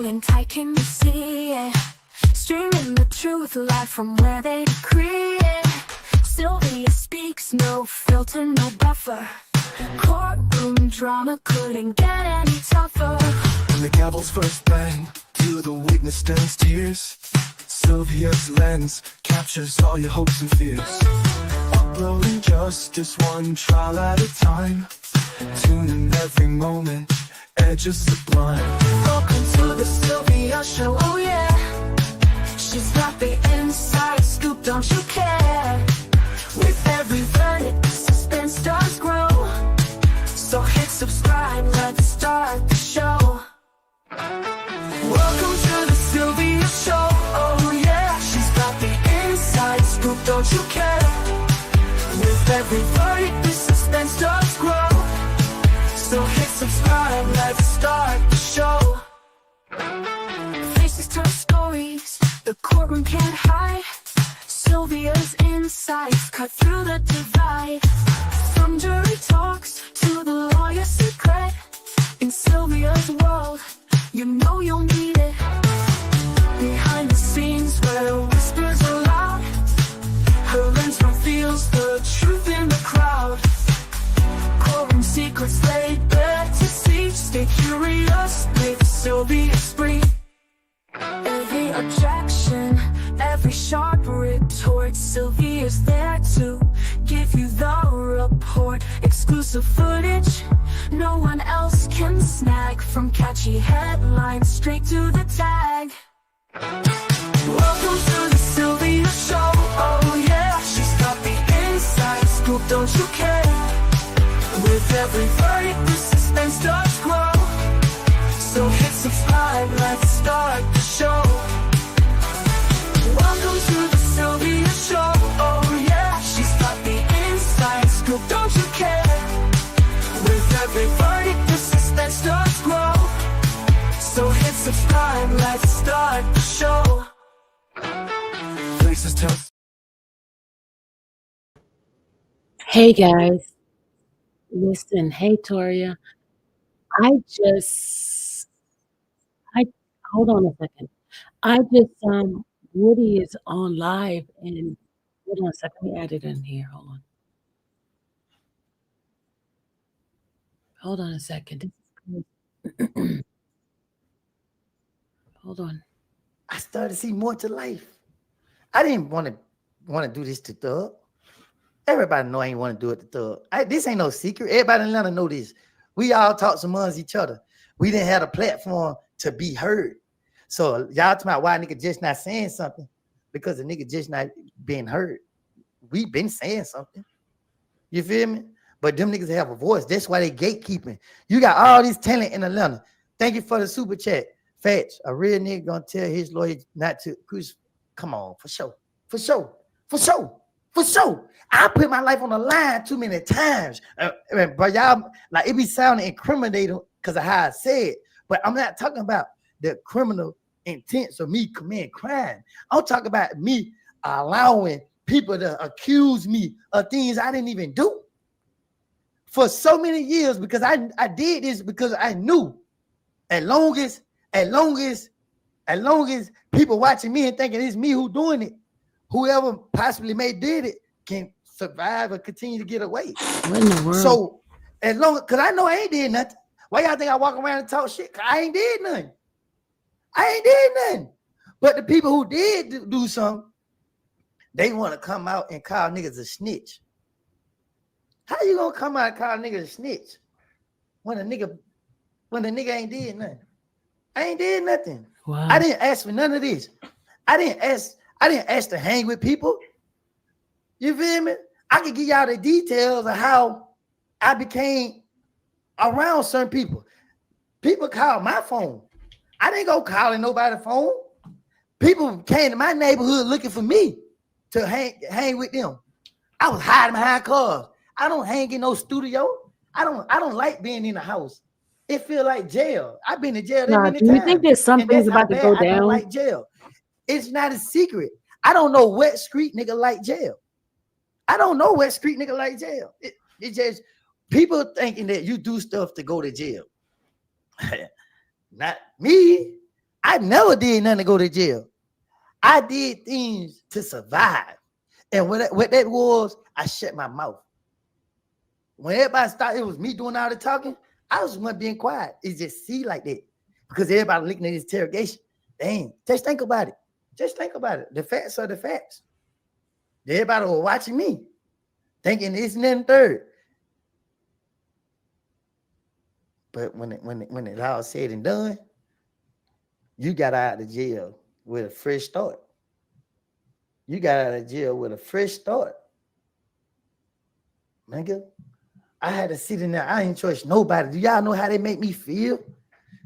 controlling tight, can you see it? Streaming the truth live from where they decree it. Sylvia speaks, no filter, no buffer. Courtroom drama couldn't get any tougher. When the gavel's first bang, to the witness stands tears. Sylvia's lens captures all your hopes and fears. Uploading justice one trial at a time. Tuning every moment, edges sublime. Welcome to the Sylvia Show, oh yeah. She's got the inside scoop, don't you care? With every verdict, the suspense does grow. So hit subscribe, let's start the show. Welcome to the Sylvia Show, oh yeah. She's got the inside scoop, don't you care? With every verdict, the suspense does grow. So hit subscribe, let's start the show. Faces tell stories, the courtroom can't hide. Sylvia's insights cut through the divide. From jury talks to the lawyer's secret. In Sylvia's world, you know you'll need it. Behind the scenes where whispers are loud, her lens reveals the truth in the crowd. Courtroom secrets laid bare to see. Stay curious with Sylvia Spree. Every objection, every sharp retort, Sylvia's there to give you the report. Exclusive footage no one else can snag. From catchy headlines straight to the tag. Welcome to the Sylvia Show, oh yeah. She's got the inside scoop, don't you care? With every verdict, the suspense does grow. So hit subscribe, let's start the show. Welcome to the Sylvia Show, oh yeah. She's got the inside scoop, don't you care? With every verdict, the suspense does grow. So hit subscribe, let's start the show. Faces tell. Hey guys, listen, hey Toria, I hold on a second. Woody is on live and hold on a second, let me add it in here, hold on a second. Hold on. I started to see more to life. I didn't want to do this to Thug. Everybody know I ain't want to do it to Thug. This ain't no secret. Everybody in Atlanta know this. We all talk amongst each other. We didn't have a platform to be heard. So y'all talking about why nigga just not saying something? Because the nigga just not being heard. We been saying something. You feel me? But them niggas have a voice. That's why they gatekeeping. You got all this talent in Atlanta. Thank you for the super chat. Fetch, a real nigga gonna tell his lawyer not to cruise. Come on, for sure. For sure. For sure. For sure. I put my life on the line too many times. But y'all, like, it be sounding incriminating because of how I said it. But I'm not talking about the criminal intents of me committing crime. I'm talking about me allowing people to accuse me of things I didn't even do. For so many years, because I did this because I knew as long as people watching me and thinking it's me who doing it, whoever possibly did it can survive or continue to get away. What in the world? So as long, because I know I ain't did nothing. Why y'all think I walk around and talk shit? I ain't did nothing. But the people who did do something, they want to come out and call niggas a snitch. How you gonna come out and call niggas a snitch when the nigga ain't did nothing? I ain't did nothing. Wow. I didn't ask for none of this. I didn't ask to hang with people. You feel me? I can give y'all the details of how I became around certain people. People called my phone. I didn't go calling nobody's phone. People came to my neighborhood looking for me to hang with them. I was hiding behind cars. I don't hang in no studio. I don't like being in the house. It feel like jail. I've been in jail. Nah, do you think there's something's about to go down? I don't like jail. It's not a secret. I don't know what street nigga like jail. I don't know what street nigga like jail. It just people thinking that you do stuff to go to jail. Not me. I never did nothing to go to jail. I did things to survive. And what that was, I shut my mouth. When everybody started, it was me doing all the talking. I was one being quiet. It's just see like that. Because everybody looking at this interrogation. Dang, just think about it. Just think about it. The facts are the facts. Everybody was watching me, thinking this and then third. But when it all said and done, you got out of jail with a fresh start. You got out of jail with a fresh start. Nigga, I had to sit in there. I ain't trust nobody. Do y'all know how they make me feel?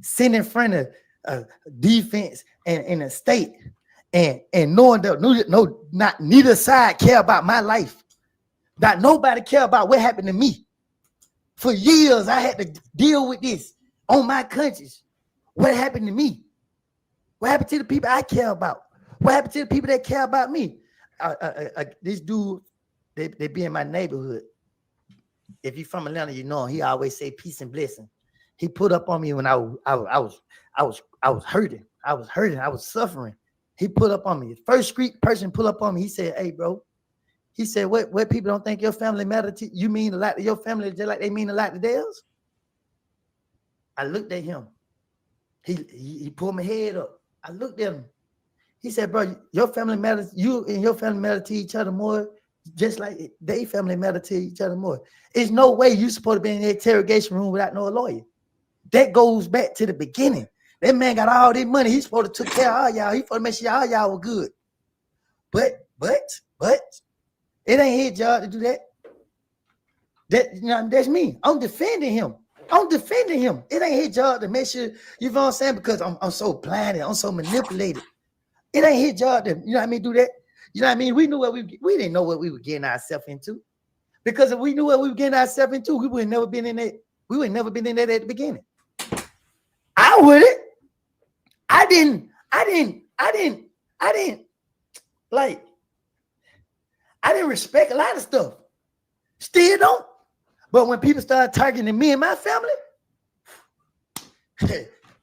Sitting in front of defense and in a state and knowing that neither side care about my life. That nobody care about what happened to me. For years, I had to deal with this on my conscience. What happened to me? What happened to the people I care about? What happened to the people that care about me? This dude, they be in my neighborhood. If you're from Atlanta, you know him. He always say peace and blessing. He put up on me when I was hurting. I was hurting. I was suffering. He put up on me. The first street person put up on me. He said, "Hey, bro." He said, "What people don't think your family matter to you mean a lot to your family just like they mean a lot to theirs?" I looked at him. He pulled my head up. I looked at him. He said, "Bro, your family matters. You and your family matter to each other more, just like they family matter to each other more. There's no way you supposed to be in the interrogation room without no lawyer. That goes back to the beginning. That man got all this money. He's supposed to take care of all y'all. He supposed to make sure all y'all were good. But it ain't his job to do that. That's me. I'm defending him. It ain't his job to make sure, you know what I'm saying? Because I'm so blinded. I'm so manipulated. It ain't his job to, you know what I mean, do that. You know what I mean? We didn't know what we were getting ourselves into. Because if we knew what we were getting ourselves into, we would have never been in that. We would have never been in that at the beginning. I wouldn't. I didn't respect a lot of stuff. Still don't. But when people start targeting me and my family,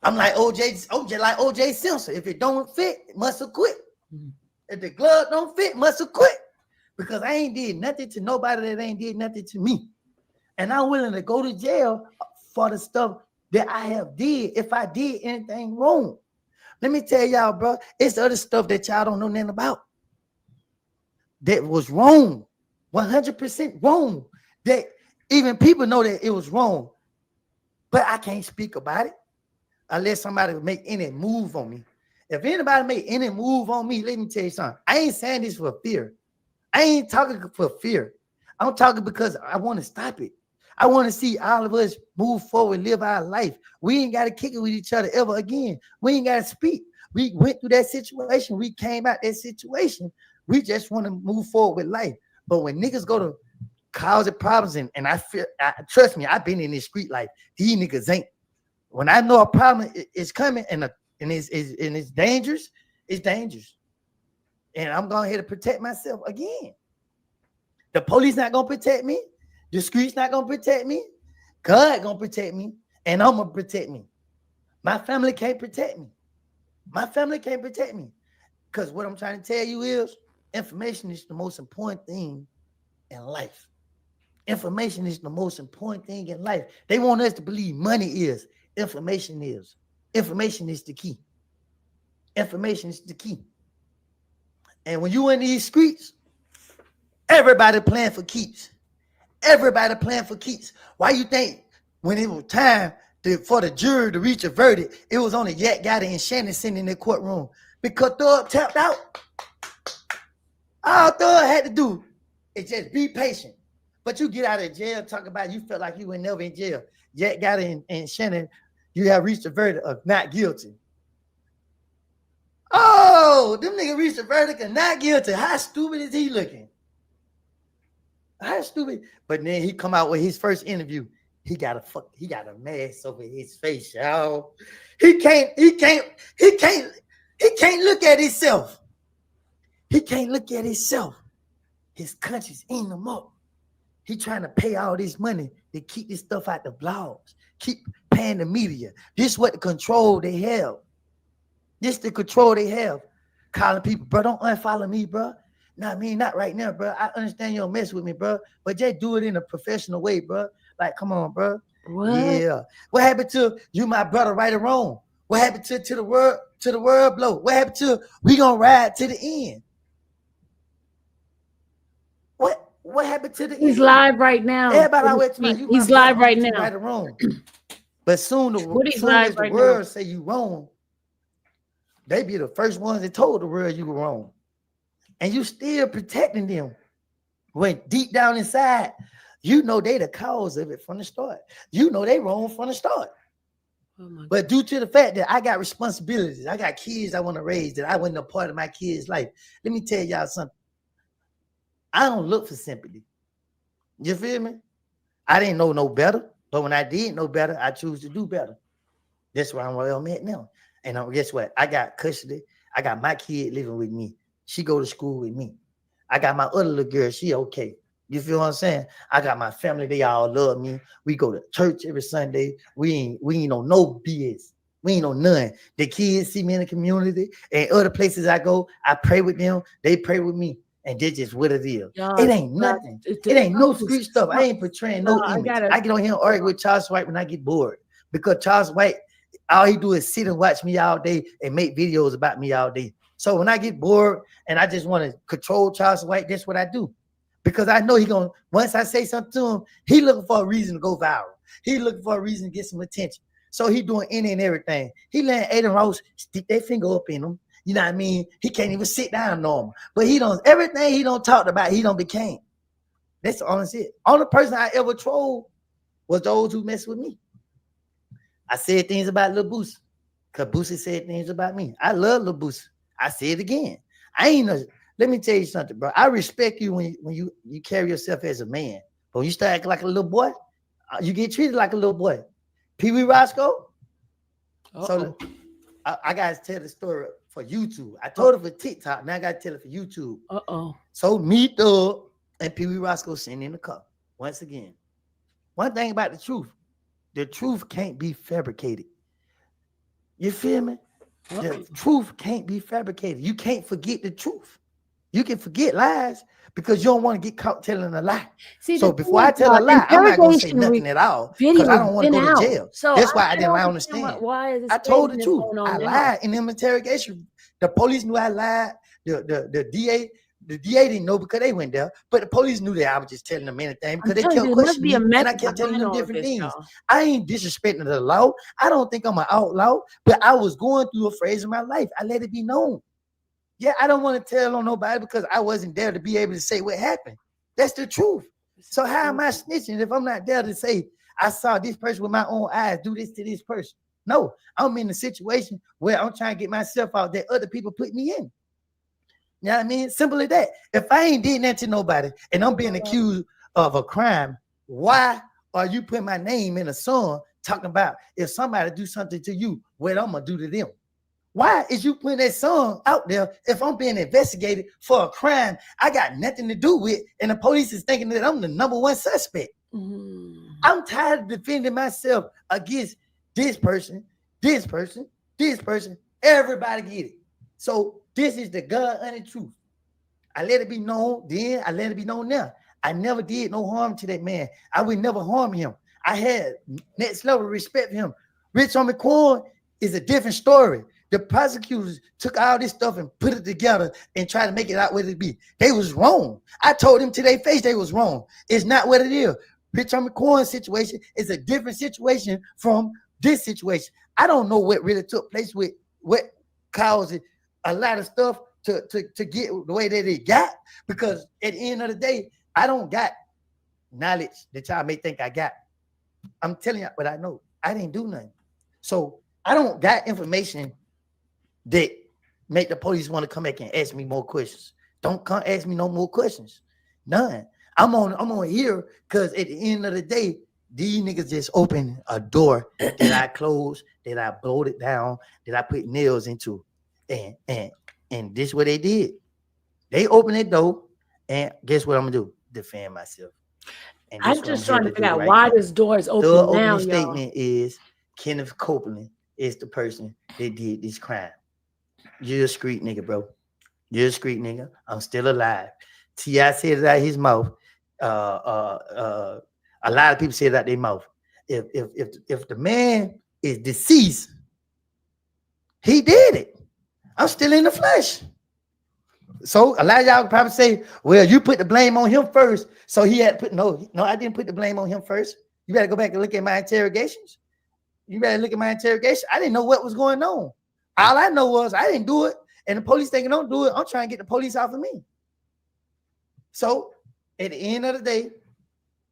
I'm like OJ Simpson. If it don't fit, it must have quit. If the glove don't fit, must have quit. Because I ain't did nothing to nobody that ain't did nothing to me. And I'm willing to go to jail for the stuff that I have did if I did anything wrong. Let me tell y'all, bro, it's other stuff that y'all don't know nothing about. That was wrong. 100% wrong. That even people know that it was wrong. But I can't speak about it unless somebody make any move on me. If anybody make any move on me, let me tell you something. I ain't saying this for fear. I ain't talking for fear. I'm talking because I want to stop it. I want to see all of us move forward, live our life. We ain't got to kick it with each other ever again. We ain't got to speak. We went through that situation. We came out that situation. We just want to move forward with life. But when niggas go to causing problems, and I feel, trust me, I've been in this street life. These niggas ain't. When I know a problem is coming and it's dangerous, it's dangerous. And I'm going here to protect myself again. The police not going to protect me. The streets not going to protect me. God going to protect me. And I'm going to protect me. My family can't protect me. My family can't protect me. Because what I'm trying to tell you is information is the most important thing in life. Information is the most important thing in life. They want us to believe money is. Information is. Information is the key. Information is the key. And when you in these streets, everybody playing for keeps. Everybody playing for keeps. Why you think when it was time for the jury to reach a verdict, it was only Yak Gotti and Shannon sitting in the courtroom? Because Thug tapped out. All Thug had to do is just be patient. But you get out of jail talking about you felt like you were never in jail. Yak Gotti and Shannon, you have reached a verdict of not guilty. Oh, them niggas reached a verdict of not guilty. How stupid is he looking? How stupid. But then he come out with his first interview. He got a mask over his face, y'all. He can't look at himself. He can't look at himself. His conscience eating him up. He trying to pay all this money to keep this stuff out the blogs, keep paying the media. This is what the control they have. This the control they have. Calling people, bro, don't unfollow me, bro. Nah, I mean, not right now, bro. I understand you don't mess with me, bro, but just do it in a professional way, bro. Like, come on, bro. What? Yeah. What happened to you, my brother, right or wrong? What happened to the word blow? What happened to we gonna ride to the end? What happened to the He's end? live right now. Everybody always talking about you, He's my live brother, right you now. right or wrong. But soon Woody's as live the right world now. say you wrong, they be the first ones that told the world you were wrong. And you still protecting them. When deep down inside, you know they the cause of it from the start. You know they wrong from the start. Oh but due to the fact that I got responsibilities, I got kids I want to raise, that I wasn't a part of my kids' life. Let me tell y'all something. I don't look for sympathy. You feel me? I didn't know no better, but when I did know better, I choose to do better. That's where I'm at now. And guess what? I got custody. I got my kid living with me. She go to school with me. I got my other little girl. She okay. You feel what I'm saying? I got my family. They all love me. We go to church every Sunday. We ain't on no BS. We ain't on none. The kids see me in the community and other places I go. I pray with them. They pray with me. And that's just what it is. It ain't nothing. It ain't no street stuff. I ain't portraying no image. I get on here and argue with Charles White when I get bored. Because Charles White, all he do is sit and watch me all day and make videos about me all day. So when I get bored and I just want to control Charles White, that's what I do. Because I know he gonna, once I say something to him, he looking for a reason to go viral. He looking for a reason to get some attention. So he doing any and everything. He letting Aiden Ross stick their finger up in him. You know what I mean? He can't even sit down normal. But he don't, everything he don't talk about, he don't became. That's the honest it. Only person I ever trolled was those who mess with me. I said things about Lil Boosie, because Boosie said things about me. I love Lil Boosie. I say it again. I ain't no, let me tell you something, bro. I respect you when you carry yourself as a man. But when you start acting like a little boy, you get treated like a little boy. Pee Wee Roscoe. So I gotta tell the story for YouTube. I told it for TikTok. Now I gotta tell it for YouTube. So me, Thug, and Pee Wee Roscoe sitting in the cup. Once again, one thing about the truth can't be fabricated. You feel me? The truth can't be fabricated. You can't forget the truth. You can forget lies because you don't want to get caught telling a lie. See, so before I tell a lie, I'm not going to say nothing at all because I don't want to go to jail. So that's why I didn't understand. Why I told the truth. I lied in them interrogation. The police knew I lied. The DA didn't know because they went there, but the police knew that I was just telling them anything because they kept questioning me and I kept telling them different things. I ain't disrespecting the law. I don't think I'm an outlaw, but I was going through a phase of my life. I let it be known. Yeah, I don't want to tell on nobody because I wasn't there to be able to say what happened. That's the truth. So how am I snitching if I'm not there to say I saw this person with my own eyes do this to this person? No, I'm in a situation where I'm trying to get myself out that other people put me in. You know what I mean? Simple as that. If I ain't did that to nobody and I'm being accused of a crime, why are you putting my name in a song talking about if somebody do something to you, what I'm going to do to them? Why is you putting that song out there if I'm being investigated for a crime I got nothing to do with and the police is thinking that I'm the number one suspect? I'm tired of defending myself against this person, this person, this person. Everybody get it. So this is the God-honest truth. I let it be known then. I let it be known now. I never did no harm to that man. I would never harm him. I had next level respect for him. Rich Homie Quan is a different story. The prosecutors took all this stuff and put it together and tried to make it out what it be. They was wrong. I told them to their face they was wrong. It's not what it is. Rich Homie Quan's situation is a different situation from this situation. I don't know what really took place with what caused it, a lot of stuff to get the way that it got, because at the end of the day, I don't got knowledge that y'all may think I got. I'm telling you what I know. I didn't do nothing. So I don't got information that make the police want to come back and ask me more questions. Don't come ask me no more questions. None. I'm on here because at the end of the day, these niggas just open a door that I closed, that I blowed it down, that I put nails into. And this is what they did. They opened that door, and guess what I'm gonna do? Defend myself. And I'm just trying to figure out why this door is open now. The opening statement is Kenneth Copeland is the person that did this crime. You're a street nigga, bro. You're a street nigga. I'm still alive. T.I. said it out his mouth. A lot of people say it out their mouth. If the man is deceased, he did it. I'm still in the flesh. So a lot of y'all probably say, well, you put the blame on him first. So he had to put no, I didn't put the blame on him first. You better go back and look at my interrogations. You better look at my interrogation. I didn't know what was going on. All I know was I didn't do it. And the police thinking don't do it. I'm trying to get the police off of me. So at the end of the day,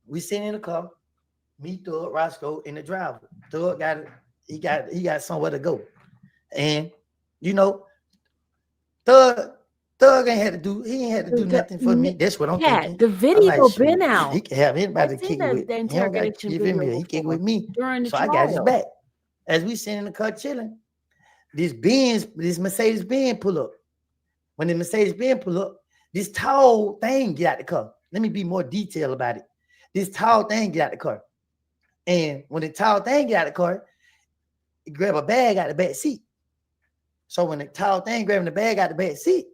we sitting in the car, me, Thug, Roscoe, in the driver. Thug he got somewhere to go. And you know, Thug ain't had to do nothing for me. That's what I'm thinking. The video like, been out. He can have anybody I've to seen kick it with. the He interrogation video he kick with me. during the So I got his trial. back. As we sitting in the car chilling, this Mercedes Benz pull up. When the Mercedes Benz pull up, this tall thing get out the car. Let me be more detailed about it. This tall thing get out the car. And when the tall thing get out the car, it grab a bag out the back seat. So when the tall thing grabbing the bag out the back seat,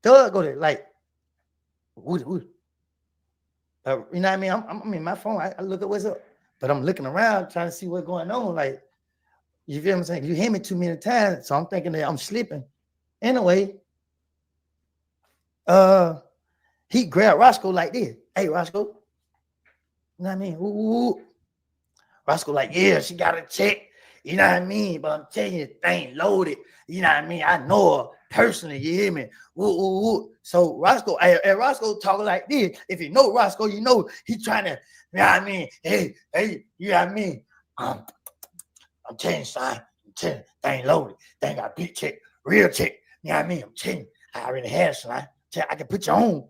Thug go there like, you know what I mean? I'm in my phone. I look at what's up, but I'm looking around trying to see what's going on. Like, you feel what I'm saying? You hit me too many times, so I'm thinking that I'm slipping. Anyway, he grabbed Roscoe like this. Hey, Roscoe. You know what I mean? Ooh. Roscoe like, yeah, she got a check. You know what I mean? But I'm telling you, the thing loaded. You know what I mean? I know her personally. You hear me? Ooh. So Roscoe, and Roscoe talking like this. If you know Roscoe, you know he trying to, you know what I mean? Hey, you know what I mean? I'm telling you, son. I'm telling you, thing loaded. Thing got a big check, real check. You know what I mean? I'm telling you, I already have son. I can put you on.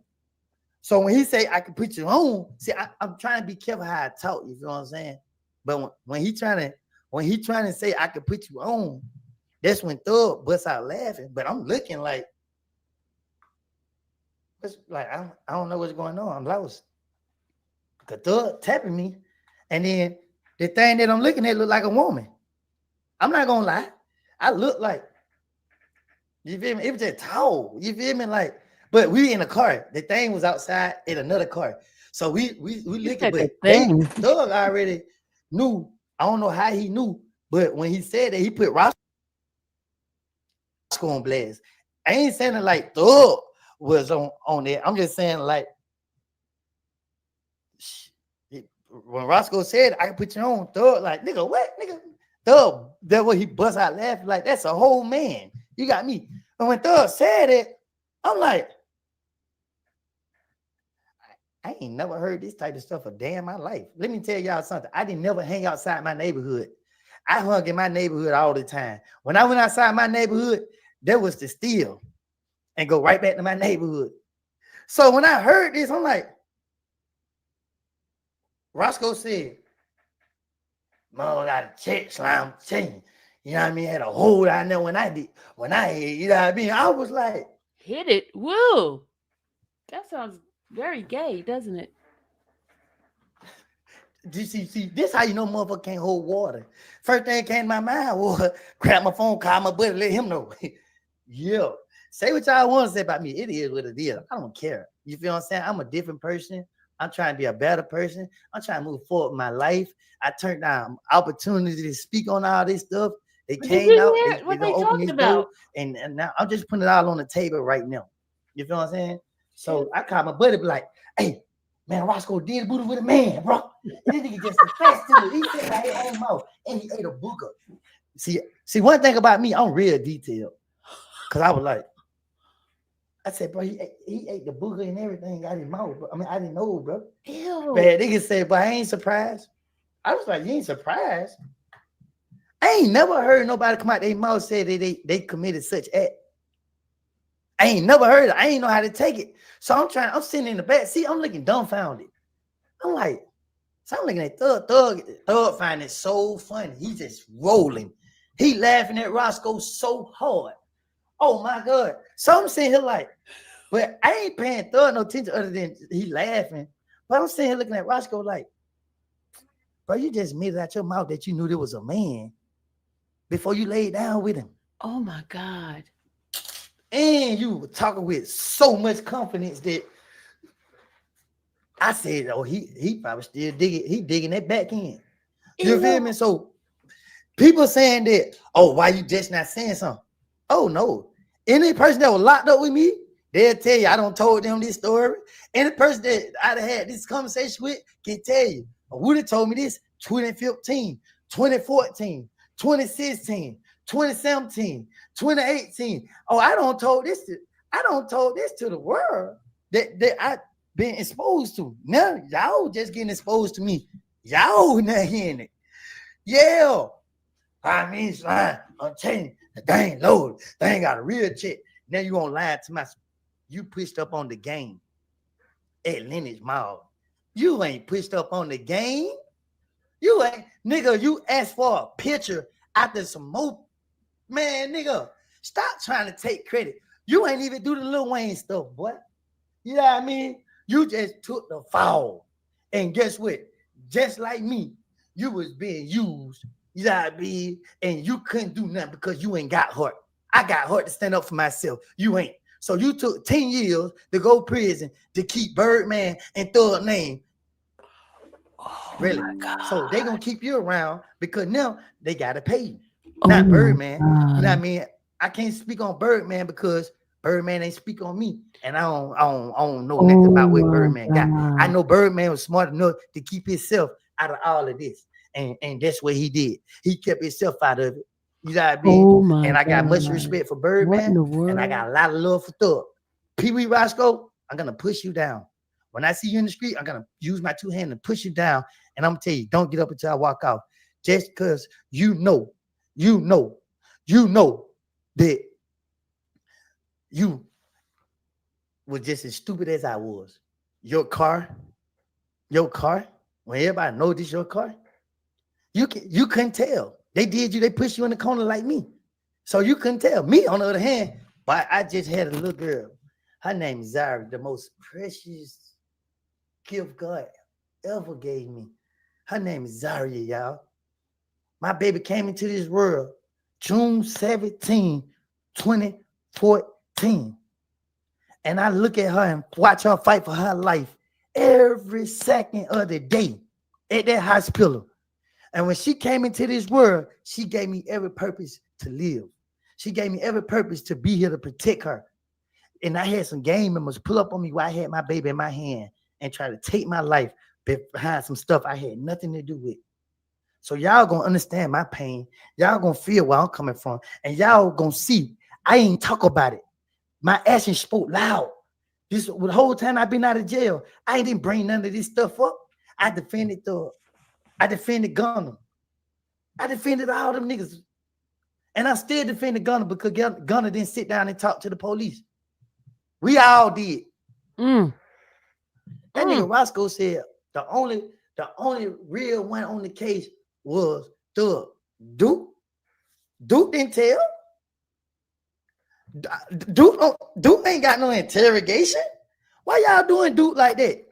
So when he say I can put you on, see, I'm trying to be careful how I talk. You feel what I'm saying? But when he trying to say I can put you on, that's when Thug busts out laughing. But I'm looking like, I don't know what's going on. I'm lost. Cause Thug tapping me, and then the thing that I'm looking at look like a woman. I'm not gonna lie. I look like, you feel me? It was just tall. You feel me? Like, but we in a car. The thing was outside in another car. So we looking, but Thug already knew. I don't know how he knew, but when he said that, he put Roscoe on blast. I ain't saying it like Thug was on there. I'm just saying like, when Roscoe said I can put you on, Thug like, nigga, what? Nigga, Thug, that's what he bust out laughing like, that's a whole man. You got me. And when Thug said it, I'm like, I ain't never heard this type of stuff a day in my life. Let me tell y'all something. I didn't never hang outside my neighborhood. I hung in my neighborhood all the time. When I went outside my neighborhood, there was to steal and go right back to my neighborhood. So when I heard this, I'm like, Roscoe said, Mom got a check slam chain. You know what I mean? Had a hole down there when I hit, you know what I mean? I was like, hit it. Whoa. That sounds very gay, doesn't it? See, this how you know motherfucker can't hold water. First thing came to my mind was grab my phone, call my buddy, let him know. Yeah. Say what y'all want to say about me. It is what it is. I don't care. You feel what I'm saying? I'm a different person. I'm trying to be a better person. I'm trying to move forward in my life. I turned down opportunities to speak on all this stuff. They came out. They gonna open this door, and now I'm just putting it all on the table right now. You feel what I'm saying? So I called my buddy, be like, "Hey, man, Roscoe did booty with a man, bro. This nigga just confessed to it. He said I ate his mouth, and he ate a booger." See, one thing about me, I'm real detailed, cause I was like, I said, bro, he ate the booger and everything out of his mouth. Bro. I mean, I didn't know, bro. Ew. Bad nigga said, but I ain't surprised. I was like, you ain't surprised? I ain't never heard nobody come out their mouth say that they committed such act. I ain't never heard it. I ain't know how to take it. So I'm sitting in the back seat. I'm looking dumbfounded. I'm like, so I'm looking at Thug. Thug find it so funny. He's just rolling. He laughing at Roscoe so hard. Oh my God. So I'm sitting here like, but I ain't paying Thug no attention other than he laughing. But I'm sitting here looking at Roscoe like, bro, you just made it out your mouth that you knew there was a man before you laid down with him. Oh my God. And you were talking with so much confidence that I said, oh, he probably still digging that back in. You feel me? So people saying that, oh, why you just not saying something? Oh no. Any person that was locked up with me, they'll tell you I don't told them this story. Any person that I'd have had this conversation with can tell you, oh, would have told me this 2015, 2014, 2016, 2017, 2018. Oh, I don't told this to the world that I been exposed to. Now y'all just getting exposed to me. Y'all not hearing it. Yeah. I mean, I'm telling you, the thing loaded. They ain't got a real check. Now you gonna lie to my, you pushed up on the game at Lennox Mall. You ain't pushed up on the game. You ain't, nigga, you asked for a picture after some more. Man, nigga, stop trying to take credit. You ain't even do the Lil Wayne stuff, boy. You know what I mean? You just took the fall. And guess what? Just like me, you was being used. You know what I mean? And you couldn't do nothing because you ain't got heart. I got heart to stand up for myself. You ain't. So you took 10 years to go prison to keep Birdman and Thug name. Oh Really? my God. So they gonna keep you around because now they gotta pay you. Oh Not my Birdman. You know what I God. mean? I can't speak on Birdman because Birdman ain't speak on me. And I don't know nothing about what Oh Birdman my got. I God. know Birdman was smart enough to keep himself out of all of this. And that's what he did. He kept himself out of it. You know what I mean? Oh my And I got much God. respect for What in Birdman, the and I world? got a lot of love for Thug. Pee Wee Roscoe, I'm gonna push you down. When I see you in the street, I'm gonna use my two hands and push you down. And I'm gonna tell you, don't get up until I walk out. Just because you know that you was just as stupid as I was. Your car, when everybody knows this your car, you couldn't tell. They did you, they pushed you in the corner like me. So you couldn't tell. Me, on the other hand, but I just had a little girl. Her name is Zara, the most precious gift God ever gave me. Her name is Zaria, y'all. My baby came into this world June 17, 2014. And I look at her and watch her fight for her life every second of the day at that hospital. And when she came into this world, she gave me every purpose to live. She gave me every purpose to be here to protect her. And I had some gang members pull up on me while I had my baby in my hand and try to take my life behind some stuff I had nothing to do with. So y'all gonna understand my pain. Y'all gonna feel where I'm coming from. And y'all gonna see I ain't talk about it. My actions spoke loud. This the whole time I've been out of jail, I didn't bring none of this stuff up. I defended Thug. I defended Gunner. I defended all them niggas. And I still defended Gunner because Gunner didn't sit down and talk to the police. We all did. That nigga Roscoe said the only real one on the case was Thug. Duke didn't tell. Duke ain't got no interrogation. Why y'all doing Duke like that?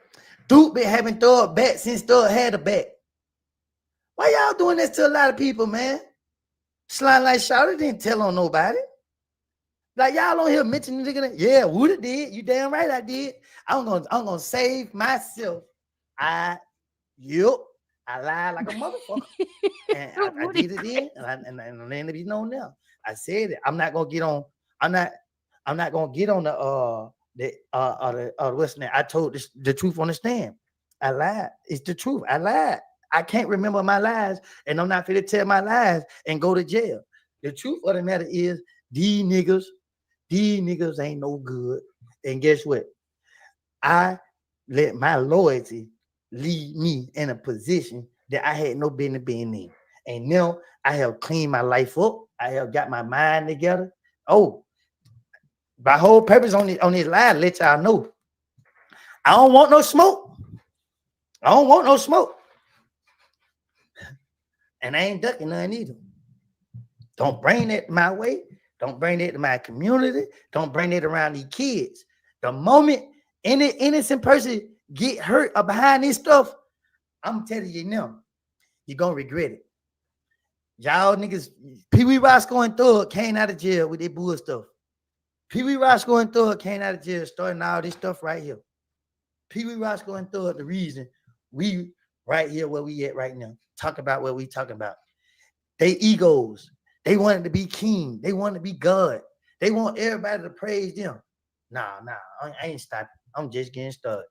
Duke been having Thug back since Thug had a back. Why y'all doing this to a lot of people, man? Slime like Shawty didn't tell on nobody. Like y'all don't hear mention the nigga. Yeah, Woody did. You damn right I did. I'm gonna save myself. I lied like a motherfucker. And I did it then, and then be known now. I said it. I'm not gonna get on. I'm not gonna get on the what's that? I told the truth on the stand. I lied. It's the truth. I lied. I can't remember my lies, and I'm not going to tell my lies and go to jail. The truth of the matter is, these niggas ain't no good. And guess what? I let my loyalty lead me in a position that I had no business being in. And now I have cleaned my life up. I have got my mind together. Oh, my whole purpose on this line, let y'all know. I don't want no smoke. I don't want no smoke. And I ain't ducking none either. Don't bring that my way. Don't bring that to my community. Don't bring it around these kids. The moment any innocent person get hurt or behind this stuff, I'm telling you now, you're going to regret it. Y'all niggas, Pee Wee Roscoe and Thug came out of jail with their bull stuff. Pee Wee Roscoe and Thug came out of jail starting all this stuff right here. Pee Wee Roscoe and Thug, the reason we right here where we at right now. Talk about what we talking about. They egos. They wanted to be king. They wanted to be God. They want everybody to praise them. Nah, I ain't stopping. I'm just getting started.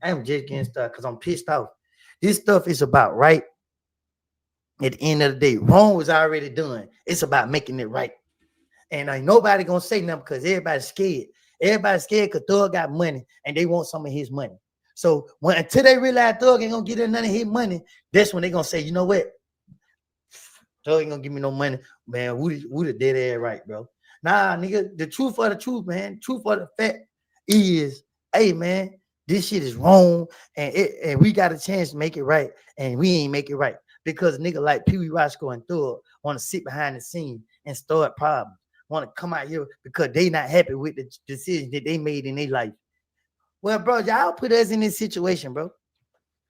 I'm just getting started because I'm pissed off. This stuff is about right. At the end of the day, wrong was already done. It's about making it right. And ain't nobody gonna say nothing because everybody's scared. Everybody's scared because Thug got money and they want some of his money. So until they realize Thug ain't gonna get none of his money, that's when they gonna say, you know what? Thug ain't gonna give me no money. Man, we the dead ass right, bro. Nah, nigga, the truth for the truth, man. Truth for the fact is, hey, man, this shit is wrong, and we got a chance to make it right, and we ain't make it right because nigga like Pee Wee Roscoe and Thug want to sit behind the scene and start problems. Want to come out here because they not happy with the decision that they made in their life. Well, bro, y'all put us in this situation, bro.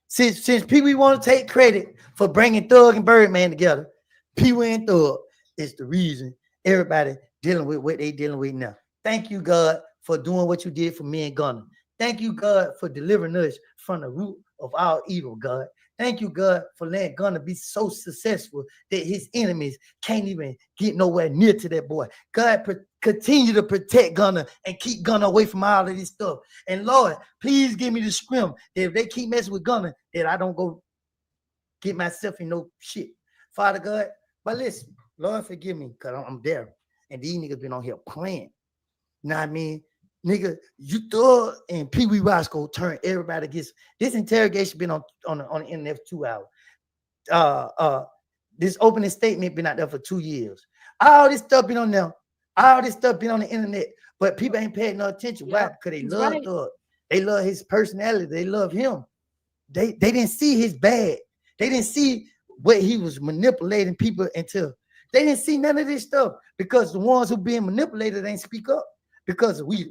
Since Pee Wee want to take credit for bringing Thug and Birdman together, Pee Wee and Thug is the reason everybody dealing with what they dealing with now. Thank you, God, for doing what you did for me and Gunna. Thank you, God, for delivering us from the root of all evil, God. Thank you, God, for letting Gunna be so successful that his enemies can't even get nowhere near to that boy. God, continue to protect Gunna and keep Gunna away from all of this stuff. And Lord, please give me the scrim that if they keep messing with Gunna, that I don't go get myself in no shit. Father God, but listen, Lord, forgive me because I'm there. And these niggas been on here playing. You know what I mean? Nigga, you Thug and Pee Wee Roscoe turn everybody against. This interrogation been on the internet for 2 hours. This opening statement been out there for 2 years. All this stuff been on there. All this stuff been on the internet. But people ain't paying no attention. Why? Because they love Thug. They love his personality. They love him. They didn't see his bad. They didn't see what he was manipulating people into. They didn't see none of this stuff because the ones who being manipulated ain't speak up. Because we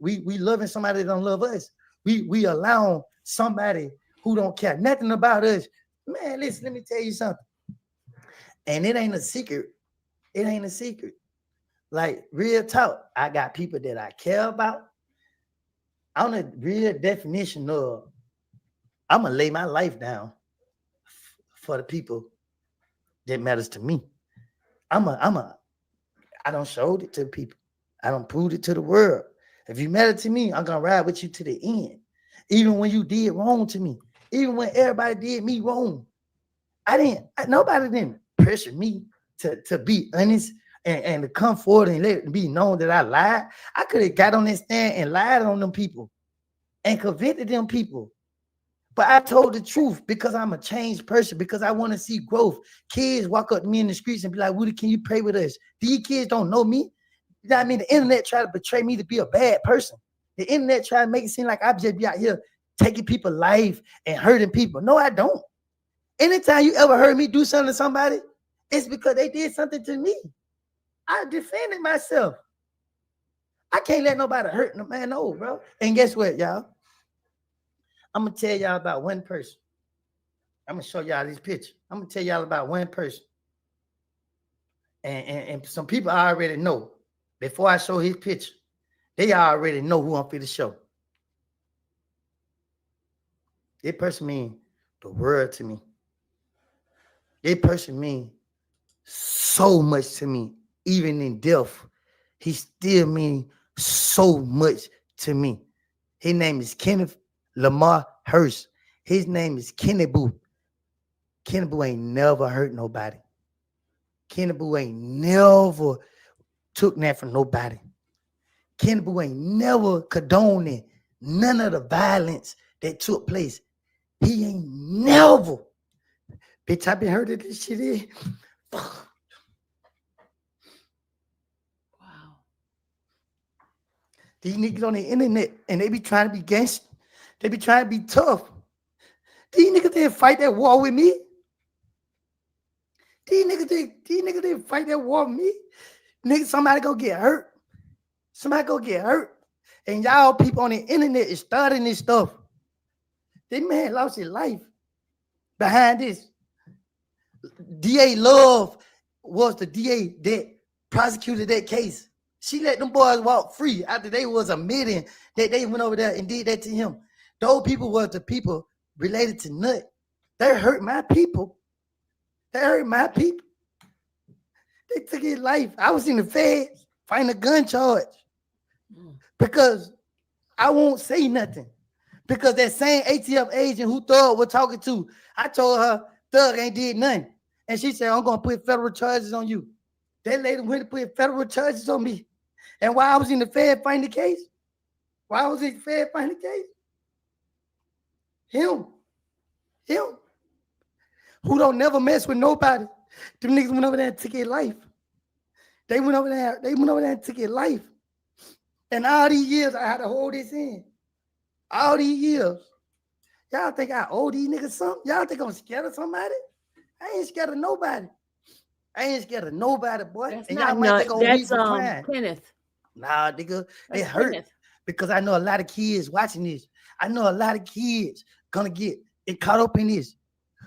loving somebody that don't love us. We allow somebody who don't care nothing about us. Man, listen, let me tell you something. And it ain't a secret. It ain't a secret. Like real talk, I got people that I care about. On a real definition of I'm gonna lay my life down for the people that matters to me. I don't show it to people. I don't prove it to the world. If you matter to me, I'm gonna ride with you to the end. Even when you did wrong to me, even when everybody did me wrong, nobody didn't pressure me to be honest and to come forward and let it be known that I lied. I could have got on this stand and lied on them people and convicted them people. But I told the truth because I'm a changed person, because I want to see growth. Kids walk up to me in the streets and be like, Woody, can you pray with us? These kids don't know me. You know what I mean? The internet try to betray me to be a bad person. The internet try to make it seem like I just be out here taking people's life and hurting people. No, I don't. Anytime you ever heard me do something to somebody, it's because they did something to me. I defended myself. I can't let nobody hurt no man, no, bro. And guess what, y'all? I'm going to tell y'all about one person. I'm going to show y'all this picture. I'm going to tell y'all about one person. And some people I already know. Before I show his picture, they already know who I'm finna show. That person mean the world to me. That person mean so much to me. Even in death, he still mean so much to me. His name is Kenneth Lamar Hurst. His name is Kenny Boo. Kenny Boo ain't never hurt nobody. Kenny Boo ain't never took that from nobody. Kenny Boo ain't never condoning none of the violence that took place. He ain't never. Bitch, I been hurt of this shit is. Wow. These niggas on the internet and they be trying to be gangster. They be trying to be tough. These niggas didn't fight that war with me. These niggas didn't fight that war with me. Nigga, somebody gonna get hurt. Somebody gonna get hurt. And y'all people on the internet is starting this stuff. This man lost his life behind this. DA Love was the DA that prosecuted that case. She let them boys walk free after they was admitting that they went over there and did that to him. Those people were the people related to Nut. They hurt my people. They hurt my people. They took his life. I was in the feds fighting a gun charge because I won't say nothing. Because that same ATF agent who Thug was talking to, I told her Thug ain't did nothing. And she said, I'm going to put federal charges on you. That lady went to put federal charges on me. And while I was in the Fed fighting the case, him, who don't never mess with nobody, them niggas went over there and took his life. They went over there and took his life. And all these years, I had to hold this in. All these years. Y'all think I owe these niggas something? Y'all think I'm scared of somebody? I ain't scared of nobody. Boy. That's and not y'all might think I'm weak that's for crying. Kenneth. Nah, nigga, That's it hurt. Kenneth. Because I know a lot of kids watching this. I know a lot of kids gonna get caught up in this.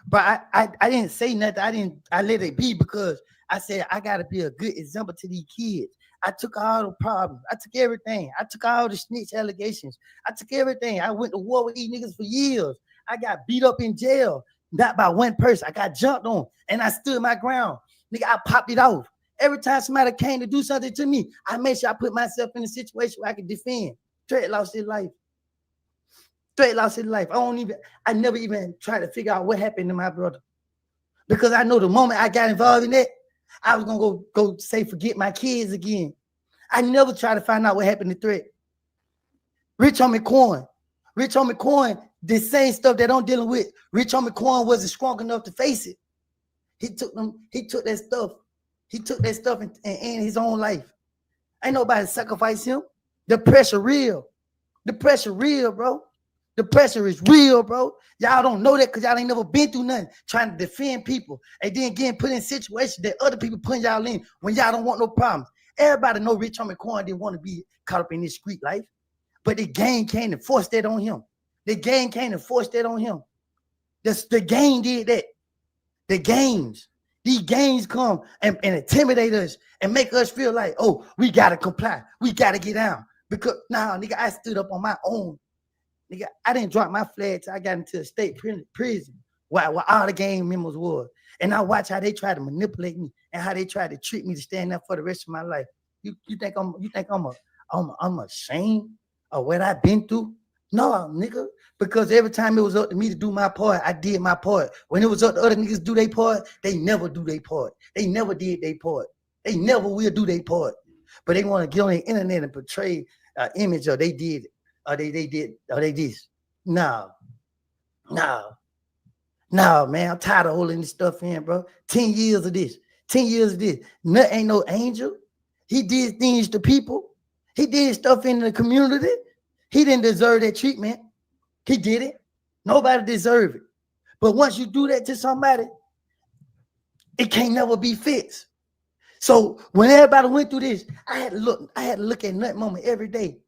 But I didn't say nothing. I let it be because I said I gotta be a good example to these kids. I took all the problems. I took everything. I took all the snitch allegations. I took everything. I went to war with these niggas for years. I got beat up in jail, not by one person. I got jumped on, and I stood my ground. Nigga, I popped it off. Every time somebody came to do something to me, I made sure I put myself in a situation where I could defend. Trey lost his life. I never even tried to figure out what happened to my brother. Because I know the moment I got involved in that, I was gonna go say forget my kids again. I never tried to find out what happened to Threat. Rich Homie Coin, the same stuff that I'm dealing with. Rich Homie Coin wasn't strong enough to face it. He took that stuff and ended his own life. Ain't nobody sacrifice him. The pressure real, bro. The pressure is real, bro. Y'all don't know that because y'all ain't never been through nothing trying to defend people and then getting put in situations that other people putting y'all in when y'all don't want no problems. Everybody know Rich Homie Coin didn't want to be caught up in this street life, but the gang came and forced that on him. The gang did that. These gangs come and intimidate us and make us feel like, oh, we got to comply. We got to get down. Because, nigga, I stood up on my own. Nigga, I didn't drop my flag till I got into a state prison where all the gang members were. And I watch how they try to manipulate me and how they try to treat me to stand up for the rest of my life. You think I'm ashamed of what I've been through? No, nigga. Because every time it was up to me to do my part, I did my part. When it was up to other niggas to do their part, they never do their part. They never did their part. They never will do their part. But they want to get on the internet and portray an image of they did it. Or they did, or they this. No, man. I'm tired of holding this stuff in, bro. 10 years of this. Nut ain't no angel. He did things to people. He did stuff in the community. He didn't deserve that treatment. He did it. Nobody deserved it. But once you do that to somebody, it can't never be fixed. So when everybody went through this, I had to look at Nut moment every day.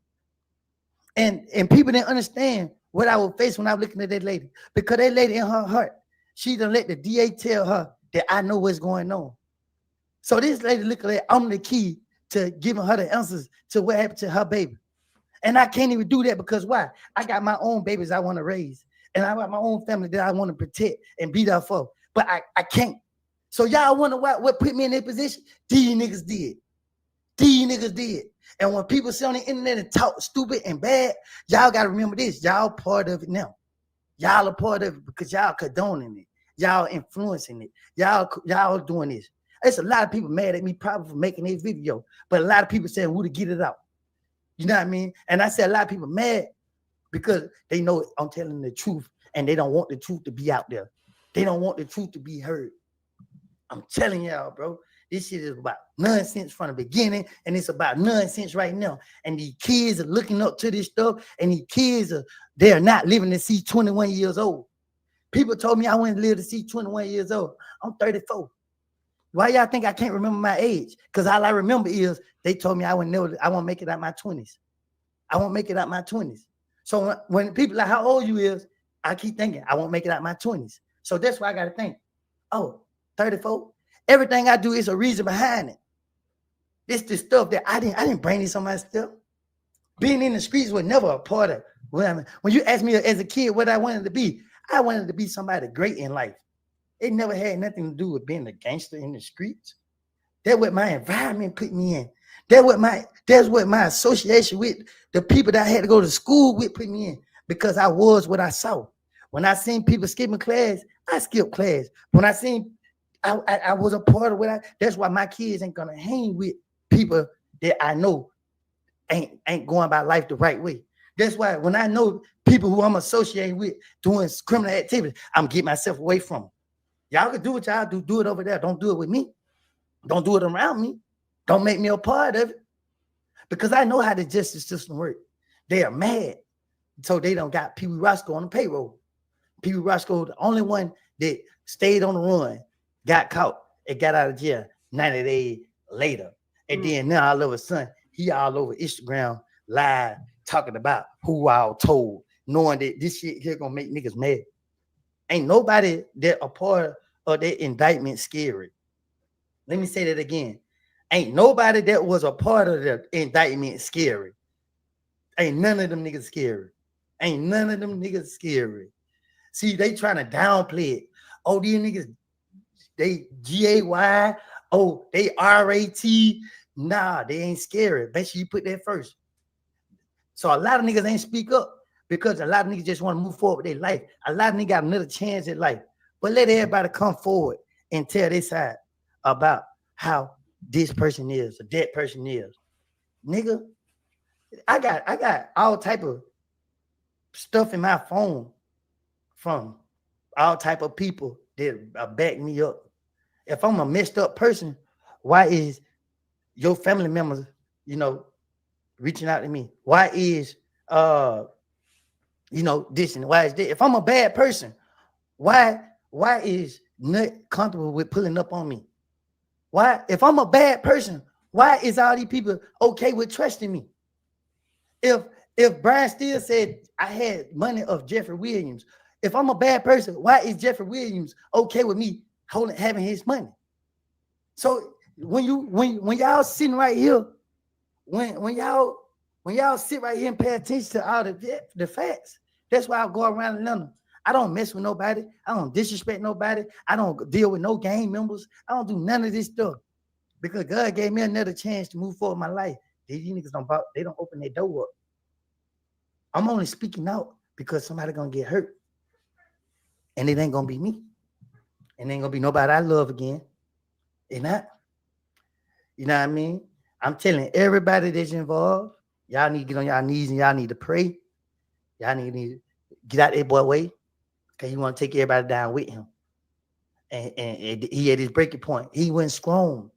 And people didn't understand what I would face when I was looking at that lady. Because that lady in her heart, she done let the DA tell her that I know what's going on. So this lady looking like I'm the key to giving her the answers to what happened to her baby. And I can't even do that because why? I got my own babies I want to raise. And I got my own family that I want to protect and be there for. But I can't. So y'all wonder what put me in that position? These niggas did. And when people sit on the internet and talk stupid and bad, y'all got to remember this. Y'all part of it now. Y'all are part of it because y'all condoning it. Y'all influencing it. Y'all doing this. There's a lot of people mad at me probably for making this video. But a lot of people saying, who to get it out. You know what I mean? And I said a lot of people mad because they know I'm telling the truth and they don't want the truth to be out there. They don't want the truth to be heard. I'm telling y'all, bro. This shit is about nonsense from the beginning, and it's about nonsense right now. And these kids are looking up to this stuff, and these kids they're not living to see 21 years old. People told me I wouldn't live to see 21 years old. I'm 34. Why y'all think I can't remember my age? Because all I remember is they told me I won't make it out my 20s. I won't make it out my 20s. So when people like how old you is, I keep thinking I won't make it out my 20s. So that's why I got to think, oh, 34. Everything I do is a reason behind it. It's the stuff that I didn't bring this on my stuff. Being in the streets was never a part of when you asked me as a kid what I wanted to be, I wanted to be somebody great in life. It never had nothing to do with being a gangster in the streets. That's what my environment put me in. That's what my association with the people that I had to go to school with put me in, because I was what I saw. When I seen people skipping class, I skipped class. When I seen I was a part of what that's why my kids ain't gonna hang with people that I know ain't going about life the right way. That's why when I know people who I'm associating with doing criminal activity, I'm getting myself away from them. Y'all can do what y'all do it over there. Don't do it with me. Don't do it around me. Don't make me a part of it. Because I know how the justice system works. They are mad. So they don't got Pee Wee Roscoe on the payroll. Pee Wee Roscoe, the only one that stayed on the run, got caught and got out of jail 90 days later. And then now all of a sudden, he all over Instagram live talking about who I told, knowing that this shit here gonna make niggas mad. Ain't nobody that a part of that indictment scary. Let me say that again. Ain't nobody that was a part of the indictment scary. Ain't none of them niggas scary. Ain't none of them niggas scary. See, they trying to downplay it. Oh, these niggas, they GAY. Oh, they RAT. Nah, they ain't scary. Make sure you put that first. So a lot of niggas ain't speak up because a lot of niggas just want to move forward with their life. A lot of niggas got another chance at life. But let everybody come forward and tell their side about how this person is or that person is. Nigga, I got all type of stuff in my phone from all type of people that back me up. If I'm a messed up person, why is your family members, reaching out to me? Why is this and why is that? If I'm a bad person, why is not comfortable with pulling up on me? Why, if I'm a bad person, why is all these people okay with trusting me? If Brian Steele said I had money of Jeffrey Williams, if I'm a bad person, why is Jeffrey Williams okay with me having his money? So when y'all sitting right here, when y'all sit right here and pay attention to all the facts, that's why I go around Atlanta. I don't mess with nobody. I don't disrespect nobody. I don't deal with no gang members. I don't do none of this stuff because God gave me another chance to move forward in my life. These niggas don't open their door up. I'm only speaking out because somebody gonna get hurt, and it ain't gonna be me, and it ain't gonna be nobody I love again. And that, you know what I mean? I'm telling everybody that's involved, y'all need to get on y'all knees and y'all need to pray. Y'all need to get out that boy way because you want to take everybody down with him. And he had his breaking point. He went strong.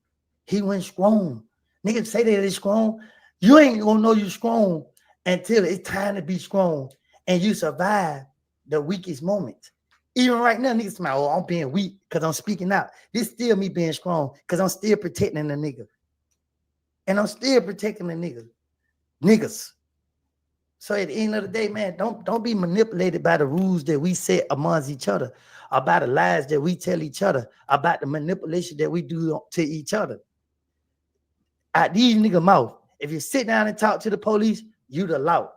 Niggas say that he's strong. You ain't gonna know you strong until it's time to be strong and you survive the weakest moments. Even right now, niggas say, oh, I'm being weak because I'm speaking out. This still me being strong because I'm still protecting the nigga. And I'm still protecting the niggas. So at the end of the day, man, don't be manipulated by the rules that we set amongst each other, about the lies that we tell each other, about the manipulation that we do to each other. Out these niggas' mouth, if you sit down and talk to the police, you the law.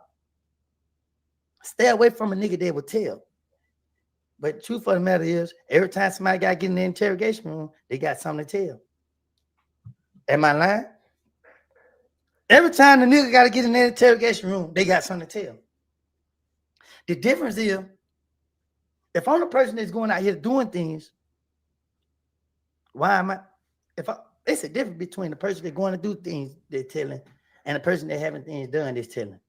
Stay away from a nigga that will tell. But the truth of the matter is, every time somebody got to get in the interrogation room, they got something to tell. Am I lying? Every time the nigga got to get in the interrogation room, they got something to tell. The difference is, if I'm the person that's going out here doing things, why am I? It's a difference between the person that's going to do things they're telling and the person that having things done that's telling.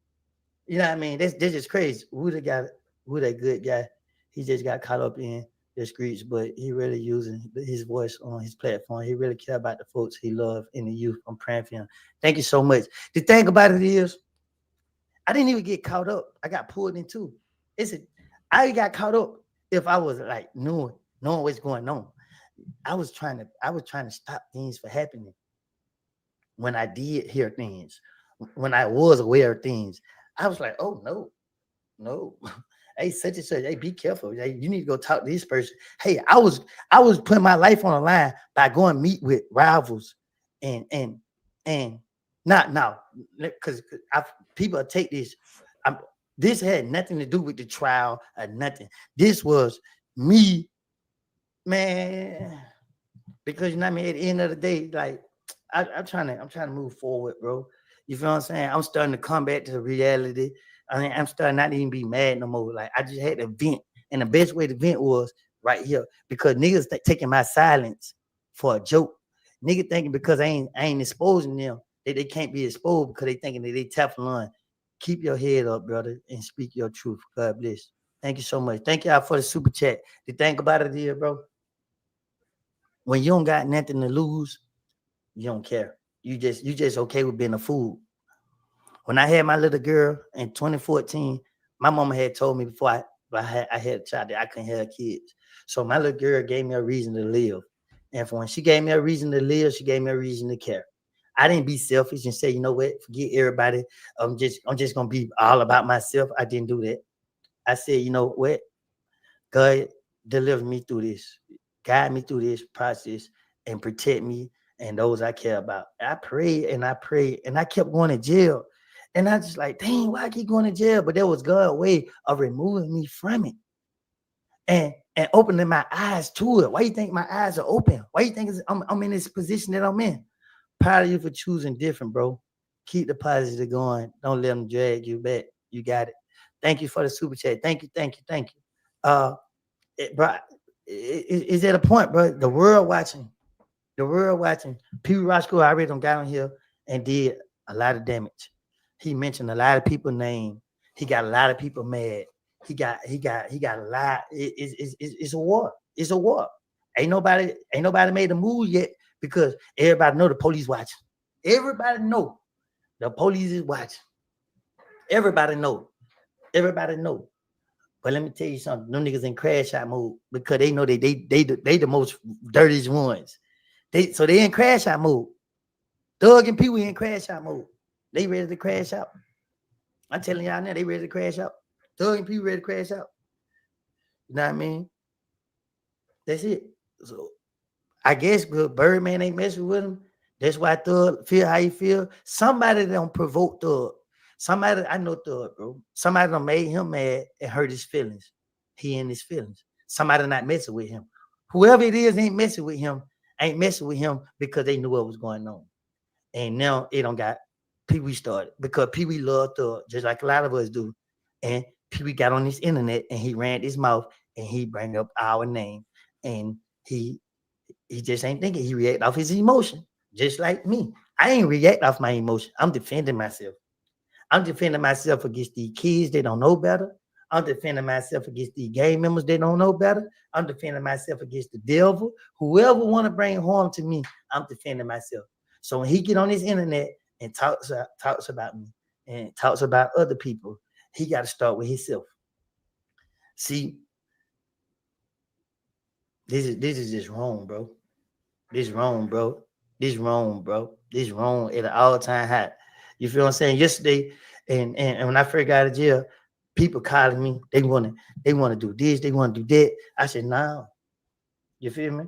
You know what I mean? That's just crazy. Who that good guy? He just got caught up in the streets, but he really using his voice on his platform. He really care about the folks he love in the youth. I'm praying for him. Thank you so much. The thing about it is, I didn't even get caught up. I got pulled into. I got caught up if I was like knowing what's going on. I was trying to stop things from happening. When I did hear things, when I was aware of things, I was like, oh no. Hey, such and such. Hey, be careful. Hey, you need to go talk to this person. Hey, I was putting my life on the line by going meet with rivals and not now because people take this. This had nothing to do with the trial or nothing. This was me, man. Because you know what I mean. At the end of the day, like I'm trying to move forward, bro. You feel what I'm saying? I'm starting to come back to reality. I mean, I'm starting not to even be mad no more. Like I just had to vent, and the best way to vent was right here because niggas taking my silence for a joke. Nigga thinking because I ain't exposing them that they can't be exposed because they thinking that they Teflon. Keep your head up, brother, and speak your truth. God bless. Thank you so much. Thank y'all for the super chat. The thing about it is, bro, when you don't got nothing to lose, you don't care. You just okay with being a fool. When I had my little girl in 2014, my mama had told me before I had a child that I couldn't have kids. So my little girl gave me a reason to live. And for when she gave me a reason to live, she gave me a reason to care. I didn't be selfish and say, you know what, forget everybody. I'm just gonna be all about myself. I didn't do that. I said, you know what, God deliver me through this, guide me through this process, and protect me and those I care about. I prayed and I prayed, and I kept going to jail. And I just like, dang, why I keep going to jail? But that was God's way of removing me from it and opening my eyes to it. Why you think my eyes are open? Why you think I'm in this position that I'm in? Proud of you for choosing different, bro. Keep the positive going. Don't let them drag you back. You got it. Thank you for the super chat. Thank you. Bro, is at a point, bro. The world watching. Pee Wee Roscoe already done got on here and did a lot of damage. He mentioned a lot of people's name. He got a lot of people mad. He got a lot. It's a war. It's a war. Ain't nobody made a move yet because everybody know the police watching. Everybody know the police is watching. Everybody know. But let me tell you something. Them niggas in crash out mode because they know they the most dirtiest ones. They in crash out mode. Thug and Pee Wee in crash out mode. They ready to crash out. I'm telling y'all now, they ready to crash out. Thug and Pee Wee ready to crash out. You know what I mean? That's it. So I guess Birdman ain't messing with him. That's why Thug feel how he feel. Somebody don't provoke Thug. Somebody, I know Thug, bro. Somebody done made him mad and hurt his feelings. He in his feelings. Somebody not messing with him. Whoever it is ain't messing with him because they knew what was going on. And now it don't got Pee Wee started because Pee Wee loved Thug just like a lot of us do. And Pee Wee got on this internet and he ran his mouth and he bring up our name. And he just ain't thinking. He react off his emotion, just like me. I ain't react off my emotion. I'm defending myself. I'm defending myself against these kids that don't know better. I'm defending myself against these gang members that don't know better. I'm defending myself against the devil. Whoever want to bring harm to me, I'm defending myself. So when he get on his internet and talks about me and talks about other people, he got to start with himself. See, this is just wrong, bro. This wrong, bro. This wrong at an all-time high. You feel what I'm saying? Yesterday, and when I first got out of jail, people calling me. They want to do this. They want to do that. I said, no. You feel me?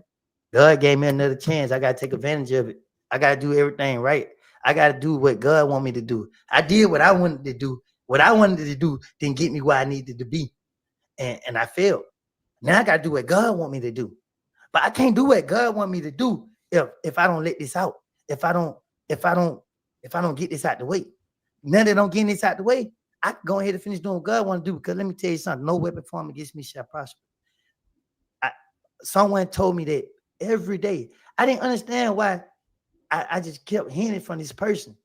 God gave me another chance. I got to take advantage of it. I got to do everything right. I got to do what God want me to do. I did what I wanted to do. What I wanted to do didn't get me where I needed to be. And I failed. Now I got to do what God want me to do. But I can't do what God want me to do if I don't let this out. If I don't get this out the way. Now that I don't get this out the way, I can go ahead and finish doing what God want to do. Because let me tell you something, no weapon formed against me shall prosper. Someone told me that every day. I didn't understand why I just kept hearing it from this person.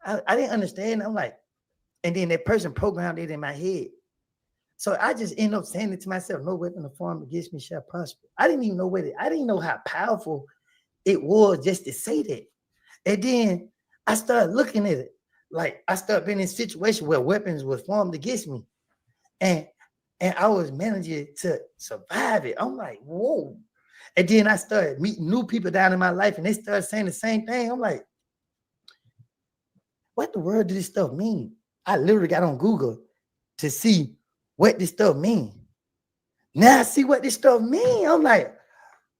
I didn't understand. I'm like, and then that person programmed it in my head. So I just ended up saying it to myself, no weapon formed against me shall prosper. I didn't even know I didn't know how powerful it was just to say that. And then I started looking at it. Like I started being in a situation where weapons were formed against me. And I was managing to survive it. I'm like, whoa. And then I started meeting new people down in my life and they started saying the same thing. I'm like, what the world does this stuff mean? I literally got on Google to see what this stuff mean. Now I see what this stuff mean. I'm like,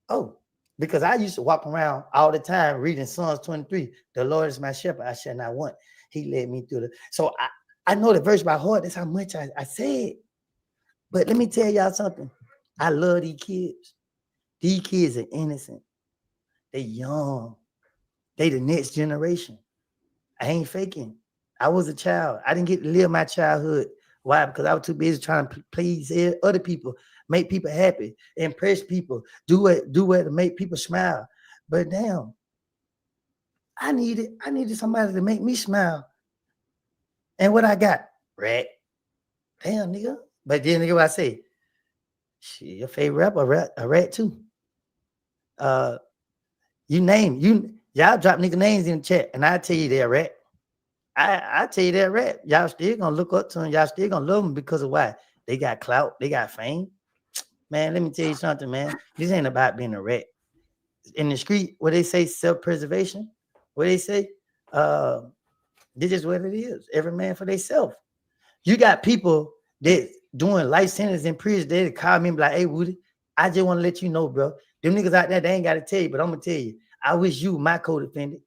oh, because I used to walk around all the time reading Psalms 23. The Lord is my shepherd, I shall not want. He led me through the. So I know the verse by heart. That's how much I said. But let me tell y'all something. I love these kids. These kids are innocent. They young. They the next generation. I ain't faking. I was a child. I didn't get to live my childhood. Why? Because I was too busy trying to please other people, make people happy, impress people, do what to make people smile. But damn, I needed somebody to make me smile. And what I got? Rat. Damn, nigga. But then nigga, what I say? Shit, your favorite rapper, a rat too. Y'all drop nigga names in the chat, and I tell you they're rat. I tell you that rat. Y'all still gonna look up to them. Y'all still gonna love them because of why? They got clout. They got fame. Man, let me tell you something, man. This ain't about being a rat. In the street, what they say, self-preservation. What they say, this is what it is. Every man for themselves. You got people that doing life sentence in prison. They call me and be like, hey, Woody, I just want to let you know, bro. Them niggas out there, they ain't got to tell you, but I'm gonna tell you. I wish you my co-defendant.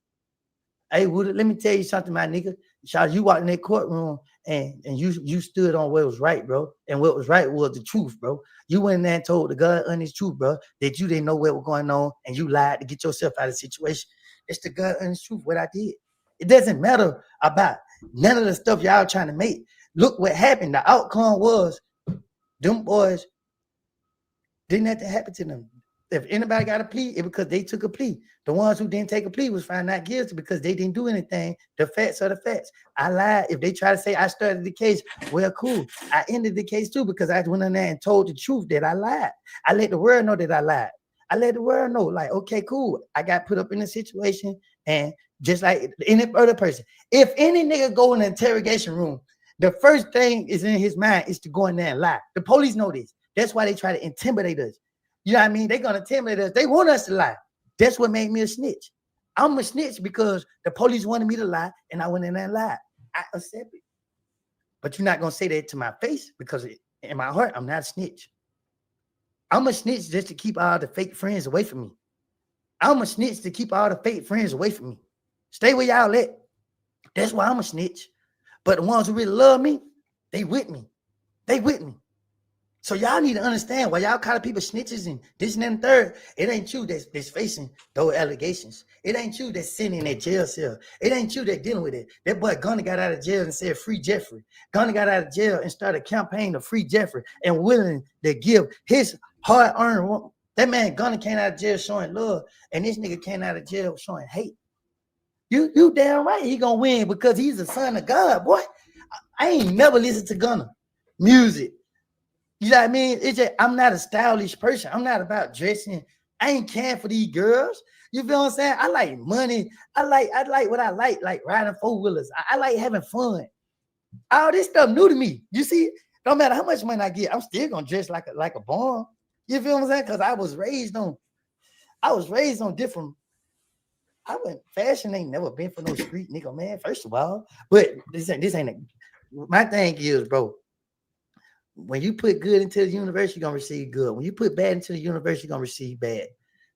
Hey, Woody, let me tell you something, my nigga. Charles, you walked in that courtroom and you stood on what was right, bro. And what was right was the truth, bro. You went in there and told the God honest truth, bro, that you didn't know what was going on and you lied to get yourself out of the situation. It's the God honest truth, what I did. It doesn't matter about none of the stuff y'all trying to make. Look what happened. The outcome was them boys didn't have to happen to them. If anybody got a plea, it's because they took a plea. The ones who didn't take a plea was found not guilty because they didn't do anything. The facts are the facts. I lied. If they try to say I started the case, well, cool. I ended the case too because I went in there and told the truth that I lied. I let the world know that I lied. I let the world know, like, okay, cool. I got put up in a situation, and just like any other person, if any nigga go in an interrogation room, the first thing is in his mind is to go in there and lie. The police know this. That's why they try to intimidate us. You know what I mean? They're going to intimidate us. They want us to lie. That's what made me a snitch. I'm a snitch because the police wanted me to lie, and I went in there and lied. I accept it. But you're not going to say that to my face because in my heart, I'm not a snitch. I'm a snitch just to keep all the fake friends away from me. I'm a snitch to keep all the fake friends away from me. Stay where y'all at. That's why I'm a snitch. But the ones who really love me, they with me. They with me. So y'all need to understand why y'all call people snitches and this and that and third. It ain't you that's facing those allegations. It ain't you that's sitting in that jail cell. It ain't you that's dealing with it. That boy Gunner got out of jail and said free Jeffrey. Gunner got out of jail and started a campaign to free Jeffrey and willing to give his hard-earned. That man Gunner came out of jail showing love, and this nigga came out of jail showing hate. You damn right he gonna win because he's the son of God, boy. I ain't never listened to Gunner music. You know what I mean? It's just, I'm not a stylish person. I'm not about dressing. I ain't caring for these girls. You feel what I'm saying? I like money. I like what I like riding four-wheelers. I like having fun. All this stuff new to me. You see, no matter how much money I get, I'm still gonna dress like a bomb. You feel what I'm saying? Because I was raised on different. Fashion ain't never been for no street nigga, man. First of all, but this ain't my thing is, bro. When you put good into the universe, you're gonna receive good. When you put bad into the universe, you're gonna receive bad.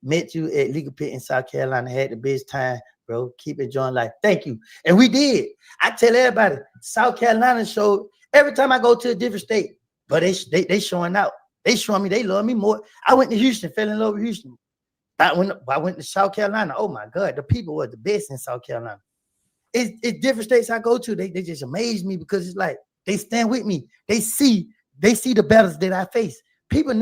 Met you at Legal Pit in South Carolina, had the best time, bro. Keep enjoying life. Thank you. And we did. I tell everybody, South Carolina showed every time I go to a different state, but they showing out. They showing me they love me more. I went to Houston, fell in love with Houston. I went to South Carolina. Oh my God, the people were the best in South Carolina. It's different states I go to. They just amaze me because it's like they stand with me. They see the battles that I face. People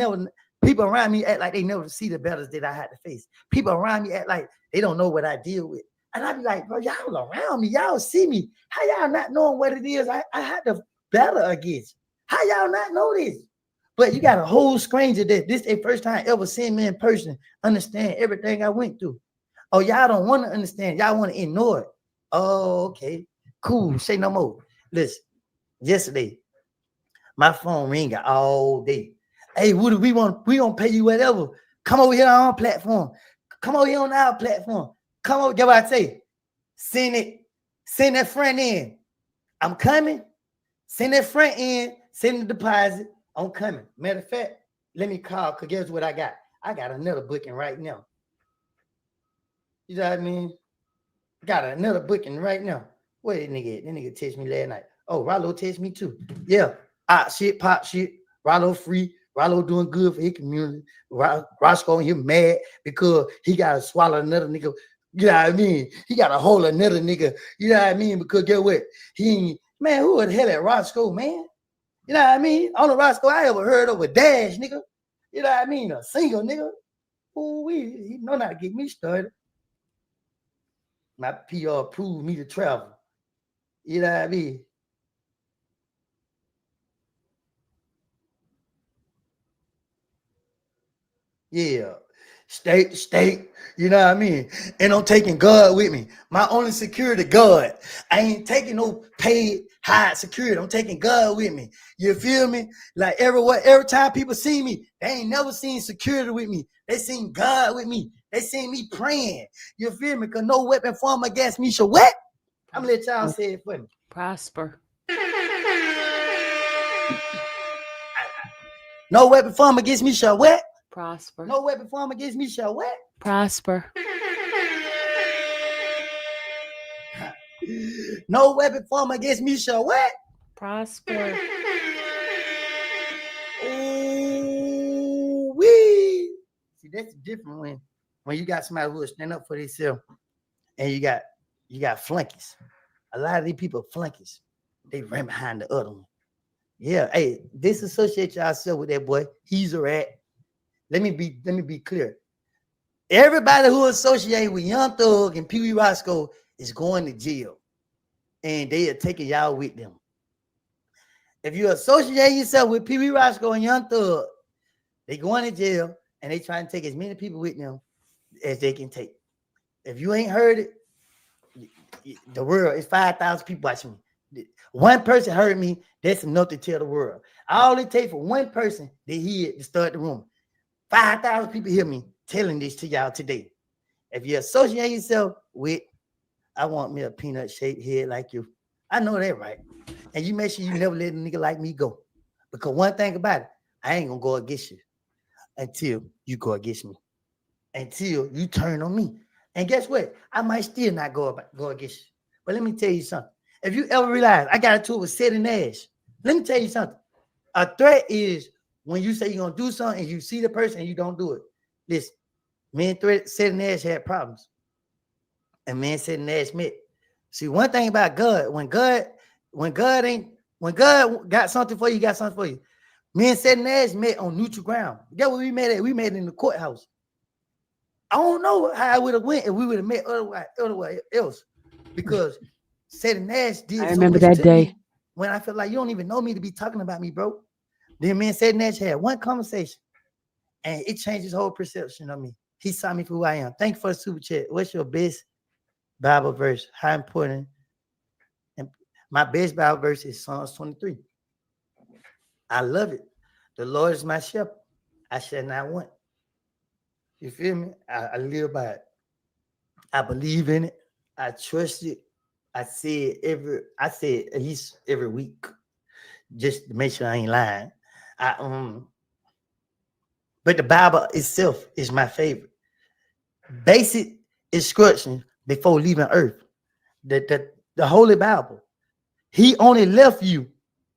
around me act like they never see the battles that I had to face. People around me act like they don't know what I deal with. And I be like, bro, y'all around me. Y'all see me. How y'all not knowing what it is I had to battle against? How y'all not know this? But you got a whole stranger that this is the first time ever seeing me in person, understand everything I went through. Oh, y'all don't want to understand. Y'all want to ignore it. Oh, okay. Cool. Say no more. Listen, yesterday, my phone ringing all day. Hey, Woody, we gonna pay you whatever. Come over here on our platform. Come over here on our platform. Come over. Get what I say? Send that friend in. I'm coming. Send that friend in send the deposit. I'm coming. Matter of fact, let me call, because guess what I got? I got another booking right now. You know what I mean? Got another booking right now. Where that nigga at? That nigga text me last night. Oh, Ralo text me too. Yeah. Shit, pop shit. Ralo free. Ralo doing good for his community. Roscoe and him mad because he got to swallow another nigga. You know what I mean? He got to hold another nigga. You know what I mean? Because get what? He ain't, man, who the hell at Roscoe, man? You know what I mean? On the Roscoe I ever heard of a dash, nigga. You know what I mean? A single nigga. Ooh, he know not to get me started. My PR approved me to travel. You know what I mean? Yeah. State to state. You know what I mean? And I'm taking God with me. My only security, God. I ain't taking no paid high security. I'm taking God with me. You feel me? Like every time people see me, they ain't never seen security with me. They seen God with me. They seen me praying. You feel me? Because no weapon formed against me shall what? I'm gonna let y'all say it for me. Prosper. No weapon formed against me shall what? Prosper. No weapon formed against me shall what? Prosper. No weapon formed against me shall what? Prosper. Ooh, wee. See, that's different when you got somebody who will stand up for themselves and you got flunkies. A lot of these people flunkies. They ran behind the other one. Yeah, hey, disassociate yourself with that boy. He's a rat. Let me be clear. Everybody who associates with Young Thug and Pee Wee Roscoe is going to jail. And they are taking y'all with them. If you associate yourself with Pee Wee Roscoe and Young Thug, they going to jail and they trying to take as many people with them as they can take. If you ain't heard it, the world is 5,000 people watching me. One person heard me, that's enough to tell the world. All it takes for one person to hear it to start the room. 5,000 people hear me telling this to y'all today. If you associate yourself with, I want me a peanut shaped head like you. I know that, right? And you make sure you never let a nigga like me go. Because one thing about it, I ain't gonna go against you until you go against me. Until you turn on me. And guess what? I might still not go against you. But let me tell you something. If you ever realize I got into it with Sid and Nash, let me tell you something. A threat is when you say you're gonna do something and you see the person and you don't do it. Listen, me and Sid and Nash had problems. And me and Sid and Nash met. See, one thing about God, when God got something for you, he got something for you. Me and Sid and Nash met on neutral ground. Guess where we met at? We met in the courthouse. I don't know how it would have went if we would have met otherwise else. Because Sid and Nash did I remember so much that day when I felt like you don't even know me to be talking about me, bro. Then me and Sid and Nash had one conversation and it changed his whole perception of me. He saw me for who I am. Thank you for the super chat. What's your best Bible verse? How important? And my best Bible verse is Psalms 23. I love it. The Lord is my shepherd. I shall not want. You feel me? I live by it. I believe in it. I trust it. I say it at least every week, just to make sure I ain't lying. But the Bible itself is my favorite. Basic instruction before leaving earth. The Holy Bible. He only left you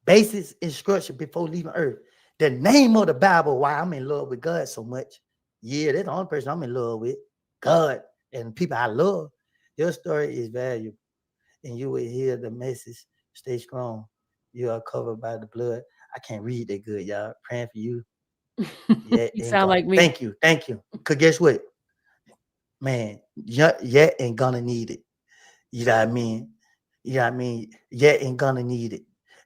basic instruction before leaving earth. The name of the Bible, why I'm in love with God so much. Yeah, that's the only person I'm in love with. God and people I love. Your story is valuable. And you will hear the message. Stay strong. You are covered by the blood. I can't read that good, y'all. Praying for you. Yeah, you sound like me. Thank you. Because guess what? Man, yet ain't gonna need it. You know what I mean? Yet ain't gonna need it.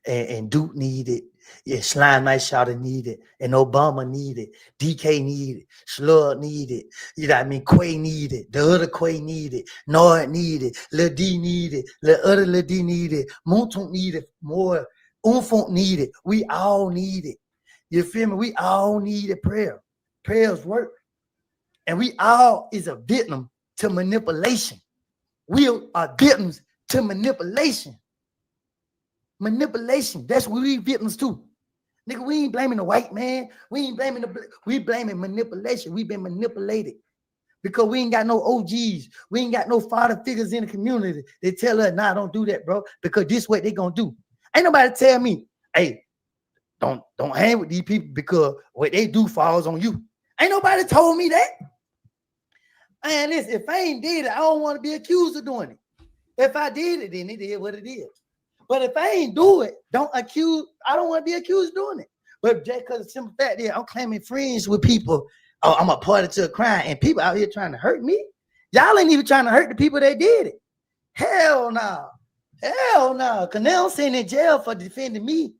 And Duke need it. Yeah, Slime Night Shouter need it. And Obama need it. DK need it. Slug need it. You know what I mean? Quay need it. The other Quay need it. Nord need it. Lil D need it. Lil D need it. Montunk need it. More Umfunk need it. We all need it. You feel me? We all need a prayer. Prayers work. And we all is a victim to manipulation. We are victims to manipulation. Manipulation. That's what we victims to. Nigga, we ain't blaming the white man. We ain't blaming we blaming manipulation. We've been manipulated because we ain't got no OGs. We ain't got no father figures in the community. They tell us, nah, don't do that, bro, because this what they gonna do. Ain't nobody tell me, hey, don't hang with these people because what they do falls on you. Ain't nobody told me that. And listen, if I ain't did it, I don't want to be accused of doing it. If I did it, then it is what it is. But if I ain't do it, don't accuse. I don't want to be accused of doing it. But just because the simple fact is I'm claiming friends with people, oh, I'm a party to a crime, and people out here trying to hurt me. Y'all ain't even trying to hurt the people that did it. Hell no. Hell no. Because now I'm sitting in jail for defending me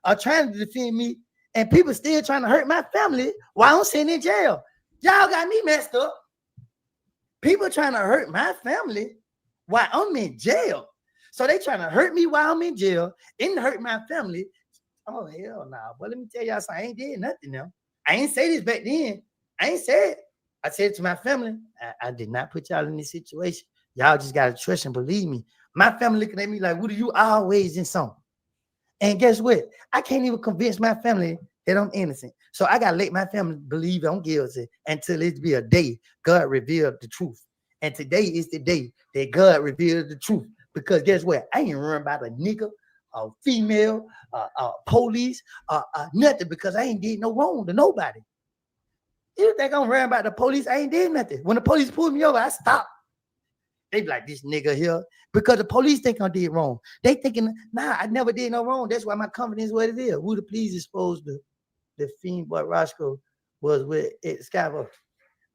or trying to defend me, and people still trying to hurt my family while I'm sitting in jail. Y'all got me messed up. People trying to hurt my family while I'm in jail. So they trying to hurt me while I'm in jail and hurt my family. Oh, hell no. Well, let me tell y'all something. I ain't did nothing now. I ain't say this back then. I ain't said it. I said it to my family, I did not put y'all in this situation. Y'all just got to trust and believe me. My family looking at me like, what are you always in something? And guess what? I can't even convince my family that I'm innocent. So I got to let my family believe I'm guilty until it be a day God revealed the truth. And today is the day that God revealed the truth. Because guess what? I ain't worrying about a nigga, a female, police, nothing, because I ain't did no wrong to nobody. You think I'm worrying about the police? I ain't did nothing. When the police pulled me over, I stopped. They be like, this nigga here, because the police think I did wrong. They thinking, nah, I never did no wrong. That's why my confidence is what it is. Who the police exposed the fiend boy Roscoe was with at Skyver.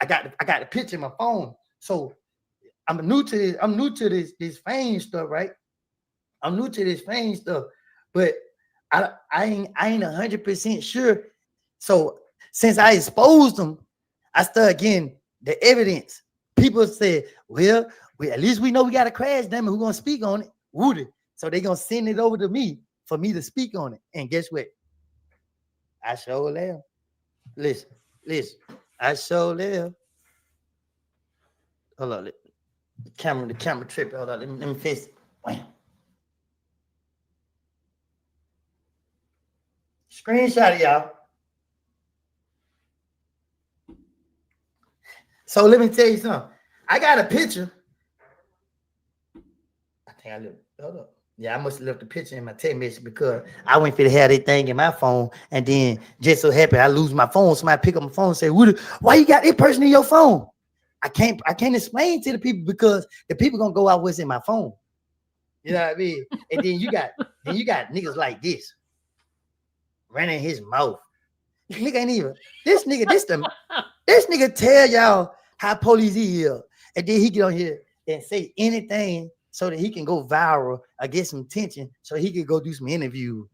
I got the picture in my phone. So I'm new to this fame stuff, right? I'm new to this fame stuff, but I ain't 100% sure. So since I exposed them, I started getting the evidence. People said, well, at least we know we got a crash damn it, who's gonna speak on it? Woody. So they gonna send it over to me for me to speak on it. And guess what? I sure am. Listen, I sure am. Hold on, the camera trip. Hold on, let me fix it. Wham. Screenshot it, y'all. So let me tell you something. I got a picture. I think I left. Hold up. Yeah, I must have left the picture in my text message because I went for to have that thing in my phone, and then just so happy I lose my phone. Somebody pick up my phone and say, why you got that person in your phone? I can't explain to the people because the people gonna go out what's in my phone. You know what I mean? And then you got niggas like this running his mouth. This nigga ain't even this nigga tell y'all how police he is, and then he get on here and say anything so that he can go viral or get some attention so he can go do some interview.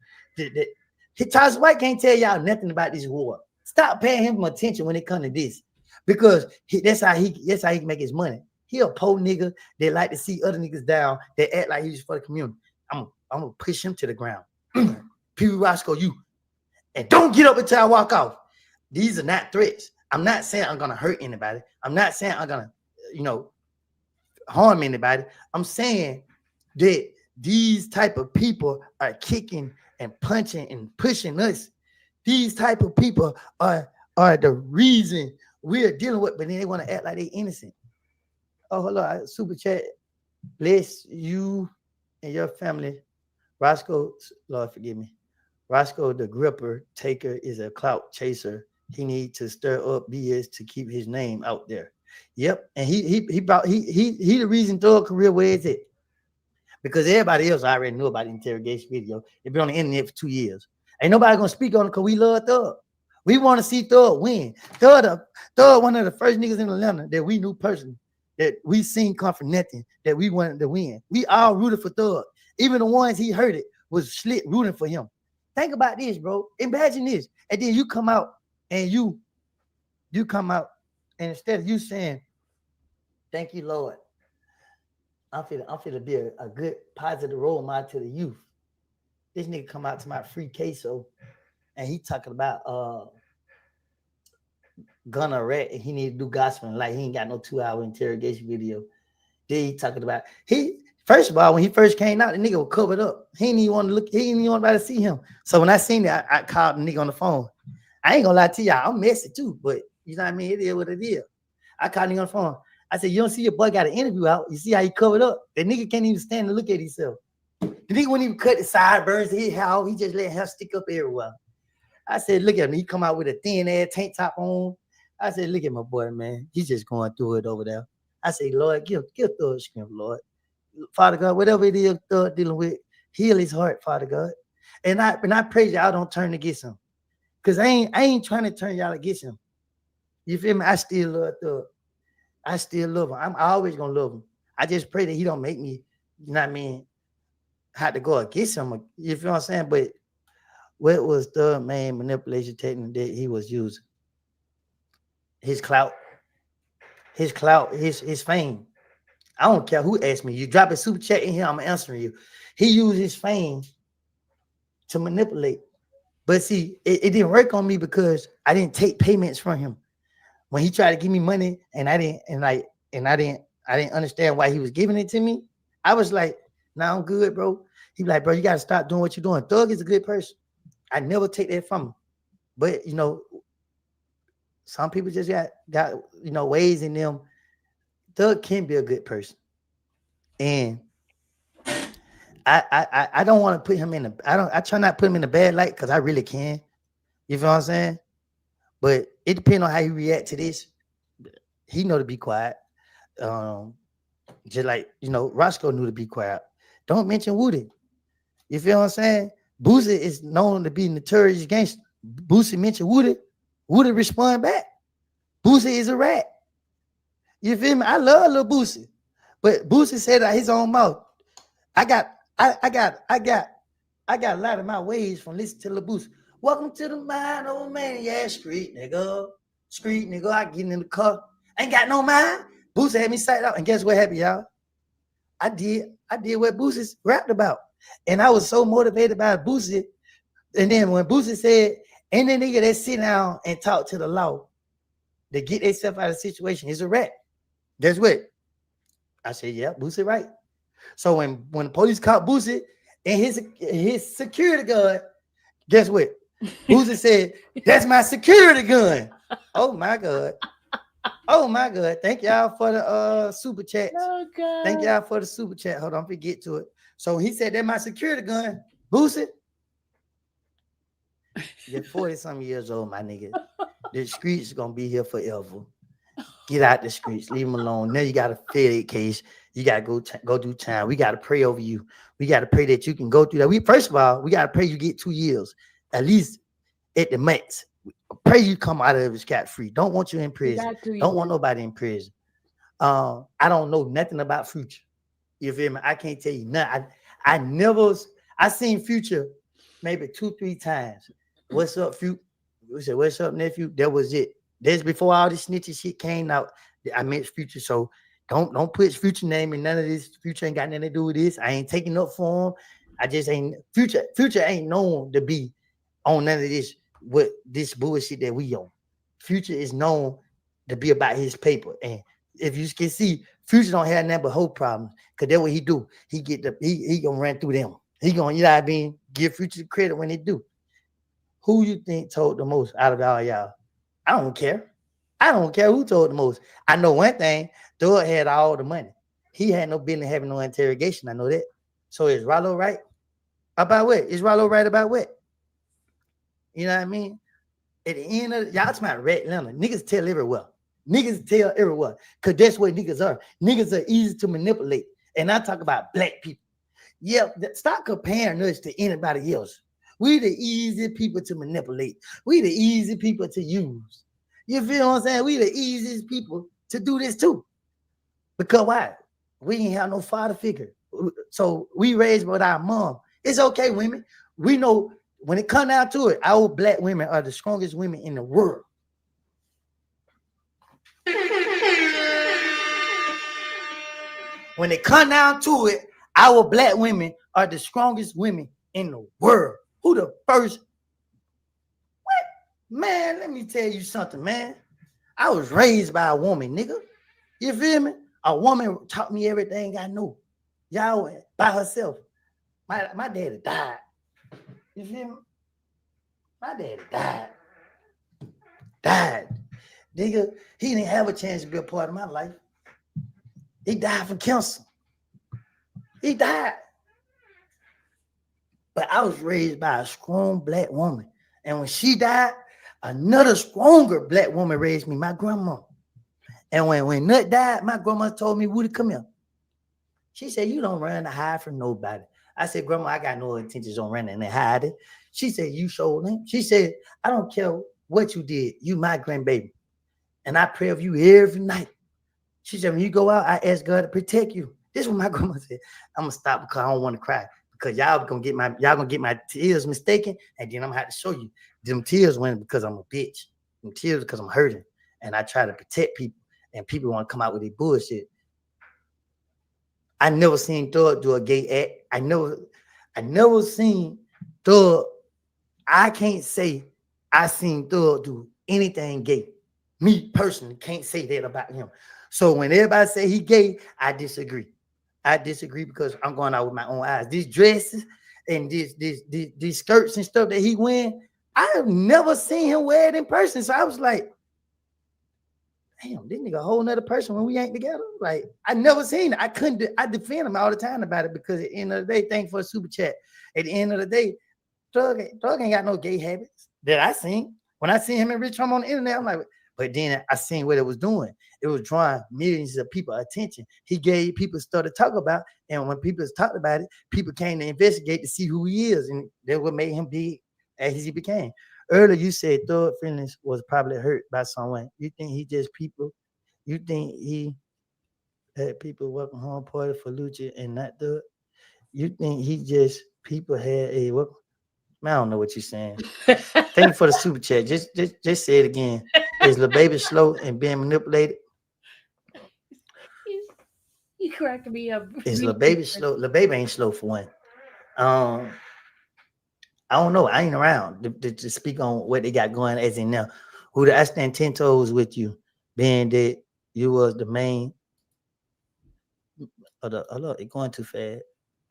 Charles White can't tell y'all nothing about this war. Stop paying him attention when it comes to this, because that's how he can make his money. He a poor nigga that like to see other niggas down that act like he's for the community. I'm gonna push him to the ground. Pee-wee Roscoe, you. And don't get up until I walk off. These are not threats. I'm not saying I'm gonna hurt anybody. I'm not saying I'm gonna, harm anybody. I'm saying that these type of people are kicking and punching and pushing us. These type of people are the reason we're dealing with, but then they want to act like they're innocent. Oh, hello, super chat. Bless you and your family. Roscoe, Lord forgive me. Roscoe, the gripper taker, is a clout chaser. He needs to stir up BS to keep his name out there. Yep, and he the reason Thug career where is it? Because everybody else already knew about the interrogation video. They've been on the internet for 2 years. Ain't nobody gonna speak on it because we love Thug. We want to see Thug win. Thug, one of the first niggas in Atlanta that we knew personally, that we seen come from nothing, that we wanted to win. We all rooted for Thug. Even the ones he hurted was slit rooting for him. Think about this, bro. Imagine this. And then you come out and you come out, and instead of you saying, thank you, Lord, I'm finna be a good positive role model to the youth. This nigga come out to my free queso and he talking about gunner rat and he need to do gospel, like he ain't got no 2-hour interrogation video. Then he talking about First of all, when he first came out, the nigga was covered up. He didn't even want to look. He didn't even want anybody to see him. So when I seen it, I called the nigga on the phone. I ain't gonna lie to y'all, I'm messy too, but you know what I mean? It is what it is. I called the nigga on the phone. I said, you don't see your boy got an interview out? You see how he covered up? That nigga can't even stand to look at himself. The nigga wouldn't even cut the sideburns, his hair, he just let hair stick up everywhere. I said, look at him. He come out with a thin ass tank top on. I said, look at my boy, man. He's just going through it over there. I say, Lord, give Thug strength, Lord. Father God, whatever it is Thug dealing with, heal his heart, Father God. And I pray y'all don't turn against him. Because I ain't trying to turn y'all against him. You feel me? I still love Thug. I still love him. I'm always gonna love him. I just pray that he don't make me, you know what I mean, have to go against him. You feel what I'm saying? But what was the main manipulation technique that he was using? His clout, his fame. I don't care who asked me. You drop a super chat in here, I'm answering you. He used his fame to manipulate. But see, it didn't work on me because I didn't take payments from him. When he tried to give me money and I didn't understand why he was giving it to me, I was like, nah, I'm good, bro. He be like, bro, you gotta stop doing what you're doing. Thug is a good person. I never take that from him. But you know, some people just got ways in them. Thug can be a good person. And I don't want to put him in I try not to put him in a bad light because I really can. You feel what I'm saying? But it depends on how he react to this. He know to be quiet. Just like, Roscoe knew to be quiet. Don't mention Woody. You feel what I'm saying? Boosie is known to be notorious gangster. Boosie mentioned Woody. Woody respond back. Boosie is a rat. You feel me? I love little Boosie. But Boosie said out his own mouth, I got a lot of my ways from listening to Lil Boosie. Welcome to the mind, old man. Yeah, street nigga. Street nigga. I get in the car. Ain't got no mind. Boosie had me sight out. And guess what happened, y'all? I did what Boosie rapped about. And I was so motivated by Boosie. And then when Boosie said, any nigga that sit down and talk to the law to get themselves out of the situation is a rat. Guess what? I said, yeah, Boosie right. So when the police caught Boosie and his security guard, guess what? Boosie said, that's my security gun. Oh my God. Oh my God. Thank y'all for the super chat. Oh, God. Thank y'all for the super chat. Hold on, forget to it. So he said, that's my security gun. Boosie. You're 40-some years old, my nigga. The streets gonna be here forever. Get out the streets. Leave them alone. Now you got a FedEx case. You got to go do time. We got to pray over you. We got to pray that you can go through that. First of all, we got to pray you get 2 years, at least at the max. Pray you come out of it scot-free. Don't want you in prison. Don't want nobody in prison. I don't know nothing about Future. You feel me? I can't tell you nothing. I seen Future maybe 2-3 times. What's up, Future? We said, what's up, nephew? That was it. That's before all this snitchy shit came out. I met Future, so don't put Future name in none of this. Future ain't got nothing to do with this. I ain't taking up for him. I just ain't Future ain't known to be on none of this this bullshit that we on. Future is known to be about his paper, and if you can see, Future don't have nothing but hope problems. Cause that's what he do. He gonna run through them. He gonna, you know what I mean, give Future credit when they do. Who you think told the most out of all y'all? I don't care. I don't care who told the most. I know one thing. Thug had all the money. He had no business having no interrogation. I know that. So is Ralo right? About what? Is Ralo right about what? You know what I mean? At the end of y'all talking about Red Atlanta. Niggas tell everywhere. Niggas tell everywhere. Because that's what niggas are. Niggas are easy to manipulate. And I talk about black people. Yeah, stop comparing us to anybody else. We the easy people to manipulate. We the easy people to use. You feel what I'm saying? We the easiest people to do this too. Because why? We ain't have no father figure. So we raised with our mom. It's okay, women. We know when it comes down to it, our black women are the strongest women in the world. When it comes down to it, our black women are the strongest women in the world. Who the first? What? Man, let me tell you something, man. I was raised by a woman, nigga. You feel me? A woman taught me everything I know. Y'all went by herself. My daddy died. You feel me? My daddy died. Died. Nigga, he didn't have a chance to be a part of my life. He died from cancer. He died. But I was raised by a strong black woman. And when she died, another stronger black woman raised me, my grandma. And when Nut died, my grandma told me, Woody, come here. She said, you don't run to hide from nobody. I said, Grandma, I got no intentions on running and hiding. She said, you showed him. She said, I don't care what you did. You my grandbaby. And I pray for you every night. She said, when you go out, I ask God to protect you. This is what my grandma said. I'm gonna stop because I don't want to cry. Because y'all gonna get my tears mistaken, and then I'm gonna have to show you. Them tears went because I'm a bitch. Them tears because I'm hurting. And I try to protect people, and people want to come out with their bullshit. I never seen Thug do a gay act. I never seen Thug. I can't say I seen Thug do anything gay. Me personally can't say that about him. So when everybody say he gay, I disagree. I disagree because I'm going out with my own eyes. These dresses and these skirts and stuff that he wearing, I have never seen him wear it in person. So I was like, damn, this nigga a whole nother person when we ain't together. Like, I never seen it. I defend him all the time about it because at the end of the day, thanks for a super chat. At the end of the day, Thug ain't got no gay habits that I seen. When I seen him and Rich Trump on the internet, I'm like, but then I seen what it was doing. It was drawing millions of people attention. He gave people stuff to talk about. And when people talked about it, people came to investigate to see who he is. And that's what made him big as he became. Earlier, you said Thug feelings was probably hurt by someone. You think he just people? You think he had people welcome home party for Lucha and not Thug? You think he just people had a welcome? I don't know what you're saying. Thank you for the super chat. Just say it again. Is Lil Baby slow and being manipulated? You corrected me up. Is Lil Baby slow? Lil Baby ain't slow for one. I don't know. I ain't around to speak on what they got going as in now. Who I stand 10 toes with you, being that you was the main. Hello, it's going too fast.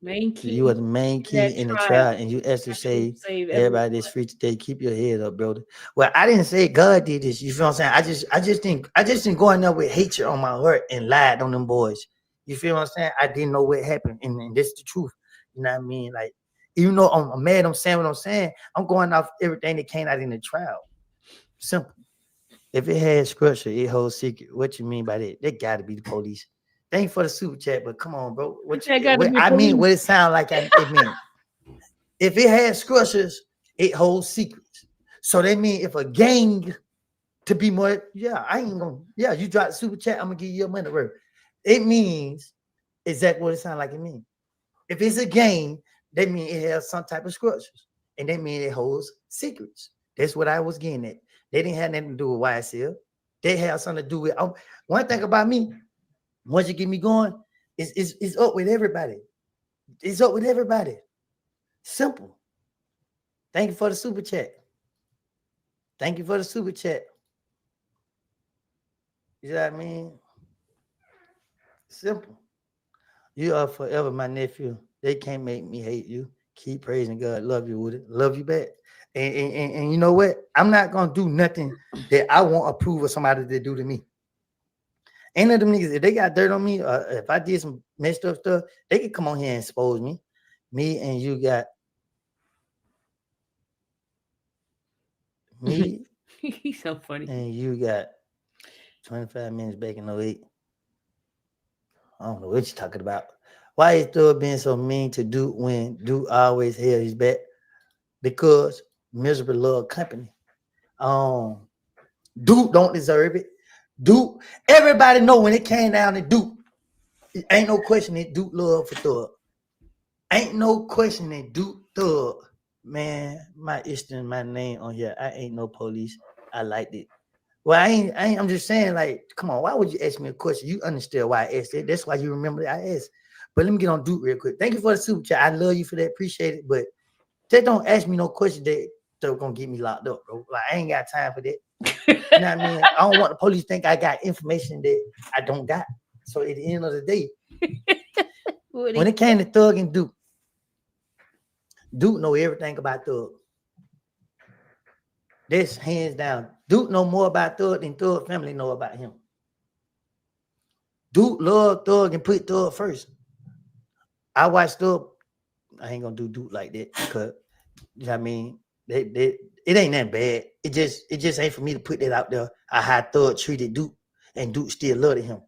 Main key. You are the main key in the trial, and you asked to save everybody that's free today. Keep your head up, brother. Well, I didn't say God did this. You feel what I'm saying? I just didn't go in there with hatred on my heart and lied on them boys. You feel what I'm saying? I didn't know what happened, and this is the truth. You know what I mean? Like, even though I'm mad, I'm saying what I'm saying. I'm going off everything that came out in the trial. Simple. If it had structure, it holds secret. What you mean by that? They got to be the police. Thank you for the super chat, but come on, bro. What it sound like it meant. If it has structures, it holds secrets. So that means if a gang to be more, you drop the super chat, I'm gonna give you your money worth. It means exactly what it sounds like it means. If it's a gang, that means it has some type of structures, and that means it holds secrets. That's what I was getting at. They didn't have nothing to do with YSL. They have something to do with one thing about me. Once you get me going, it's up with everybody. It's up with everybody. Simple. Thank you for the super chat. Thank you for the super chat. You know what I mean? Simple. You are forever my nephew. They can't make me hate you. Keep praising God. Love you, Woody. Love you back. And you know what? I'm not gonna do nothing that I won't approve of somebody to do to me. Ain't none of them niggas, if they got dirt on me, or if I did some messed up stuff, they could come on here and expose me. Me and you got me. He's so funny. And you got 25 minutes back in 08. I don't know what you're talking about. Why is Thug being so mean to Duke when Duke always held his back? Because miserable love company. Duke don't deserve it. Duke, everybody know when it came down to Duke, it ain't no question that Duke love for Thug. Ain't no question that Duke Thug. Man, my Eastern, my name on here. I ain't no police. I liked it. Well, I'm just saying, like, come on, why would you ask me a question? You understand why I asked it. That's why you remember that I asked. But let me get on Duke real quick. Thank you for the super chat. I love you for that. Appreciate it. But just don't ask me no question that gonna get me locked up, bro. Like, I ain't got time for that. You know what I mean? I don't want the police to think I got information that I don't got. So at the end of the day, Who When it came to Thug and Duke, Duke know everything about Thug. This hands down. Duke know more about Thug than Thug family know about him. Duke love Thug and put Thug first. I watched Thug. I ain't gonna do Duke like that because you know what I mean. It ain't that bad. It just ain't for me to put that out there. How Thug treated Duke and Duke still loved him.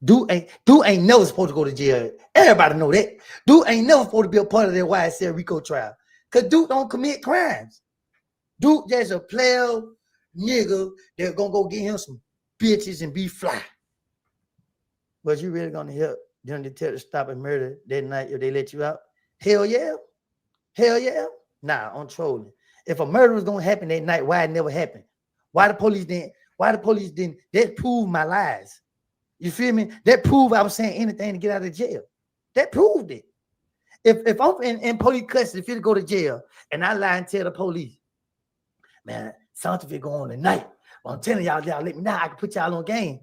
Duke ain't never supposed to go to jail. Everybody know that. Duke ain't never supposed to be a part of that YSL Rico trial. Cause Duke don't commit crimes. Duke just a player nigga that gonna go get him some bitches and be fly. But you really gonna help them detectives stop a murder that night if they let you out? Hell yeah. Hell yeah. Nah, I'm trolling. If a murder was gonna happen that night, why it never happened? Why the police didn't? That proved my lies. You feel me? That proved I was saying anything to get out of jail. That proved it. If I'm in police custody, if you go to jail and I lie and tell the police, man, something go on tonight. Well, I'm telling y'all let me know. I can put y'all on game.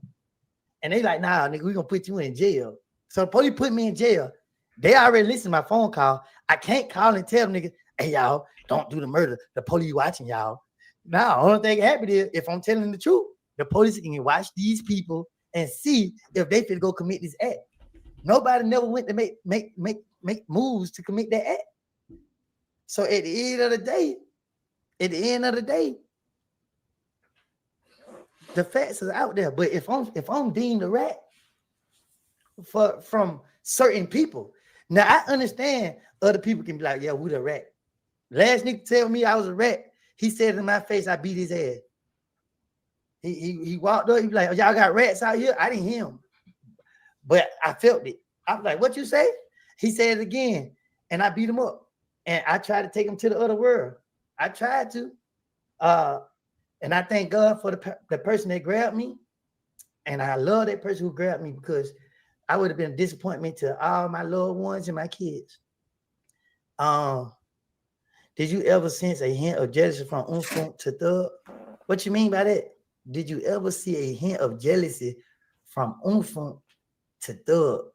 And they like, nah, nigga, we gonna put you in jail. So the police put me in jail. They already listened to my phone call. I can't call and tell them, nigga, hey, y'all, don't do the murder. The police watching y'all. Now, only thing happened is if I'm telling the truth, the police can watch these people and see if they could go commit this act. Nobody never went to make moves to commit that act. So at the end of the day, the facts are out there. But if I'm deemed a rat from certain people, now I understand other people can be like, yeah, we the rat. Last nigga tell me I was a rat. He said in my face, I beat his ass. He walked up, he be like, y'all got rats out here? I didn't hear him. But I felt it. I was like, what you say? He said it again. And I beat him up. And I tried to take him to the other world. I tried to. And I thank God for the person that grabbed me. And I love that person who grabbed me because I would have been a disappointment to all my loved ones and my kids. Did you ever sense a hint of jealousy from Unfunk to Thug? What you mean by that? Did you ever see a hint of jealousy from Unfunk to Thug?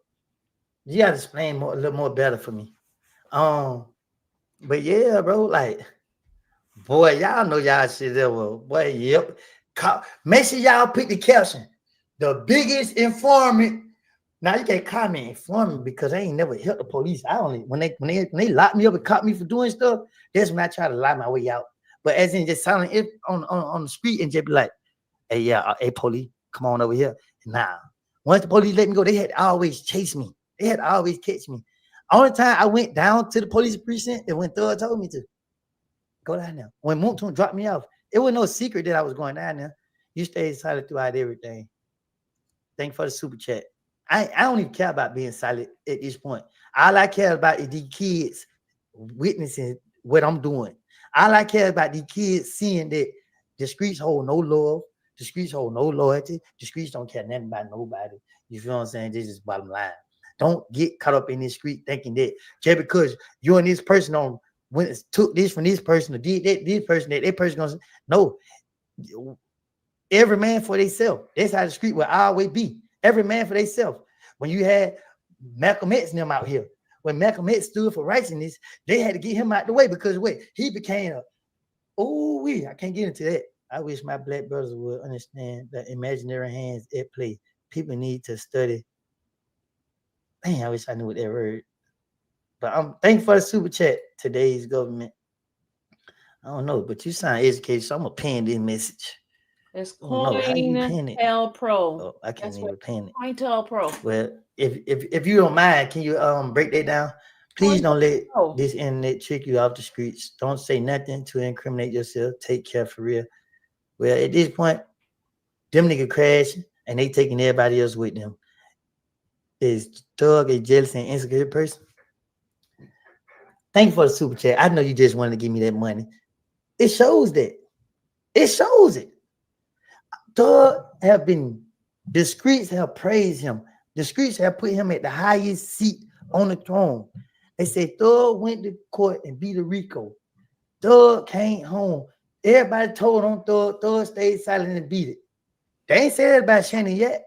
You gotta explain a little more better for me. But yeah, bro, like, boy, y'all know y'all shit ever. Boy, yep. Make sure y'all pick the caption. The biggest informant. Now you can't call me informant because I ain't never helped the police. I only when they locked me up and caught me for doing stuff, that's when I try to lie my way out. But as in just silent it on the street and just be like, hey, yeah, hey, police, come on over here. Nah. Once the police let me go, they had to always chase me. They had to always catch me. Only time I went down to the police precinct is when Thug told me to. Go down there. When Moonton dropped me off, it was no secret that I was going down there. You stayed silent throughout everything. Thank you for the super chat. I don't even care about being silent at this point. All I care about is these kids witnessing what I'm doing. All I care about these kids seeing that the streets hold no love, the streets hold no loyalty, the streets don't care nothing about nobody. You feel what I'm saying? This is bottom line. Don't get caught up in this street thinking that just because you and this person on when it took this from this person or did that this person that person gonna no. Every man for themselves. That's how the street will always be. Every man for themselves. When you had Malcolm X and them out here, when Malcolm X stood for righteousness, they had to get him out the way because he became I can't get into that. I wish my black brothers would understand that imaginary hands at play. People need to study. Man, I wish I knew what that word. But I'm thankful for the super chat. Today's government. I don't know, but you sound educated, so I'm gonna pan this message. It's Cointel Pro. Oh, I can't even pan it. Cointel Pro. Well, if you don't mind, can you break that down? Please don't let this internet trick you off the streets. Don't say nothing to incriminate yourself. Take care for real. Well, at this point, them niggas crashing and they taking everybody else with them. Is Thug a jealous and insecure person? Thank you for the super chat. I know you just wanted to give me that money. It shows that. It shows it. Thug have been, the streets have praised him. The streets have put him at the highest seat on the throne. They say Thug went to court and beat a Rico. Thug came home. Everybody told on Thug. Thug stayed silent and beat it. They ain't said that about Shannon yet.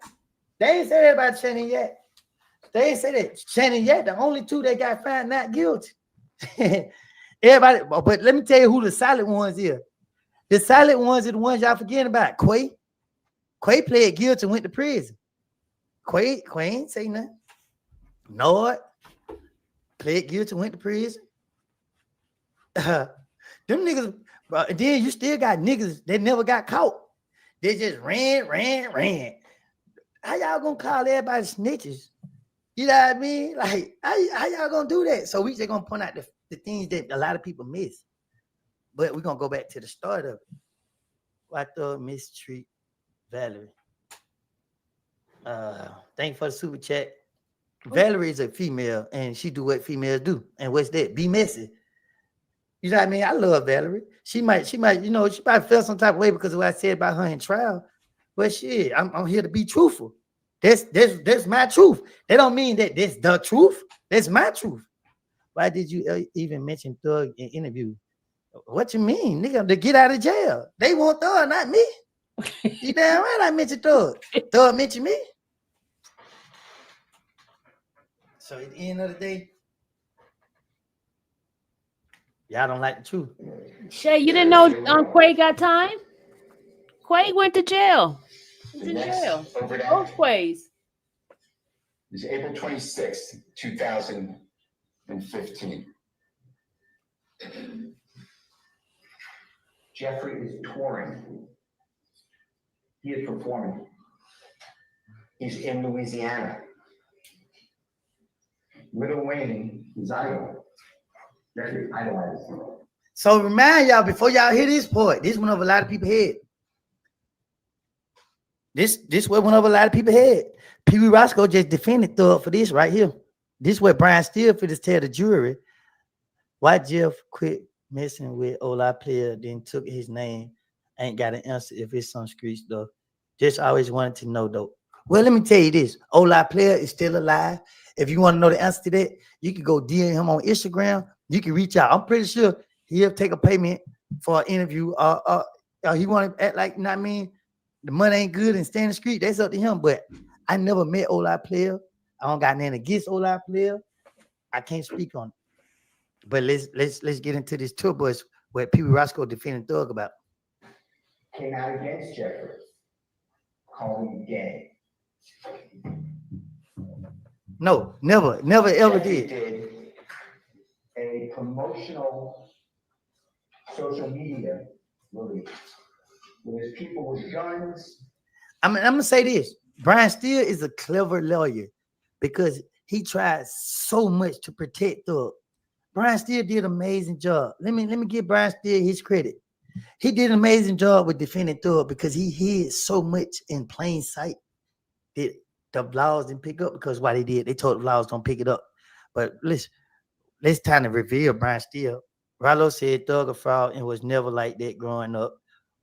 They ain't say that. Shannon yet, the only two that got found not guilty. Everybody, but let me tell you who the silent ones is. The silent ones are the ones y'all forgetting about. Quay pled guilty and went to prison. Quay ain't say nothing. Nord pled guilty and went to prison. Them niggas, bro, and then you still got niggas that never got caught. They just ran. How y'all gonna call everybody snitches? You know what I mean? Like, how y'all gonna do that? So we just gonna point out the things that a lot of people miss. But we're gonna go back to the start of it. Why Thug mistreat Valerie? Thank you for the super chat. Valerie is a female and she do what females do. And what's that? Be messy. You know what I mean? I love Valerie. She might, she might feel some type of way because of what I said about her in trial. But shit, I'm here to be truthful. That's my truth. That don't mean that that's the truth. That's my truth. Why did you even mention Thug in interview? What you mean, nigga? To get out of jail. They want Thug, not me. You damn right I mentioned Thug. Thug mentioned me. So at the end of the day, y'all don't like the truth. Shay, you didn't know Quay got time? Quay went to jail. He's in jail. Both Quays. It's April 26th, 2015. Jeffrey is touring. He is performing. He's in Louisiana. Lil Wayne is idol. Jeffrey idolizes him. So remind y'all before y'all hear this part, this went over a lot of people's head. This what went over a lot of people's head. Pee Wee Roscoe just defended Thug for this right here. This what Brian Steele for this tell the jury why Jeff quit messing with Ola player, then took his name. Ain't got an answer if it's some street stuff. Just always wanted to know though. Well, let me tell you this. Ola player is still alive. If you want to know the answer to that, you can go DM him on Instagram. You can reach out. I'm pretty sure he'll take a payment for an interview. He want to act like, you know what I mean? The money ain't good and stay in the street. That's up to him. But I never met Ola player. I don't got nothing against Ola player. I can't speak on it. But let's get into this tour bus where Pee Wee Roscoe defended Thug about. Came out against Jeffrey, called him gay. No, never ever did. A promotional social media release with his people with guns. I'm gonna say this. Brian Steele is a clever lawyer because he tried so much to protect Thug. Brian Steele did an amazing job. Let me give Brian Steele his credit. He did an amazing job with defending Thug because he hid so much in plain sight that the laws didn't pick up because what they did, they told the laws don't pick it up. But let's time to reveal Brian Steele. Ralo said Thug a fraud and was never like that growing up.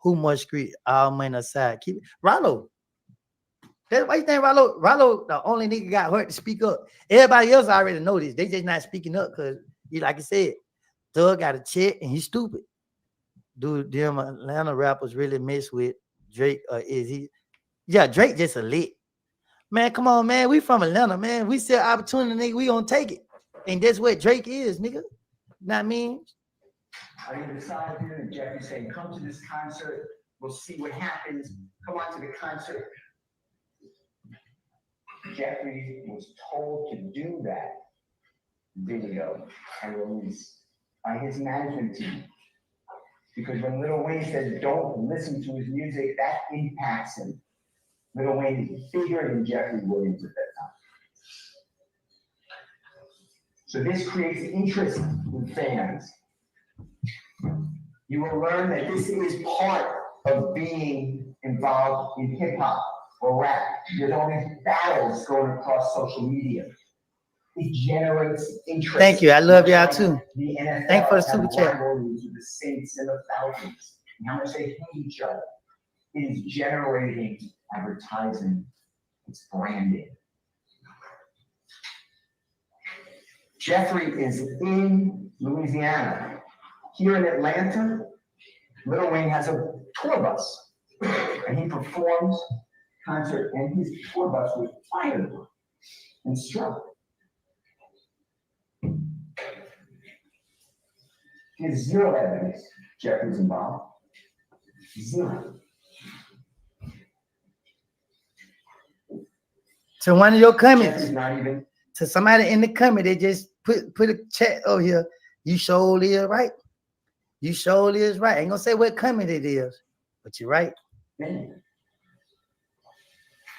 Who much street? All men aside. Keep it. Ralo. That's why you think Ralo, the only nigga got hurt to speak up. Everybody else already know this. They just not speaking up because he, like I said, Thug got a check and he's stupid. Do them Atlanta rappers really mess with Drake or is he? Yeah, Drake just a lit. Man, come on, man. We from Atlanta, man. We see opportunity, nigga. We gonna take it. And that's what Drake is, nigga. Know what I mean? I decided here and Jeffrey saying, come to this concert. We'll see what happens. Come on to the concert. Jeffrey was told to do that video and release by his management team. Because when Lil Wayne said don't listen to his music, that impacts him. Lil Wayne is bigger than Jeffrey Williams at that time. So this creates interest in fans. You will learn that this is part of being involved in hip hop or rap. There's all these battles going across social media. It generates interest. Thank you. I love y'all too. The NFL Thank you for the super chat. rivalries with the Saints and the Falcons. And how much they hate each other. It is generating advertising. It's branding. Jeffrey is in Louisiana. Here in Atlanta, Lil Wayne has a tour bus. And he performs concert and his tour bus was fired. and struck. There's zero evidence Jeffrey's involved. Zero. So one of your comments, Jeffrey's not even. to somebody in the comment, they just put a chat over here. You surely is right. You surely is right. I ain't gonna say what comment it is, but you're right. Man.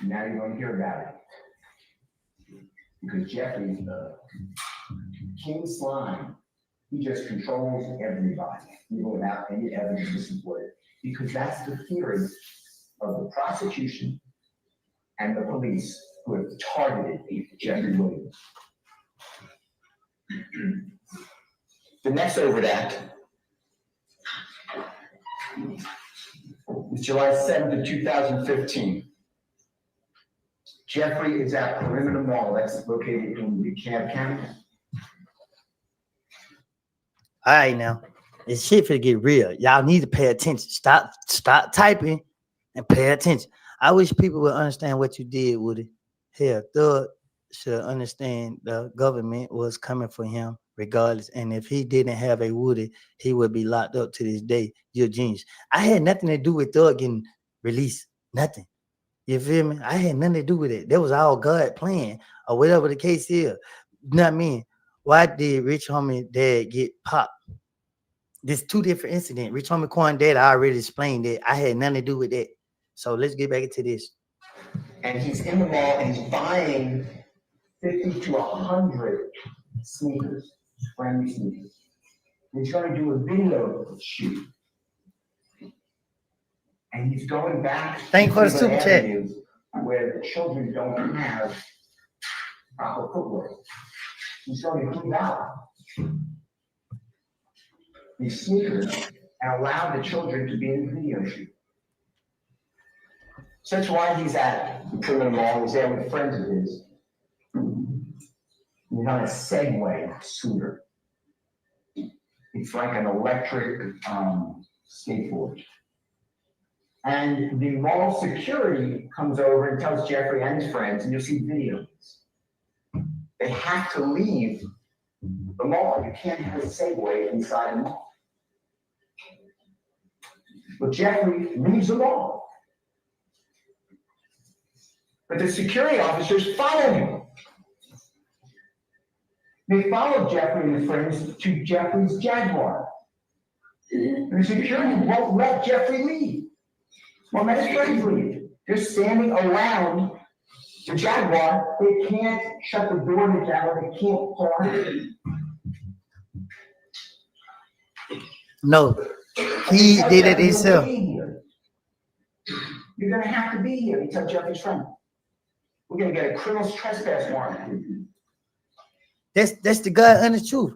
Now you're gonna hear about it. Because Jeffrey's the king slime. He just controls everybody, even without any evidence to support it. Because that's the theory of the prosecution and the police who have targeted Jeffrey Williams. The next overt act is July 7th of 2015. Jeffrey is at Perimeter Mall, that's located in DeKalb County. All right, now this shit finna get real. Y'all need to pay attention. Stop typing and pay attention. I wish people would understand what you did with it. Hell, Thug should understand the government was coming for him regardless. And if he didn't have a Woody, he would be locked up to this day. You're a genius. I had nothing to do with Thug getting released. Nothing. You feel me? I had nothing to do with it. That was all God plan or whatever the case is. You know what I mean? Why did Rich Homie dad get popped? There's two different incidents. Rich Homie Quan dad, I already explained that. I had nothing to do with that. So let's get back into this. And he's in the mall and he's buying 50 to 100 sneakers, brand new sneakers. He's going to do a video shoot. And he's going back Thank you for the to super chat. avenues where the children don't have proper footwear. He's going to clean out these sneakers and allow the children to be in the video shoot. So that's why he's at the Perimeter Mall. He's there with friends of his. He's on a Segway scooter. It's like an electric skateboard. And the mall security comes over and tells Jeffrey and his friends, and you'll see videos. They have to leave the mall. You can't have a Segway inside the mall. But Jeffrey leaves the mall. But the security officers follow him. They follow Jeffrey and his friends to Jeffrey's Jaguar. And the security won't let Jeffrey leave. Won't let his friends leave. They're standing around the Jaguar. They can't shut the door to the Jaguar. They can't pull out. No, he did it himself. You're going to have to be here. He told Jeffrey's friend. We're going to get a criminal trespass warrant. That's the God honest truth.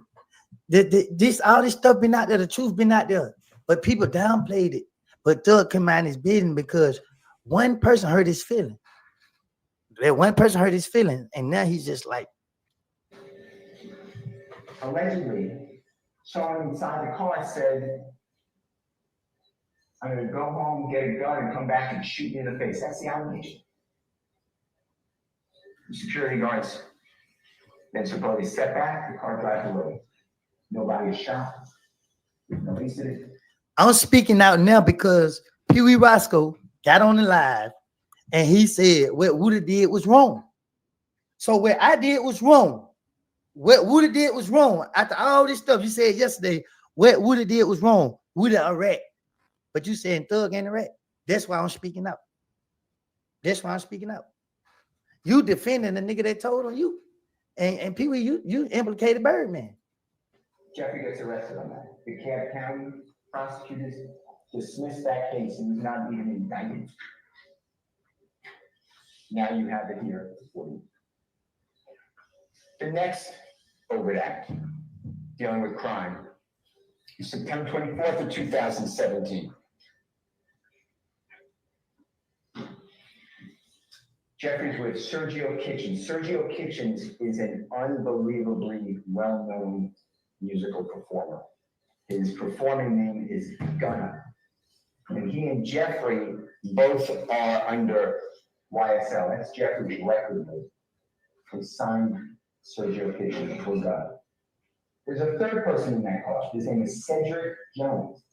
This all this stuff been out there. The truth been out there, but people downplayed it. But Thug came out his bidding because one person hurt his feeling. That one person hurt his feeling, and now he's just like. Allegedly, someone inside the car said, "I'm going to go home, get a gun, and come back and shoot you in the face." That's the allegation. The security guards then supposedly step back, the car drives away. Nobody is shot. No incident. I'm speaking out now because Pee Wee Roscoe got on the live and he said what Woody did was wrong. So what I did was wrong. What Woody did was wrong. After all this stuff you said yesterday, what Woody did was wrong. Woody a rat. But you saying Thug ain't a rat. That's why I'm speaking out. That's why I'm speaking out. You defending the nigga that told on you. And Pee Wee, you implicated Birdman. Jeffrey gets arrested on that. The DeKalb County prosecutors dismissed that case and he's not even indicted. Now you have it here for you. The next overt act dealing with crime is September 24th of 2017. Jeffrey's with Sergio Kitchens. Sergio Kitchens is an unbelievably well-known musical performer. His performing name is Gunna. And he and Jeffrey both are under YSL. That's Jeffrey's record label. signed Sergio Kitchen before God. There's a third person in that car. His name is Cedric Jones.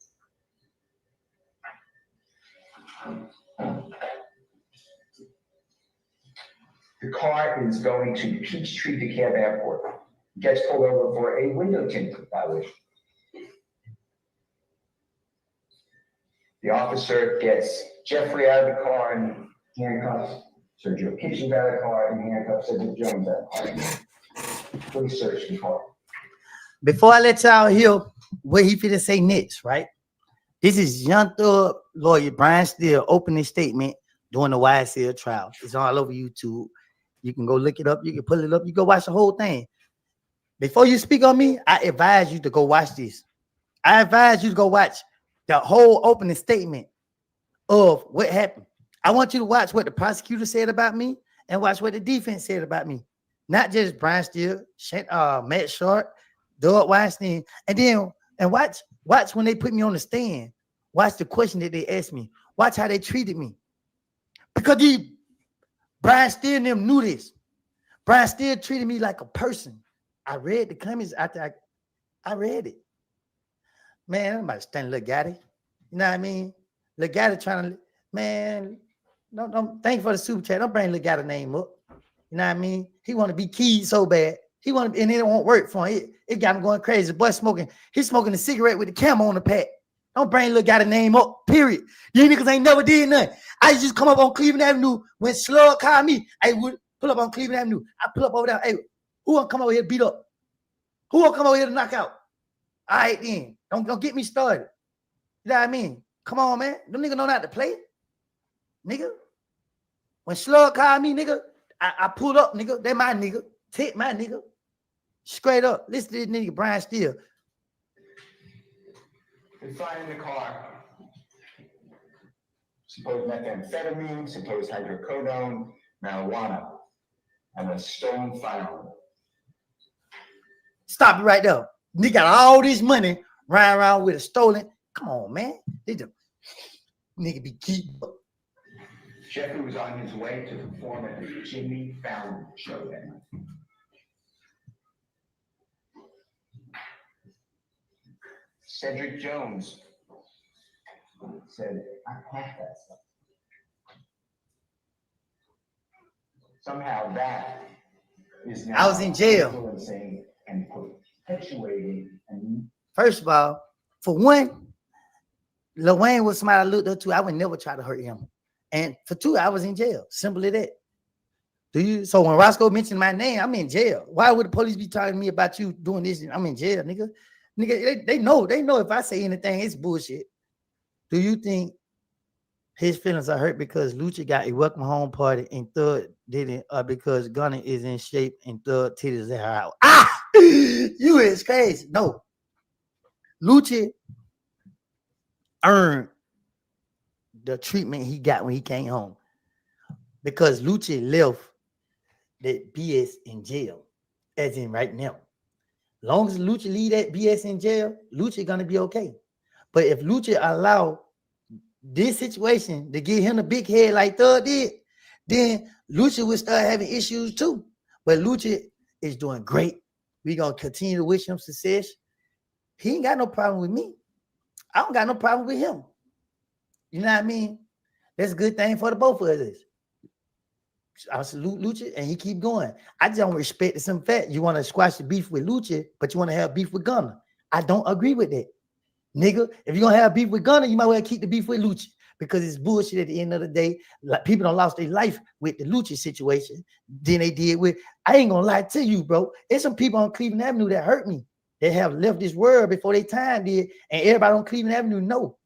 The car is going to Peachtree DeKalb Airport. Gets pulled over for a window tint violation. The officer gets Jeffrey out of the car and handcuffs, Sergio Kitchen out of the car and handcuffs, Cedric Jones out of the car. Police search the car. Before I let y'all hear what he finna say next, right? This is Young Thug lawyer Brian Steele opening statement during the YSL trial. It's all over YouTube. You can go look it up. You can pull it up. You go watch the whole thing. Before you speak on me, I advise you to go watch this. I advise you to go watch the whole opening statement of what happened. I want you to watch what the prosecutor said about me and watch what the defense said about me. Not just Brian Steele, Matt Short, Doug Weinstein, and watch when they put me on the stand. Watch the question that they asked me. Watch how they treated me. Because Brian Steele and them knew this. Brian Steele treated me like a person. I read the comments after I read it. Man, I'm about to stand Lil Gotti. You know what I mean? Lil Gotti trying to, man, don't thank you for the super chat. Don't bring Lil Gotti name up. You know what I mean? He want to be keyed so bad. He want to, and it won't work for him. It got him going crazy. The boy he's smoking a cigarette with the camera on the pack. Don't bring Lil Gotti name up, period. You niggas ain't never did nothing. I just come up on Cleveland Avenue when Slug called me. I would pull up on Cleveland Avenue. I pull up over there. Hey, who want to come over here to beat up? Who want to come over here to knock out? All right, then. Don't get me started. You know what I mean? Come on, man. Them niggas know not to play. Nigga. When Slug called me, nigga, I pulled up, nigga. They my nigga. Take my nigga. Straight up. Listen to this nigga, Brian Steele. They find in the car supposed methamphetamine, supposed hydrocodone, marijuana, and a stolen firearm. Stop it right there. Nigga got all this money running around with a stolen. Come on, man. They just nigga be keep up. Jeffrey was on his way to perform at the Jimmy Fallon show that night. Cedric Jones said, I packed that stuff. Somehow that is now I was in jail. Influencing and perpetuating. And first of all, for one, Lil Wayne was somebody I looked up to. I would never try to hurt him. And for two, I was in jail. Simple as that. So when Roscoe mentioned my name, I'm in jail. Why would the police be talking to me about you doing this? I'm in jail, nigga. Nigga, they know if I say anything, it's bullshit. Do you think his feelings are hurt because Lucci got a welcome home party and Thug didn't, or because Gunna is in shape and Thug titties are out? Ah! You is crazy. No. Lucci earned the treatment he got when he came home because Lucci left that BS in jail, as in right now. Long as Lucci leave that BS in jail, Lucci gonna be okay. But if Lucci allow this situation to give him a big head like Thug did, then Lucci will start having issues too. But Lucci is doing great. We gonna continue to wish him success. He ain't got no problem with me. I don't got no problem with him. You know what I mean? That's a good thing for the both of us. I salute Lucci and he keep going. I just don't respect the simple fact you want to squash the beef with Lucci, but you want to have beef with Gunna. I don't agree with that. Nigga, if you're gonna have beef with Gunna, you might well keep the beef with Lucci because it's bullshit at the end of the day. Like people don't lost their life with the Lucci situation than they did with. I ain't gonna lie to you, bro. There's some people on Cleveland Avenue that hurt me. They have left this world before their time did, and everybody on Cleveland Avenue know.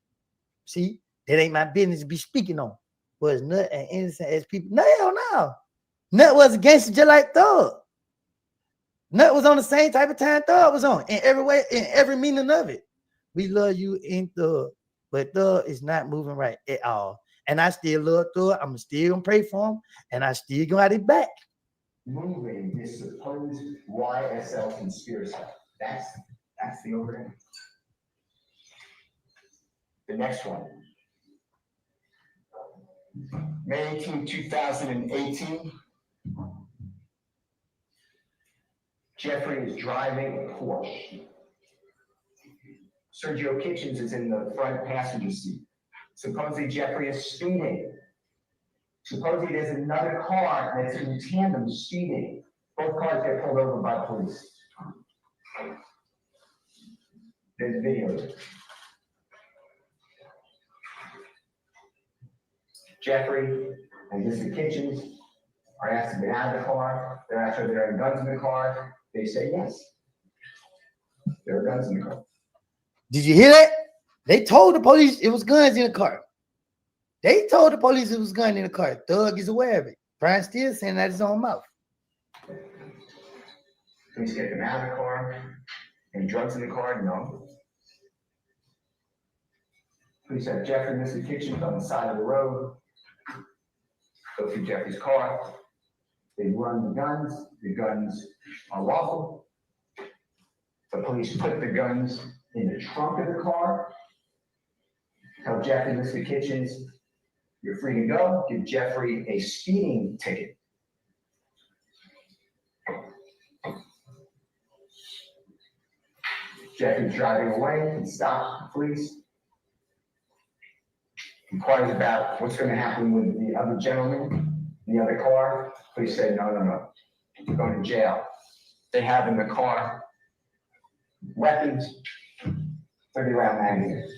See, that ain't my business to be speaking on. Was Nut and innocent as people? No, hell no. Nut was against it just like Thug. Nut was on the same type of time Thug was on in every way, in every meaning of it. We love you in Thug, but Thug is not moving right at all. And I still love Thug. I'm still gonna pray for him, and I still gonna have it back. Moving this supposed YSL conspiracy. That's the overhead. The next one. May 18, 2018. Jeffrey is driving a Porsche. Sergio Kitchens is in the front passenger seat. Supposedly Jeffrey is speeding. Supposedly there's another car that's in tandem speeding. Both cars get pulled over by police. There's videos. Jeffrey and Mr. Kitchens are asked to get out of the car. They're asked whether there are guns in the car. They say yes. There are guns in the car. Did you hear that? They told the police it was guns in the car. They told the police it was guns in the car. Thug is aware of it. Brian still saying that his own mouth. Police get them out of the car. Any drugs in the car? No. Police have Jeffrey and Mr. Kitchens on the side of the road. Go through Jeffrey's car. They run the guns. The guns are lawful. The police put the guns in the trunk of the car. Tell Jeffrey and Mr. Kitchens, you're free to go. Give Jeffrey a speeding ticket. Jeffrey's driving away. He stops the police. Inquires about what's going to happen with the other gentleman in the other car. Police say, no. You're going to jail. They have in the car weapons, 30-round magazines.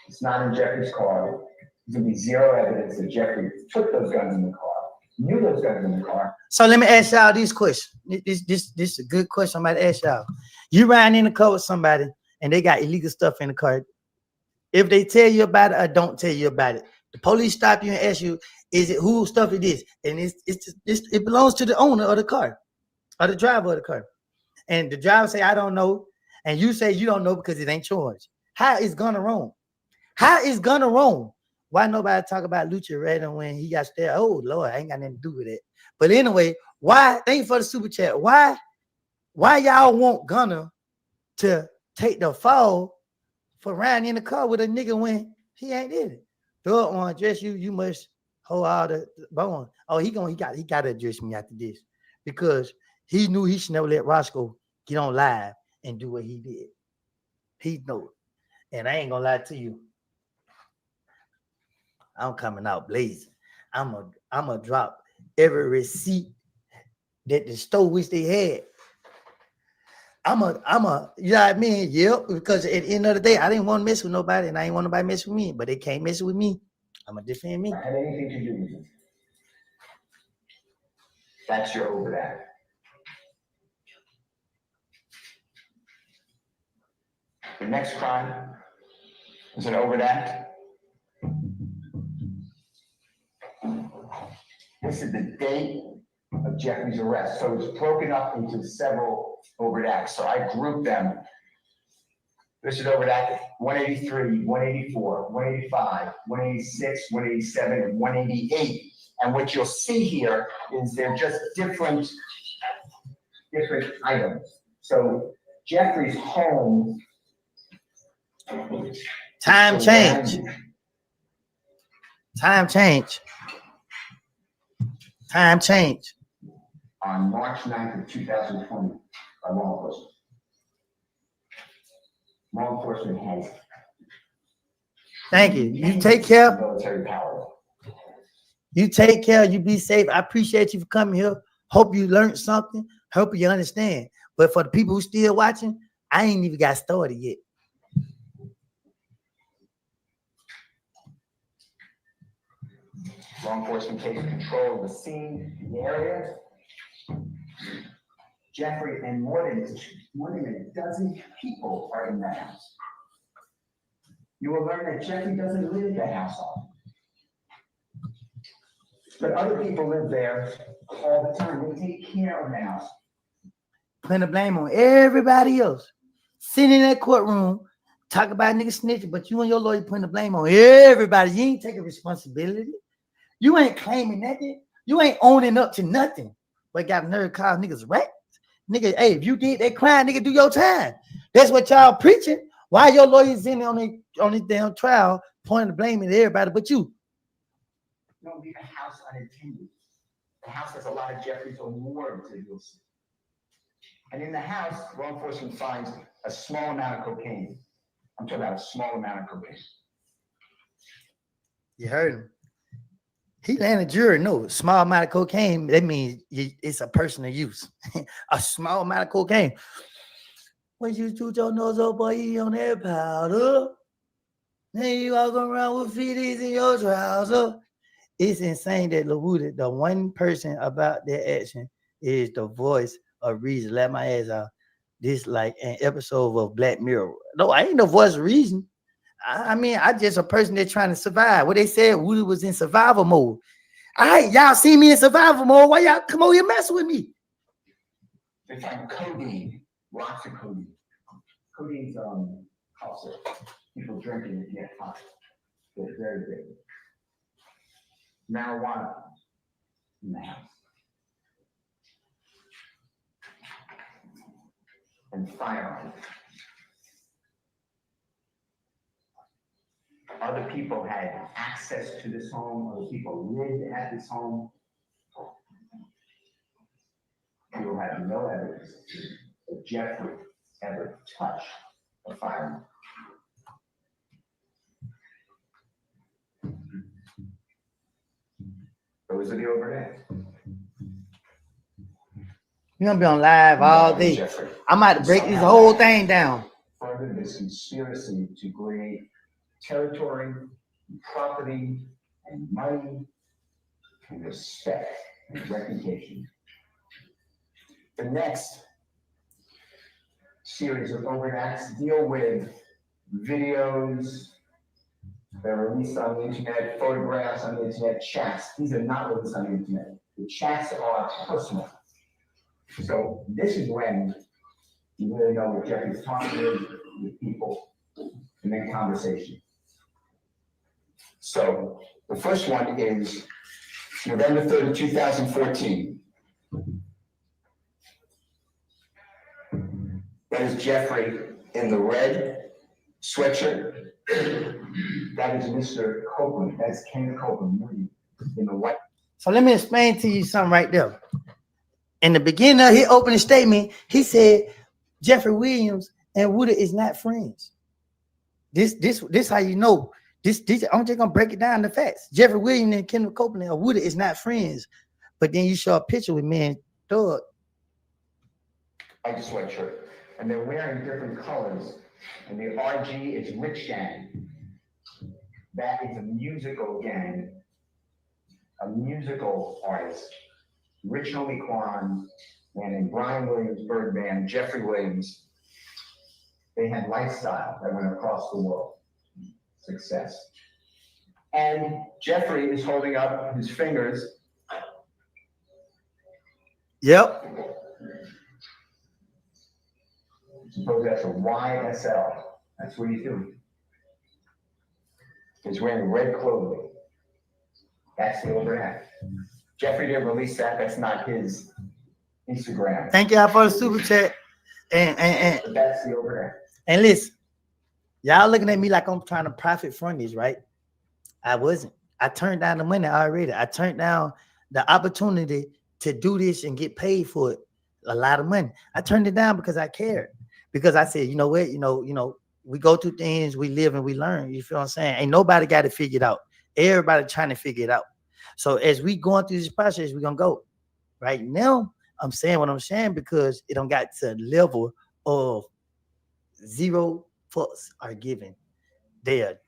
It's not in Jeffrey's car. There's going to be zero evidence that Jeffrey took those guns in the car, knew those guns in the car. So let me ask y'all this question. This is a good question I'm about to ask y'all. You riding in the car with somebody and they got illegal stuff in the car. If they tell you about it or don't tell you about it, the police stop you and ask you, is it whose stuff it is? And it belongs to the owner of the car or the driver of the car. And the driver say, I don't know. And you say you don't know because it ain't yours. How is Gunner wrong? How is Gunner wrong? Why nobody talk about Lucha Red when he got stared? Oh, Lord, I ain't got nothing to do with it. But anyway, why? Thank you for the super chat. Why y'all want Gunner to take the fall for riding in the car with a nigga when he ain't in it? Thug want to address you. You must hold all the bone. Oh, he got to address me after this because he knew he should never let Roscoe get on live and do what he did. He know it. And I ain't gonna lie to you. I'm coming out blazing. I'm a drop every receipt that the store wish they had. You know what I mean? Yep, because at the end of the day, I didn't want to mess with nobody, and I didn't want nobody mess with me, but they can't mess with me. I'm gonna defend me. I had anything to do with it. That's your overact. The next crime is an overact. This is the date of Jeffrey's arrest. So it's broken up into several overacts. So I grouped them. This is overact 183, 184, 185, 186, 187, and 188. And what you'll see here is they're just different items. So Jeffrey's home. Time change. On March 9th of 2020 by law enforcement. Law enforcement has. Thank you. You take care. Military power. You take care. You be safe. I appreciate you for coming here. Hope you learned something. Hope you understand. But for the people who still watching, I ain't even got started yet. Law enforcement takes control of the scene, the area. Jeffrey and more than a dozen people are in that house. You will learn that Jeffrey doesn't live in the house often. But other people live there all the time. They take care of the house. Putting the blame on everybody else. Sitting in that courtroom, talk about niggas snitching, but you and your lawyer putting the blame on everybody. You ain't taking responsibility. You ain't claiming nothing. You ain't owning up to nothing. But got a nerve call niggas rats. Nigga, hey, if you did that crime, nigga, do your time. That's what y'all preaching. Why your lawyers in on this damn trial pointing the blame at everybody but you? Don't leave a house unattended. The house has a lot of Jeffrey's awards that you'll see. And in the house, law enforcement finds a small amount of cocaine. I'm talking about a small amount of cocaine. You heard him. He landed jury. No, small amount of cocaine. That means it's a personal use. A small amount of cocaine. When you shoot your nose up, boy, you on that powder. Then you walk around with feeties in your trouser. It's insane that LaWuda, the one person about that action, is the voice of reason. Let my ass out. This like an episode of Black Mirror. No, I ain't the voice of reason. I mean, I just a person that's trying to survive. What they said, Woody was in survival mode. All right, y'all see me in survival mode. Why y'all come over here messing with me? They find codeine, lots of codeine. Codeine's toxic. People drinking it get high. It's very big. Marijuana in the house. And firearms. Other people had access to this home. Other people lived at this home. People have no evidence that Jeffrey ever touched a firearm. Those are the overhead. You're gonna be on live all day. Jeffrey. I'm about to break this whole thing down. Further this conspiracy to create territory, property, and money, and respect and reputation. The next series of overt acts deal with videos that are released on the internet, photographs on the internet, chats. These are not released on the internet. The chats are personal. So this is when you really know what Jeffrey's talking with people, and then conversation. So the first one is November 3rd, 2014. That is Jeffrey in the red sweatshirt. That is Mr. Copeland. That's Kenneth Copeland in the white. So let me explain to you something right there. In the beginning of his opening statement, he said Jeffrey Williams and Woody is not friends. This how you know. This I'm just gonna break it down the facts. Jeffrey Williams and Kenneth Copeland or Woody is not friends. But then you show a picture with me and Thug. I just sweatshirt. And they're wearing different colors. And the RG is Rich Gang. That is a musical gang, a musical artist. Rich Homie Quan, and Brian Williams, Bird Band, Jeffrey Williams. They had lifestyle that went across the world. Success. And Jeffrey is holding up his fingers. Yep. Suppose that's a YSL. That's what he's doing. He's wearing red clothing. That's the overact. Jeffrey didn't release that. That's not his Instagram. Thank y'all for the super chat. And but that's the overact. And listen, y'all looking at me like I'm trying to profit from this, right? I wasn't. I turned down the money already. I turned down the opportunity to do this and get paid for it. A lot of money. I turned it down because I cared. Because I said, you know what, you know, we go through things, we live and we learn. You feel what I'm saying? Ain't nobody got it figured out. Everybody trying to figure it out. So as we going through this process, we're gonna go. Right now, I'm saying what I'm saying because it don't got to a level of zero fucks are given. They are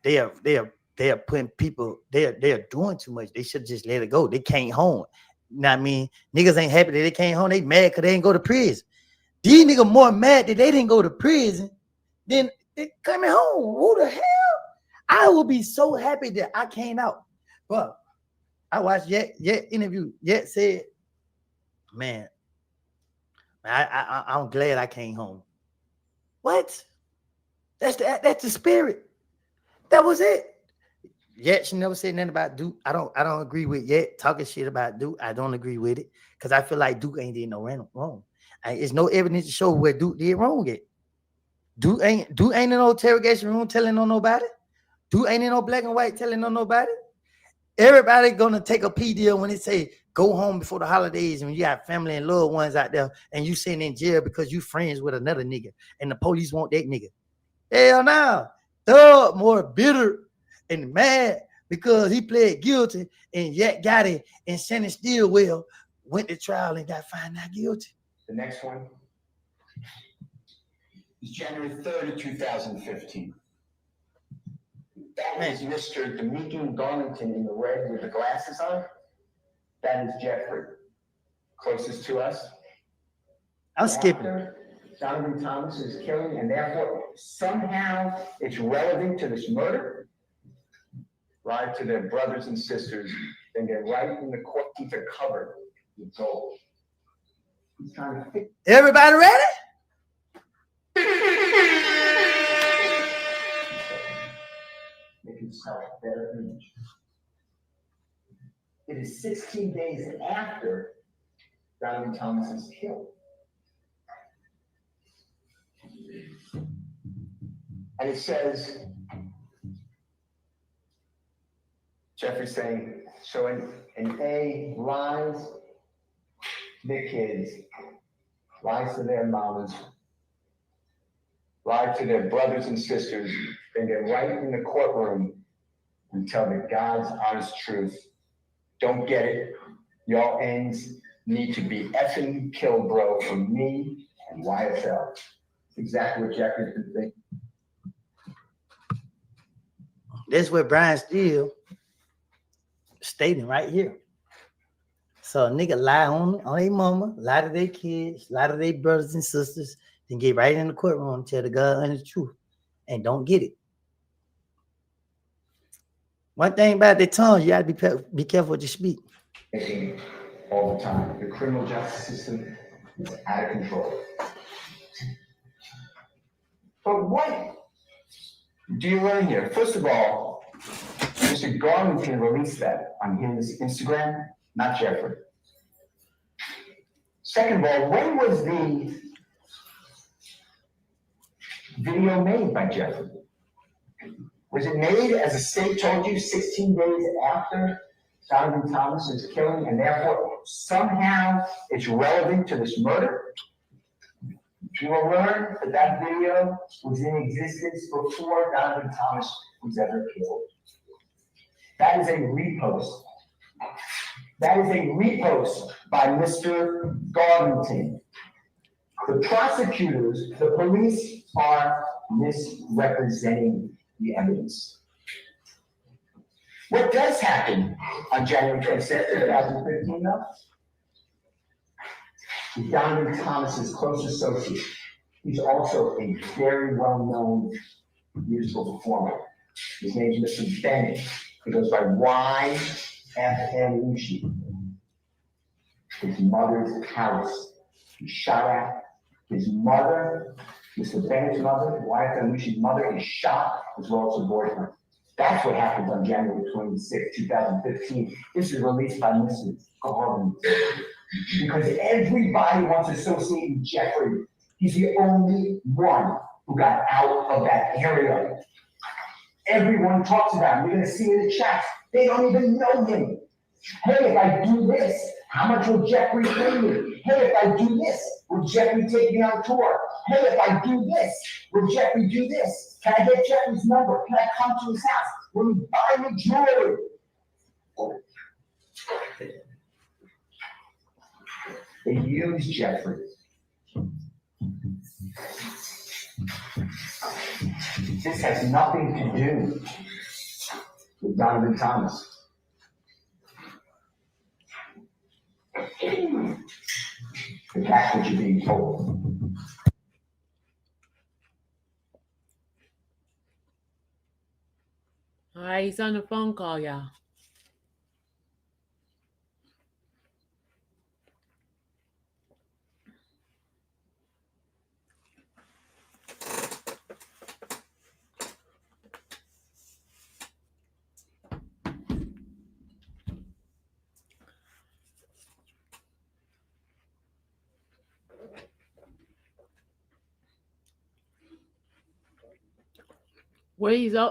putting people, they're doing too much. They should just let it go. They came home. You know what I mean? Niggas ain't happy that they came home. They mad because they ain't go to prison. These niggas more mad that they didn't go to prison than they coming home. Who the hell? I will be so happy that I came out. But I watched Yet interview. Yet said, man, I'm glad I came home. What? That's the spirit. That was it. Yet she never said nothing about Duke. I don't agree with Yet talking shit about Duke. I don't agree with it because I feel like Duke ain't did no wrong. There's no evidence to show where Duke did wrong yet. Duke ain't in no interrogation room telling on nobody. Duke ain't in no black and white telling on nobody. Everybody gonna take a P deal when they say go home before the holidays and you got family and loved ones out there and you sitting in jail because you friends with another nigga and the police want that nigga. Hell no. Thug more bitter and mad because he pled guilty and yet got it and Shannon Stillwell went to trial and got found not guilty. The next one is January 3rd of 2015. That is Mr. Demetrius Garlington in the red with the glasses on. That is Jeffrey, closest to us. I'm skipping. Donovan Thomas's killing, and therefore somehow it's relevant to this murder. Lie to their brothers and sisters, then get right in the court seats are covered with gold. He's trying to fix. Everybody ready? Make himself a better image. It is 16 days after Donovan Thomas is killed. And it says, Jeffrey's saying, so in A, lies to their kids, lies to their mamas, lie to their brothers and sisters, then get right in the courtroom and tell the God's honest truth. Don't get it. Y'all ends need to be effing killed, bro, from me and YSL. That's exactly what Jeffrey's been thinking. That's what Brian Steele stating right here. So a nigga lie on their mama, lie to their kids, lie to their brothers and sisters, then get right in the courtroom and tell the God honest truth and don't get it. One thing about the tongue, you gotta be careful what you speak. All the time. The criminal justice system is out of control. But what do you learn here? First of all, Mr. Garlington released that on his Instagram, not Jeffrey. Second of all, when was the video made by Jeffrey? Was it made, as the state told you, 16 days after Donovan Thomas's killing, and therefore somehow it's relevant to this murder? You will learn that that video was in existence before Donovan Thomas was ever killed. That is a repost. That is a repost by Mr. Garlington. The prosecutors, the police are misrepresenting the evidence. What does happen on January 26th, 2015, though? Donovan Thomas's close associate. He's also a very well-known musical performer. His name is Mr. Bennett. He goes by YFN Lucy. His mother's house. He shot at his mother, Mr. Bennett's mother, YFN Lucy's mother, is shot, as well as her boyfriend. That's what happens on January 26, 2015. This is released by Mr. Garlington. Because everybody wants to associate with Jeffrey. He's the only one who got out of that area. Everyone talks about him. You're going to see in the chat. They don't even know him. Hey, if I do this, how much will Jeffrey pay me? Hey, if I do this, will Jeffrey take me on tour? Hey, if I do this, will Jeffrey do this? Can I get Jeffrey's number? Can I come to his house? Will he buy me jewelry? They use Jeffrey. This has nothing to do with Donovan Thomas. But that's what you're being told. All right, he's on the phone call, y'all.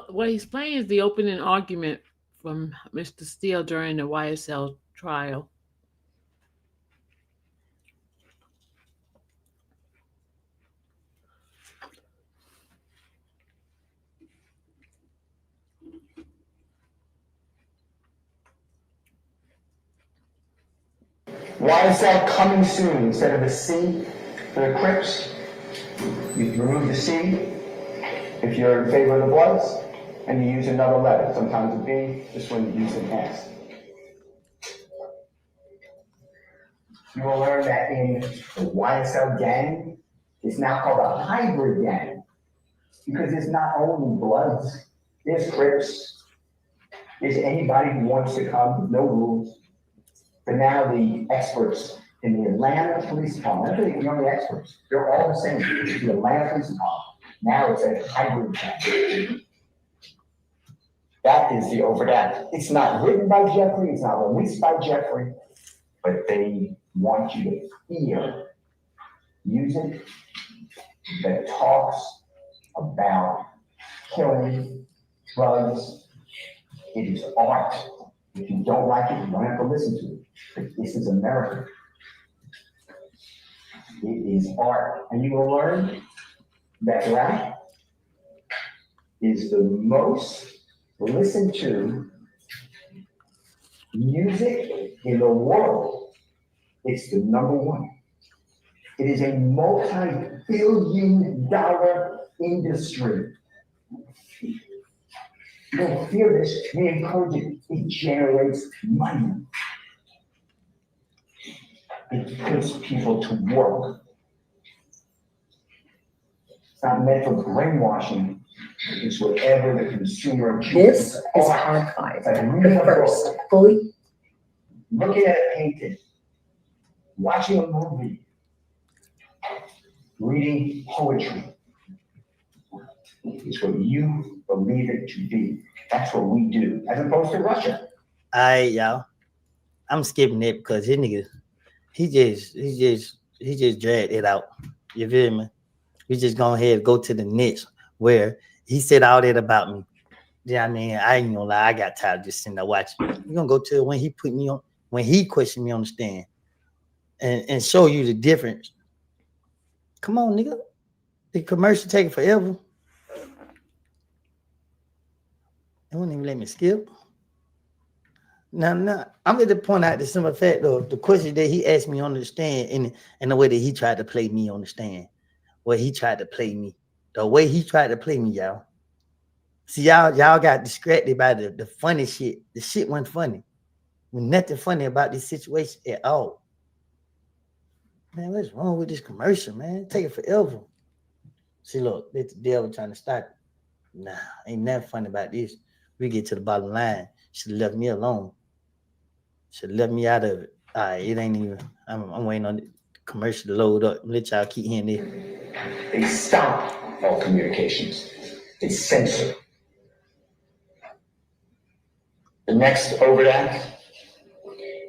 What he's playing is the opening argument from Mr. Steele during the YSL trial. YSL coming soon. Instead of a C for the Crips, you remove the C if you're in favor of the Bloods, and you use another letter, sometimes a B, this one you use an S. You will learn that in the YSL gang, it's now called a hybrid gang, because there's not only Bloods, there's Crips, there's anybody who wants to come, no rules. But now the experts in the Atlanta Police Department, I think the experts, they're all the same. The Atlanta Police Department, now it's a hybrid gang. That is the overt act. It's not written by Jeffrey, it's not released by Jeffrey, but they want you to fear music that talks about killing, drugs. It is art. If you don't like it, you don't have to listen to it. But this is America. It is art. And you will learn that rap is the most listened to music in the world. It's the number one. It is a multi-billion-dollar industry. You don't fear this, we encourage it. It generates money. It puts people to work. It's not meant for brainwashing. It's whatever the consumer chooses. This is archived. Like reading The a first book, fully looking at a painting, watching a movie, reading poetry. It's what you believe it to be. That's what we do, as opposed to Russia. Y'all. I'm skipping it because his nigga, he just dragged it out. You feel me? We just go ahead and go to the niche where he said all that about me. Yeah, I mean, I ain't gonna lie, I got tired of just sitting there watching. We're gonna go to when he put me on, when he questioned me on the stand and show you the difference. Come on, nigga. The commercial taking forever. They wouldn't even let me skip. Now, I'm at the point out the simple fact of the question that he asked me on the stand and the way that he tried to play me on the stand. Where he tried to play me. The way he tried to play me, y'all. See, y'all got distracted by the funny shit. The shit wasn't funny. There's nothing funny about this situation at all. Man, what's wrong with this commercial, man? Take it forever. See, look, that's the devil trying to start it. Nah, ain't nothing funny about this. We get to the bottom line. Should have left me alone. Should have left me out of it. All right, it ain't even. I'm waiting on the commercial to load up. Let y'all keep hearing this. They stop all communications. They censor. The next overt act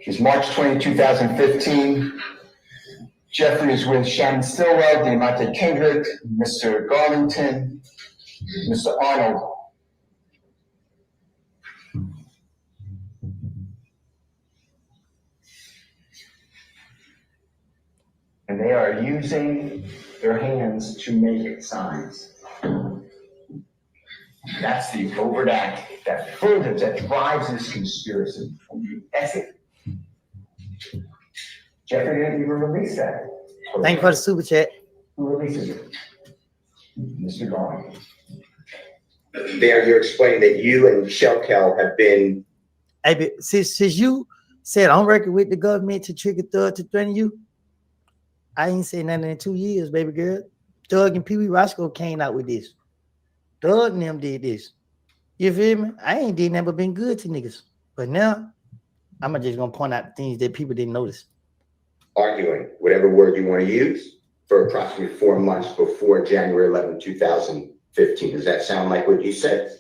is March 20, 2015. Jeffrey is with Shannon Stillwell, Diamante Kendrick, Mr. Garlington, Mr. Arnold. And they are using their hands to make signs. That's the overt act that furthers, that drives this conspiracy. That's it. Jeffrey didn't even release that. Thank you for the super chat. Who releases it? Mr. Garland. There, you're explaining that you and Shelkel have been. Hey, but since you said on record with the government to trigger Thug to threaten you, I ain't said nothing in 2 years, baby girl. Thug and Pee Wee Roscoe came out with this. Thug and them did this. You feel me? I ain't did never been good to niggas. But now, I'm just gonna point out things that people didn't notice. Arguing, whatever word you want to use, for approximately 4 months before January 11, 2015. Does that sound like what you said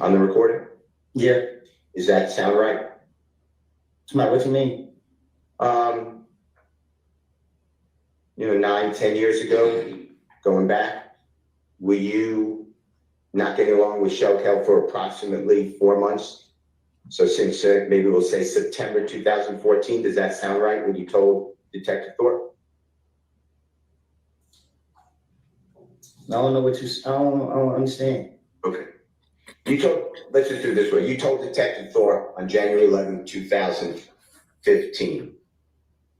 on the recording? Yeah. Does that sound right? Smart, what you mean? 9, 10 years ago, going back, were you not getting along with Shelkel for approximately 4 months? So since maybe we'll say September 2014, does that sound right when you told Detective Thorpe? I don't know what you, I don't understand. Okay. let's just do it this way. You told Detective Thorpe on January 11, 2015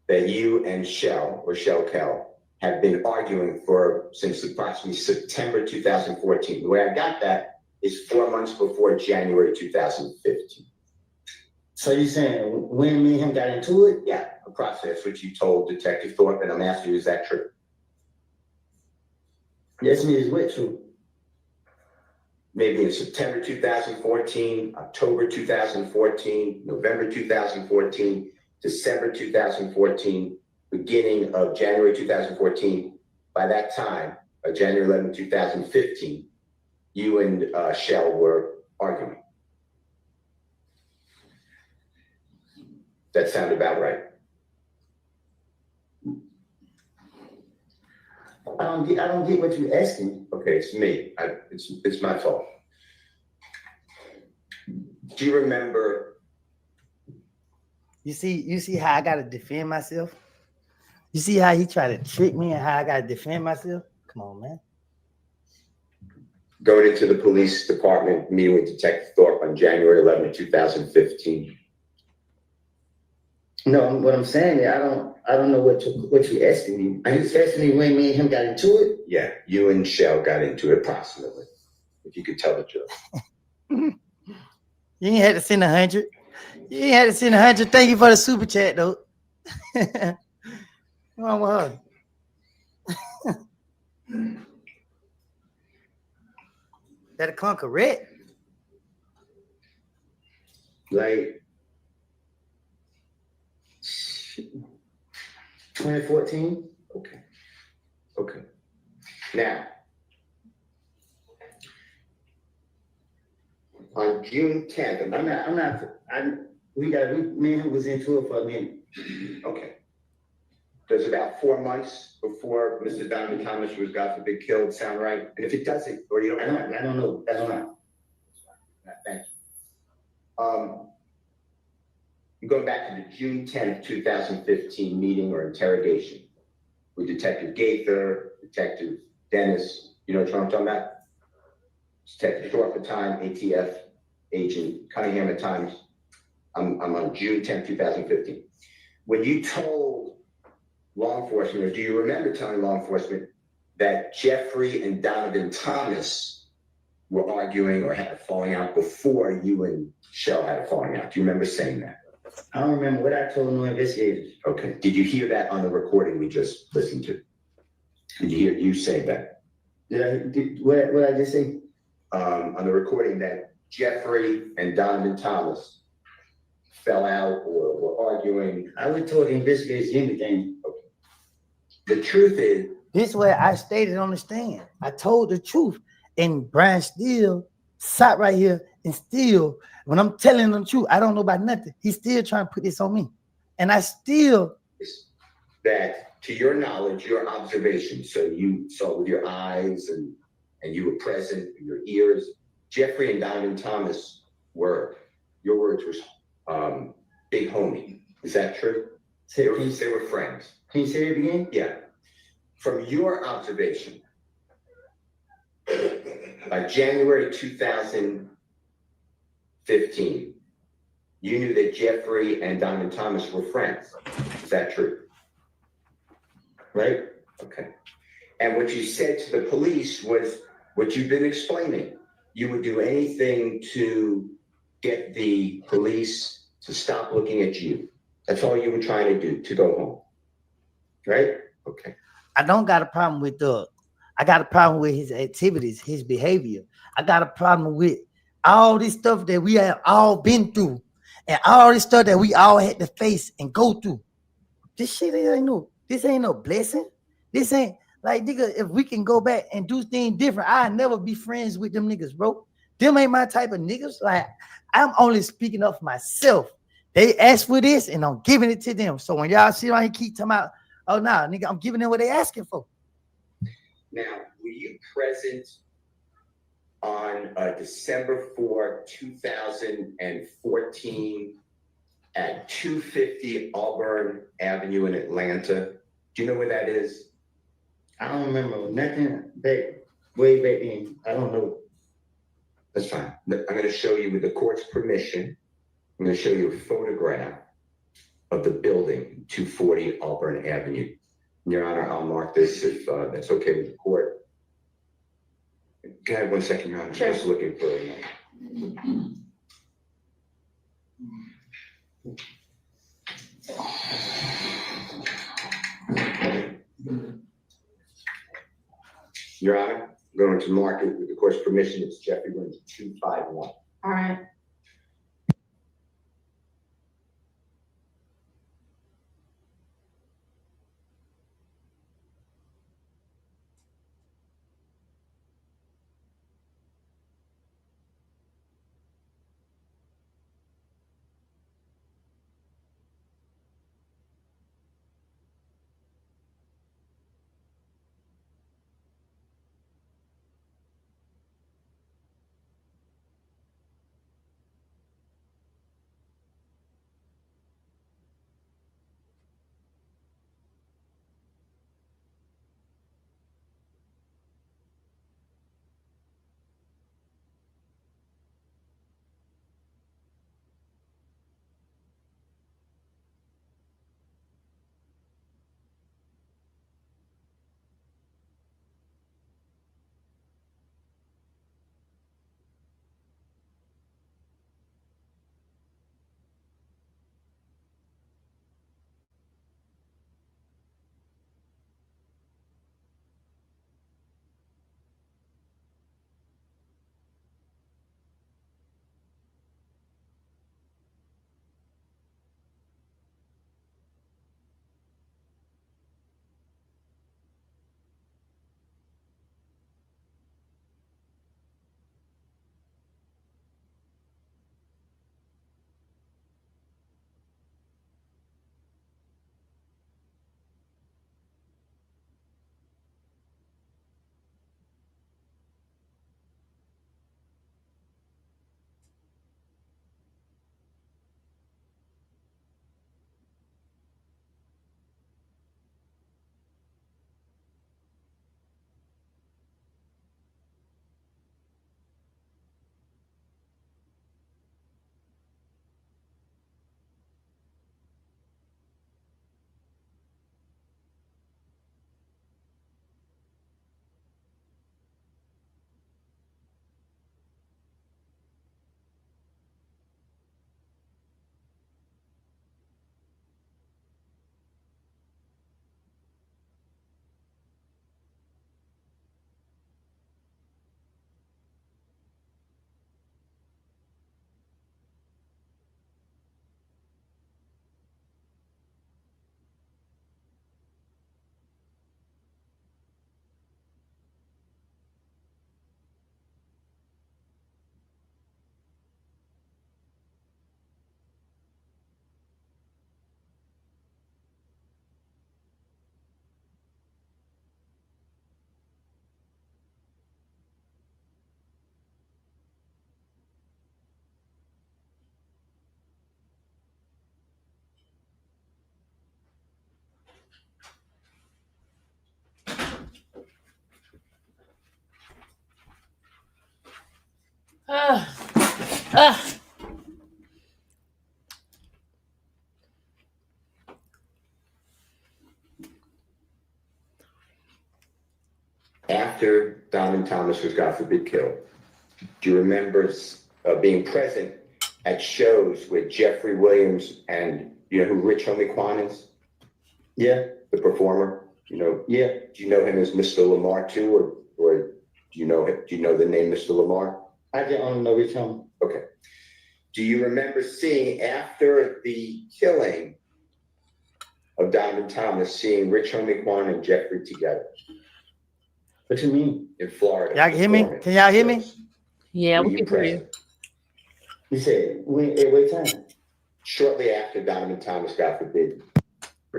that you and Shell Kell have been arguing since approximately September 2014. The way I got that is 4 months before January 2015. So you saying when me and him got into it? Yeah, a process which you told Detective Thorpe, and I'm asking you, is that true? Yes, me is what true? Maybe in September 2014, October 2014, November 2014, December 2014, beginning of January 2014. By that time, January 11, 2015, you and Shell were arguing. That sound about right? I don't get what you're asking. Okay, it's me. It's my fault. Do you remember? You see how I gotta defend myself? You see how he tried to trick me and how I gotta defend myself? Come on, man. Going into the police department, meeting with Detective Thorpe on January 11, 2015. No, what I'm saying is I don't know what you're asking me. Are you asking me when me and him got into it? Yeah, you and Shell got into it approximately. If you could tell the truth. You ain't had to send 100. You ain't had to send 100. Thank you for the super chat, though. Come on with her. That'll come correct. Like 2014. Okay. Now, on June 10th, Me and him was into it for a minute. okay. Does about 4 months before Mr. Donovan Thomas was, God forbid, killed sound right? And if it doesn't, or you don't know, I don't know. That's not. thank you. Going back to the June 10th, 2015 meeting or interrogation with Detective Gaither, Detective Dennis, you know what I'm talking about? Detective Thorpe at the time, ATF agent Cunningham at times. I'm on June 10th, 2015. When you told law enforcement, or do you remember telling law enforcement that Jeffrey and Donovan Thomas were arguing or had a falling out before you and Shell had a falling out? Do you remember saying that? I don't remember what I told no investigators. Okay. Did you hear that on the recording we just listened to? Did you hear you say that? What I just say? On the recording that Jeffrey and Donovan Thomas fell out or were arguing. I would told the investigators everything. Okay. The truth is, this way I stated on the stand. I told the truth. And Brian still sat right here and still, when I'm telling the truth, I don't know about nothing. He's still trying to put this on me. And I still. That to your knowledge, your observation, so you saw with your eyes and you were present, your ears, Jeffrey and Donovan Thomas were, your words were big homie. Is that true? They were friends. Can you say it again? Yeah. From your observation, by January 2015, you knew that Jeffrey and Donovan Thomas were friends. Is that true? Right? Okay. And what you said to the police was what you've been explaining. You would do anything to get the police to stop looking at you. That's all you were trying to do, to go home. Right? Okay. I don't got a problem with I got a problem with his activities, his behavior. I got a problem with all this stuff that we have all been through and all this stuff that we all had to face and go through. This shit ain't no blessing. This ain't like, nigga, if we can go back and do things different, I'll never be friends with them niggas, bro. Them ain't my type of niggas. Like, I'm only speaking up for myself. They asked for this and I'm giving it to them. So when y'all see around here keep talking about, oh, nah, nigga, I'm giving them what they asking for. Now, were you present on December 4, 2014 at 250 Auburn Avenue in Atlanta? Do you know where that is? I don't remember nothing way back then. I don't know. That's fine. I'm going to show you, with the court's permission, I'm going to show you a photograph of the building, 240 Auburn Avenue. Your Honor, I'll mark this if that's okay with the court. Can I have 1 second, Your Honor? Sure. Just looking for Your Honor, I'm going to mark it with the court's permission. It's Jeffrey Williams, 251. All right. Uh, uh. After Diamond Thomas was, God forbid, killed, do you remember being present at shows with Jeffrey Williams and you know who Rich Homie Quan is? Yeah. The performer? You know? Yeah. Do you know him as Mr. Lamar too, or do you know him? Do you know the name Mr. Lamar? I don't know Rich Homie. Okay. Do you remember seeing, after the killing of Diamond Thomas, seeing Rich Homie Quan and Jeffrey together? What do you mean? In Florida. Y'all can hear me? Can y'all hear me? Yeah, Were we you can hear you. present? You said, what time? Shortly after Diamond Thomas, God forbid.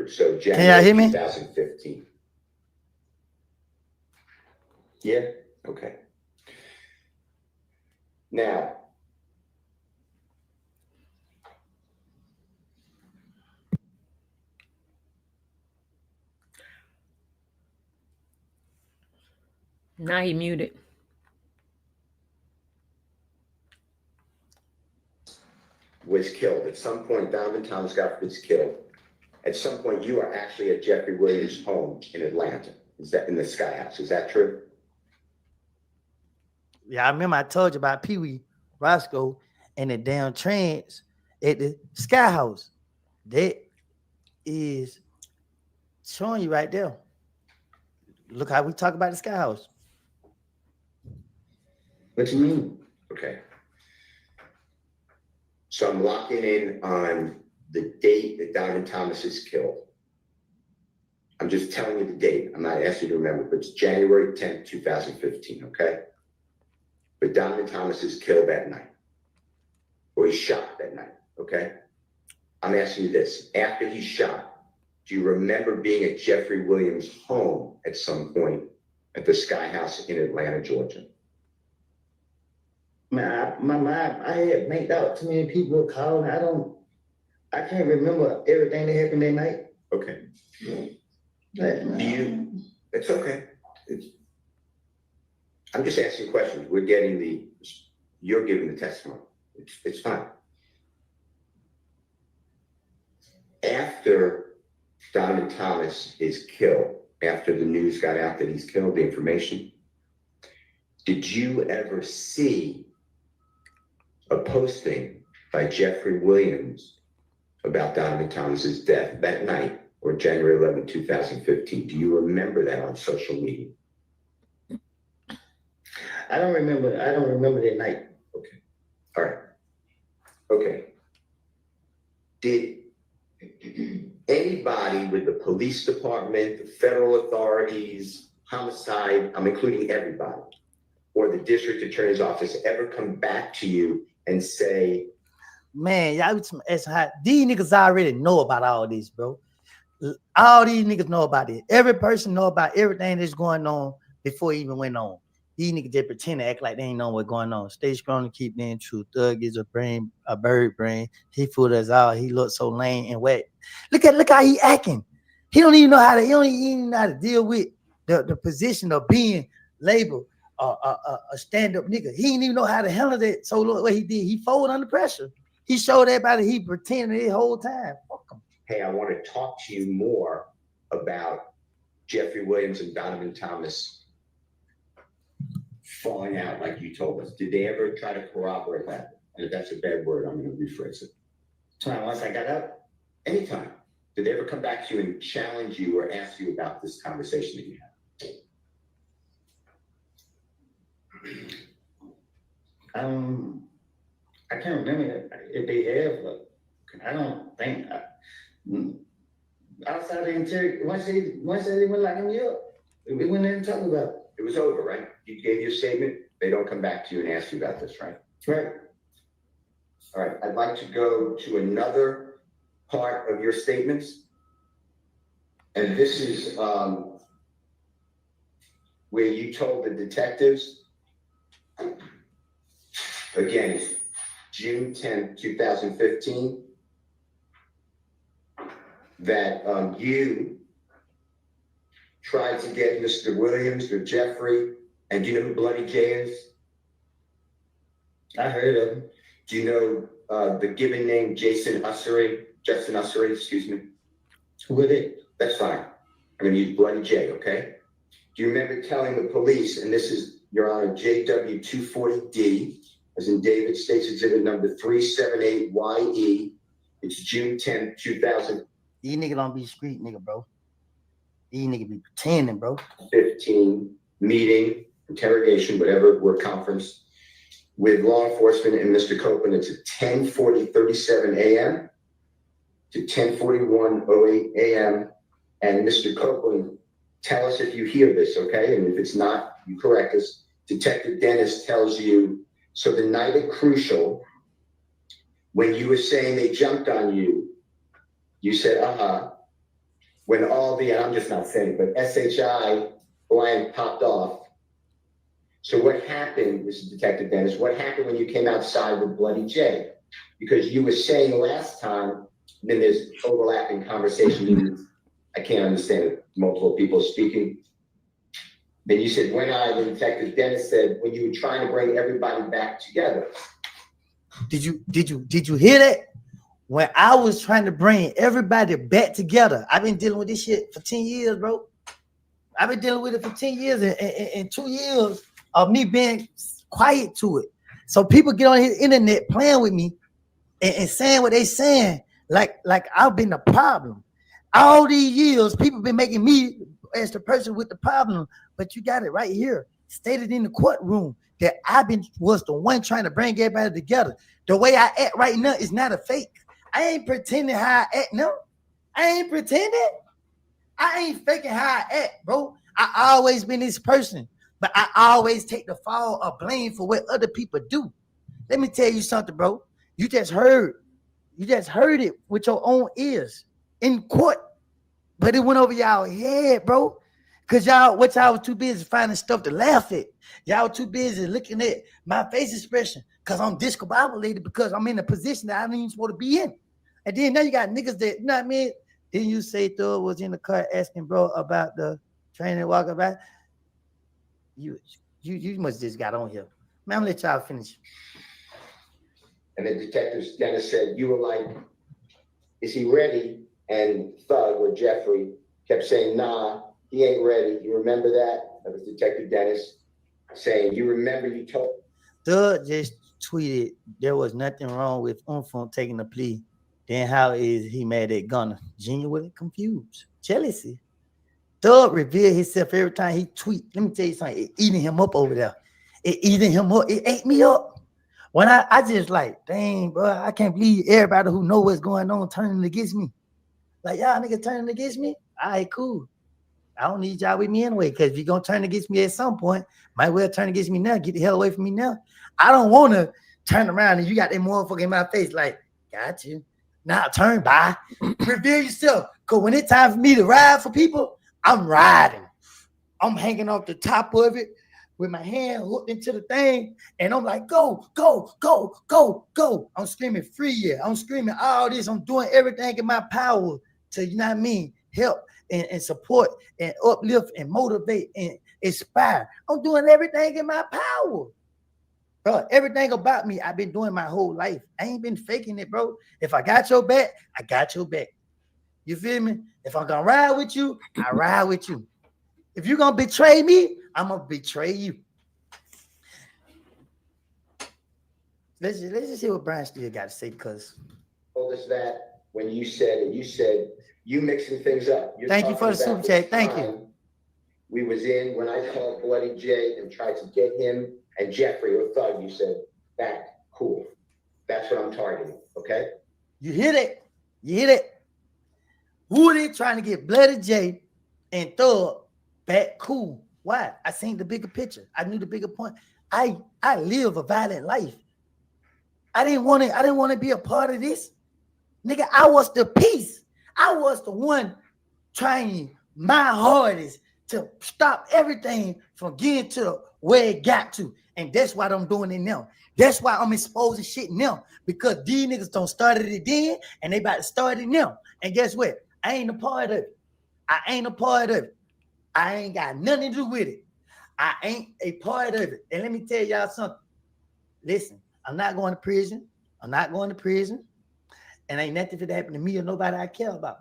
So Can y'all hear January me? 2015. Yeah? Okay. Now, Now he muted. was killed. At some point, Donovan Thomas was killed. At some point, you are actually at Jeffrey Williams' home in Atlanta. Is that in the Sky House? Is that true? Yeah, I remember I told you about Pee Wee Roscoe and the damn trance at the Sky House. That is showing you right there. Look how we talk about the Sky House. What you mean? Okay. So I'm locking in on the date that Donovan Thomas is killed. I'm just telling you the date. I'm not asking you to remember, but it's January 10th, 2015, okay? But Donovan Thomas is killed that night, or he's shot that night, okay? I'm asking you this. After he's shot, do you remember being at Jeffrey Williams' home at some point at the Sky House in Atlanta, Georgia? Man, my mind, I had made out too many people calling. I can't remember everything that happened that night. Okay. But, It's okay. I'm just asking questions. You're giving the testimony. It's fine. After Donovan Thomas is killed, after the news got out that he's killed, the information, did you ever see a posting by Jeffrey Williams about Donovan Thomas's death that night, or January 11, 2015? Do you remember that on social media? I don't remember that night. Okay. All right. Okay. Did anybody with the police department, the federal authorities, homicide, I'm including everybody, or the district attorney's office ever come back to you and say, man, y'all, these niggas already know about all this, bro. All these niggas know about it. Every person know about everything that's going on before it even went on. These niggas just pretend to act like they ain't know what's going on. Stay strong and keep being true. Thug is a bird brain. He fooled us all. He looked so lame and wet. Look how he acting. He don't even know how to deal with the position of being labeled a stand-up nigga. He didn't even know how to handle that. So look what he did. He folded under pressure. He showed everybody he pretended the whole time. Fuck him. hey, I want to talk to you more about Jeffrey Williams and Donovan Thomas falling out like you told us. Did they ever try to corroborate that? And if that's a bad word, I'm going to rephrase it. Once I got up, Anytime. Did they ever come back to you and challenge you or ask you about this conversation that you had? I can't remember if they have, but I don't think. Outside the interior, once they went like me up, we went in and talked about it. It was over, right? You gave your statement. They don't come back to you and ask you about this, right? Right. All right. I'd like to go to another part of your statements. And this is where you told the detectives, again, June 10th, 2015, that you tried to get Mr. Williams or Jeffrey, and do you know who Bloody J is? I heard of him. Do you know the given name Justin Ussery, excuse me? Who was it? That's fine. I'm gonna use Bloody J, okay? Do you remember telling the police, and this is, Your Honor, JW240D, as in David States Exhibit number 378YE, it's June 10th, 2015 These niggas don't be street nigga, bro. These niggas be pretending, bro. meeting, interrogation, whatever, word conference with law enforcement and Mr. Copeland. It's at 10:40:37 a.m. to 10:41:08 a.m. And Mr. Copeland, tell us if you hear this, okay? And if it's not, you correct us. Detective Dennis tells you, so the night of Crucial, when you were saying they jumped on you, you said, when all the, I'm just not saying, but SHI blank popped off. So what happened, this is Detective Dennis, what happened when you came outside with Bloody J? Because you were saying last time, then there's overlapping conversation. I can't understand it, multiple people speaking. Then you said, the Detective Dennis said, when you were trying to bring everybody back together. Did you hear that? When I was trying to bring everybody back together, I've been dealing with this shit for 10 years, bro. I've been dealing with it for 10 years and 2 years of me being quiet to it. So people get on his internet playing with me and saying what they saying, like I've been the problem. All these years, people been making me as the person with the problem, but you got it right here, stated in the courtroom that was the one trying to bring everybody together. The way I act right now is not a fake. I ain't pretending how I act now. I ain't pretending. I ain't faking how I act, bro. I always been this person, but I always take the fall of blame for what other people do. Let me tell you something, bro. You just heard it with your own ears in court, but it went over y'all head, bro. Cause y'all was too busy finding stuff to laugh at. Y'all too busy looking at my face expression because I'm discombobulated because I'm in a position that I ain't even supposed to be in. And then now you got niggas that, you know what I mean? Didn't you say Thug was in the car asking bro about the training walking back? You must just got on here. Man, I'm gonna let y'all finish. And the detective Dennis said, you were like, is he ready? And Thug or Jeffrey kept saying, nah, he ain't ready. You remember that? That was Detective Dennis saying, you remember you told. Thug just tweeted there was nothing wrong with Umfunk taking the plea. Then how is he mad at Gunner? Genuinely confused. Jealousy. Thug revealed himself every time he tweet. Let me tell you something. It eating him up over there. It eating him up. It ate me up. When I just like, dang, bro, I can't believe everybody who know what's going on turning against me. Like, y'all niggas turning against me? All right, cool. I don't need y'all with me anyway, because if you're going to turn against me at some point, might well turn against me now. Get the hell away from me now. I don't want to turn around and you got that motherfucker in my face like, got you. Now turn by. Reveal yourself. Because when it's time for me to ride for people, I'm riding. I'm hanging off the top of it with my hand hooked into the thing, and I'm like, go, go, go, go, go. I'm screaming free, yeah. I'm screaming all this. I'm doing everything in my power to, you know what I mean, help and support and uplift and motivate and inspire. I'm doing everything in my power. Bro, everything about me, I've been doing my whole life. I ain't been faking it, bro. If I got your back, I got your back. You feel me? If I'm gonna ride with you, I ride with you. If you're gonna betray me, I'm gonna betray you. Let's just see what Brian still got to say, because told us that when you said you mixing things up. Thank you for the super chat. Thank you. We was in when I called Bloody Jay and tried to get him and Jeffrey or Thug. You said back, cool. That's what I'm targeting. Okay. You hit it. You hit it. Who are they trying to get Bloody Jay and Thug back? Cool. Why? I seen the bigger picture. I knew the bigger point. I live a violent life. I didn't want to be a part of this. Nigga, I was the piece. I was the one trying my hardest to stop everything from getting to where it got to. And that's why I'm doing it now. That's why I'm exposing shit now. Because these niggas don't started it then and they about to start it now. And guess what? I ain't a part of it. I ain't a part of it. I ain't got nothing to do with it. I ain't a part of it. And let me tell y'all something. Listen, I'm not going to prison. I'm not going to prison. And ain't nothing that happened to me or nobody I care about.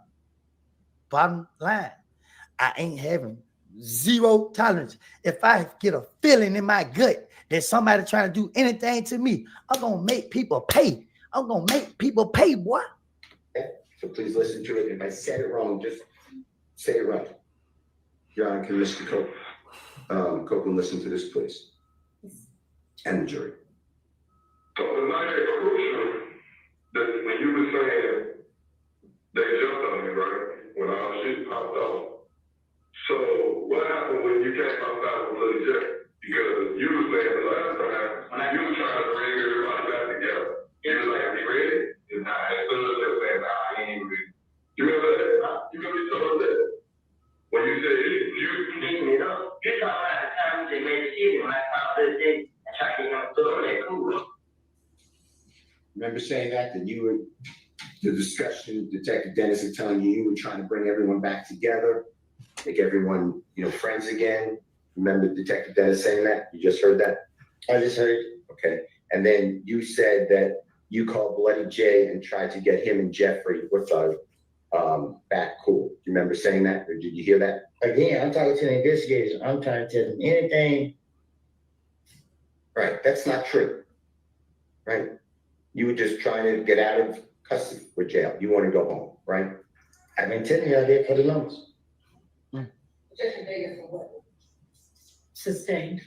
Bottom line, I ain't having zero tolerance. If I get a feeling in my gut that somebody trying to do anything to me, I'm going to make people pay. I'm going to make people pay, boy. Okay. So please listen to it. If I said it wrong, just say it right. Your Honor, can Mr. Copeland listen to this, please? And the jury. So the night at Courtroom, when you were saying they jumped on me, right? When all the shit popped off. So what happened when you came outside with Lil J? Because you were saying the last time you were trying to bring everybody back together. You was like, are you ready? And I stood up there saying, nah, I ain't ready. You remember that? You remember you told us that? When you said you cleaned it up. You talking about the time they made the shit when I found this thing and tried to get them to that cool. Remember saying that you were, the discussion, Detective Dennis is telling you were trying to bring everyone back together, make everyone, friends again. Remember Detective Dennis saying that? You just heard that? I just heard. Okay. And then you said that you called Bloody Jay and tried to get him and Jeffrey or Thug back cool. Do you remember saying that, or did you hear that? Again, I'm talking to the investigators. I'm trying to tell them anything. Right, that's not true. Right? You were just trying to get out of custody or jail. You want to go home, right? I've been telling y'all that for the longest. Sustained.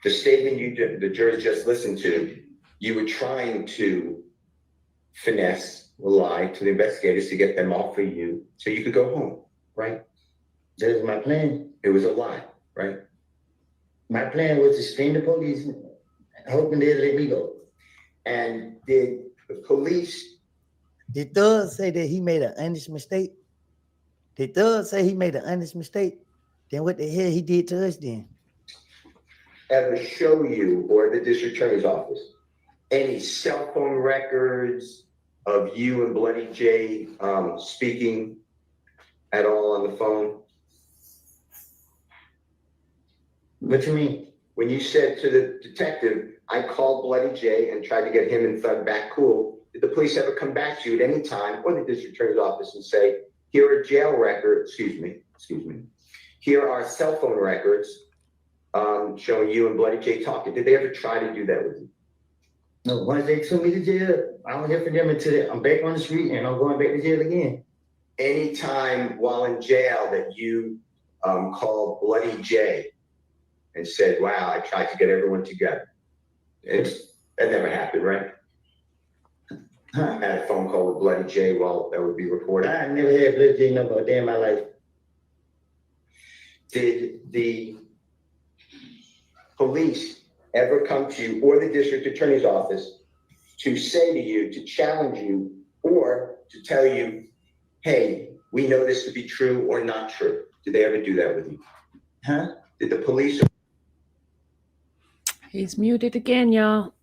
The statement the jurors just listened to, you were trying to finesse or lie to the investigators to get them off of you so you could go home, right? That was my plan. It was a lie, right? My plan was to sting the police, hoping they'd let me go. And did the police... Did Thug say that he made an honest mistake? Did Thug say he made an honest mistake? Then what the hell he did to us then? ever show you, or the district attorney's office, any cell phone records of you and Bloody Jay speaking at all on the phone? What you mean? When you said to the detective, I called Bloody Jay and tried to get him and Thug back cool, did the police ever come back to you at any time, or the district attorney's office, and say, here are jail records, excuse me, here are cell phone records showing you and Bloody Jay talking? Did they ever try to do that with you? No, once they took me to jail, I don't hear from them until I'm back on the street and I'm going back to jail again. Anytime while in jail that you called Bloody Jay and said, wow, I tried to get everyone together. That never happened, right? I had a phone call with Bloody Jay while that would be recorded. I never had Bloody Jay number a day in my life. Did the police ever come to you or the district attorney's office to say to you, to challenge you, or to tell you, hey, we know this to be true or not true? Did they ever do that with you? Huh? Did the police? He's muted again, y'all.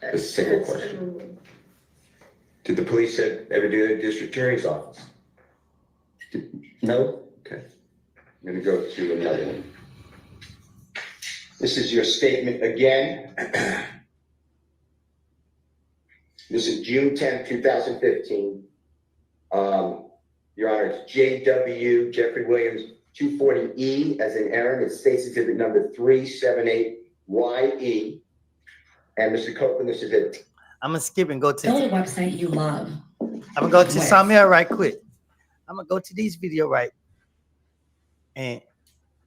That's a simple question. Did the police ever do that at the district attorney's office? No. Okay. I'm going to go to another one. This is your statement again. This is June 10th, 2015. Your Honor, it's JW, Jeffrey Williams, 240E, as in Aaron. It states exhibit number 378YE. And Mr. Copeland, this is it. I'm going to skip and go to... Go to the website you love. I'm going to go to something else right quick. I'm going to go to this video right. And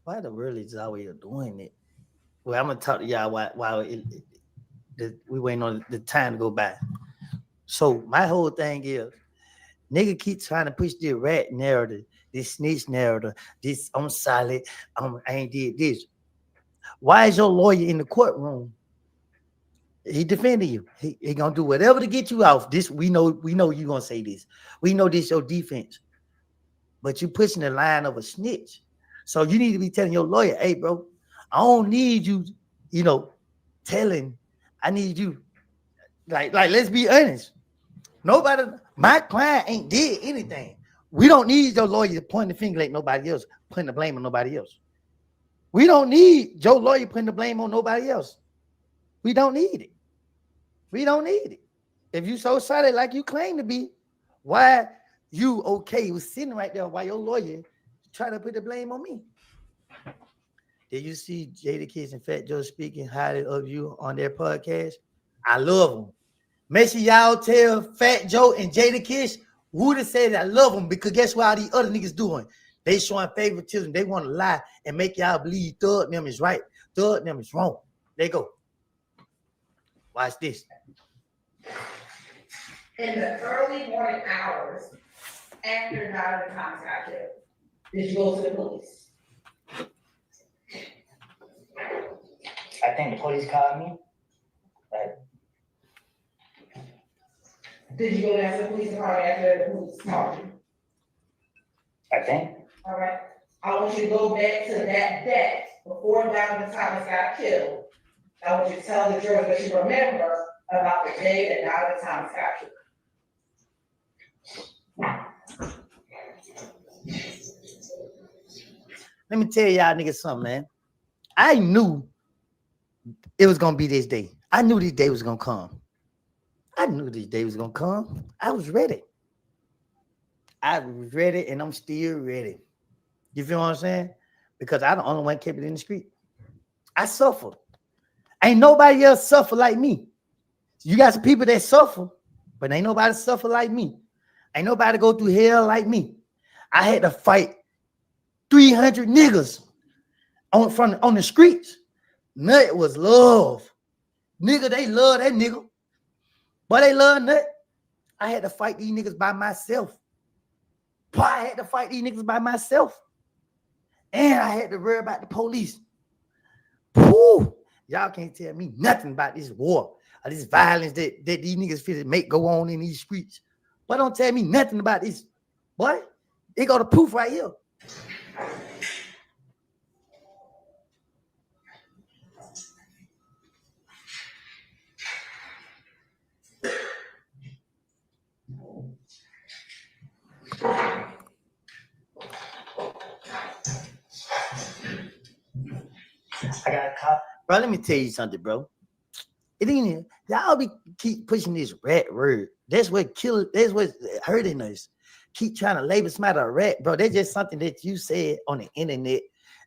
why the world is always doing it? Well, I'm going to talk to y'all while we waiting on the time to go by. So my whole thing is, nigga keep trying to push this rat narrative, this snitch narrative, this I'm solid, I ain't did this. Why is your lawyer in the courtroom? He defending you. He gonna do whatever to get you off. This we know you gonna say this. We know this your defense. But you pushing the line of a snitch. So you need to be telling your lawyer, hey bro, I don't need you, telling. I need you. Like let's be honest. Nobody, my client ain't did anything. We don't need your lawyer to point the finger at nobody else, putting the blame on nobody else. We don't need your lawyer putting the blame on nobody else. We don't need it. We don't need it. If you so solid like you claim to be, why you okay with sitting right there while your lawyer try to put the blame on me? Did you see Jadakiss and Fat Joe speaking highly of you on their podcast? I love them. Make sure y'all tell Fat Joe and Jadakiss who to say that I love them, because guess what all these other niggas doing? They showing favoritism. They want to lie and make y'all believe Thug them is right. Thug them is wrong. They go. Watch this. In the early morning hours after Donald Thomas got killed, did you go to the police? I think the police called me. Right. Did you go down to the police department after the police called you? I think. All right. I want you to go back to that day before Donald Thomas got killed. I want you to tell the jurors what you remember about the day that Donald Thomas got killed. Let me tell y'all niggas something, man. I knew it was gonna be this day. I knew this day was gonna come. I knew this day was gonna come. I was ready. I was ready, and I'm still ready. You feel what I'm saying? Because I the only one kept it in the street. I suffer. Ain't nobody else suffer like me. You got some people that suffer, but ain't nobody suffer like me. Ain't nobody go through hell like me. I had to fight 300 niggas on the streets. Nut was love. Nigga, they love that nigga. But they love Nut. I had to fight these niggas by myself. Boy, I had to fight these niggas by myself. And I had to worry about the police. Whew. Y'all can't tell me nothing about this war or this violence that these niggas feel make go on in these streets. But don't tell me nothing about this. Boy, they got the proof right here. I got a call. Bro, let me tell you something, bro. It ain't y'all keep pushing this rat word. That's what hurting us. Keep trying to label somebody a rat, bro. That's just something that you said on the internet.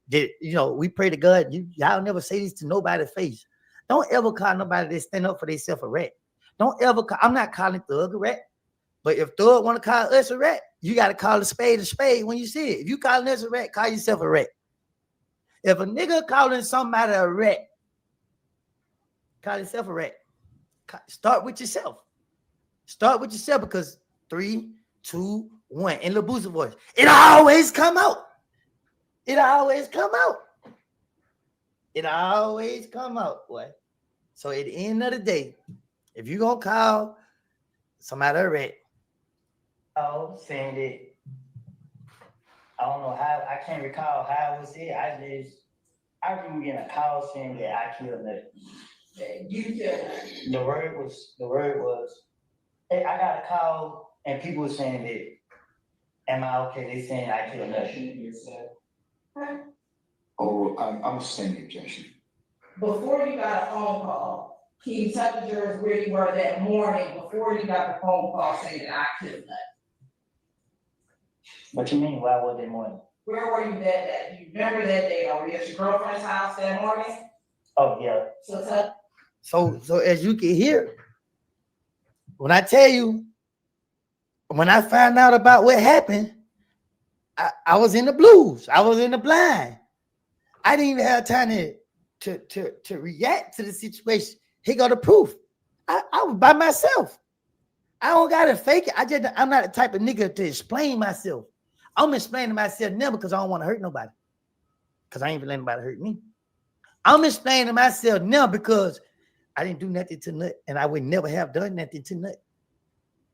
That we pray to God. Y'all never say this to nobody's face. Don't ever call nobody that stand up for themselves a rat. Don't ever I'm not calling Thug a rat. But if Thug want to call us a rat, you got to call a spade when you see it. If you calling us a rat, call yourself a rat. If a nigga calling somebody a rat, call yourself a rat. Start with yourself. Start with yourself because 3, 2, 1. In LaBooza voice, it'll always come out. It'll always come out. It'll always come out, boy. So at the end of the day, if you gonna call somebody a rat, saying that I don't know how, I can't recall how it was said. I remember getting a call saying that I killed Nut. You killed. The word was, hey, I got a call and people were saying that, am I okay? They saying I killed Nut. Oh, I'm sustaining objection. Before you got a phone call, can you tell the jurors where you were that morning before you got the phone call saying that I killed Nut? What you mean? Why was that morning? Where were you that day? Do you remember that day? Were you at your girlfriend's house that morning? Oh yeah. So as you can hear, when I tell you, when I found out about what happened, I was in the blues. I was in the blind. I didn't even have time to react to the situation. He got the proof. I was by myself. I don't gotta fake it. I'm not the type of nigga to explain myself. I'm explaining myself now because I don't want to hurt nobody. Because I ain't even letting nobody hurt me. I'm explaining myself now because I didn't do nothing to Nut, and I would never have done nothing to Nut.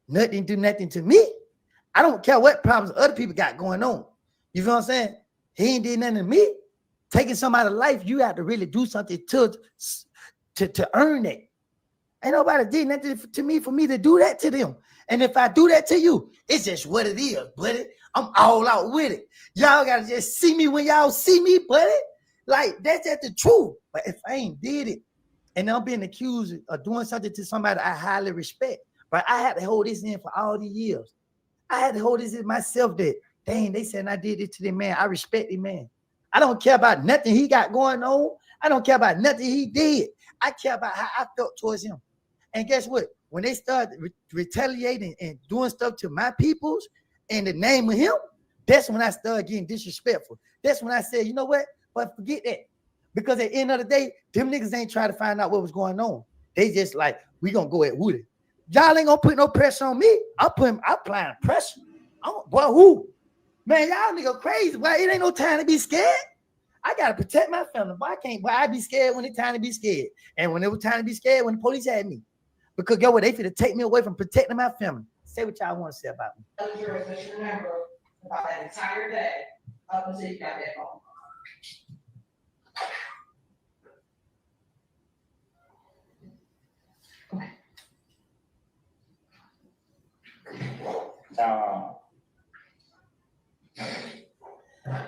Nut didn't do nothing to me. I don't care what problems other people got going on. You feel what I'm saying? He ain't did nothing to me. Taking somebody's life, you have to really do something to earn that. Ain't nobody did nothing to me for me to do that to them. And if I do that to you, it's just what it is, buddy. I'm all out with it. Y'all gotta just see me when y'all see me, buddy. Like, that's just the truth. But if I ain't did it, and I'm being accused of doing something to somebody I highly respect, but I had to hold this in for all these years. I had to hold this in myself that, dang, they said I did it to the man. I respect the man. I don't care about nothing he got going on. I don't care about nothing he did. I care about how I felt towards him. And guess what? When they started retaliating and doing stuff to my peoples in the name of him, that's when I started getting disrespectful. That's when I said, you know what? But forget that. Because at the end of the day, them niggas ain't trying to find out what was going on. They just like, we gonna go at Woody. Y'all ain't gonna put no pressure on me. I'm applying pressure. Boy, who? Man, y'all nigga crazy. Boy, it ain't no time to be scared. I gotta protect my family. Boy, I be scared when it's time to be scared. And when it was time to be scared, when the police had me. Because go what they finna take me away from protecting my family. Say what y'all want to say about me. the jurors that you remember about that entire day up until you got that phone call.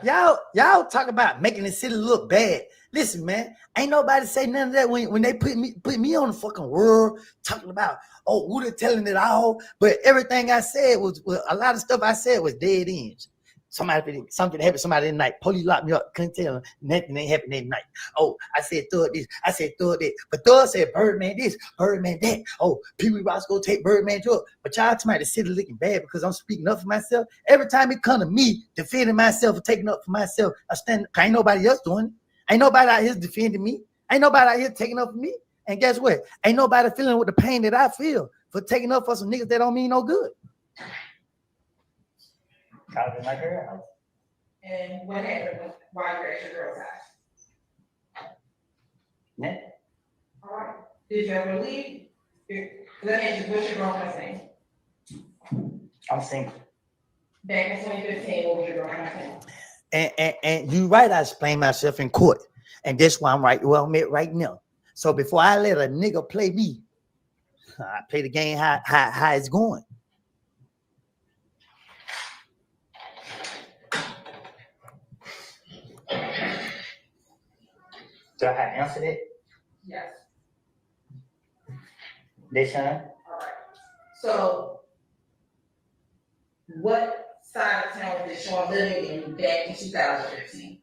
Y'all talk about making the city look bad. Listen, man, ain't nobody say none of that when they put me on the fucking world talking about, oh, Woody telling it all. But everything I said was a lot of stuff I said was dead ends. Something happened to somebody at night. Police locked me up. Couldn't tell them nothing ain't happened that night. Oh, I said Thug this. I said Thug that. But Thug said Birdman this, Birdman that. Oh, Pee Wee Roscoe take Birdman drug. But y'all tell me the city looking bad because I'm speaking up for myself. Every time it come to me defending myself or taking up for myself, I stand. Ain't nobody else doing it. Ain't nobody out here defending me. Ain't nobody out here taking up for me. And guess what? Ain't nobody feeling with the pain that I feel for taking up for some niggas that don't mean no good. And what happened while you were at your girl's house? Yeah. All right. Did you ever leave? Let me ask you, what's your girlfriend's name? I'm single. Back in 2015, what was your girlfriend's name? And you right, I explained myself in court. And that's why I'm right where I'm at right now. So before I let a nigga play me, I play the game how it's going. Do I have to answer that? Yes. This time? All right. So, what side of town did Sean living in back in 2015?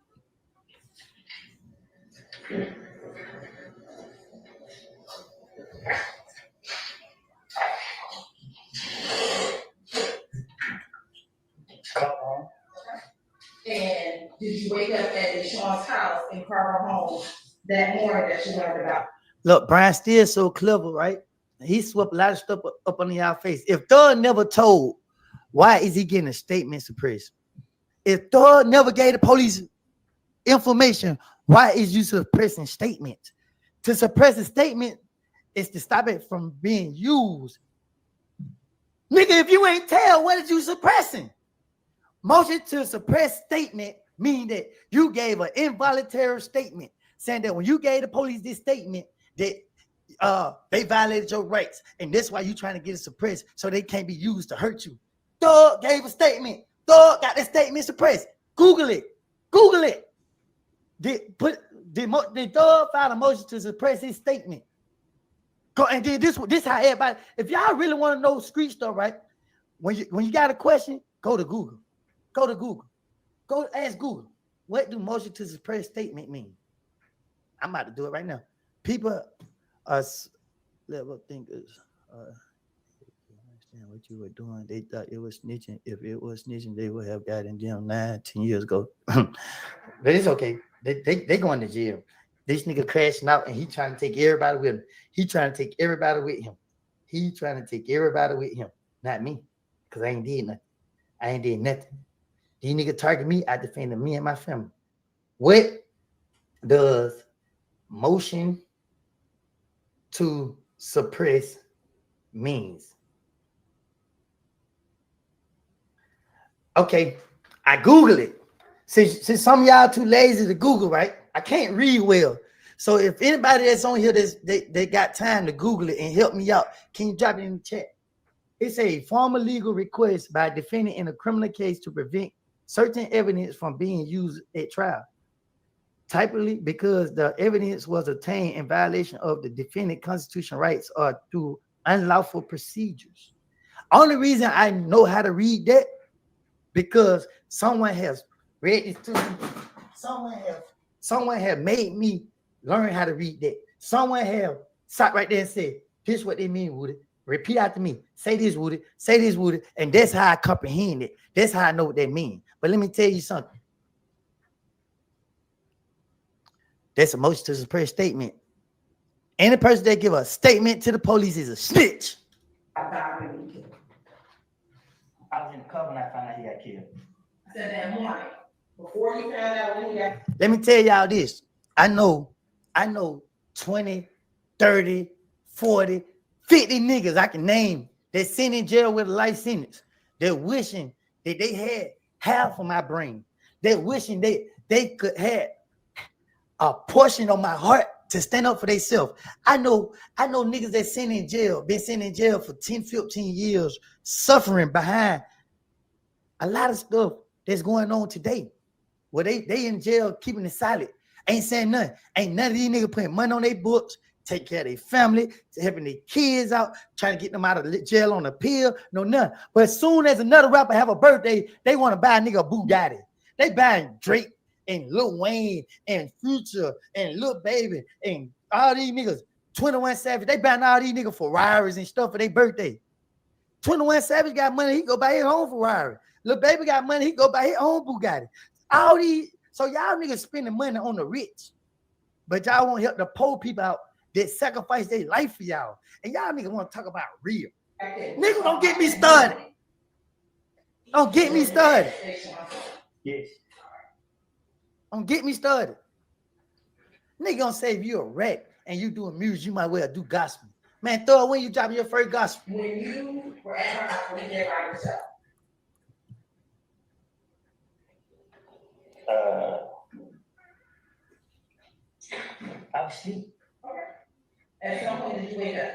And did you wake up at Sean's house in Carver home that morning that you learned about? Look, Brian still so clever, right? He swept a lot of stuff up on y'all face. If Thug never told, why is he getting a statement suppressed? If Thug never gave the police information, why is you suppressing statements? To suppress a statement is to stop it from being used. Nigga, if you ain't tell, what is you suppressing? Motion to suppress statement mean that you gave an involuntary statement saying that when you gave the police this statement that they violated your rights, and that's why you trying to get it suppressed so they can't be used to hurt you. Thug gave a statement. Thug got the statement suppressed. Google it. Google it. Did Thug file a motion to suppress his statement? And then this how everybody. If y'all really want to know street stuff, right? When you got a question, go to Google. Go to Google. Go ask Google. What do motion to suppress statement mean? I'm about to do it right now. People level thinkers understand what you were doing. They thought it was snitching. If it was snitching, they would have gotten them 9-10 years ago. But it's okay. They going to jail. This nigga crashing out and he trying to take everybody with him. He trying to take everybody with him. He trying to take everybody with him. Not me. Because I ain't did nothing. I ain't did nothing. These niggas target me, I defended me and my family. What does motion to suppress means? Okay, I Google it. Since some of y'all too lazy to Google, right? I can't read well. So if anybody that's on here they got time to Google it and help me out, can you drop it in the chat? It's a formal legal request by a defendant in a criminal case to prevent certain evidence from being used at trial. Typically, because the evidence was obtained in violation of the defendant's constitutional rights or through unlawful procedures. Only reason I know how to read that because someone has read this to me. Someone have made me learn how to read that. Someone have sat right there and said, "Here's what they mean, Woody. Repeat after me. Say this, Woody. Say this, Woody." And that's how I comprehend it. That's how I know what they mean. But let me tell you something. That's a motion to suppress statement. Any person that give a statement to the police is a snitch. I was in the car when I found out he got killed. I said that morning. Before you found out when he got. Let me tell y'all this. I know 20, 30, 40, 50 niggas I can name that sitting in jail with a life sentence. They're wishing that they had half of my brain. They're wishing they could have a portion of my heart to stand up for themselves. I know niggas that sitting in jail, been sitting in jail for 10, 15 years, suffering behind a lot of stuff that's going on today. Well, they in jail keeping it silent. Ain't saying nothing. Ain't none of these niggas putting money on their books, take care of their family, helping their kids out, trying to get them out of jail on a pill. No, none. But as soon as another rapper have a birthday, they want to buy a nigga a Bugatti. They buying Drake and Lil Wayne and Future and Lil Baby and all these niggas. 21 Savage, they buying all these niggas Ferraris and stuff for their birthday. 21 Savage got money, he go buy his own Ferrari. Lil Baby got money, he go buy his own Bugatti. All these, so y'all niggas spending money on the rich, but y'all won't help the poor people out that sacrifice their life for y'all. And y'all niggas want to talk about real. Niggas don't get me started. Don't get me started. Yes. Don't get me started. Nigga gonna say if you a wreck and you doing music, you might well do gospel. Man, Thug, when you dropping your first gospel? When you were at her house, when you did by yourself. I was asleep. Okay. At some point, did you wake up?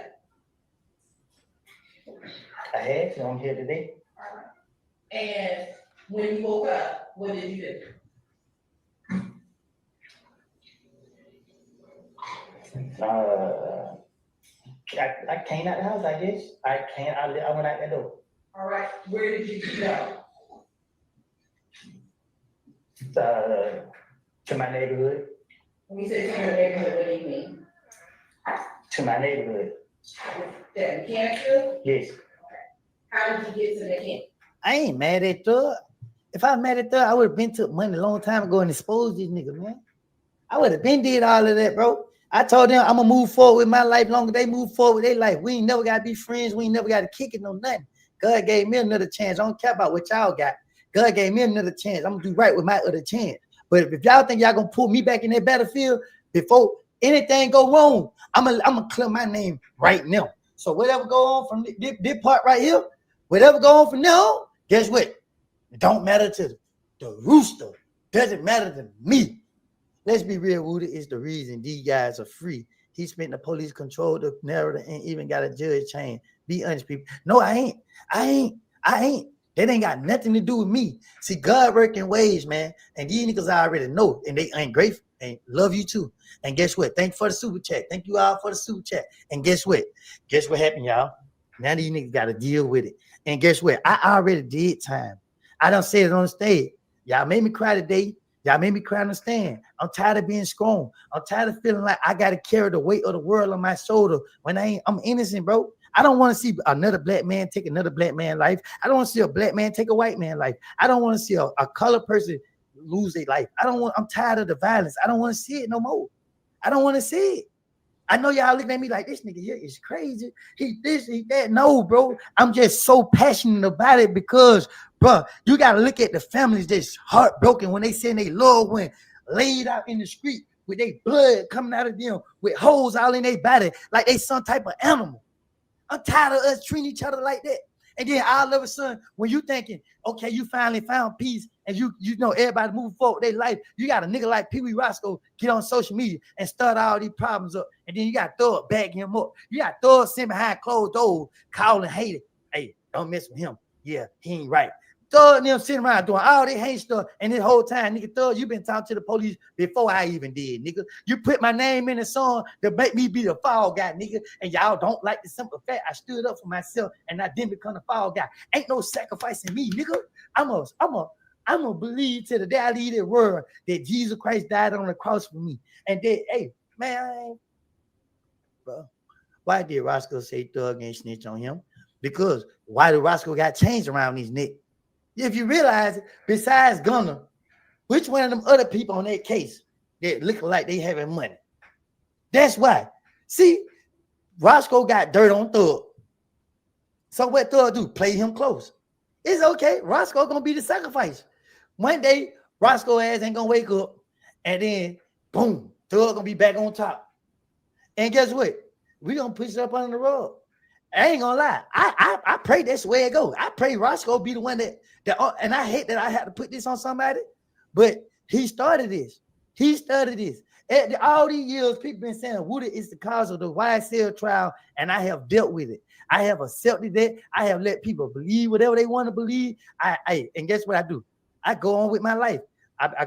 I had to. I'm here today. All right. And when you woke up, what did you do? I came out the house, I guess. I went out that door. All right. Where did you go? To my neighborhood. When you say to your neighborhood, what do you mean? To my neighborhood. That mechanic field? Yes. Okay. How did you get to the mechanic? I ain't mad at Thug. If I was mad at Thug, I would have been took money a long time ago and exposed these niggas, man. I would have been did all of that, bro. I told them I'm gonna move forward with my life longer they move forward with their life. We ain't never gotta be friends. We ain't never gotta kick it, no nothing. God gave me another chance. I don't care about what y'all got. God gave me another chance. I'm gonna do right with my other chance. But if y'all think y'all gonna pull me back in that battlefield before anything go wrong, I'm gonna clear my name right now. So whatever go on from this part right here, whatever go on from now, guess what? It don't matter to the rooster. Doesn't matter to me. Let's be real, Woody is the reason these guys are free. He spent the police control the narrative and even got a judge chain. Be honest, people. No, I ain't. That ain't got nothing to do with me. See, God working ways, man. And these niggas I already know. And they ain't grateful and love you too. And guess what? Thank you for the super chat. Thank you all for the super chat. And guess what? Guess what happened, y'all? Now these niggas got to deal with it. And guess what? I already did time. I done said it on stage. Y'all made me cry today. Y'all made me cry on the stand. I'm tired of being strong. I'm tired of feeling like I got to carry the weight of the world on my shoulder when I'm innocent, bro. I don't want to see another black man take another black man's life. I don't want to see a black man take a white man's life. I don't want to see a colored person lose their life. I'm tired of the violence. I don't want to see it no more. I don't want to see it. I know y'all looking at me like this nigga here is crazy. He this, he that. No, bro. I'm just so passionate about it because, bro, you gotta look at the families that's heartbroken when they send their loved one laid out in the street with their blood coming out of them with holes all in their body like they some type of animal. I'm tired of us treating each other like that. And then all of a sudden, when you thinking, okay, you finally found peace and you know everybody moving forward their life, you got a nigga like Pee Wee Roscoe get on social media and start all these problems up. And then you got Thug backing him up. You got Thug sitting behind closed doors, calling hater. Hey, don't mess with him. Yeah, he ain't right. Thug and them sitting around doing all this hate stuff. And this whole time, nigga, Thug, you been talking to the police before I even did, nigga. You put my name in the song to make me be the fall guy, nigga. And y'all don't like the simple fact I stood up for myself and I didn't become the fall guy. Ain't no sacrificing me, nigga. I'm a believe to the day I leave the world that Jesus Christ died on the cross for me. And that, hey, man, bro, why did Roscoe say Thug ain't snitch on him? Because why did Roscoe got chains around his neck? If you realize it, besides Gunner, which one of them other people on that case that look like they having money? That's why. See, Roscoe got dirt on Thug. So what Thug do? Play him close. It's okay. Roscoe gonna be the sacrifice. One day, Roscoe ass ain't gonna wake up, and then boom, Thug gonna be back on top. And guess what? We gonna push it up under the rug. I ain't gonna lie. I pray that's the way it goes. I pray Roscoe be the one that and I hate that I had to put this on somebody, but he started this. He started this. All these years, people been saying Woody is the cause of the YSL trial, and I have dealt with it. I have accepted that. I have let people believe whatever they want to believe. And guess what I do? I go on with my life. I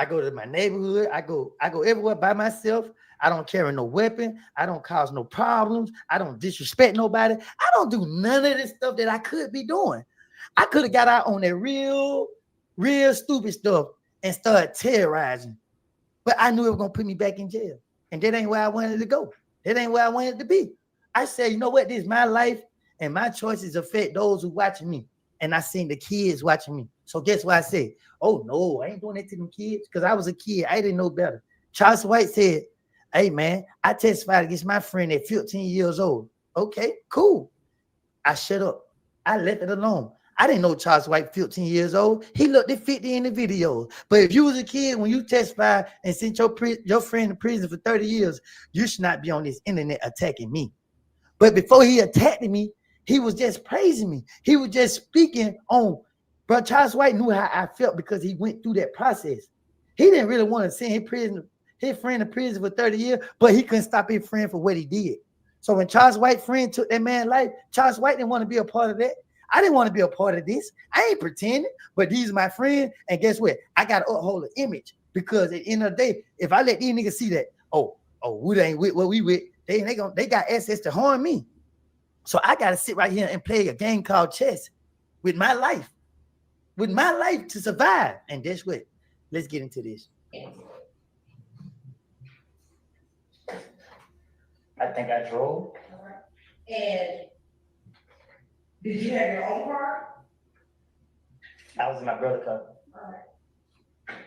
go to my neighborhood. I go everywhere by myself. I don't carry no weapon. I don't cause no problems. I don't disrespect nobody. I don't do none of this stuff that I could be doing. I could have got out on that real stupid stuff and started terrorizing. But I knew it was gonna put me back in jail. And that ain't where I wanted to go. That ain't where I wanted to be. I said, you know what? This is my life, and my choices affect those who watching me. And I seen the kids watching me. So guess what I said? Oh no, I ain't doing that to them kids. Because I was a kid. I didn't know better. Charles White said, hey man, I testified against my friend at 15 years old. Okay, cool. I shut up. I left it alone. I didn't know Charles White 15 years old. He looked at 50 in the video. But if you was a kid, when you testified and sent your friend to prison for 30 years, you should not be on this internet attacking me. But before he attacked me, he was just praising me. He was just speaking on, bro, Charles White knew how I felt because he went through that process. He didn't really want to send his friend to prison for 30 years, but he couldn't stop his friend for what he did. So when Charles White's friend took that man's life, Charles White didn't want to be a part of that. I didn't want to be a part of this. I ain't pretending, but these are my friends. And guess what? I got to uphold an image because at the end of the day, if I let these niggas see that, we ain't with what we with, they got access to harm me. So I got to sit right here and play a game called chess with my life to survive. And guess what? Let's get into this. I think I drove. And did you have your own car? I was in my brother's car. All right.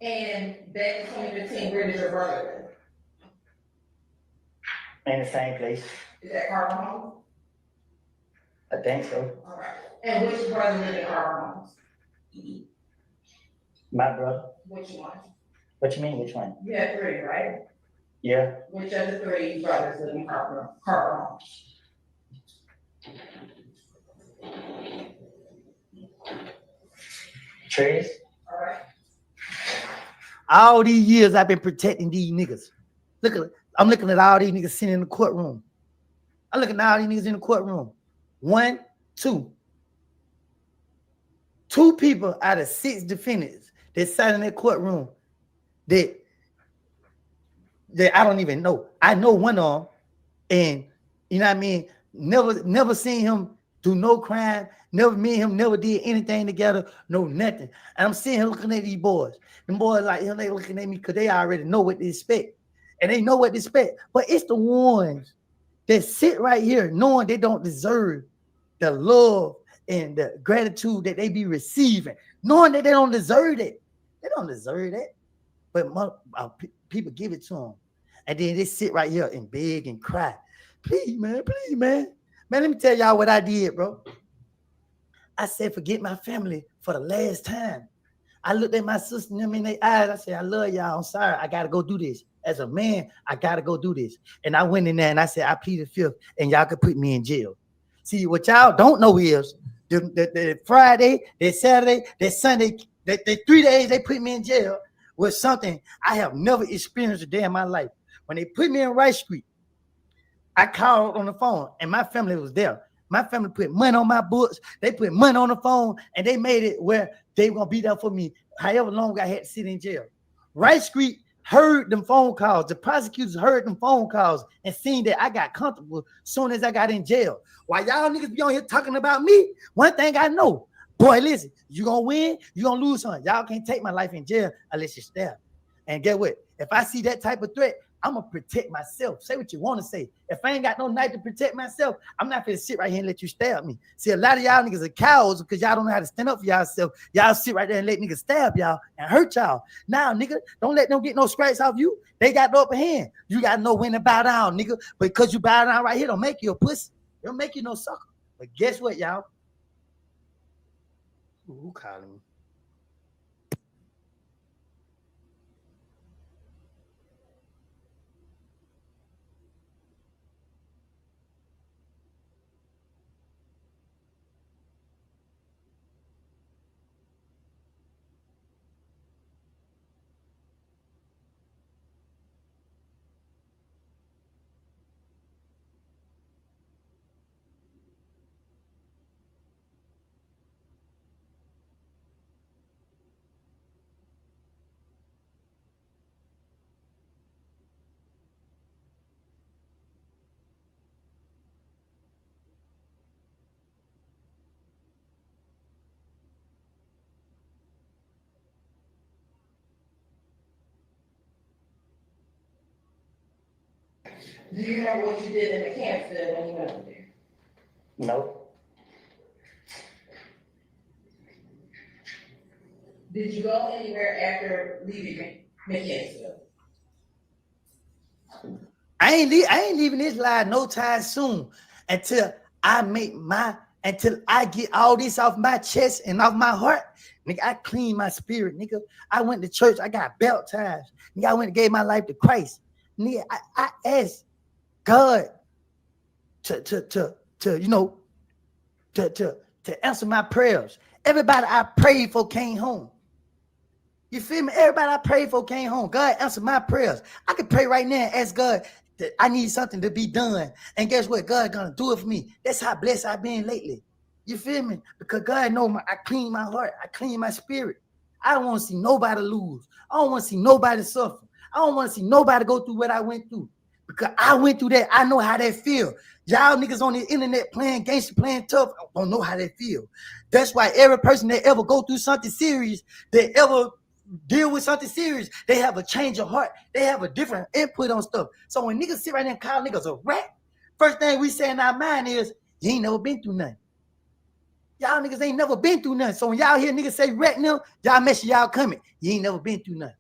And back in 2015, where did your brother live? In the same place. Is that car home? I think so. All right. And which brother lived in car homes? My brother. Which one? What you mean, which one? You had three, right? Yeah. Which of the three brothers live in car homes? Trace. All right. All these years I've been protecting these niggas. I'm looking at all these niggas sitting in the courtroom. I'm looking at all these niggas in the courtroom. 1, 2. 2 people out of 6 defendants that sat in that courtroom that I don't even know. I know one of them, and you know what I mean? Never seen him do no crime. Me and him never did anything together, no nothing. And I'm sitting here looking at these boys. Them boys like him, they looking at me because they already know what to expect. And they know what to expect. But it's the ones that sit right here knowing they don't deserve the love and the gratitude that they be receiving, knowing that they don't deserve it. They don't deserve that. But people give it to them. And then they sit right here and beg and cry. Please, man. Man, let me tell y'all what I did, bro. I said, forget my family for the last time. I looked at my sister and them in their eyes. I said, I love y'all. I'm sorry. I got to go do this. As a man, I got to go do this. And I went in there and I said, I pleaded fifth and y'all could put me in jail. See, what y'all don't know is the Friday, that Saturday, that Sunday, the 3 days they put me in jail was something I have never experienced a day in my life. When they put me in Rice Street, I called on the phone and my family was there. My family put money on my books. They put money on the phone and they made it where they were going to be there for me however long I had to sit in jail. Rice Street heard them phone calls. The prosecutors heard them phone calls and seen that I got comfortable soon as I got in jail. While y'all niggas be on here talking about me, one thing I know, boy, listen, you going to win, you going to lose something. Y'all can't take my life in jail unless you stab. And get what? If I see that type of threat, I'm going to protect myself. Say what you want to say. If I ain't got no knife to protect myself, I'm not going to sit right here and let you stab me. See, a lot of y'all niggas are cowards because y'all don't know how to stand up for yourself. Y'all sit right there and let niggas stab y'all and hurt y'all. Now, nigga, don't let them get no scratch off you. They got the upper hand. You got to know when to bow down, nigga. Because you bow down right here, don't make you a pussy. Don't make you no sucker. But guess what, y'all? Who calling me? Do you remember what you did in the Mechanicsville when you went there? No. Did you go anywhere after leaving Mechanicsville? I ain't leaving this life no time soon until I get all this off my chest and off my heart. Nigga, I clean my spirit, nigga. I went to church, I got baptized. Nigga, I went and gave my life to Christ. Nigga, I asked God to answer my prayers. Everybody I prayed for came home. You feel me? Everybody I prayed for came home. God answered my prayers. I could pray right now and ask God that I need something to be done. And guess what? God gonna do it for me. That's how blessed I've been lately. You feel me? Because God know I clean my heart. I clean my spirit. I don't want to see nobody lose. I don't want to see nobody suffer. I don't want to see nobody go through what I went through. Because I went through that. I know how that feel. Y'all niggas on the internet playing gangster, playing tough, don't know how they feel. That's why every person that ever go through something serious, that ever deal with something serious, they have a change of heart. They have a different input on stuff. So when niggas sit right there and call niggas a rat, first thing we say in our mind is, you ain't never been through nothing. Y'all niggas ain't never been through nothing. So when y'all hear niggas say rat now, y'all make sure y'all coming. You ain't never been through nothing.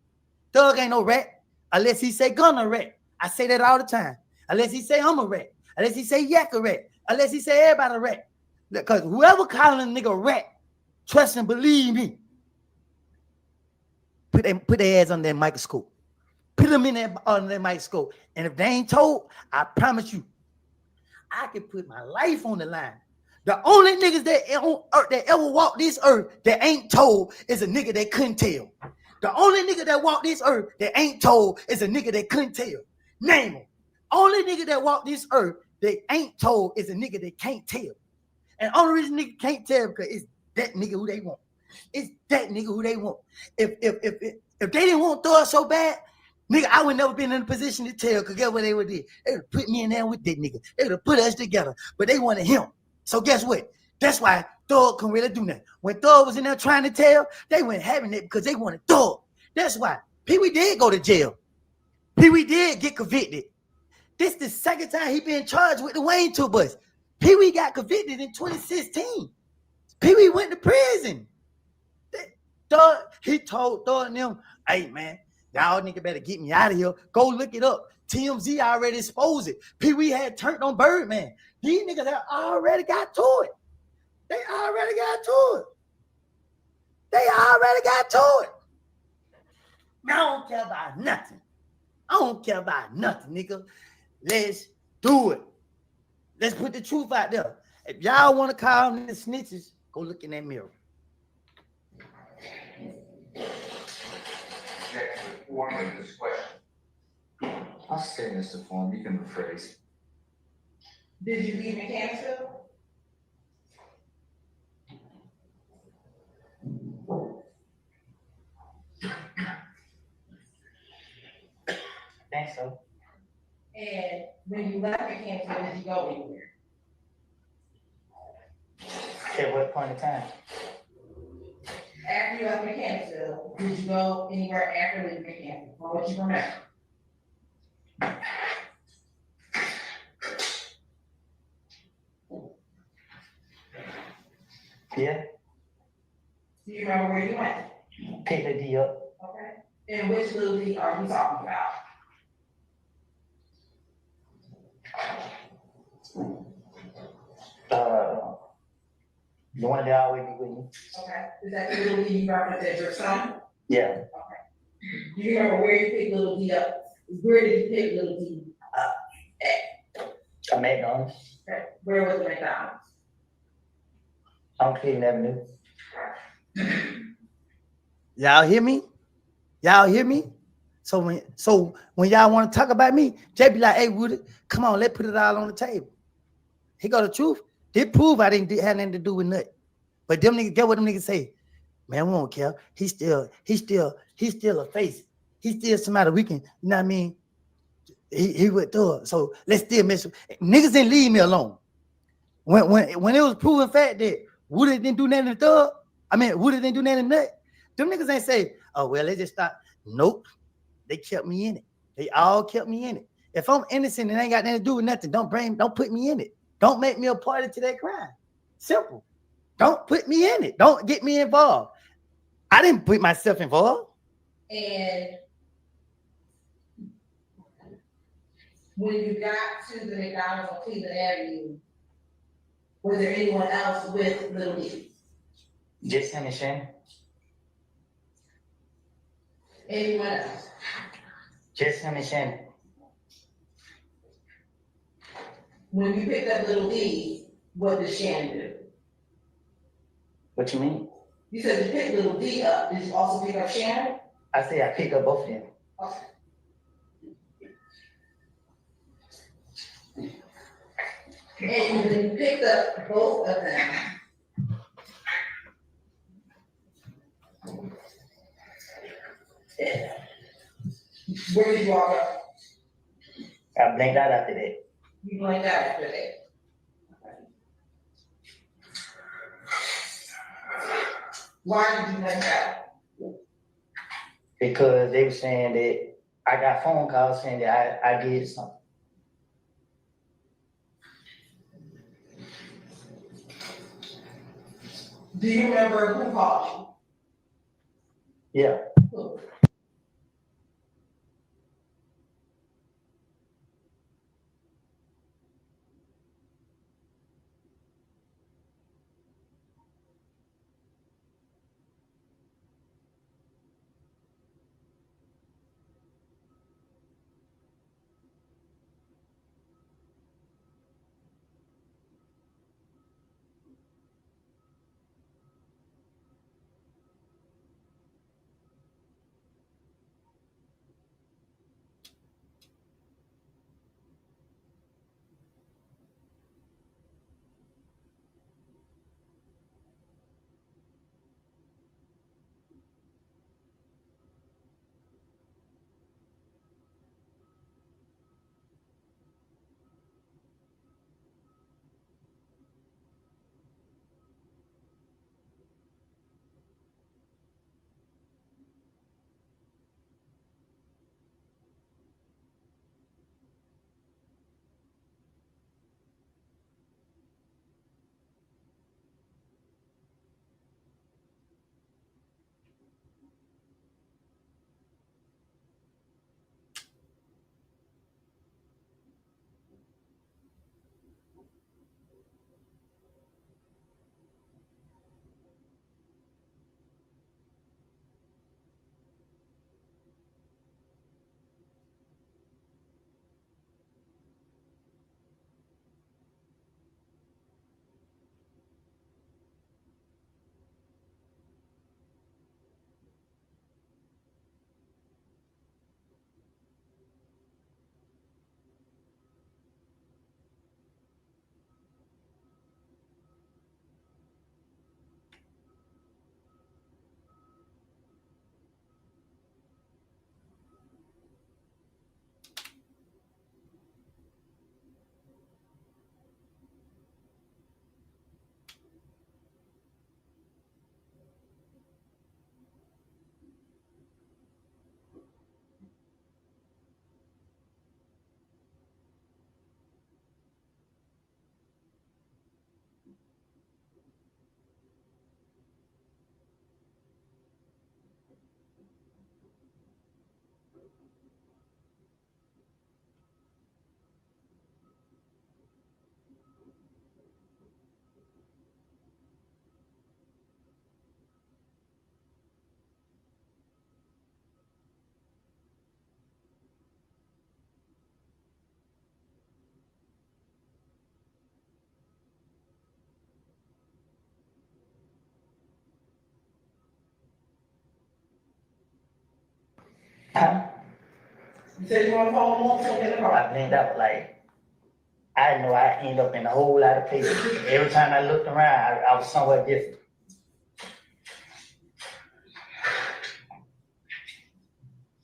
Thug ain't no rat unless he say gun a rat. I say that all the time. Unless he say I'm a rat. Unless he say yak a rat. Unless he say everybody a rat. Because whoever calling a nigga rat, trust and believe me. Put their ass on that microscope. Put them in there on that microscope. And if they ain't told, I promise you, I can put my life on the line. The only niggas that ever walked this earth that ain't told is a nigga that couldn't tell. The only nigga that walked this earth that ain't told is a nigga that couldn't tell. Name him. Only nigga that walked this earth that ain't told is a nigga that can't tell. And only reason nigga can't tell because it's that nigga who they want. It's that nigga who they want. If they didn't want Thor so bad, nigga, I would never been in a position to tell, because guess what they would do? They would put me in there with that nigga. They would have put us together, but they wanted him. So guess what? That's why Thor couldn't really do nothing. When Thor was in there trying to tell, they weren't having it because they wanted Thor. That's why Pee Wee did go to jail. Pee Wee did get convicted. This is the second time he been charged with the Wayne tour bus. Pee Wee got convicted in 2016. Pee Wee went to prison. He told Thor and them, hey man, y'all nigga better get me out of here. Go look it up. TMZ already exposed it. Pee Wee had turned on Birdman. These niggas have already got to it. They already got to it. They already got to it. I don't care about nothing. I don't care about nothing, nigga. Let's do it. Let's put the truth out there. If y'all want to call them the snitches, go look in that mirror. One of this question. I'll say Mr. Form, you can rephrase. Did you leave Mechanicsville? Think so. And when you left Mechanicsville, did you go anywhere? At what point in time? After you left Mechanicsville, did you go anywhere after leaving Mechanicsville? Or what you remember? Yeah. Do you remember where you went? Pick the D up. Okay. And which little D are you talking about? The one that always be with me. Okay. Is that the little D you referenced as your son? Yeah. Okay. Do you remember where you picked little D up? Where did you pick little D up at? A McDonald's. Okay. Where was the McDonald's? On Cleveland Avenue. Y'all hear me? Y'all hear me? So when y'all want to talk about me, Jay be like, hey, Woody, come on, let's put it all on the table. He got the truth. They prove I didn't have nothing to do with nothing. But them niggas, get what them niggas say. Man, we don't care. He's still a face. He's still somebody we can, you know what I mean? He went through it. So let's still mess with niggas didn't leave me alone. When it was proven fact that Woody didn't do nothing to Thug, Woody didn't do nothing to nothing, them niggas ain't say, oh, well, they just stopped. Nope. They kept me in it. They all kept me in it. If I'm innocent and ain't got nothing to do with nothing, don't put me in it. Don't make me a party to that crime. Simple. Don't put me in it. Don't get me involved. I didn't put myself involved. And when you got to the McDonald's on Cleveland Avenue, was there anyone else with Little D? Just him and Shannon. Anyone else? Just him and Shannon. When you picked up Little D, what did Shannon do? What you mean? You said you picked Little D up. Did you also pick up Shannon? I say I pick up both of them. Okay. And when you picked up both of them, where did you all go? I blanked out after that. You blanked out after that. Why did you blank out? Because they were saying that I got phone calls saying that I did something. Do you remember who called you? Yeah. Who? You said you want to call them on something in the car. I blanked out like I know I end up in a whole lot of places. Every time I looked around, I was somewhere different.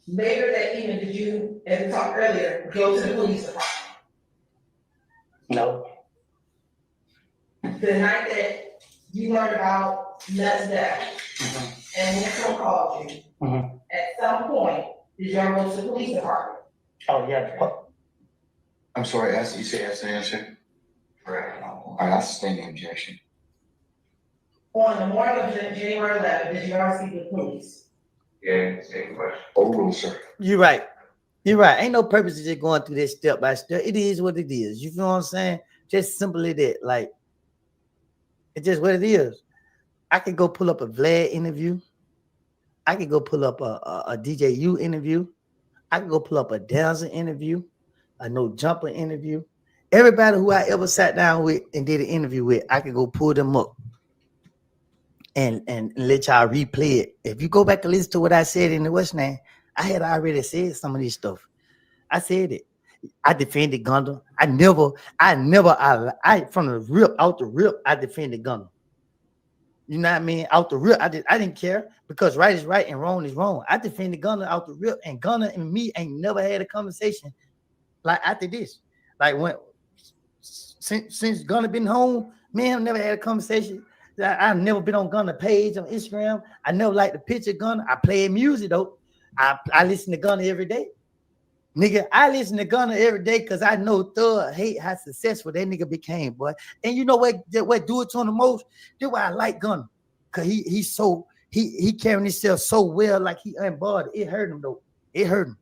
Later that evening, did you, as we talked earlier, go to the police department? No. The night that you learned about Nuts' death, and when someone called you, at some point, did you ever go to the police department? Oh yeah, I'm sorry, you say yes to answer? Right. All right, I'll sustain the objection. On the morning of January 11th, did you ever speak with police? Yeah, same question. Overrule, sir. You're right. You're right. Ain't no purpose to just going through this step by step. It is what it is. You feel what I'm saying? Just simply that. Like, it's just what it is. I could go pull up a Vlad interview. I could go pull up a DJU interview. I could go pull up a Denzel interview, a No Jumper interview. Everybody who I ever sat down with and did an interview with, I could go pull them up and let y'all replay it. If you go back and listen to what I said in the West Name, I had already said some of this stuff. I said it. I defended Gunner. I from the rip, out the rip, I defended Gunner. You know what I mean? Out the rip, I didn't care because right is right and wrong is wrong. I defended Gunner out the rip, and Gunner and me ain't never had a conversation like after this. Like when since Gunner been home, me and him never had a conversation. I've never been on Gunner page on Instagram. I never liked the picture Gunner. I play music though. I listen to Gunner every day. Nigga, I listen to Gunner every day because I know Thug hate how successful that nigga became, boy. And you know what do it to him the most? That's why I like Gunner. Cause he carrying himself so well, like he unbarred. It hurt him though. It hurt him.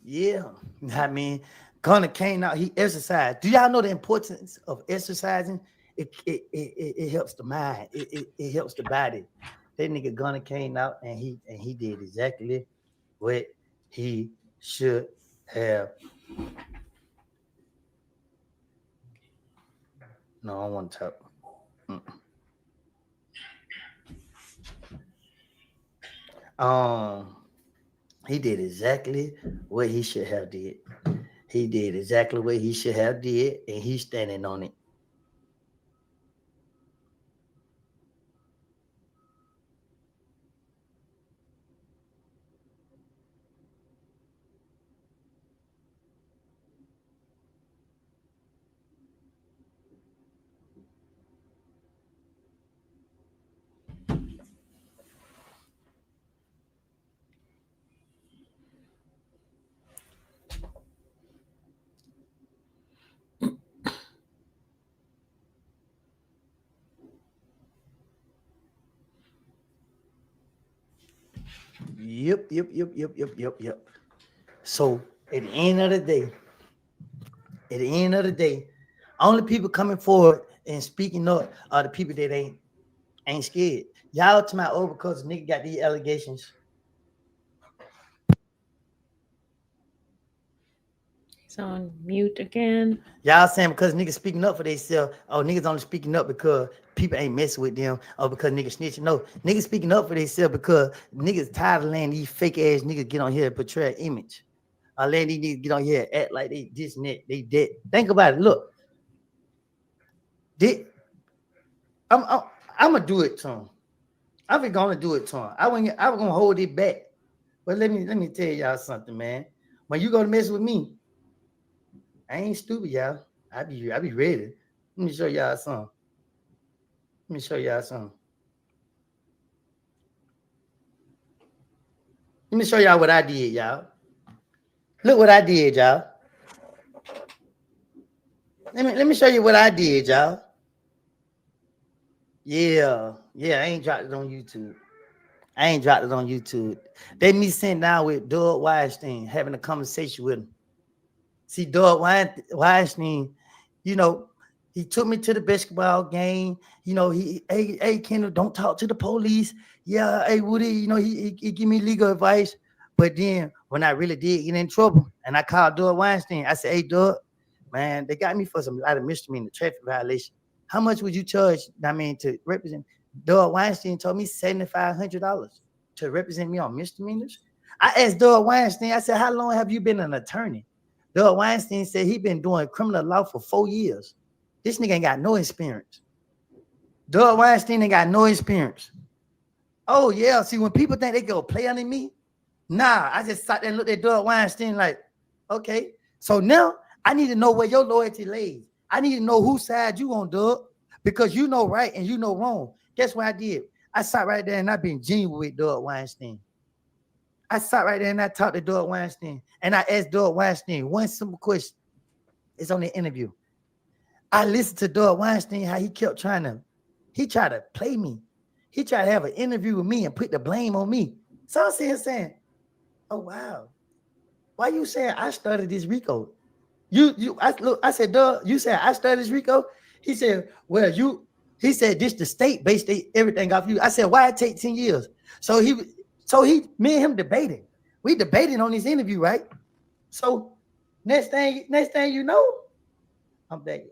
Yeah. I mean, Gunner came out, he exercised. Do y'all know the importance of exercising? It helps the mind, it helps the body. That nigga Gunner came out and he did exactly what he should have. No, I don't want to talk. He did exactly what he should have did. He did exactly what he should have did, and he's standing on it. Yep. So at the end of the day, only people coming forward and speaking up are the people that ain't scared. Y'all to my over because nigga got these allegations. It's on mute again. Y'all saying because niggas speaking up for themselves. Oh, niggas only speaking up because people ain't messing with them. Or because niggas snitching. No, niggas speaking up for themselves because niggas tired of letting these fake ass niggas get on here and portray an image. Or letting these niggas get on here and act like they this and that, they dead. Think about it. Look. I'm gonna do it to him. I'm gonna do it to him. I'm gonna hold it back. But let me tell y'all something, man. When you gonna mess with me, I ain't stupid, y'all. I be ready. Let me show y'all something. Let me show y'all what I did, y'all. Look what I did, y'all. Let me show you what I did, y'all. Yeah, I ain't dropped it on YouTube. They me sitting down with Doug Weinstein, having a conversation with him. See, Doug Weinstein, you know, he took me to the basketball game. You know, hey, Kendall, don't talk to the police. Yeah, hey, Woody, you know, he give me legal advice. But then when I really did get in trouble and I called Doug Weinstein, I said, hey, Doug, man, they got me for some lot of misdemeanor traffic violation. How much would you charge, to represent? Doug Weinstein told me $7,500 to represent me on misdemeanors. I asked Doug Weinstein, I said, how long have you been an attorney? Doug Weinstein said he been doing criminal law for 4 years. This nigga ain't got no experience. Doug Weinstein ain't got no experience. Oh yeah. See, when people think they go play under me, nah, I just sat there and looked at Doug Weinstein like, okay. So now I need to know where your loyalty lays. I need to know whose side you on, Doug, because you know right and you know wrong. Guess what I did? I sat right there and I been genuine with Doug Weinstein. I sat right there and I talked to Doug Weinstein and I asked Doug Weinstein one simple question. It's on the interview. I listened to Doug Weinstein, how he kept he tried to play me. He tried to have an interview with me and put the blame on me. So I'm saying, oh wow, why you saying I started this RICO? I said, Doug, you said I started this RICO? He said, well, he said this the state based everything off you. I said, why it take 10 years? So me and him debating. We debating on this interview, right? So next thing you know, I'm back.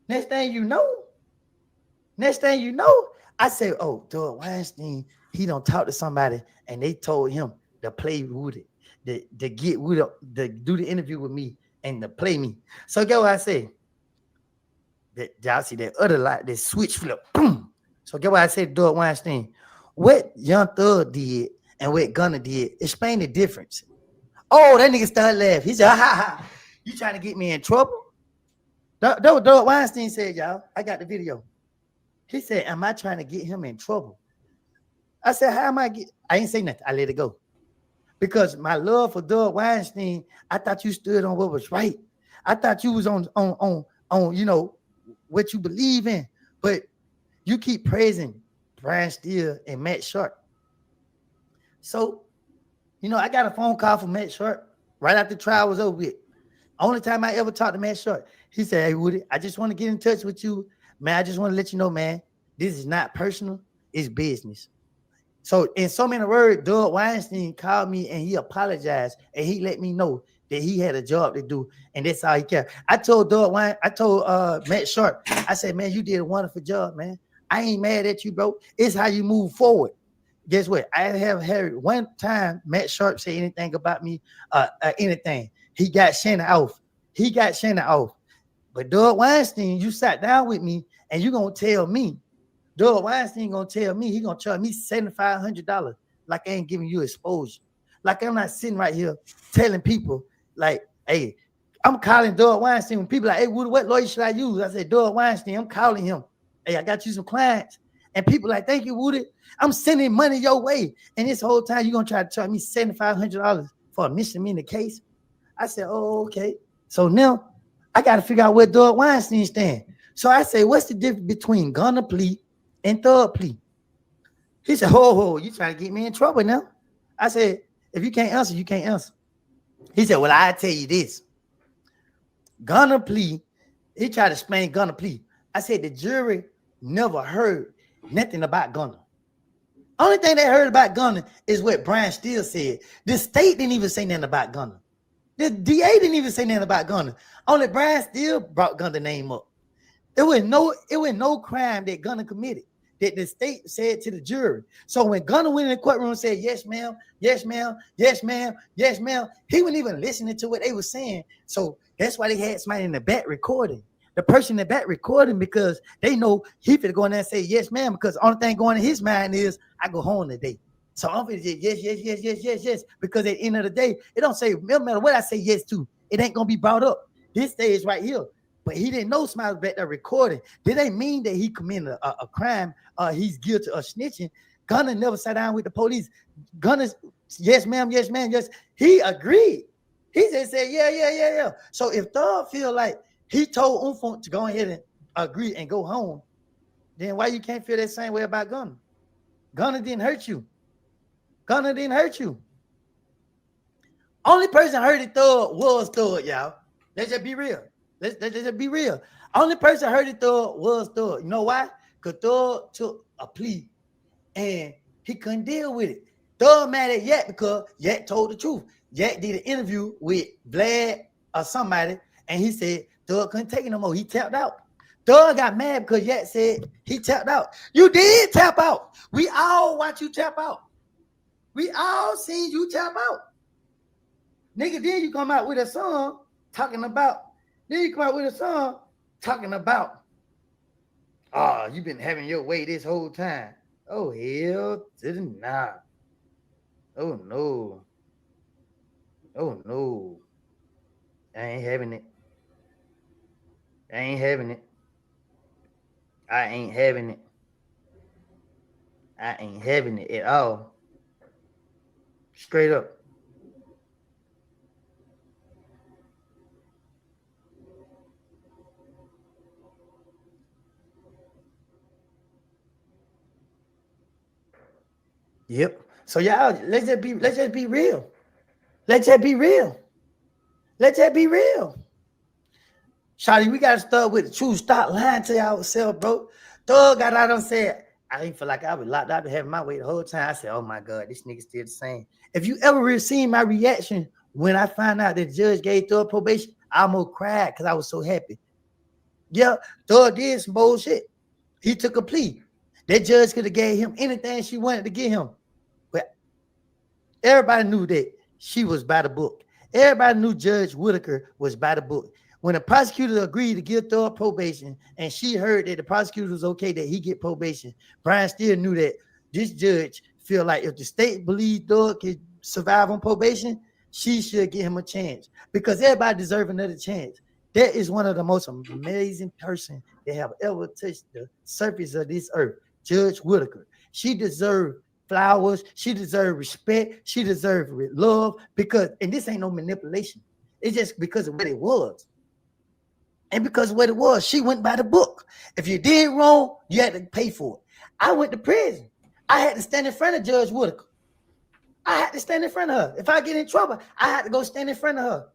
Next thing you know, I said, oh, Doug Weinstein, he don't talk to somebody and they told him to play with it, to get with it, to do the interview with me and to play me. So get what I say? That y'all see that other light, that switch flip. Boom. So get what I said to Doug Weinstein. What Young Thug did and what Gunna did, explain the difference. Oh, that nigga started laughing. He said, ha ha, you trying to get me in trouble? Doug Weinstein said, y'all, I got the video. He said, am I trying to get him in trouble? I said, how am I I ain't say nothing. I let it go. Because my love for Doug Weinstein, I thought you stood on what was right. I thought you was on you know, what you believe in. But you keep praising Brian Steele and Matt Sharp. So, you know, I got a phone call from Matt Sharp right after the trial was over with. Only time I ever talked to Matt Sharp. He said, hey, Woody, I just want to get in touch with you. Man, I just want to let you know, man, this is not personal. It's business. So in so many words, Doug Weinstein called me and he apologized and he let me know that he had a job to do and that's all he cared. I told Matt Sharp, I said, man, you did a wonderful job, man. I ain't mad at you, bro. It's how you move forward. Guess what? I have heard one time Matt Sharp say anything about me, anything. He got Shannon off. But Doug Weinstein, you sat down with me and you gonna tell me, Doug Weinstein gonna tell me he gonna charge me $7,500 like I ain't giving you exposure. Like I'm not sitting right here telling people like, hey, I'm calling Doug Weinstein when people like, hey, what lawyer should I use? I said, Doug Weinstein, I'm calling him. Hey, I got you some clients. And people like, thank you, Woody. I'm sending money your way. And this whole time you're gonna try to charge me $7,500 for a misdemeanor case. I said, oh, okay. So now I got to figure out where Doug Weinstein stand. So I say, what's the difference between Gunna plea and Thug plea? He said, oh, you trying to get me in trouble now? I said, if you can't answer, you can't answer. He said, well, I tell you this. Gunna plea, he tried to explain Gunna plea. I said, the jury never heard nothing about Gunna. Only thing they heard about Gunna is what Brian Steele said. The state didn't even say nothing about Gunna. The DA didn't even say nothing about Gunna. Only Brian Steele brought Gunna's name up. It was no crime that Gunna committed that the state said to the jury. So when Gunna went in the courtroom and said, yes, ma'am, yes, ma'am, yes, ma'am, yes, ma'am, he wasn't even listening to what they were saying. So that's why they had somebody in the back recording. The person in the back recording because they know he finna go in there and say, yes, ma'am, because the only thing going in his mind is, I go home today. So I'm going to say yes, because at the end of the day, it don't say, no matter what I say yes to, it ain't going to be brought up. This stage right here. But he didn't know somebody was back there recording. That ain't mean that he committed a crime. He's guilty of snitching. Gunna never sat down with the police. Gunna, yes, ma'am, yes, ma'am, yes. He agreed. He just said, yeah. So if Thug feel like he told Umfunk to go ahead and agree and go home, then why you can't feel that same way about Gunna? Gunna didn't hurt you. Only person hurted Thug was Thug, y'all. Let's just be real. Let's just be real. Only person hurted Thug was Thug. You know why? Because Thug took a plea and he couldn't deal with it. Thug mad at Yak because Yak told the truth. Yak did an interview with Vlad or somebody and he said Thug couldn't take it no more. He tapped out. Thug got mad because Yak said he tapped out. You did tap out. We all watch you tap out. We all seen you tap out. Nigga, then you come out with a song talking about, you've been having your way this whole time. Oh, hell to the nah. Oh, no. Oh, no. I ain't having it. I ain't having it. I ain't having it. I ain't having it at all. Straight up. Yep. So y'all, let's just be real. Let's just be real. Let's just be real. Shawty, we gotta start with the truth. Stop lying to ourselves, bro. Thug got out and said, I didn't feel like I was locked out to have my way the whole time. I said, oh my God, this nigga still the same. If you ever really seen my reaction when I found out that the judge gave Thug probation, I almost cried because I was so happy. Yeah, Thug did some bullshit. He took a plea. That judge could have gave him anything she wanted to give him. But everybody knew that she was by the book. Everybody knew Judge Whitaker was by the book. When the prosecutor agreed to give Thug probation and she heard that the prosecutor was okay that he get probation, Brian still knew that this judge feel like if the state believed Thug could survive on probation, she should give him a chance because everybody deserves another chance. That is one of the most amazing person that have ever touched the surface of this earth, Judge Whitaker. She deserved flowers. She deserved respect. She deserved love because, and this ain't no manipulation. It's just because of what it was. And because of what it was, she went by the book. If you did wrong, you had to pay for it. I went to prison. I had to stand in front of Judge Whitaker. I had to stand in front of her. If I get in trouble, I had to go stand in front of her.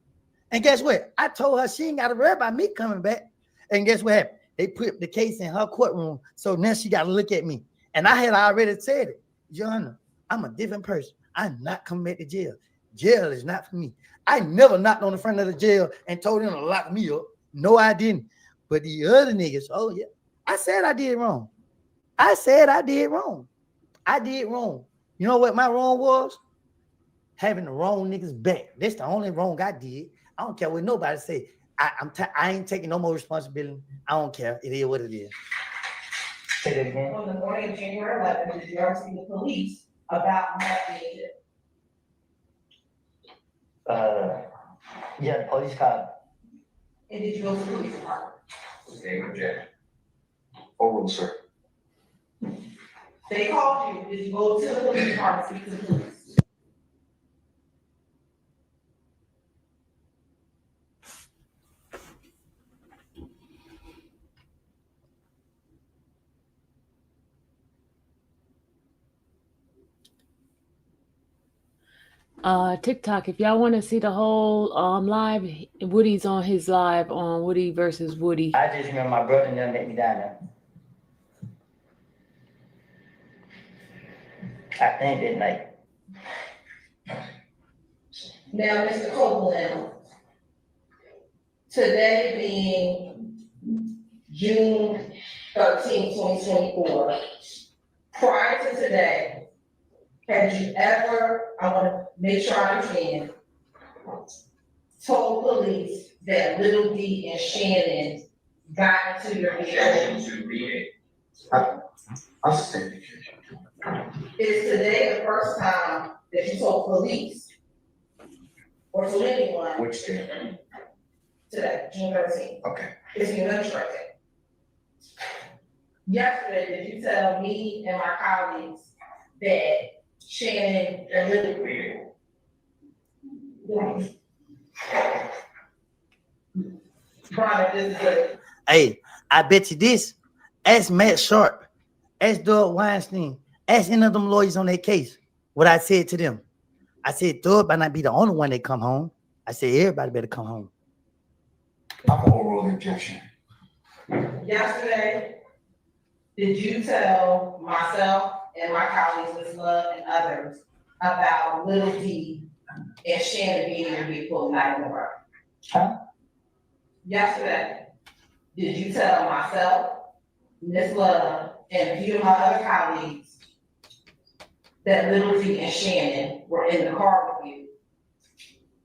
And guess what? I told her she ain't got to worry about me coming back. And guess what happened? They put the case in her courtroom. So now she got to look at me. And I had already said it. Your Honor, I'm a different person. I'm not coming back to jail. Jail is not for me. I never knocked on the front of the jail and told them to lock me up. No, I didn't. But the other niggas, oh yeah. I said I did wrong. I said I did wrong. I did wrong. You know what my wrong was? Having the wrong niggas back. That's the only wrong I did. I don't care what nobody say. I ain't taking no more responsibility. I don't care. It is what it is. Say that again. On the morning of January 11th, did you ever see the police about what they did? Yeah, the police car. And did you go to the police department? Okay, objection. Overruled, sir. They called you, did you go to the police department to speak to the police? TikTok, if y'all want to see the whole live, Woody's on his live on Woody versus Woody. I just remember my brother never let me down there. I think that night. Now, Mr. Copeland, today being June 13, 2024, prior to today, had you ever, I want to make sure I understand, told police that Little D and Shannon got into your vehicle? I'll stand it. Is today the first time that you told police or to anyone Which day? today, June 13th? Okay. Is your lunch right there? Yesterday, did you tell me and my colleagues that Shannon and Lily? Brian, this is good. Hey, I bet you this. Ask Matt Sharp. Ask Doug Weinstein. Ask any of them lawyers on their case. What I said to them. I said, Doug might not be the only one that come home. I said, everybody better come home. I'm gonna overrule the objection. Yesterday, did you tell myself and my colleagues, Ms. Love and others, about Little D and Shannon being in your vehicle night in the work? Huh? Yesterday, did you tell myself, Ms. Love, and a few of my other colleagues that Little D and Shannon were in the car with you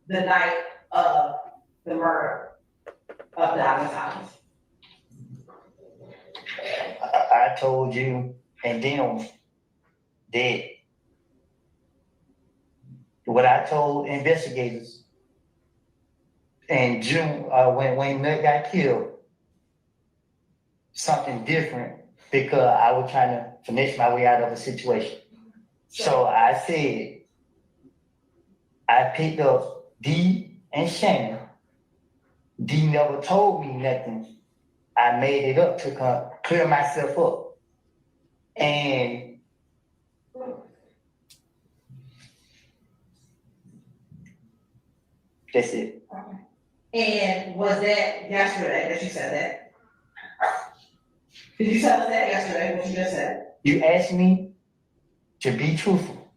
the night of the murder of Diamond Thomas? I told you, and then that what I told investigators in June, when Nut got killed, something different because I was trying to finesse my way out of a situation. So I said, I picked up D and Shannon. D never told me nothing. I made it up to clear myself up. And that's it. And was that yesterday that you said that? Did you tell us that yesterday, what you just said? You asked me to be truthful.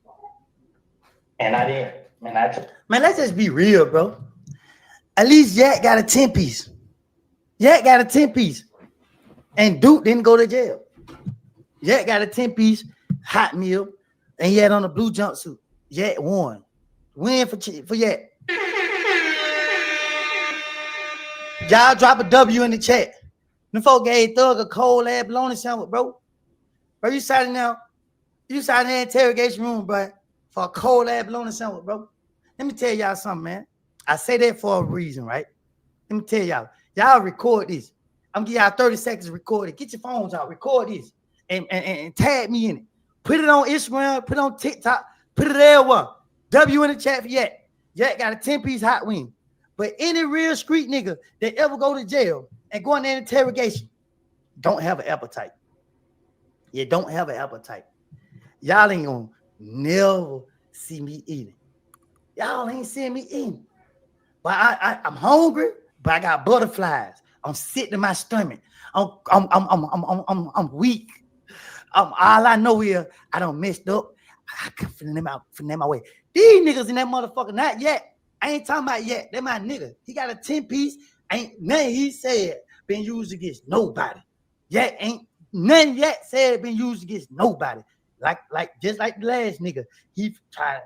And I did. Man, let's just be real, bro. At least Yak got a 10-piece. Yak got a 10-piece. And Duke didn't go to jail. Yak got a 10-piece hot meal. And he had on a blue jumpsuit. Yak won. Win for Yak. Y'all drop a W in the chat. Them folk gave Thug a cold ass bologna sandwich, bro. Bro, you sat in there in the interrogation room, bro, for a cold ass bologna sandwich, bro. Let me tell y'all something, man. I say that for a reason, right? Let me tell y'all. Y'all record this. I'm gonna give y'all 30 seconds to record it. Get your phones out, record this, and tag me in it. Put it on Instagram, put it on TikTok, put it everywhere. W in the chat for Yak. Yak got a 10-piece hot wing. But any real street nigga that ever go to jail and go in there interrogation don't have an appetite. You don't have an appetite. Y'all ain't gonna never see me eating. Y'all ain't seeing me eating. But I'm hungry, but I got butterflies. I'm sick to my stomach. I'm weak. All I know is I done messed up. I can finesse my way. These niggas in that motherfucker, not yet. I ain't talking about yet. They're my nigga. He got a 10-piece. Ain't nothing he said been used against nobody. Yet ain't nothing yet said been used against nobody. Like just like the last nigga. He tried to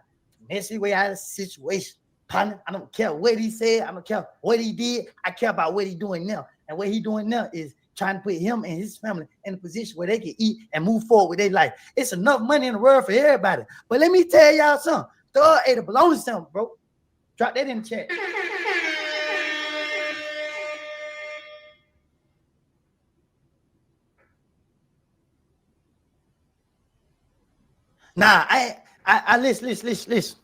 mess his way out of the situation. Partner, I don't care what he said. I don't care what he did. I care about what he doing now. And what he doing now is trying to put him and his family in a position where they can eat and move forward with their life. It's enough money in the world for everybody. But let me tell y'all something. Thug ate a bologna sandwich, bro. Drop that in the chat. Nah, I listen.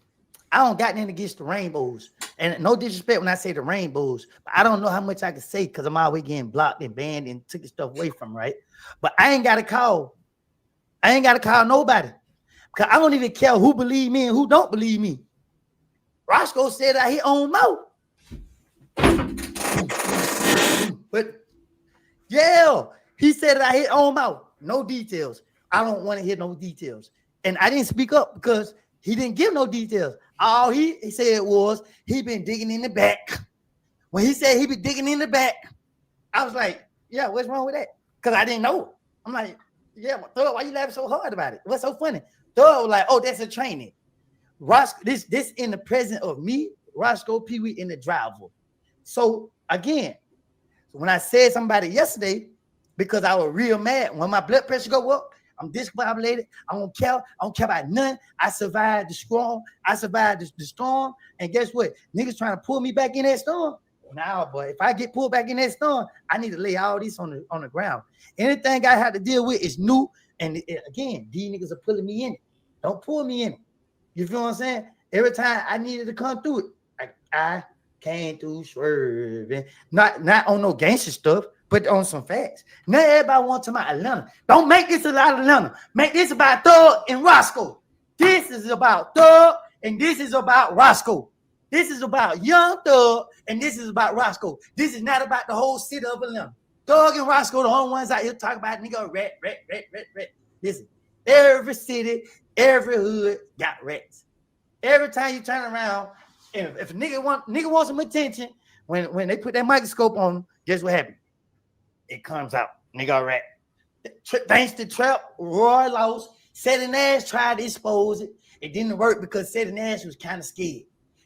I don't got nothing against the rainbows. And no disrespect when I say the rainbows, but I don't know how much I can say because I'm always getting blocked and banned and took the stuff away from, right? But I ain't got to call nobody because I don't even care who believe me and who don't believe me. Roscoe said that he owned mouth. But yeah, he said that he owned mouth. No details. I don't want to hear no details. And I didn't speak up because he didn't give no details. All he said was he been digging in the back. When he said he been digging in the back, I was like, yeah, what's wrong with that? Because I didn't know. I'm like, yeah, Thug, why you laughing so hard about it? What's so funny? Thug was like, oh, that's a training. Roscoe, this in the presence of me, Roscoe, Pee Wee, in the driver. So again, when I said somebody yesterday, because I was real mad, when my blood pressure go up, I'm discombobulated. I don't care about nothing. I survived the storm. I survived the storm. And guess what? Niggas trying to pull me back in that storm. Nah, boy, if I get pulled back in that storm, I need to lay all this on the ground. Anything I have to deal with is new. And again, these niggas are pulling me in it. Don't pull me in it. You feel what I'm saying? Every time I needed to come through it, I came through swerving. Not on no gangster stuff, but on some facts. Now everybody wants to about Atlanta. Don't make this about Atlanta. Make this about Thug and Roscoe. This is about Thug and this is about Roscoe. This is about Young Thug and this is about Roscoe. This is not about the whole city of Atlanta. Thug and Roscoe, the only ones out here talking about nigga rat. Listen, every city, every hood got rats. Every time you turn around, if a nigga wants some attention, when they put that microscope on him, guess what happened? It comes out, nigga rat. Thanks to Trap, Roy lost. Seti Nash tried to expose it. It didn't work because Seti Nash was kind of scared.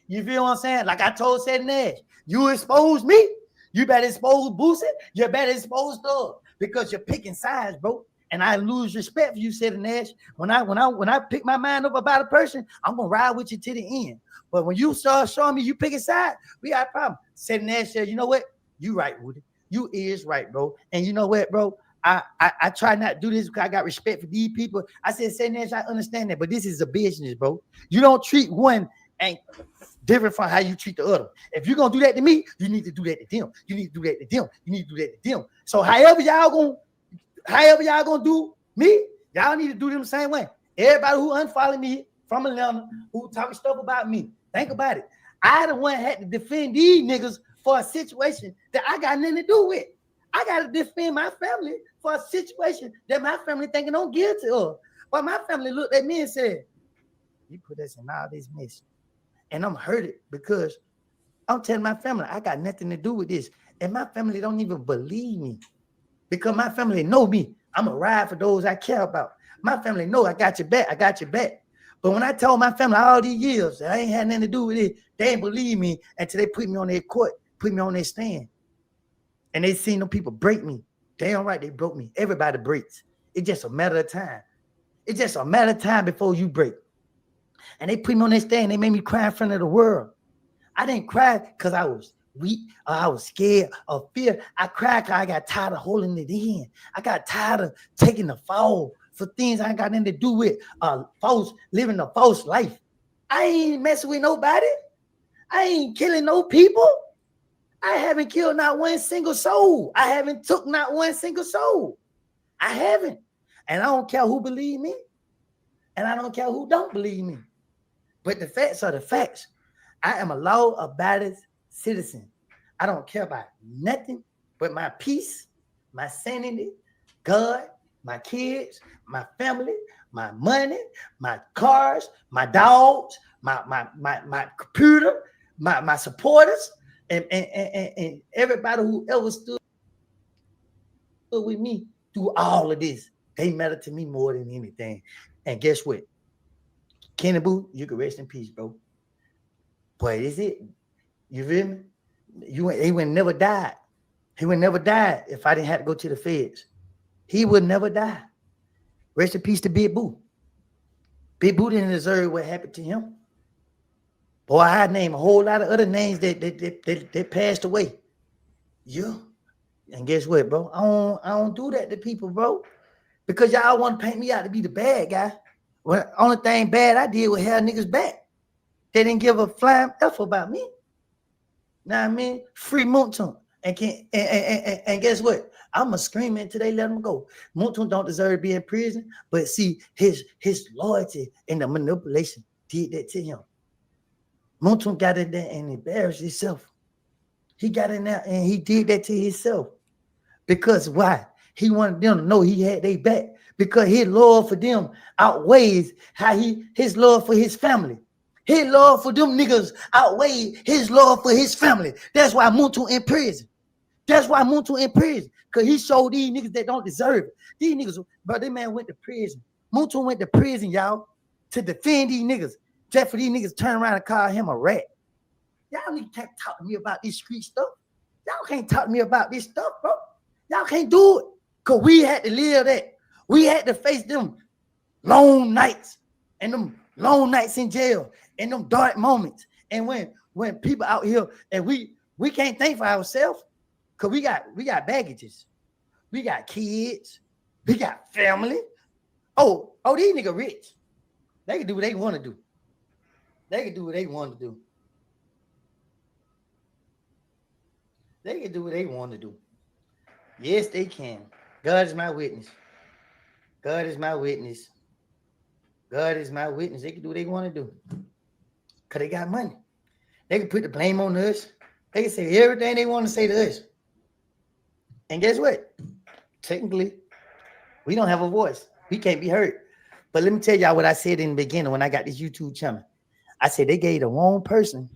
You feel what I'm saying? Like I told Seti Nash, you expose me, you better expose Boosie, you better expose Thug because you're picking sides, bro. and I lose respect for you, Sid Nash. When I pick my mind up about a person, I'm gonna ride with you to the end. But when you start showing me you pick a side, we got a problem. Sid Nash said, you know what? You right, Woody. You is right, bro. And you know what, bro? I try not to do this because I got respect for these people. I said, Sid Nash, I understand that, but this is a business, bro. You don't treat one and different from how you treat the other. If you're gonna do that to me, you need to do that to them. You need to do that to them. You need to do that to them. So however y'all gonna do me, y'all need to do them the same way. Everybody who unfollow me from Atlanta, who talking stuff about me, think about it. I the one had to defend these niggas for a situation that I got nothing to do with. I got to defend my family for a situation that my family thinking don't give to us. But my family looked at me and said, you put us in all this mess. And I'm hurted because I'm telling my family I got nothing to do with this. And my family don't even believe me because my family know me. I'm a ride for those I care about. My family know I got your back. I got your back. But when I told my family all these years that I ain't had nothing to do with it, they ain't believe me until they put me on their court, put me on their stand. And they seen them people break me. Damn right, they broke me. Everybody breaks. It's just a matter of time. It's just a matter of time before you break. And they put me on their stand. They made me cry in front of the world. I didn't cry because I was weak or I was scared or fear. I cried because I got tired of holding it in. I got tired of taking the fall for things I ain't got nothing to do with, living a false life. I ain't messing with nobody. I ain't killing no people. I haven't killed not one single soul. I haven't took not one single soul. I haven't. And I don't care who believe me. And I don't care who don't believe me. But the facts are the facts. I am a law-abiding citizen. I don't care about nothing but my peace, my sanity, God, my kids, my family, my money, my cars, my dogs, my computer, my supporters, and everybody who ever stood with me through all of this. They matter to me more than anything. And guess what? Kenny Boo, you can rest in peace, bro. But is it? You feel me? He would never died. He would never die if I didn't have to go to the feds. He would never die. Rest in peace to Big Boo. Big Boo didn't deserve what happened to him. Boy, I name a whole lot of other names that passed away. Yeah. And guess what, bro? I don't do that to people, bro. Because y'all want to paint me out to be the bad guy. Well, only thing bad I did was have niggas back. They didn't give a flying F about me. Know what I mean? Free Moonton. And guess what? I'ma scream until they let him go. Moonton don't deserve to be in prison, but see, his loyalty and the manipulation did that to him. Moonton got in there and embarrassed himself. He got in there and he did that to himself. Because why? He wanted them to know he had their back. Because his love for them outweighs his love for his family. His love for them niggas outweighs his love for his family. That's why Muntu in prison. That's why Muntu in prison. Because he showed these niggas that don't deserve it. These niggas, but this man went to prison. Muntu went to prison, y'all, to defend these niggas. Just for these niggas turn around and call him a rat. Y'all niggas can't talk to me about this street stuff. Y'all can't talk to me about this stuff, bro. Y'all can't do it. Because we had to live that. We had to face them long nights and them long nights in jail and them dark moments. And when people out here and we can't think for ourselves because we got baggages. We got kids. We got family. Oh, these niggas rich. They can do what they want to do. They can do what they want to do. They can do what they want to do. Yes, they can. God is my witness. God is my witness. God is my witness. They can do what they want to do. Because they got money. They can put the blame on us. They can say everything they want to say to us. And guess what? Technically, we don't have a voice. We can't be heard. But let me tell y'all what I said in the beginning when I got this YouTube channel. I said they gave the wrong person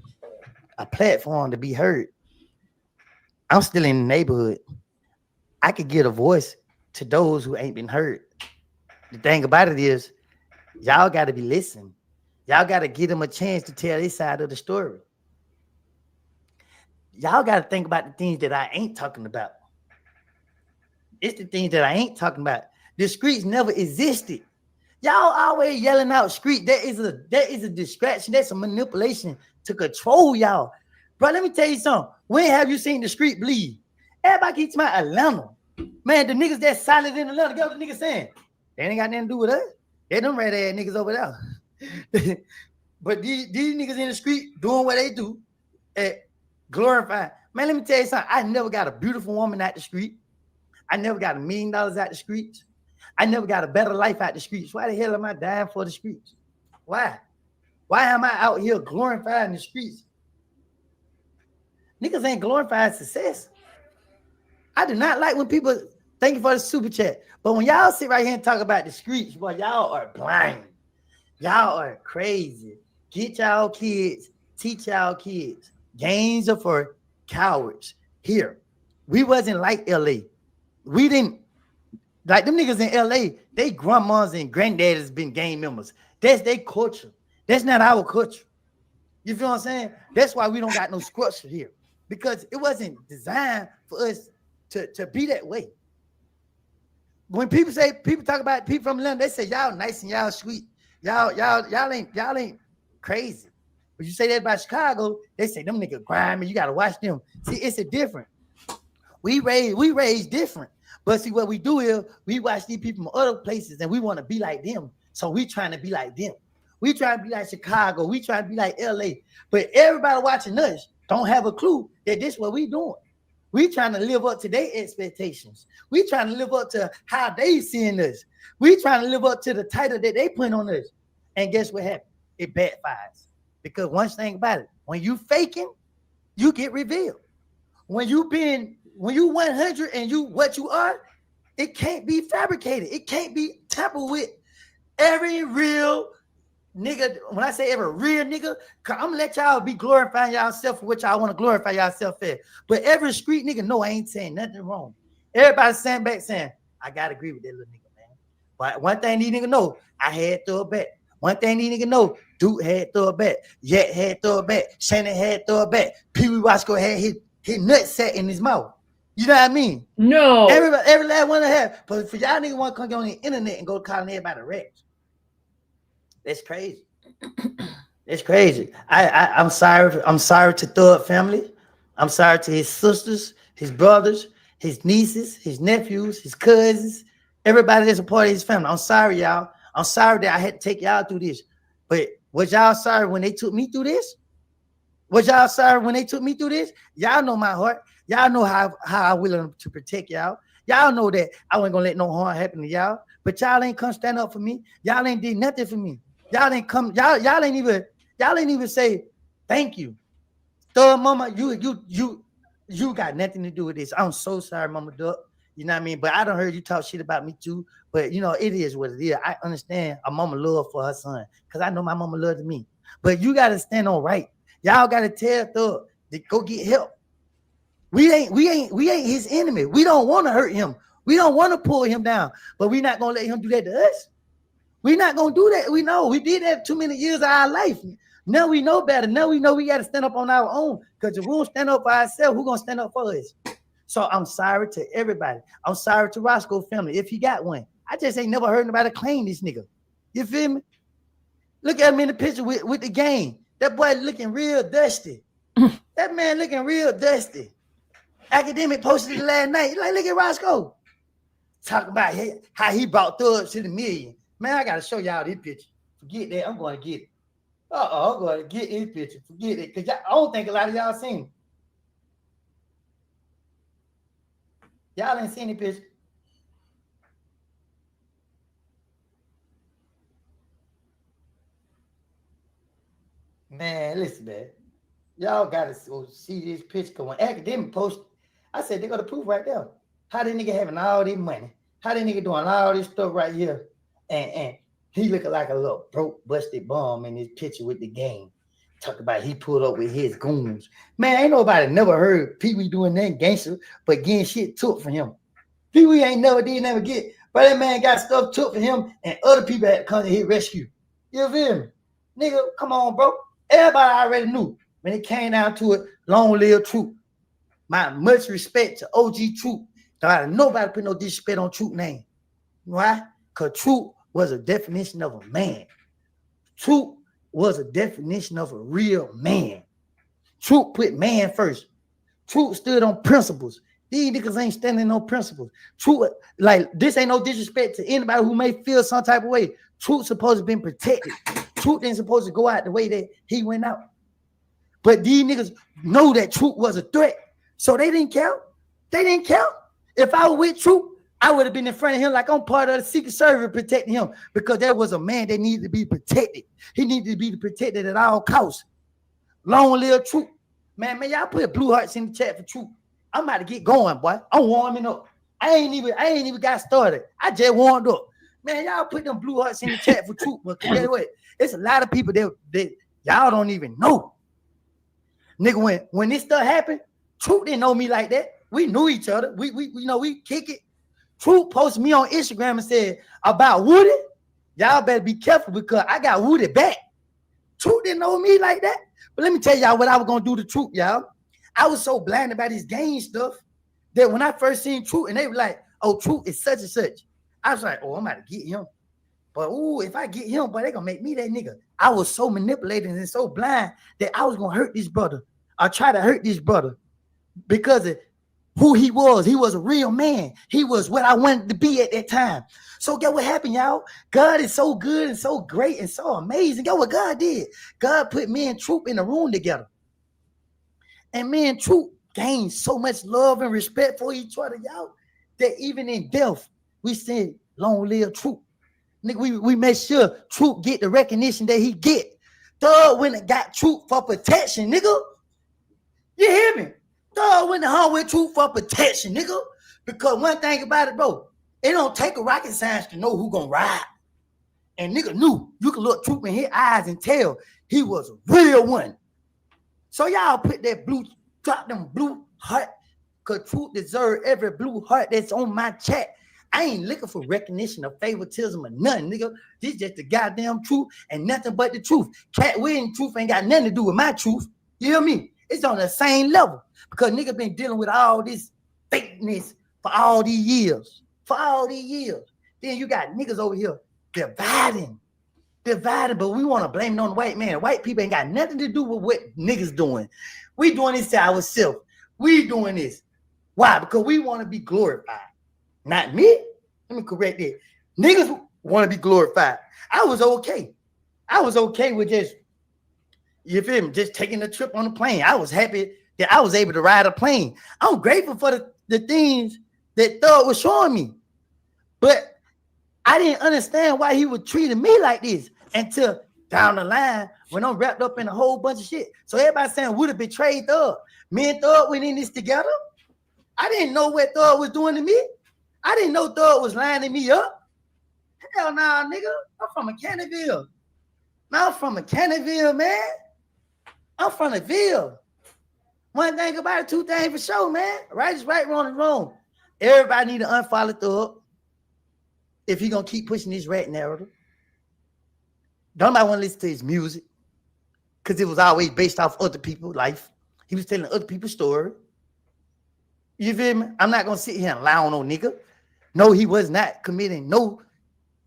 a platform to be heard. I'm still in the neighborhood. I could get a voice to those who ain't been heard. The thing about it is, y'all got to be listening. Y'all got to give them a chance to tell their side of the story. Y'all got to think about the things that I ain't talking about. It's the things that I ain't talking about The streets never existed. Y'all always yelling out street. That is a distraction. That's a manipulation to control y'all. Bro, let me tell you something. When have you seen the street bleed? Everybody keeps my Atlanta. Man, the niggas that silent in Atlanta, guess what the niggas saying? They ain't got nothing to do with us. They them red ass niggas over there. But these niggas in the street doing what they do, glorifying. Man, let me tell you something. I never got a beautiful woman out the street. I never got $1 million out the streets. I never got a better life out the streets. Why the hell am I dying for the streets? Why? Why am I out here glorifying the streets? Niggas ain't glorifying success. I do not like when people, thank you for the super chat, but when y'all sit right here and talk about the streets, boy, y'all are blind. Y'all are crazy. Get y'all kids, teach y'all kids. Games are for cowards. Here, we wasn't like LA. We didn't, like them niggas in LA, they grandmas and granddaddies been gang members. That's their culture. That's not our culture. You feel what I'm saying? That's why we don't got no structure here. Because it wasn't designed for us to be that way. When people talk about people from Atlanta, they say y'all nice and y'all sweet. Y'all ain't crazy. When you say that about Chicago, they say them niggas grimy. You gotta watch them. See, it's a different. We raised different. But see, what we do is we watch these people from other places and we want to be like them. So we trying to be like them. We trying to be like Chicago. We trying to be like LA. But everybody watching us don't have a clue that this is what we doing. We trying to live up to their expectations. We trying to live up to how they seeing us. We trying to live up to the title that they put on us. And guess what happened? It backfires. Because one thing about it, when you faking, you get revealed. When you 100 and you what you are, it can't be fabricated. It can't be tampered with. Every real nigga, when I say every real nigga, I'm gonna let y'all be glorifying yourself for what y'all want to glorify yourself at. But every street nigga, no, I ain't saying nothing wrong. Everybody's saying back saying, I gotta agree with that little nigga, man. But one thing these niggas know, I had throw it back. One thing these niggas know, Duke had throw it back. Yet had throw it back. Shannon had throw it back. Pee Wee Roscoe had his nut set in his mouth. You know what I mean? No. Every last one I have. But for y'all niggas want to come on the internet and go calling everybody rats. That's crazy. It's crazy. I'm sorry. I'm sorry to Thug family. I'm sorry to his sisters, his brothers, his nieces, his nephews, his cousins, everybody that's a part of his family. I'm sorry, y'all. I'm sorry that I had to take y'all through this. But was y'all sorry when they took me through this? Was y'all sorry when they took me through this? Y'all know my heart. Y'all know how I'm willing to protect y'all. Y'all know that I wasn't gonna let no harm happen to y'all. But y'all ain't come stand up for me. Y'all ain't did nothing for me. Y'all ain't come. Y'all ain't even say thank you. Thug mama, you got nothing to do with this. I'm so sorry, Mama Duck. You know what I mean? But I done heard you talk shit about me too. But you know, it is what it is. I understand a mama love for her son because I know my mama loves me. But you gotta stand on right. Y'all gotta tell Thug to go get help. We ain't his enemy. We don't want to hurt him. We don't want to pull him down. But we not gonna let him do that to us. We not gonna do that. We know we did that too many years of our life. Now we know better. Now we know we got to stand up on our own. Because if we don't stand up for ourselves, who's gonna stand up for us? So I'm sorry to everybody. I'm sorry to Roscoe family if he got one. I just ain't never heard nobody claim this nigga. You feel me? Look at him in the picture with the game. That boy looking real dusty. That man looking real dusty. Academic posted it last night. Like, look at Roscoe. Talk about how he brought Thug to the million. Man, I gotta show y'all this picture. Forget that. I'm going to get it. I'm going to get this picture. Forget it. Because I don't think a lot of y'all seen it. Y'all ain't seen the picture. Man, listen, man. Y'all gotta see this picture. Because when Academic posted, I said they got the proof right there. How that nigga having all this money? How that nigga doing all this stuff right here? And he looking like a little broke, busted bum in this picture with the game. Talk about he pulled up with his goons. Man, ain't nobody never heard Pee Wee doing that gangster, but getting shit took from him. Pee Wee ain't never get. But that man got stuff took from him, and other people had to come to his rescue. You feel me? Nigga, come on, bro. Everybody already knew when it came down to it. Long live Troop. My much respect to OG Troop. Nobody put no disrespect on Troop name. Why? Because truth was a definition of a man. Truth was a definition of a real man. Truth put man first. Truth stood on principles. These niggas ain't standing on principles. Truth, like, this ain't no disrespect to anybody who may feel some type of way. Truth supposed to be protected. Truth ain't supposed to go out the way that he went out. But these niggas know that Truth was a threat. So they didn't care. They didn't care. If I was with Truth, I would have been in front of him like I'm part of the Secret Service protecting him, because there was a man that needed to be protected. He needed to be protected at all costs. Long live Truth. Man, y'all put blue hearts in the chat for Truth. I'm about to get going, boy. I'm warming up. I ain't even got started. I just warmed up. Man, y'all put them blue hearts in the chat for Truth. But guess what? It's a lot of people that y'all don't even know. Nigga, when this stuff happened, Truth didn't know me like that. We knew each other. We kick it. Truth posted me on Instagram and said about Woody. Y'all better be careful because I got Woody back. Truth didn't know me like that. But let me tell y'all what I was gonna do to Truth, y'all. I was so blinded by this gang stuff that when I first seen Truth and they were like, "Oh, Truth is such and such," I was like, "Oh, I'm about to get him." But if I get him, boy, they gonna make me that nigga. I was so manipulated and so blind that I was gonna hurt this brother. I try to hurt this brother because of who he was. He was a real man. He was what I wanted to be at that time. So get what happened, y'all. God is so good and so great and so amazing. Get what God did. God put me and Truth in the room together. And me and Truth gained so much love and respect for each other, y'all, that even in death, we said, long live Truth. Nigga, we made sure Truth get the recognition that he get. Thug went and got Truth for protection, nigga. You hear me? Thug went to home with Truth for protection, nigga. Because one thing about it, bro, it don't take a rocket science to know who gonna ride. And nigga knew. You can look Truth in his eyes and tell he was a real one. So y'all put that drop them blue heart, because Truth deserve every blue heart that's on my chat. I ain't looking for recognition or favoritism or nothing, nigga. This just the goddamn truth and nothing but the truth. Cat Williams Truth ain't got nothing to do with my truth. You hear me? It's on the same level because nigga been dealing with all this fakeness for all these years. Then you got niggas over here dividing, but we want to blame it on the white man. White people ain't got nothing to do with what niggas doing. We doing this to ourselves. We doing this. Why? Because we want to be glorified. Not me. Let me correct it. Niggas want to be glorified. I was okay with just, you feel me, just taking a trip on the plane. I was happy that I was able to ride a plane. I'm grateful for the things that Thug was showing me. But I didn't understand why he was treating me like this until down the line when I'm wrapped up in a whole bunch of shit. So everybody saying would have betrayed Thug. Me and Thug went in this together. I didn't know what Thug was doing to me. I didn't know Thug was lining me up. Hell nah, nigga. I'm from Canterville. Man, man. I'm from the Ville. One thing about it, two things for sure, man. Right is right, wrong is wrong. Everybody need to unfollow Thug if he gonna keep pushing this rat narrative. Don't nobody want to listen to his music because it was always based off other people's life. He was telling other people's story. You feel me? I'm not gonna sit here and lie on no nigga. No, he was not committing no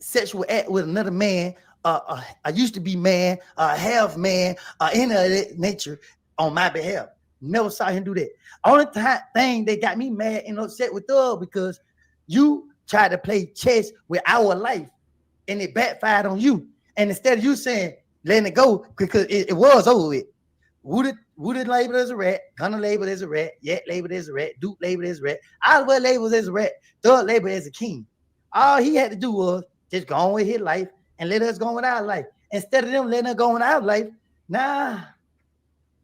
sexual act with another man. I used to be man, half man, any of that nature on my behalf. Never saw him do that. Only thing that got me mad and upset with Thug because you tried to play chess with our life and it backfired on you. And instead of you saying, letting it go, because it was over with. Wooded labeled as a rat, Gunner labeled as a rat, Yet labeled as a rat, Duke labeled as a rat, Oliver labeled as a rat, Thug labeled as a king. All he had to do was just go on with his life and let us go on with our life. Instead of them letting us go on with our life, nah,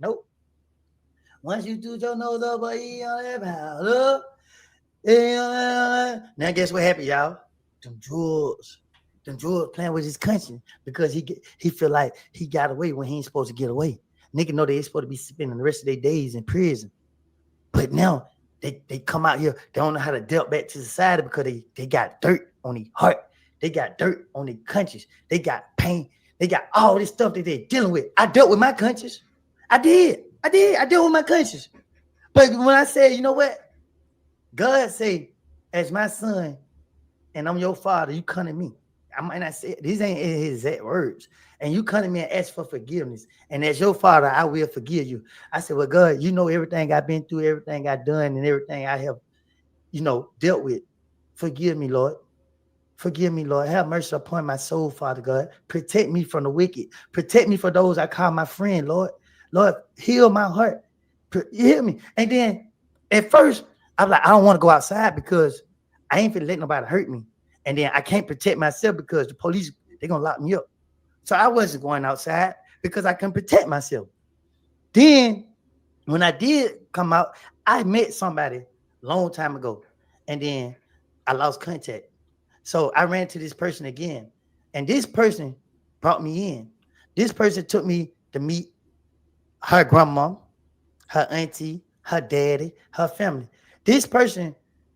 nope. Once you do your nose up, now guess what happened, y'all? Them drugs playing with his conscience because he feel like he got away when he ain't supposed to get away. Nigga know they supposed to be spending the rest of their days in prison. But now they come out here, they don't know how to delve back to society because they got dirt on their heart. They got dirt on their conscience. They got pain. They got all this stuff that they're dealing with. I dealt with my conscience. I did. I dealt with my conscience. But when I said, you know what? God say, as my son and I'm your father, you come to me. I might not say these ain't his exact words. And you come to me and ask for forgiveness. And as your father, I will forgive you. I said, well, God, you know everything I've been through, everything I've done, and everything I have, dealt with. Forgive me, Lord. Forgive me, Lord. Have mercy upon my soul, Father God. Protect me from the wicked. Protect me for those I call my friend, Lord. Lord, heal my heart. Hear me. And then at first, I'm like, I don't want to go outside because I ain't finna let nobody hurt me. And then I can't protect myself because the police, they're going to lock me up. So I wasn't going outside because I can protect myself. Then when I did come out, I met somebody a long time ago. And then I lost contact. So I ran to this person again. And this person brought me in. This person took me to meet her grandma, her auntie, her daddy, her family. This person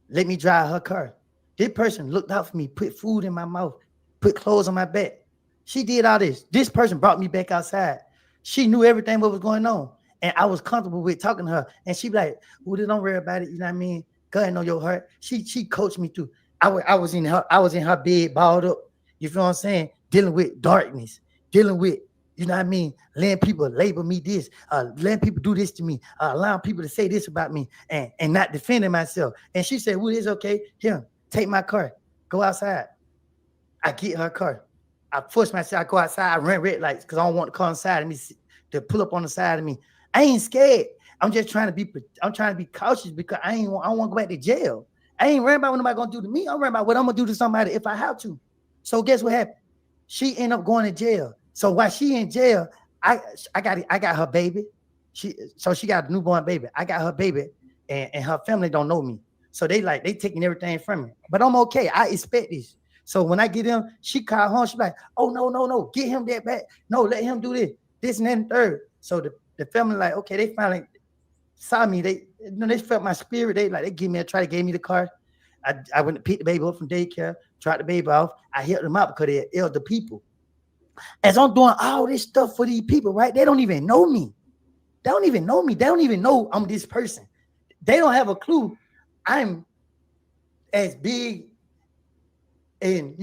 let me drive her car. This person looked out for me, put food in my mouth, put clothes on my back. She did all this. This person brought me back outside. She knew everything what was going on. And I was comfortable with talking to her. And she be like, well, don't worry about it. You know what I mean? Go ahead, know your heart. She coached me through. I was in her bed, balled up. You feel what I'm saying? Dealing with darkness, dealing with, you know what I mean? Letting people label me this, letting people do this to me, allowing people to say this about me and not defending myself. And she said, well, it's okay. Here, take my car. Go outside. I get her car. I force myself. I go outside. I run red lights because I don't want the car inside of me to pull up on the side of me. I ain't scared. I'm just trying to be cautious because I don't want to go back to jail. I ain't worried about what nobody gonna do to me. I'm worried about what I'm gonna do to somebody if I have to. So guess what happened? She ended up going to jail. So while she in jail, I got her baby. She got a newborn baby. I got her baby, and her family don't know me. So they taking everything from me. But I'm okay. I expect this. So when I get him, she called home. She like, oh no, get him that back. No, let him do this and then the third. So the family like, okay, they finally saw me. They felt my spirit. They gave me the car. I went to pick the baby up from daycare, dropped the baby off. I helped them out because they're elder people. As I'm doing all this stuff for these people, right? They don't even know me. They don't even know me. They don't even know I'm this person. They don't have a clue I'm as big and,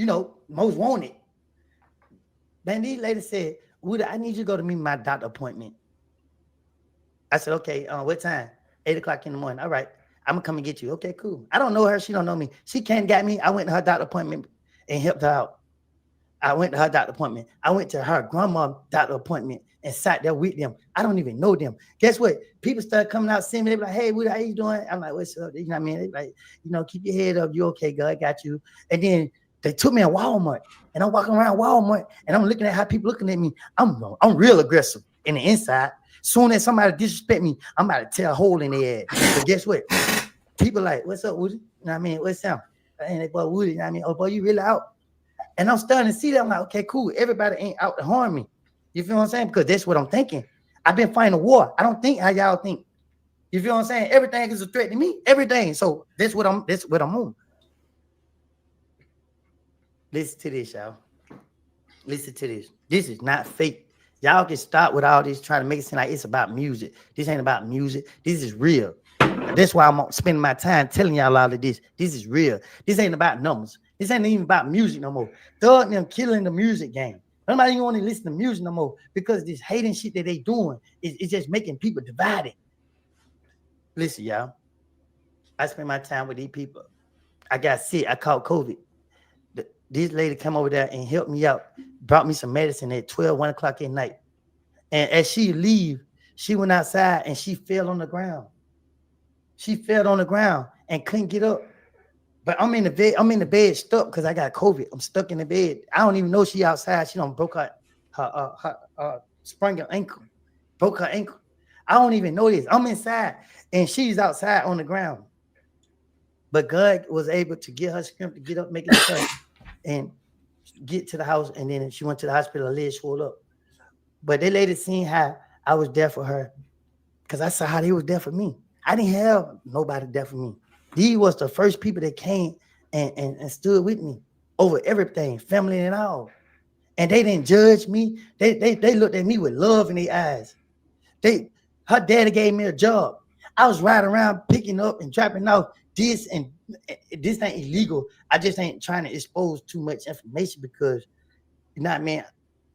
most wanted. Then these ladies said, Woody, I need you to go to meet my doctor appointment. I said, okay, what time? 8 o'clock in the morning. All right, I'm going to come and get you. Okay, cool. I don't know her. She don't know me. She can't get me. I went to her doctor appointment and helped her out. I went to her doctor appointment. I went to her grandma's doctor appointment and sat there with them. I don't even know them. Guess what? People start coming out, seeing me. They be like, hey, Woody, how you doing? I'm like, what's up? You know what I mean? They be like, keep your head up. You okay, God? I got you. And then they took me to Walmart. And I'm walking around Walmart and I'm looking at how people looking at me. I'm real aggressive in the inside. Soon as somebody disrespect me, I'm about to tear a hole in their ass. But guess what? People like, what's up, Woody? You know what I mean? What's up? And they boy, Woody, you know what I mean? Oh, boy, you really out? And I'm starting to see that. I'm like, okay, cool. Everybody ain't out to harm me. You feel what I'm saying? Because that's what I'm thinking. I've been fighting a war. I don't think how y'all think. You feel what I'm saying? Everything is a threat to me. Everything. So that's what I'm on. Listen to this, y'all. Listen to this. This is not fake. Y'all can stop with all this trying to make it seem like it's about music. This ain't about music. This is real. That's why I'm spending my time telling y'all all of this. This is real. This ain't about numbers. This ain't even about music no more. Thug them killing the music game. Nobody even want to listen to music no more because this hating shit that they doing is just making people divided. Listen, y'all. I spend my time with these people. I got sick. I caught COVID. This lady come over there and helped me out. Brought me some medicine at 1 o'clock at night. And as she leave, she went outside and she fell on the ground. She fell on the ground and couldn't get up. But I'm in the bed stuck because I got COVID. I'm stuck in the bed. I don't even know she outside. She done broke her sprained her ankle. Broke her ankle. I don't even know this. I'm inside and she's outside on the ground. But God was able to get her strength to get up, make it cut, and get to the house. And then she went to the hospital, her leg swelled up. But they later seen how I was there for her because I saw how they was there for me. I didn't have nobody there for me. These was the first people that came and stood with me over everything, family and all. And they didn't judge me. They looked at me with love in their eyes. Her daddy gave me a job. I was riding around picking up and dropping off this and this ain't illegal. I just ain't trying to expose too much information because, you know what I mean?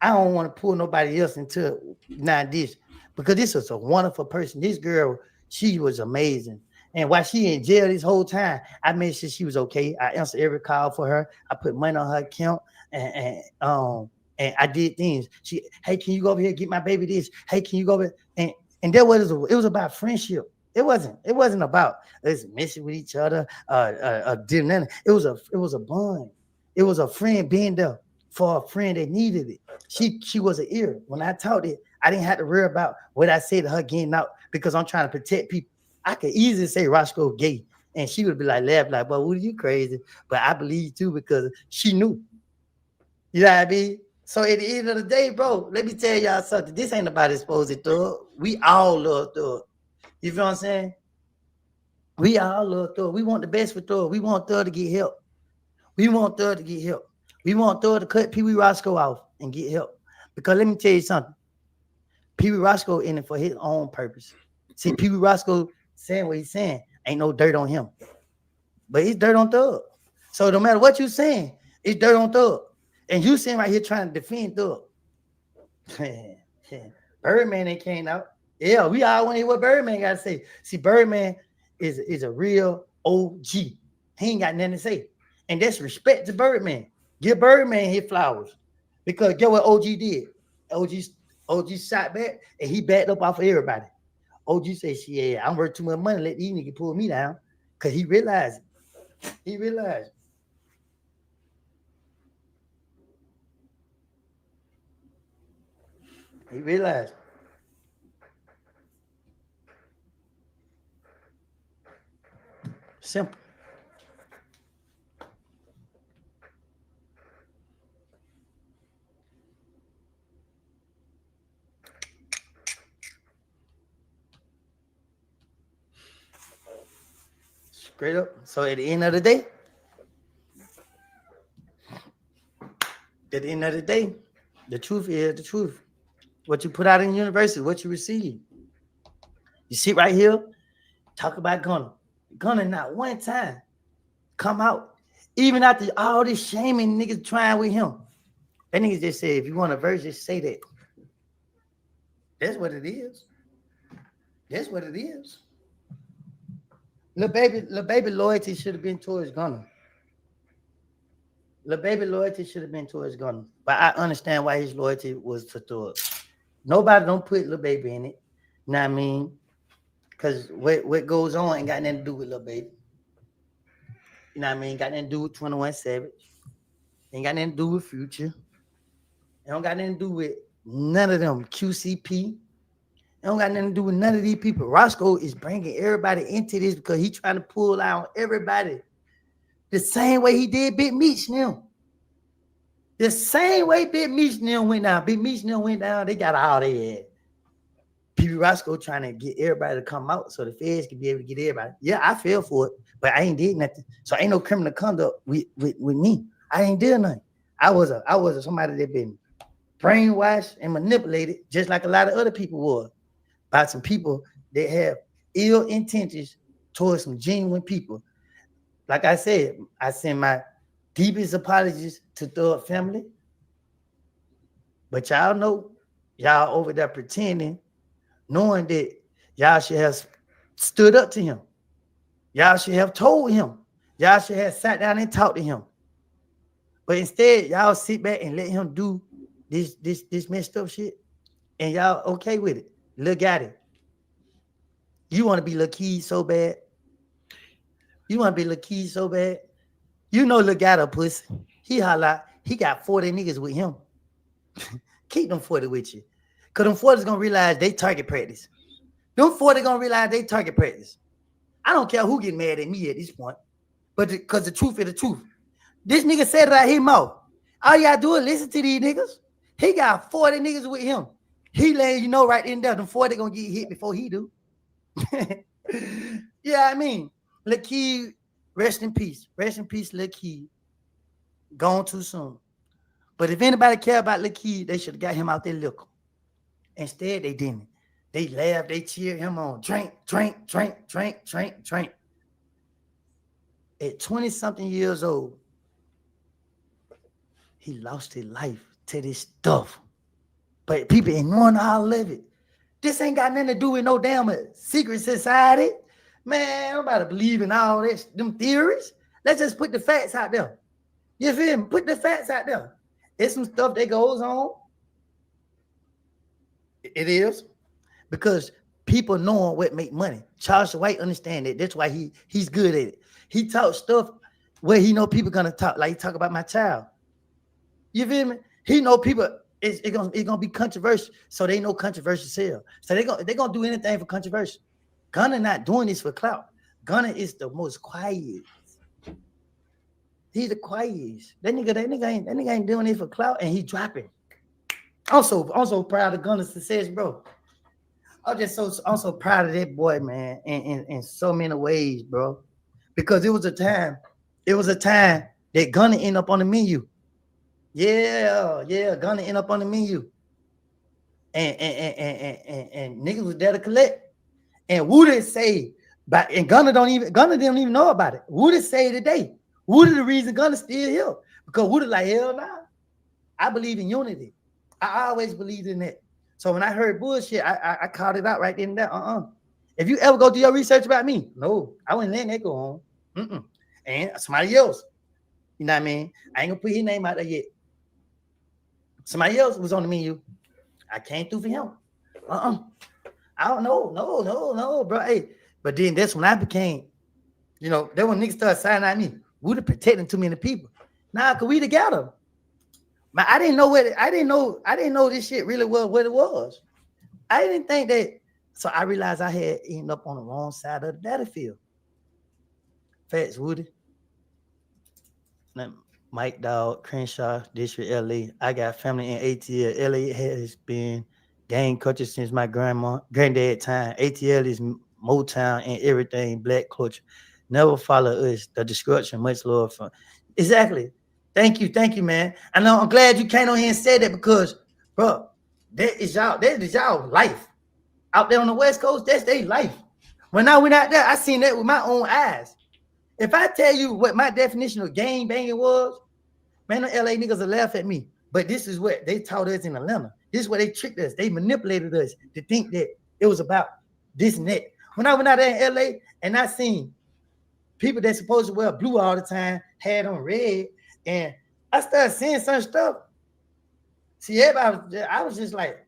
I don't want to pull nobody else into not this because this was a wonderful person. This girl, she was amazing. And while she in jail this whole time, I made sure she was okay. I answered every call for her. I put money on her account and I did things. Hey, can you go over here and get my baby this? Hey, can you go over and that was it was about friendship. It wasn't about us messing with each other, doing nothing. It was a bond. It was a friend being there for a friend that needed it. She was an ear. When I taught it, I didn't have to worry about what I said to her getting out because I'm trying to protect people. I could easily say Roscoe gay, and she would be like, laugh like, "But what are you crazy?" But I believe too because she knew. You know what I mean? So at the end of the day, bro, let me tell y'all something. This ain't about exposing Thug. We all love Thug. You feel what I'm saying? We all love Thug. We want the best for Thug. We want Thug to get help. We want Thug to get help. We want Thug to cut Pee Wee Roscoe off and get help. Because let me tell you something. Pee Wee Roscoe in it for his own purpose. See, Pee Wee Roscoe saying what he's saying, ain't no dirt on him. But it's dirt on Thug. So no matter what you're saying, it's dirt on Thug. And you sitting right here trying to defend Thug. Birdman ain't came out. Yeah, we all want to hear what Birdman got to say. See, Birdman is a real OG. He ain't got nothing to say. And that's respect to Birdman. Give Birdman his flowers. Because get what OG did. OG shot back and he backed up off of everybody. OG said, "Shit, I'm worth too much money. Let these niggas pull me down." Because he realized it. He realized it. He realized. Simple. Straight up. So at the end of the day, the truth is the truth. What you put out in the university, what you receive. You sit right here, talk about Gunner. Gunner not one time come out. Even after all this shaming niggas trying with him. That niggas just say, if you want a verse, just say that. That's what it is. That's what it is. Lil baby loyalty should have been towards Gunner. Lil baby loyalty should have been towards Gunner. But I understand why his loyalty was to Thug. Nobody don't put Lil Baby in it. You know what I mean? Because what goes on ain't got nothing to do with Lil Baby. You know what I mean? Got nothing to do with 21 Savage. Ain't got nothing to do with Future. It don't got nothing to do with none of them. QCP. It don't got nothing to do with none of these people. Roscoe is bringing everybody into this because he trying to pull out everybody. The same way he did Big Meech now. The same way Big Meech now went down. Big Meech now went down. They got all they had. Pee Wee Roscoe trying to get everybody to come out so the feds can be able to get everybody. Yeah, I fell for it, but I ain't did nothing. So ain't no criminal conduct with me. I ain't did nothing. I was somebody that been brainwashed and manipulated, just like a lot of other people were, by some people that have ill intentions towards some genuine people. Like I said, I send my deepest apologies to Thug family. But y'all know, y'all over there pretending, knowing that y'all should have stood up to him. Y'all should have told him. Y'all should have sat down and talked to him. But instead, y'all sit back and let him do this messed up shit. And y'all okay with it. Look at it. You want to be Lil Keys so bad. You want to be Lil Keys so bad. You know Lil Gato pussy. He holla. He got 40 niggas with him. Keep them 40 with you. Because them 40's going to realize they target practice. Them 40 going to realize they target practice. I don't care who get mad at me at this point. But because the truth is the truth. This nigga said it out his mouth. All you got to do is listen to these niggas. He got 40 niggas with him. He letting you know right in there, them 40 going to get hit before he do. Yeah, I mean, Lil Key, rest in peace. Rest in peace, Lil Key. Gone too soon. But if anybody care about Lil Key, they should have got him out there liquor. Instead, they didn't. They laughed, they cheered him on. Drink, drink, drink, drink, drink, drink. at 20-something years old, he lost his life to this stuff. But people ignoring all of it. This ain't got nothing to do with no damn secret society. Man, I'm about to believe in all this, them theories. Let's just put the facts out there. You feel me? Put the facts out there. It's some stuff that goes on. It is. Because people knowing what make money. Charles White understand it. That's why he's good at it. He talk stuff where he know people gonna talk. Like he talk about my child. You feel me? He know people. It's gonna be controversial. So they know controversial sell. So they gonna do anything for controversial. Gunna not doing this for clout. Gunna is the most quiet. He's the quietest. That nigga ain't doing this for clout, and he dropping. I'm so proud of Gunna's success, bro. I'm so proud of that boy, man, in so many ways, bro. Because it was a time that Gunna end up on the menu. Yeah, Gunna end up on the menu. And niggas was there to collect. And Woody say, and Gunna didn't even know about it. Woody say today, Woody the reason Gunna still here. Because Woody like, hell nah. I believe in unity. I always believed in that. So when I heard bullshit, I called it out right then and there. If you ever go do your research about me, no, I wouldn't let that go on. And somebody else, you know what I mean? I ain't gonna put his name out there yet. Somebody else was on the menu. I came through for him. I don't know. No, bro. Hey, but then that's when I became, that when niggas started signing at me. We were protecting too many people. Nah, cause we together. But I didn't know this shit really was what it was. I didn't think that. So I realized I had ended up on the wrong side of the battlefield. Facts, Woody. Mike Dog, Crenshaw, District LA. I got family in ATL. LA has been gang culture since my granddad time. ATL is Motown and everything, black culture. Never follow us. The destruction, much love from. Exactly. Thank you, man. I know I'm glad you came on here and said that because, bro, that is y'all life. Out there on the West Coast, that's their life. When I went out there, I seen that with my own eyes. If I tell you what my definition of gang banging was, man, the LA niggas will laugh at me. But this is what they taught us in Atlanta. This is what they tricked us. They manipulated us to think that it was about this and that. When I went out there in LA and I seen people that supposed to wear blue all the time had on red, and I started seeing some stuff. See, everybody, I was just like,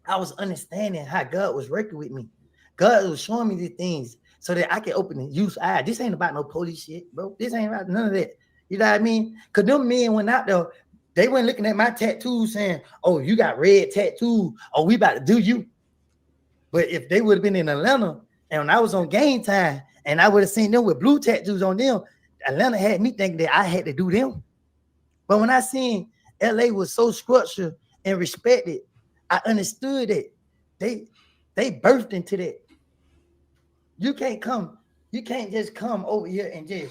I was understanding how God was working with me. God was showing me these things so that I can open and use eyes. This ain't about no police shit, bro. This ain't about none of that. You know what I mean? Because them men went out there, they weren't looking at my tattoos saying, oh, you got red tattoo, or we about to do you. But if they would have been in Atlanta and I was on game time and I would have seen them with blue tattoos on them, Atlanta had me thinking that I had to do them. But when I seen LA was so structured and respected, I understood that they birthed into that. You can't just come over here and you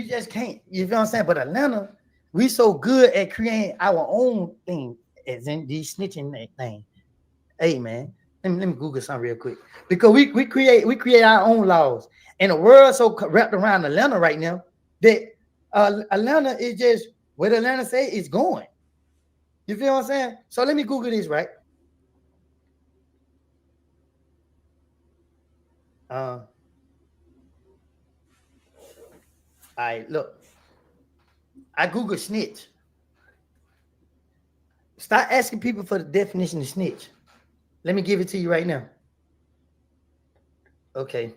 just can't. You know what I'm saying? But Atlanta, we so good at creating our own thing, as in these snitching thing. Hey man, let me Google something real quick. Because we create our own laws. And the world so wrapped around Atlanta right now that Atlanta is just what Atlanta say is going. You feel what I'm saying? So let me Google this, right? All right, look. I Google snitch. Start asking people for the definition of snitch. Let me give it to you right now. Okay.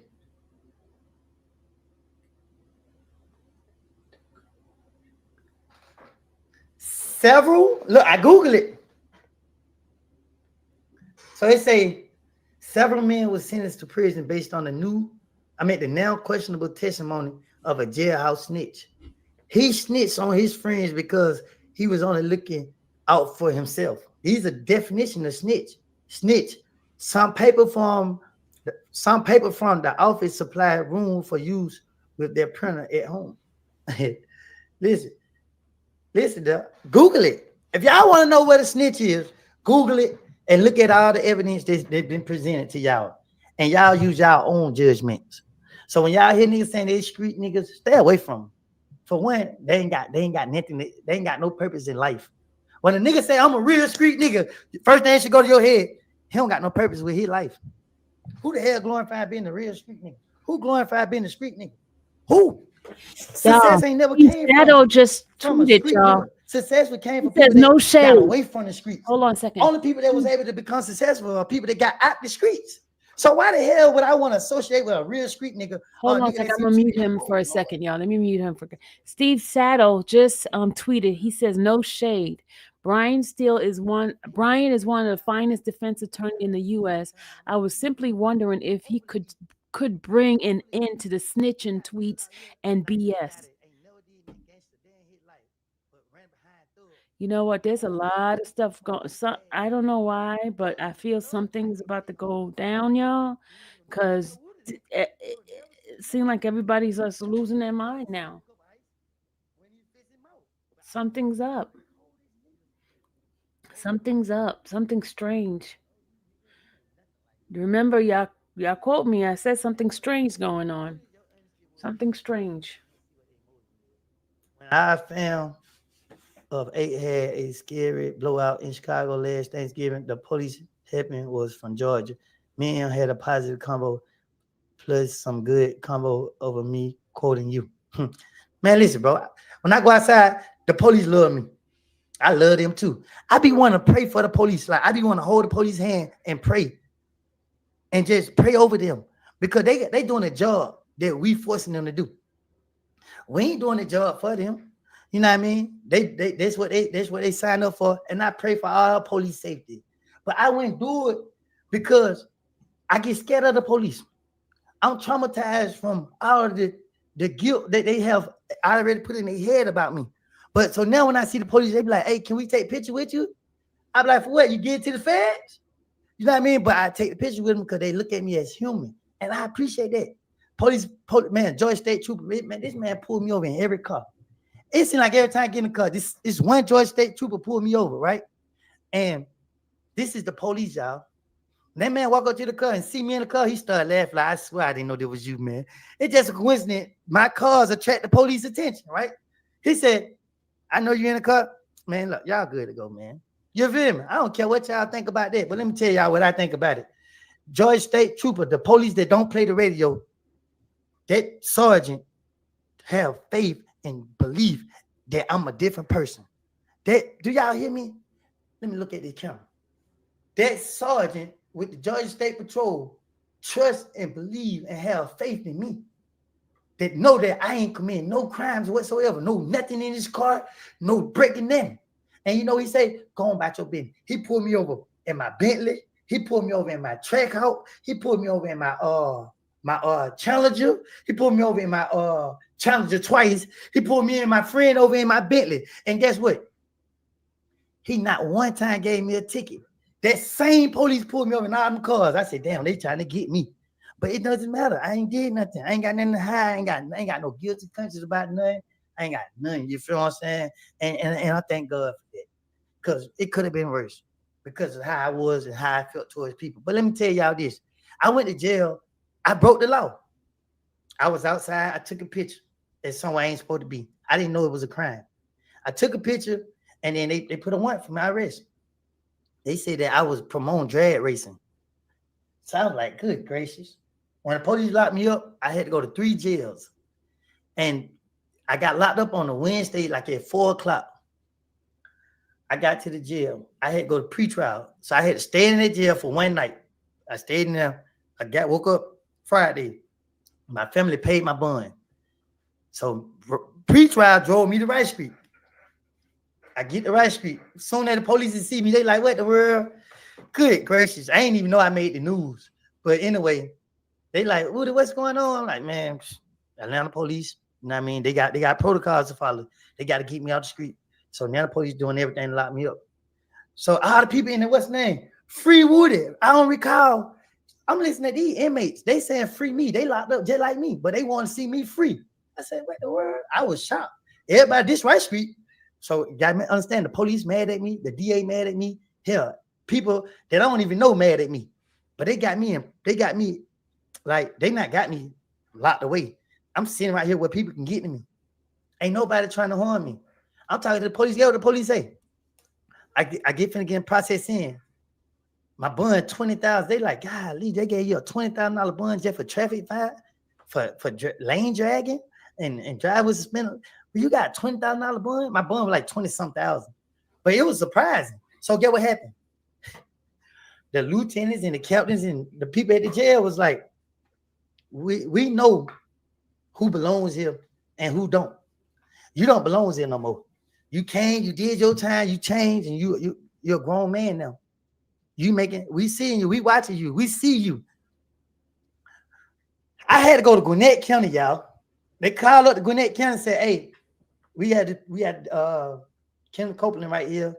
Look, I Google it. So it say several men were sentenced to prison based on the now questionable testimony of a jailhouse snitch. He snitched on his friends because he was only looking out for himself. These are definition of snitch. Snitch. Some paper from the office supplied room for use with their printer at home. Listen, Google it. If y'all want to know what a snitch is, Google it and look at all the evidence that's been presented to y'all. And y'all use y'all own judgments. So when y'all hear niggas saying they street niggas, stay away from them. For one, they ain't got nothing, they ain't got no purpose in life. When a nigga say I'm a real street nigga, first thing should go to your head, he don't got no purpose with his life. Who the hell glorified being a real street nigga? Who glorified being a street nigga? Who? Success ain't never came Shadow just from a tweeted, street y'all. nigga. Success came from He says people no that shade. got away from the streets. Hold on a second. Only people that was able to become successful are people that got out the streets. So why the hell would I want to associate with a real street nigga? Hold on a second. I'm gonna mute him for a second, y'all. Let me mute him for. Steve Saddle just tweeted. He says no shade. Brian is one of the finest defense attorneys in the U.S. I was simply wondering if he could bring an end to the snitching tweets and BS. You know what? There's a lot of stuff going. So, I don't know why, but I feel something's about to go down, y'all. Because it seems like everybody's just losing their mind now. Something's up. Something's up. Something strange. Remember, y'all quote me. I said something strange going on. Something strange. When I found of 8 had a scary blowout in Chicago last Thanksgiving, the police helping was from Georgia. Me and him had a positive combo plus some good combo over me quoting you. Man, listen, bro. When I go outside, the police love me. I love them too. I be wanting to pray for the police. Like I be want to hold the police hand and pray. And just pray over them. Because they doing a job that we forcing them to do. We ain't doing a job for them. You know what I mean? That's what they signed up for. And I pray for all police safety. But I wouldn't do it because I get scared of the police. I'm traumatized from all of the guilt that they have already put in their head about me. But so now when I see the police, they be like, hey, can we take a picture with you? I be like, for what? You get to the feds? You know what I mean? But I take the picture with them because they look at me as human. And I appreciate that. Police, man, Georgia State Trooper, man, this man pulled me over in every car. It seems like every time I get in the car, this one Georgia State Trooper pulled me over, right? And this is the police, y'all. That man walk up to the car and see me in the car, he started laughing. Like, I swear I didn't know that was you, man. It's just a coincidence. My cars attract the police attention, right? He said, I know you in the car. Man, look, y'all good to go, man. You feel me? I don't care what y'all think about that, but let me tell y'all what I think about it. Georgia State Trooper, the police that don't play the radio, that sergeant have faith and belief that I'm a different person. Do y'all hear me? Let me look at this camera. That sergeant with the Georgia State Patrol trust and believe and have faith in me. That know that I ain't committing no crimes whatsoever, no nothing in this car, no breaking nothing. And you know, he say, go on about your business. He pulled me over in my Bentley. He pulled me over in my Trackhawk. He pulled me over in my Challenger. He pulled me over in my Challenger twice. He pulled me and my friend over in my Bentley. And guess what? He not one time gave me a ticket. That same police pulled me over in all them cars. I said, damn, they trying to get me. But it doesn't matter. I ain't did nothing. I ain't got nothing to hide. I ain't got no guilty conscience about nothing. I ain't got nothing. You feel what I'm saying? And I thank God for that. Because it could have been worse. Because of how I was and how I felt towards people. But let me tell y'all this. I went to jail. I broke the law. I was outside. I took a picture at somewhere I ain't supposed to be. I didn't know it was a crime. I took a picture and then they put a warrant for my arrest. They said that I was promoting drag racing. So I was like, good gracious. When the police locked me up, I had to go to 3 jails. And I got locked up on a Wednesday, like at 4 o'clock. I got to the jail. I had to go to pretrial. So I had to stay in that jail for one night. I stayed in there. Woke up Friday. My family paid my bond. So pretrial drove me to Rice Street. I get to Rice Street. As soon as the police see me, they like, what the world? Good gracious. I ain't even know I made the news. But anyway, they like, Woody, what's going on? I'm like, man, Atlanta police. You know what I mean? They got protocols to follow. They got to keep me out the street. So now the police doing everything to lock me up. So all the people in there, what's the name? Free Woody. I don't recall. I'm listening to these inmates. They saying free me. They locked up just like me, but they want to see me free. I said, what the world? I was shocked. Everybody this Rice Street. So you got to understand, the police mad at me, the DA mad at me. Hell, people that I don't even know mad at me. But they got me like, they not got me locked away. I'm sitting right here where people can get to me. Ain't nobody trying to harm me. I'm talking to the police. Get what the police say. I get finna get processed in. My bond 20,000. They like, golly, they gave you a $20,000 bond just for traffic fine, for lane dragging and driver suspended. Well, you got $20,000 bond. My bond was like 20-some thousand, but it was surprising. So get what happened? The lieutenants and the captains and the people at the jail was like, we know who belongs here and who don't. You don't belong here no more. You came, you did your time, you changed, and you're a grown man now. We seeing you, we watching you, we see you. I had to go to Gwinnett County, y'all. They called up to Gwinnett County and said, hey, we had Ken Copeland right here.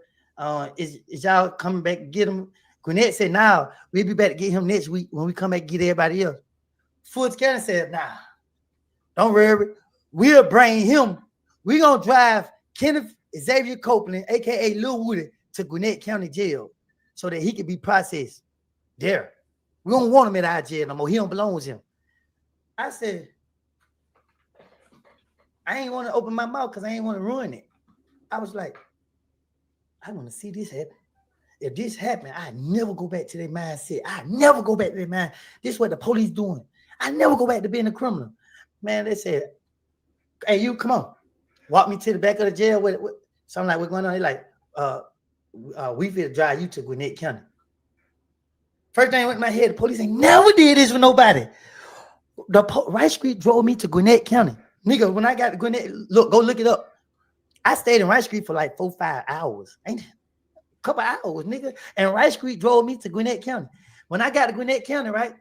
Is y'all coming back to get him? Gwinnett said, nah, we'll be back to get him next week when we come back and get everybody else. Fulton County said, nah, don't worry. We'll bring him. We're going to drive Kenneth Xavier Copeland, a.k.a. Lil Woody, to Gwinnett County Jail so that he can be processed there. We don't want him in our jail no more. He don't belong with him. I said, I ain't want to open my mouth because I ain't want to ruin it. I was like, I want to see this happen. If this happened, I never go back to their mindset. I never go back to their mind. This is what the police doing. I never go back to being a criminal. Man, they said, hey, you come on. Walk me to the back of the jail. So I'm like, what's going on? They like, we finna drive you to Gwinnett County. First thing went in my head, the police ain't never did this with nobody. Rice Street drove me to Gwinnett County. Nigga, when I got to Gwinnett, go look it up. I stayed in Rice Street for like 4-5 hours. Ain't a couple hours, nigga. And Rice Street drove me to Gwinnett County. When I got to Gwinnett County, right?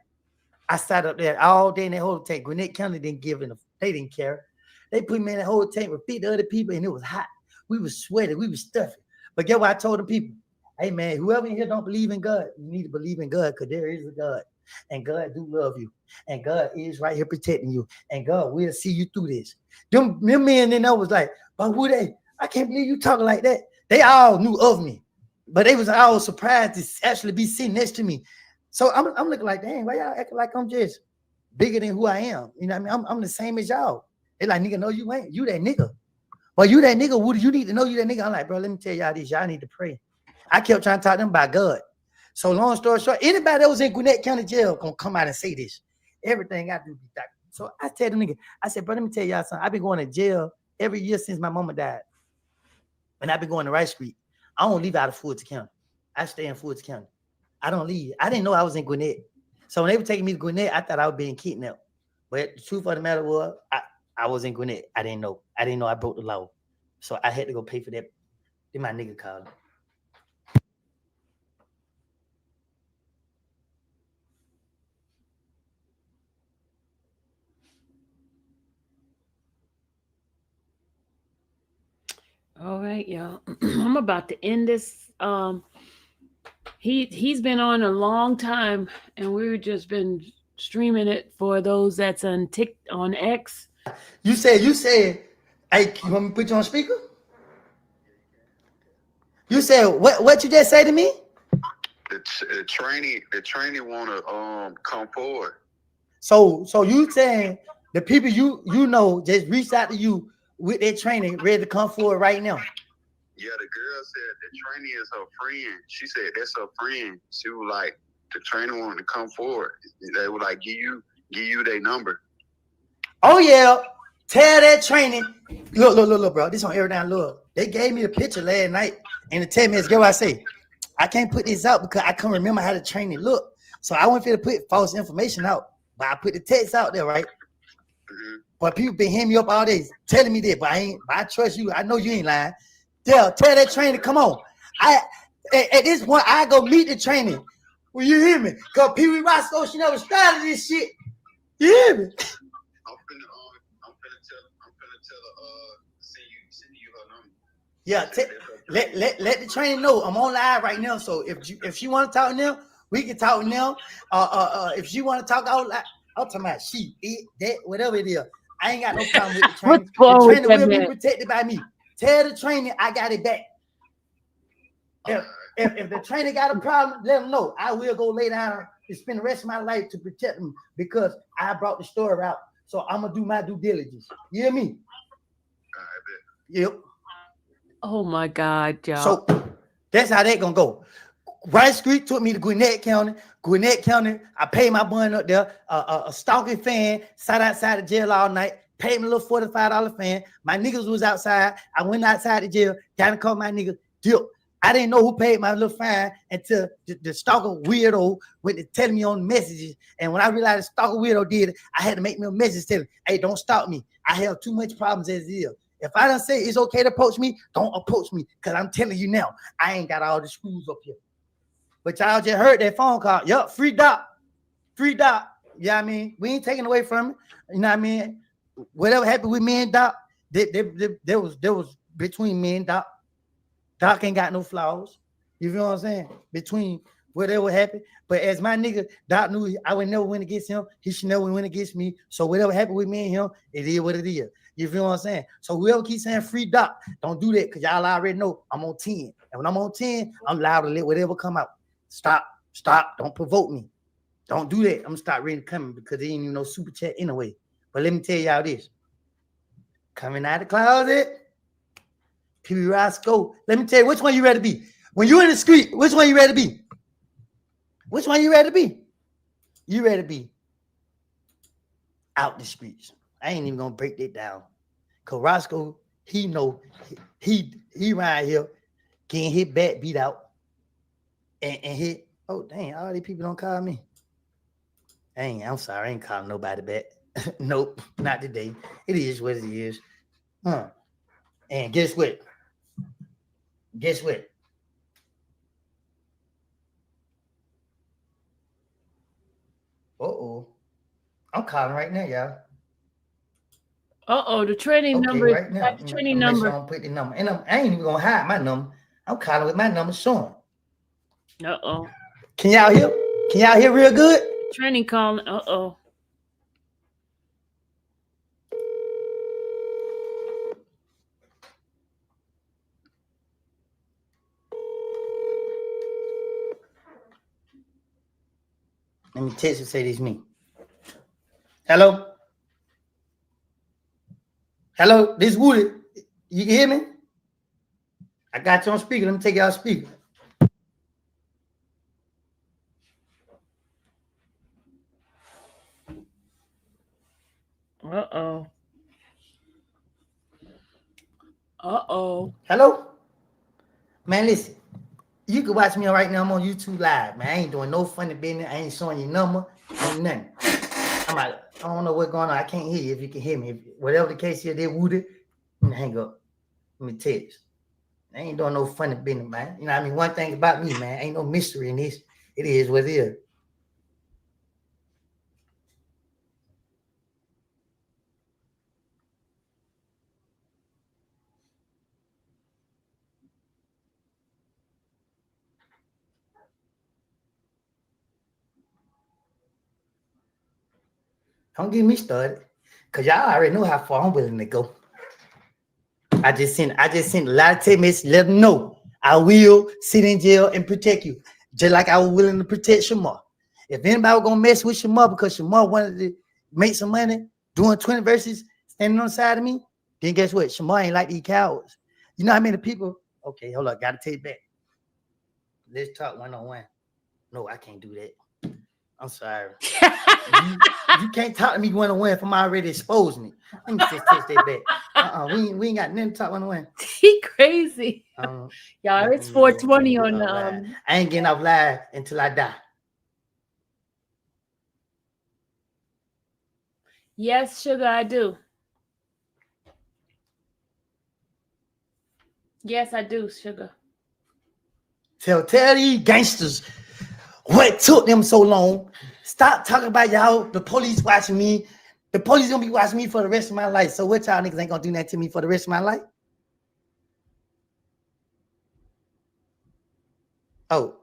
I sat up there all day in that whole tank. Gwinnett County didn't give in. They didn't care. They put me in that whole tank with 50 other people, and it was hot. We was sweating. We was stuffing. But guess what I told the people? Hey, man, whoever in here don't believe in God, you need to believe in God because there is a God. And God do love you. And God is right here protecting you. And God will see you through this. Them men in there was like, but who they? I can't believe you talking like that. They all knew of me. But they was all surprised to actually be sitting next to me. So I'm looking like, dang, why y'all acting like I'm just bigger than who I am? You know what I mean? I'm the same as y'all. They like, nigga, no, you ain't. You that nigga. Well, you that nigga. Woody, you need to know you that nigga. I'm like, bro, let me tell y'all this. Y'all need to pray. I kept trying to talk to them about God. So long story short, anybody that was in Gwinnett County Jail gonna come out and say this. Everything I do be that. So I tell the nigga, I said, bro, let me tell y'all something. I've been going to jail every year since my mama died. And I've been going to Rice Street. I don't leave out of Fulton County. I stay in Fulton County. I don't leave. I didn't know I was in Gwinnett. So when they were taking me to Gwinnett, I thought I was being kidnapped. But the truth of the matter was, I was in Gwinnett. I didn't know. I didn't know I broke the law. So I had to go pay for that. Then my nigga called me. All right, y'all. I'm about to end this. He's been on a long time, and we've just been streaming it for those that's on X. You said, hey, you want me to put you on speaker? You said what you just say to me? The trainee want to come forward. So you saying the people you know just reached out to you with their training ready to come forward right now? Yeah, the girl said the trainee is her friend. She said that's her friend. She was like, the trainer wanted to come forward. They would like give you their number. Oh yeah, tell that training. Look, bro. This on air down. Look, they gave me the picture last night in the 10 minutes. Guess what I say? I can't put this out because I can't remember how the training look. So I went for to put false information out, but I put the text out there, right? Mm-hmm. But people been hitting me up all day telling me that, but I trust you. I know you ain't lying. Tell that trainer, come on. At this point, I go meet the trainer. Will you hear me? Because Pee Wee Roscoe, she never started this shit. You hear me? I'm finna tell her, send you her number. Yeah, let the trainer know I'm on live right now. So if she want to talk now, we can talk now. If she want to talk out loud, I'm talking about she, it, that, whatever it is. I ain't got no problem with the trainer. The trainer will be protected by me. Tell the trainer I got it back. If the trainer got a problem, let them know. I will go lay down and spend the rest of my life to protect them because I brought the story out So I'm gonna do my due diligence. You hear me? Yep. Oh my God, y'all. So that's how that gonna go. Rice Street took me to Gwinnett County. Gwinnett County, I paid my bun up there. A stalking fan sat outside the jail all night. Paid me a little $45 fan. My niggas was outside. I went outside the jail. Down and called my niggas. Dip. I didn't know who paid my little fine until the stalker weirdo went to tell me on messages. And when I realized the stalker weirdo did it, I had to make me a message telling, hey, don't stalk me. I have too much problems as it is. If I don't say it's okay to approach me, don't approach me. Because I'm telling you now, I ain't got all the screws up here. But y'all just heard that phone call. Yup, free doc. Free doc. You know what I mean? We ain't taking away from it. You know what I mean? Whatever happened with me and Doc, there was between me and Doc. Doc ain't got no flaws. You feel what I'm saying? Between whatever happened. But as my nigga, Doc knew I would never win against him. He should never win against me. So whatever happened with me and him, it is what it is. You feel what I'm saying? So whoever keeps saying free Doc, don't do that because y'all already know I'm on 10. And when I'm on 10, I'm liable to let whatever come out. Stop. Don't provoke me. Don't do that. I'm gonna start reading coming because there ain't even no super chat anyway. But let me tell y'all this. Coming out of the closet, PB Roscoe. Let me tell you, which one you ready to be? When you in the street, which one you ready to be? Which one you ready to be? You ready to be out the streets. I ain't even gonna break that down. Cause Roscoe, he know he right here getting hit back, beat out, and hit. Oh dang, all these people don't call me. Dang, I'm sorry, I ain't calling nobody back. Nope, not today. It is what it is. And guess what? Guess what? Uh-oh. I'm calling right now, y'all. The training Okay, number. right now. The training Make number. sure I don't put the number. And I ain't even gonna hide my number. I'm calling with my number showing. Can y'all hear? Can y'all hear real good? Training calling. Let me text and say this me. Hello? Hello, this Woody. You can hear me? I got you on speaker. Let me take y'all speaker. Hello? Man, listen. You can watch me right now. I'm on YouTube Live, man. I ain't doing no funny business. I ain't showing your number. Ain't nothing. I don't know what's going on. I can't hear you if you can hear me. Whatever the case here, they Woody. Hang up. Let me text. I ain't doing no funny business, man. You know what I mean? One thing about me, man, ain't no mystery in this. It is what it is. Don't get me started. Cause y'all already know how far I'm willing to go. I just sent a lot of text messages, let them know I will sit in jail and protect you. Just like I was willing to protect Shamar. If anybody was gonna mess with Shamar because Shamar wanted to make some money doing 20 verses, standing on the side of me, then guess what? Shamar ain't like these cowards. You know how many people? Okay, hold up, gotta take back. Let's talk one-on-one. No, I can't do that. I'm sorry. you can't talk to me one-on-one if I'm already exposing it. Let me just take that back. We ain't got nothing to talk one-on-one. He crazy. Y'all, it's 420 on the I ain't getting off live until I die. Yes, sugar, I do. Yes, I do, sugar. Tell these gangsters what took them so long. Stop talking about y'all. The police watching me. The police gonna be watching me for the rest of my life. So what y'all niggas ain't gonna do that to me for the rest of my life? Oh.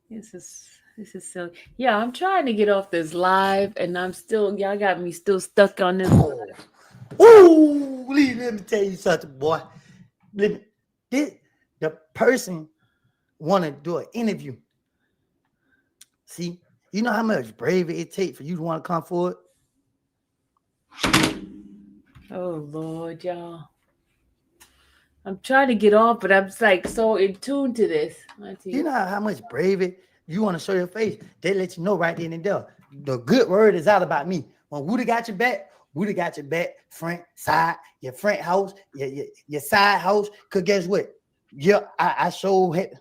This is This is silly. Yeah, I'm trying to get off this live, and y'all got me still stuck on this. Ooh, let me tell you something, boy. The person want to do an interview. See, you know how much bravery it takes for you to want to come forward? Oh, Lord, y'all. I'm trying to get off, but I'm like so in tune to this. You know how much bravery you want to show your face? They let you know right then and there. The good word is out about me. When Woody got your back, Woody got your back, front, side, your front house, your side house. Cause guess what? Yeah, I show it.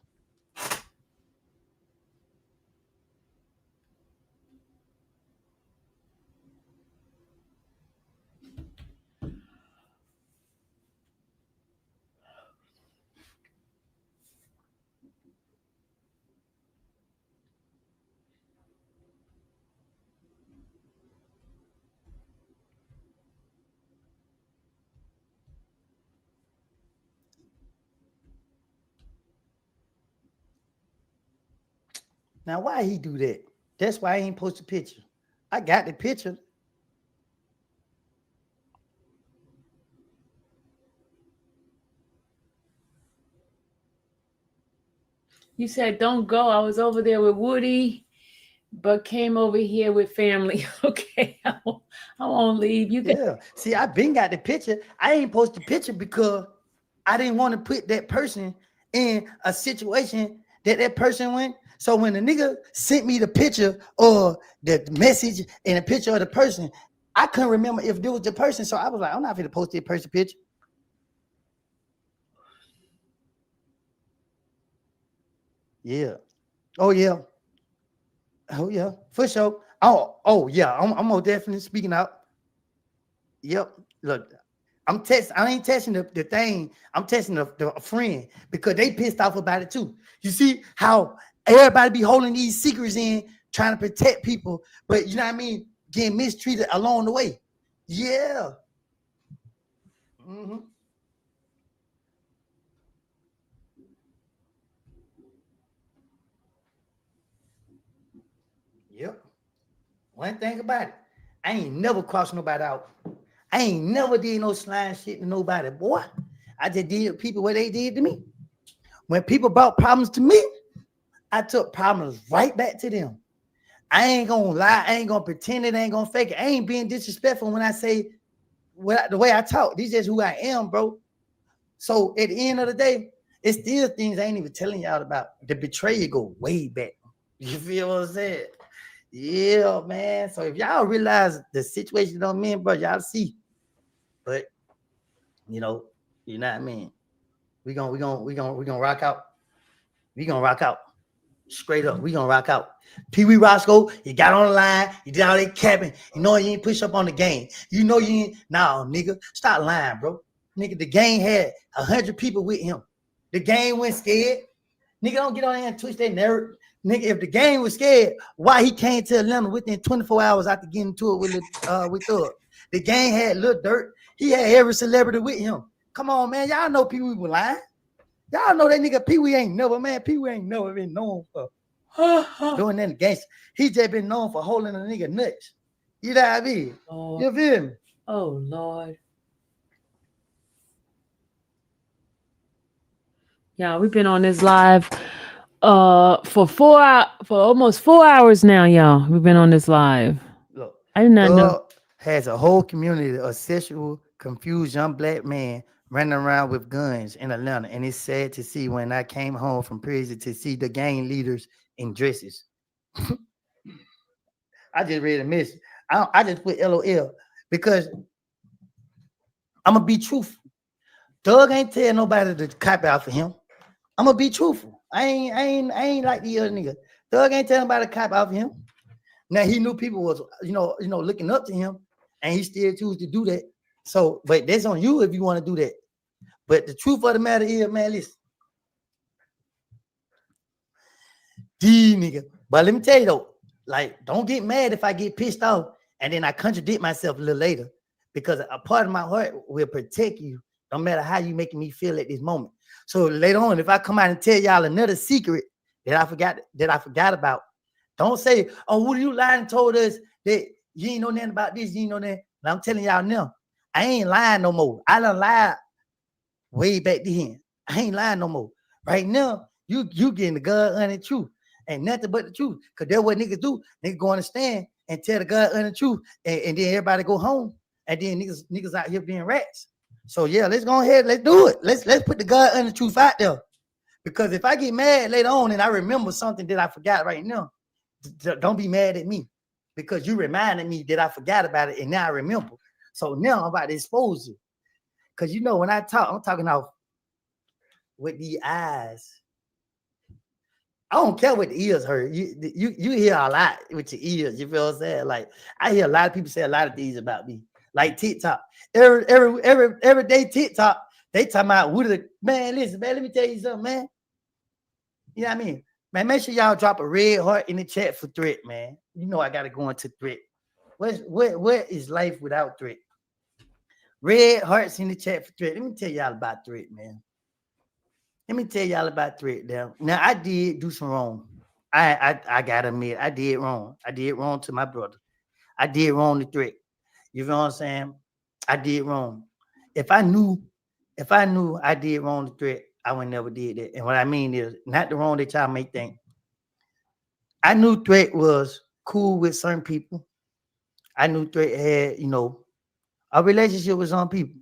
Now, why he do that? That's why I ain't post a picture. I got the picture. You said don't go. I was over there with Woody, but came over here with family. Okay, I won't leave. You can. Yeah. See, I been got the picture. I ain't post the picture because I didn't want to put that person in a situation that person went. So when the nigga sent me the picture or the message and a picture of the person, I couldn't remember if it was the person. So I was like, I'm not going to post that person picture. Yeah. Oh yeah. Oh yeah. For sure. Oh yeah. I'm more definitely speaking out. Yep. Look, I ain't testing the thing. I'm testing the friend because they pissed off about it too. You see how everybody be holding these secrets in, trying to protect people, but you know what I mean, getting mistreated along the way. Yeah. Mm-hmm. Yep. One thing about it, I ain't never crossed nobody out. I ain't never did no slime shit to nobody, boy. I just did people what they did to me. When people brought problems to me, I took problems right back to them. I ain't gonna lie. I ain't gonna pretend it. I ain't gonna fake it. I ain't being disrespectful when I say the way I talk. This is who I am, bro. So at the end of the day, it's still things I ain't even telling y'all about. The betrayal go way back. You feel what I'm saying? Yeah, man. So if y'all realize the situation I'm in, bro, y'all see. But you know what I mean. We gonna rock out. We gonna rock out. Straight up, we gonna rock out. Pee Wee Roscoe, you got on the line, you did all that capping. You know you ain't push up on the game. You know you ain't. Nah, nigga, stop lying, bro. Nigga, the gang had 100 people with him. The gang went scared. Nigga, don't get on there and twist that narrative. Nigga, if the gang was scared, why he came to Atlanta within 24 hours after getting into it with Thug? The gang had Lil Durk. He had every celebrity with him. Come on, man. Y'all know Pee Wee was lying. Y'all know that nigga Pee Wee ain't never, man. Pee Wee ain't never been known for doing that gangster. He just been known for holding a nigga nuts. You know what I mean? Oh, you feel me? Oh Lord. Yeah, we've been on this live for almost 4 hours now, y'all. We've been on this live. Look, I did not know. Has a whole community of sexual confused young black men running around with guns in Atlanta, and it's sad to see when I came home from prison to see the gang leaders in dresses. I just read a message. I just put LOL because I'm gonna be truthful. Doug ain't tell nobody to cop out for him. I'm gonna be truthful. I ain't like the other nigga. Doug ain't tell nobody to cop out for him. Now he knew people was looking up to him, and he still choose to do that. So, but that's on you if you want to do that. But the truth of the matter is, man, listen, nigga. But let me tell you though, like, don't get mad if I get pissed off and then I contradict myself a little later, because a part of my heart will protect you, no matter how you making me feel at this moment. So later on, if I come out and tell y'all another secret that I forgot about, Don't say, oh, who you lying and told us that you ain't know nothing about this, you ain't know that. And I'm telling y'all now, I ain't lying no more. I done lied way back then. I ain't lying no more. Right now, you getting the God honest truth. Ain't nothing but the truth. Because that's what niggas do. Niggas go on the stand and tell the God honest truth. And then everybody go home. And then niggas out here being rats. So yeah, let's go ahead. Let's do it. Let's put the God honest truth out there. Because if I get mad later on and I remember something that I forgot right now, don't be mad at me. Because you reminded me that I forgot about it and now I remember. So now I'm about to expose you. Because you know, when I talk, I'm talking out with the eyes. I don't care what the ears hurt. You hear a lot with your ears. You feel what I'm saying? Like, I hear a lot of people say a lot of things about me. Like TikTok. Every day TikTok, they talking about man, listen, man, let me tell you something, man. You know what I mean? Man, make sure y'all drop a red heart in the chat for threat, man. You know I gotta go into threat. What is life without threat? Red hearts in the chat for threat. Let me tell y'all about threat, man. Let me tell y'all about threat now. Now, I did do some wrong. I gotta admit, I did wrong. I did wrong to my brother. I did wrong to threat. You know what I'm saying? I did wrong. If I knew I did wrong to threat, I would never did that. And what I mean is not the wrong that y'all may think. I knew threat was cool with certain people. I knew threat had, a relationship with some people.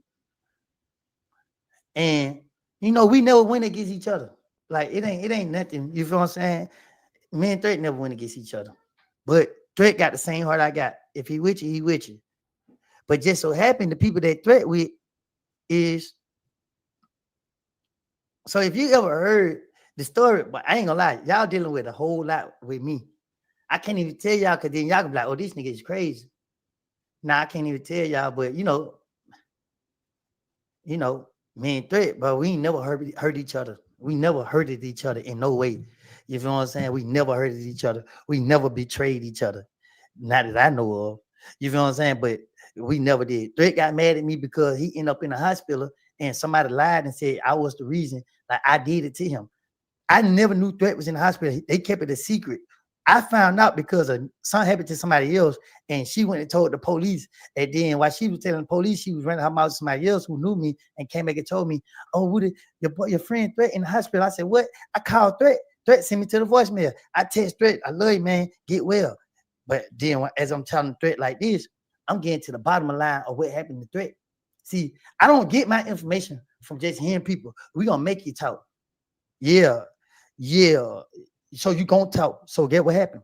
And we never win against each other. Like it ain't nothing. You feel what I'm saying? Me and Threat never win against each other. But Threat got the same heart I got. If he with you, he with you. But just so happened the people that Threat with is. So if you ever heard the story, but I ain't gonna lie, y'all dealing with a whole lot with me. I can't even tell y'all because then y'all can be like, oh, this nigga is crazy. Nah, I can't even tell y'all, but me and Threat, but we ain't never hurt each other. We never hurted each other in no way. You feel what I'm saying? We never hurted each other. We never betrayed each other. Not that I know of. You feel what I'm saying? But we never did. Threat got mad at me because he ended up in the hospital and somebody lied and said I was the reason. Like I did it to him. I never knew Threat was in the hospital. They kept it a secret. I found out because of something happened to somebody else, and she went and told the police. And then while she was telling the police, she was running her mouth to somebody else who knew me and came back and told me, "Oh, your friend Threat in the hospital?" I said, "What?" I called Threat. Threat sent me to the voicemail. I text Threat, "I love you, man. Get well." But then as I'm telling Threat like this, I'm getting to the bottom of the line of what happened to Threat. See, I don't get my information from just hearing people. We're gonna make you talk. Yeah. So you gonna talk. So get what happened.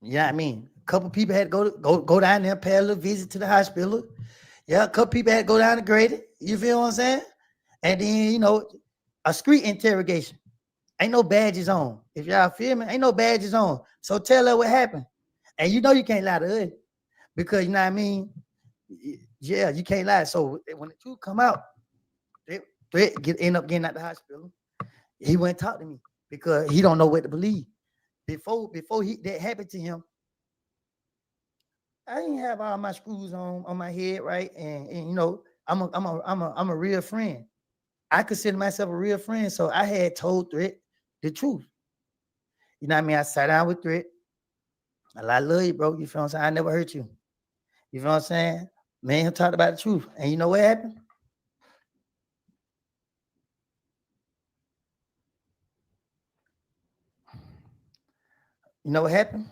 You know what I mean? A couple people had to go down there, pay a little visit to the hospital. Yeah, a couple people had to go down to Grady. You feel what I'm saying? And then, a street interrogation. Ain't no badges on. If y'all feel me, ain't no badges on. So tell her what happened. And you can't lie to her. Because you know what I mean? Yeah, you can't lie. So when the truth come out, Threat end up getting out the hospital. He went and talk to me because he don't know what to believe. Before that happened to him, I didn't have all my screws on my head, right? And I'm a real friend. I consider myself a real friend, so I had told Threat the truth. You know what I mean? I sat down with Threat. I love you, bro. You feel what I'm saying? I never hurt you. You feel what I'm saying? Man, he talked about the truth. And you know what happened? You know what happened?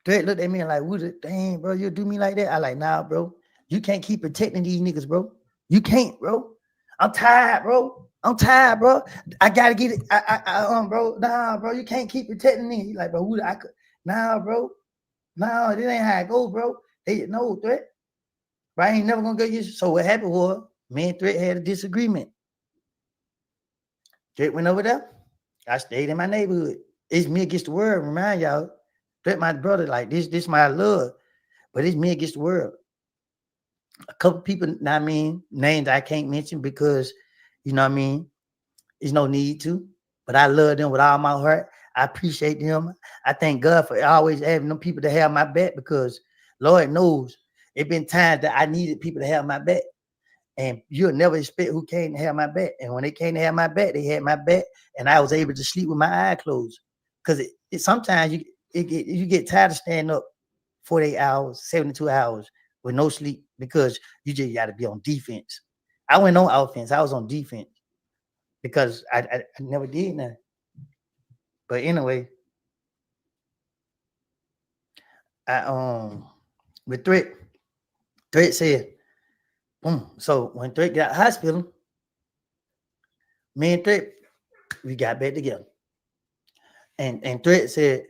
Threat looked at me and like, dang, bro, you do me like that? I like, nah, bro. You can't keep protecting these niggas, bro. You can't, bro. I'm tired, bro. I gotta get it. Bro. Nah, bro. You can't keep protecting me. He's like, bro, nah, bro. Nah, this ain't how it go, bro. They no Threat. But I ain't never gonna get you. So what happened was, me and Threat had a disagreement. Threat went over there. I stayed in my neighborhood. It's me against the world. Remind y'all, Threat my brother, like this my love, but it's me against the world. A couple people, names I can't mention because, there's no need to, but I love them with all my heart. I appreciate them. I thank God for always having them people to have my back because Lord knows it been times that I needed people to have my back. And you'll never expect who came to have my back. And when they came to have my back, they had my back, and I was able to sleep with my eyes closed. Because sometimes you get tired of standing up 48 hours, 72 hours with no sleep because you just got to be on defense. I went on offense. I was on defense because I never did nothing. But anyway, with Threat said, boom. So when Threat got hospital, me and Threat, we got back together. And Threat said,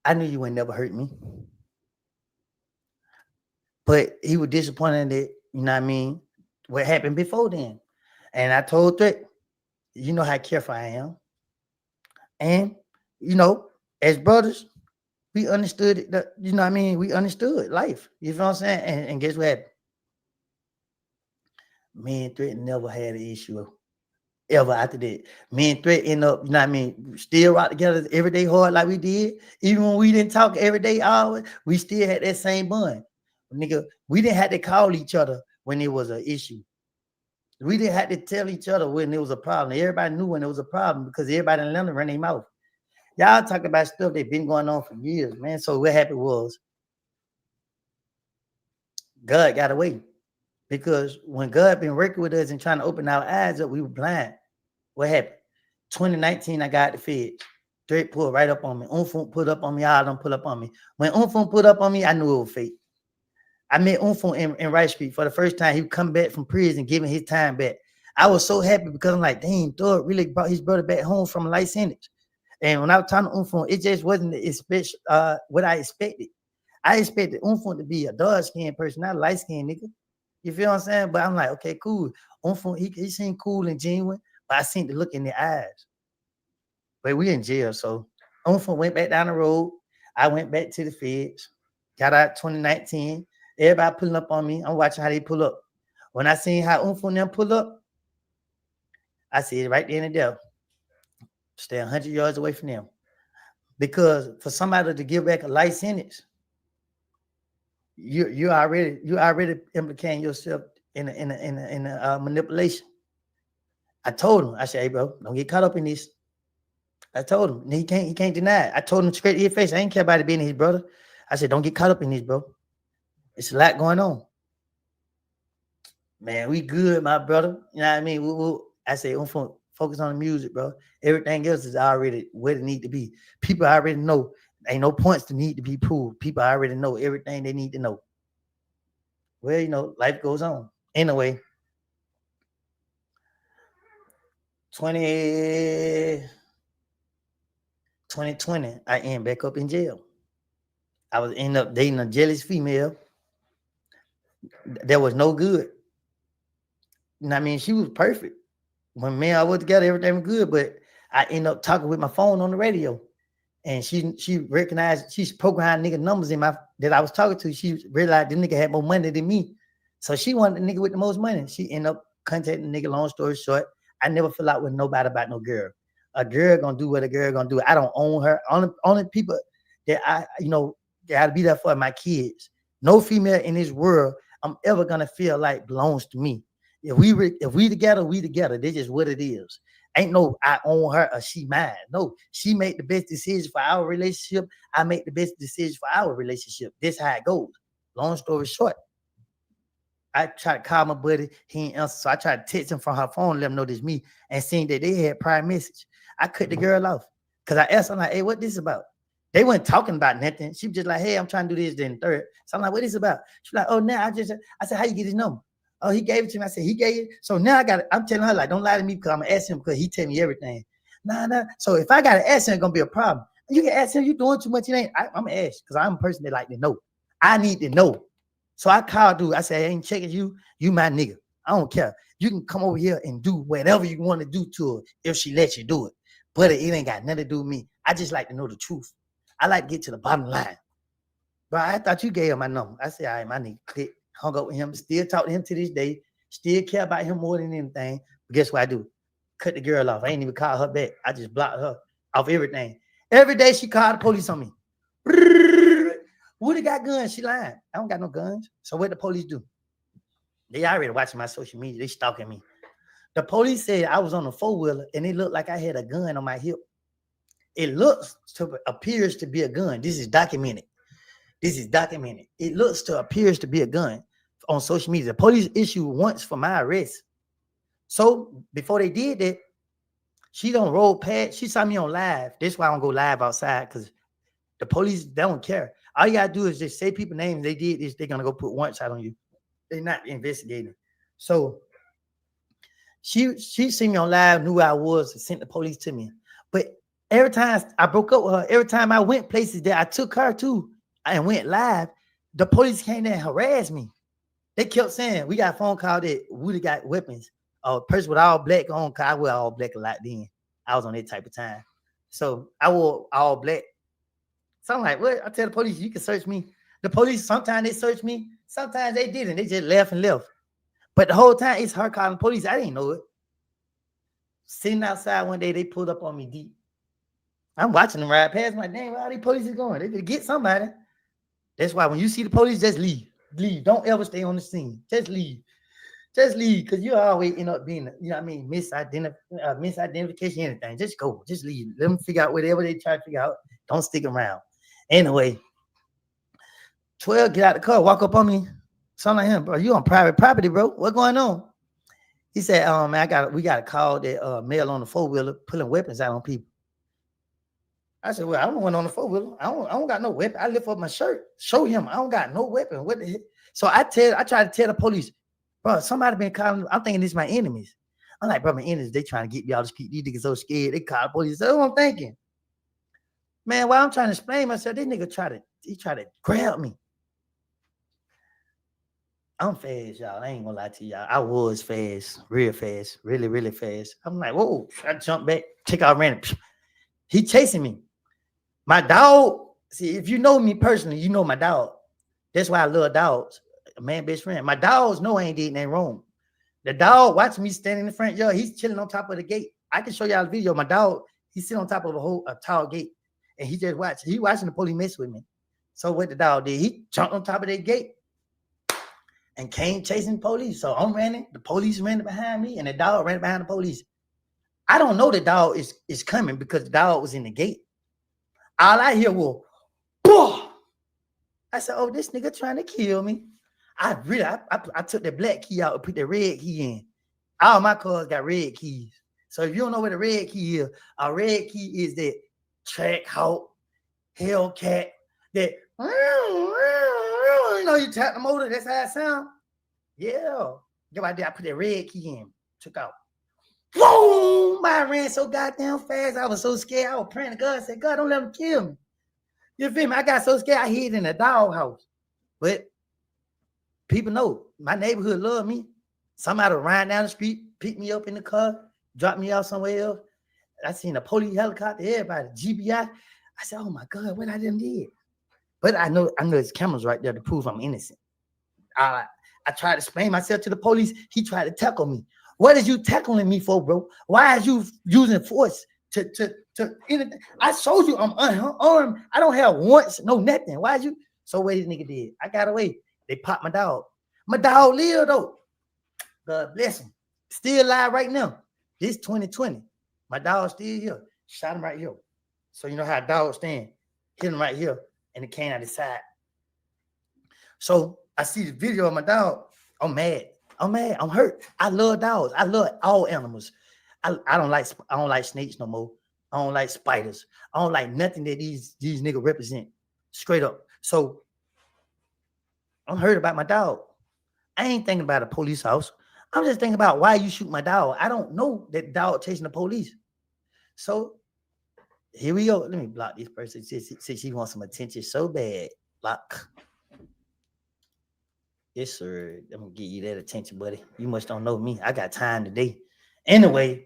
I knew you would never hurt me. But he was disappointed that, you know what I mean, what happened before then. And I told Threat, you know how careful I am. And, you know, as brothers, we understood it, you know what I mean? We understood life. You know what I'm saying? And guess what happened? Me and Threat never had an issue ever after that. Me and Threat end up, you know what I mean, still rock together every day hard like we did. Even when we didn't talk every day hours, we still had that same bond. Nigga, we didn't have to call each other when it was an issue. We didn't have to tell each other when there was a problem. Everybody knew when there was a problem because everybody in Atlanta ran their mouth. Y'all talk about stuff that's been going on for years, man. So what happened was God got away. Because when God been working with us and trying to open our eyes up, we were blind. What happened? 2019, I got the feds. Threat pulled right up on me. Umfunk put up on me. All them pull up on me. When Umfunk put up on me, I knew it was fake. I met Umfunk in Rice Street for the first time. He would come back from prison, giving his time back. I was so happy because I'm like, dang, Thug really brought his brother back home from a light sentence. And when I was talking to Umfunk, it just wasn't what I expected. I expected Umfunk to be a dark-skinned person, not a light-skinned nigga. You feel what I'm saying? But I'm like, okay, cool. Umfunk, he seemed cool and genuine, but I seen the look in the eyes. But we in jail, so Umfunk went back down the road. I went back to the feds. Got out 2019. Everybody pulling up on me. I'm watching how they pull up. When I seen how Umfunk and them pull up, I said right there and there, stay 100 yards away from them. Because for somebody to give back a life sentence, you already implicating yourself in a manipulation. I told him, I said, hey bro, don't get caught up in this. I told him, he can't deny it. I told him straight to his face, I ain't care about it being his brother. I said, don't get caught up in this, bro. It's a lot going on. Man, we good, my brother. You know what I mean? I say, focus on the music, bro. Everything else is already where it need to be. People already know. Ain't no points to need to be proved. People already know everything they need to know. Well, you know, life goes on. Anyway, 2020, I end back up in jail. I was end up dating a jealous female. That was no good. You know what I mean? She was perfect. When me and I was together, everything was good, but I end up talking with my phone on the radio. And she recognized, she's programmed nigga numbers that I was talking to. She realized the nigga had more money than me. So she wanted the nigga with the most money. She ended up contacting the nigga. Long story short, I never fell out with nobody about no girl. A girl gonna do what a girl gonna do. I don't own her. Only people that I, gotta be there for my kids. No female in this world I'm ever gonna feel like belongs to me. If we together, we together. That's just what it is. Ain't no I own her or she mine. No, she made the best decision for our relationship. I make the best decision for our relationship. This how it goes. Long story short, I tried to call my buddy. He ain't answer. So I tried to text him from her phone, let him know this me, and seeing that they had prior message. I cut the girl off. Because I asked her, like, hey, what this about? They weren't talking about nothing. She was just like, hey, I'm trying to do this, then third. So I'm like, what this about? She's like, oh, now I said, how you get his number? Oh, he gave it to me. I said, he gave it. So now I'm telling her, like, don't lie to me because I'm going to ask him because he tell me everything. Nah. So if I got to ask him, it's going to be a problem. You can ask him, you doing too much. I'm going to ask because I'm a person that like to know. I need to know. So I called dude. I said, I ain't checking you. You my nigga. I don't care. You can come over here and do whatever you want to do to her if she lets you do it. But it ain't got nothing to do with me. I just like to know the truth. I like to get to the bottom line. But I thought you gave him my number. I said, all right, my nigga, click. Hung up with him. Still talk to him to this day. Still care about him more than anything. But guess what I do? Cut the girl off. I ain't even call her back. I just blocked her off everything. Every day she called the police on me. Woody got guns. She lying. I don't got no guns. So what the police do? They already watching my social media. They stalking me. The police said I was on a 4-wheeler and it looked like I had a gun on my hip. It appears to be a gun. This is documented. It appears to be a gun on social media. The police issued once for my arrest. So before they did that, she don't roll past. She saw me on live. That's why I don't go live outside, because the police, they don't care. All you gotta do is just say people's names. They did this, they're gonna go put warrants out on you. They're not investigating. So she seen me on live, knew who I was, and sent the police to me. But every time I broke up with her, every time I went places that I took her to and went live, the police came there and harassed me. They kept saying, we got a phone call that Woody got weapons. A person with all black on, cause I wear all black a lot then. I was on that type of time. So I wore all black. So I'm like, what? I tell the police, you can search me. The police, sometimes they search me, sometimes they didn't. They just left and left. But the whole time, it's her calling the police. I didn't know it. Sitting outside one day, they pulled up on me deep. I'm watching them ride past. My damn, where all these police is going? They could get somebody. That's why when you see the police, just leave. Leave. Don't ever stay on the scene. Just leave. Just leave, because you always end up being, you know what I mean, misidentification, anything. Just go. Just leave. Let them figure out whatever they try to figure out. Don't stick around. Anyway, 12, get out the car, walk up on me. Sound like him, bro. You on private property, bro. What going on? He said, man, we got a call that male on the 4-wheeler pulling weapons out on people. I said, well, I don't want on the 4-wheeler. I don't got no weapon. I lift up my shirt. Show him I don't got no weapon. What the heck? So I try to tell the police, bro, somebody been calling. I'm thinking this is my enemies. I'm like, bro, my enemies, they trying to get me out of the street. These niggas so scared. They call the police. That's what I'm thinking. Man, while I'm trying to explain myself, this nigga try to grab me. I'm fast, y'all. I ain't gonna lie to y'all. I was fast, real fast, really, really fast. I'm like, whoa, I jump back, take out, ran. He chasing me. My dog, see, if you know me personally, you know my dog. That's why I love dogs. A man best friend. My dogs know I ain't did nothing wrong. The dog watching me standing in the front yard. He's chilling on top of the gate. I can show y'all the video. My dog, he's sitting on top of a tall gate, and he just watching. He watching the police mess with me. So what the dog did, he jumped on top of that gate and came chasing police. So I'm running. The police ran behind me, and the dog ran behind the police. I don't know the dog is coming because the dog was in the gate. All I hear was, boom. I said, oh, this nigga trying to kill me. I took the black key out and put the red key in. All my cars got red keys. So if you don't know what a red key is, a red key is that track hawk, Hellcat, that, you know, you tap the motor, that's how it sounds. Yeah. Get right there, I put that red key in, took out. Boom! I ran so goddamn fast. I was so scared. I was praying to God. I said, God, don't let him kill me. You feel me? I got so scared I hid in a doghouse. But people know my neighborhood love me. Somebody riding down the street, pick me up in the car, drop me off somewhere else. I seen a police helicopter, everybody, GBI. I said, oh my God, what I done did? But I know there's cameras right there to prove I'm innocent. I tried to explain myself to the police. He tried to tackle me. What is you tackling me for, bro? Why is you using force to anything? I showed you I'm unarmed. I don't have warrants, no nothing. Why is you? So what this nigga did? I got away. They popped my dog. My dog lived though. God bless him. Still alive right now. This 2020. My dog still here. Shot him right here. So you know how dogs stand. Hit him right here. And it came out the side. So I see the video of my dog. I'm mad. I'm hurt. I love dogs. I love all animals. I don't like snakes no more. I don't like spiders. I don't like nothing that these niggas represent. Straight up. So I'm hurt about my dog. I ain't thinking about a police house. I'm just thinking about why you shoot my dog. I don't know that dog chasing the police. So here we go. Let me block this person. Since she wants some attention so bad. Block. Yes, sir. I'm gonna give you that attention, buddy. You much don't know me. I got time today. Anyway,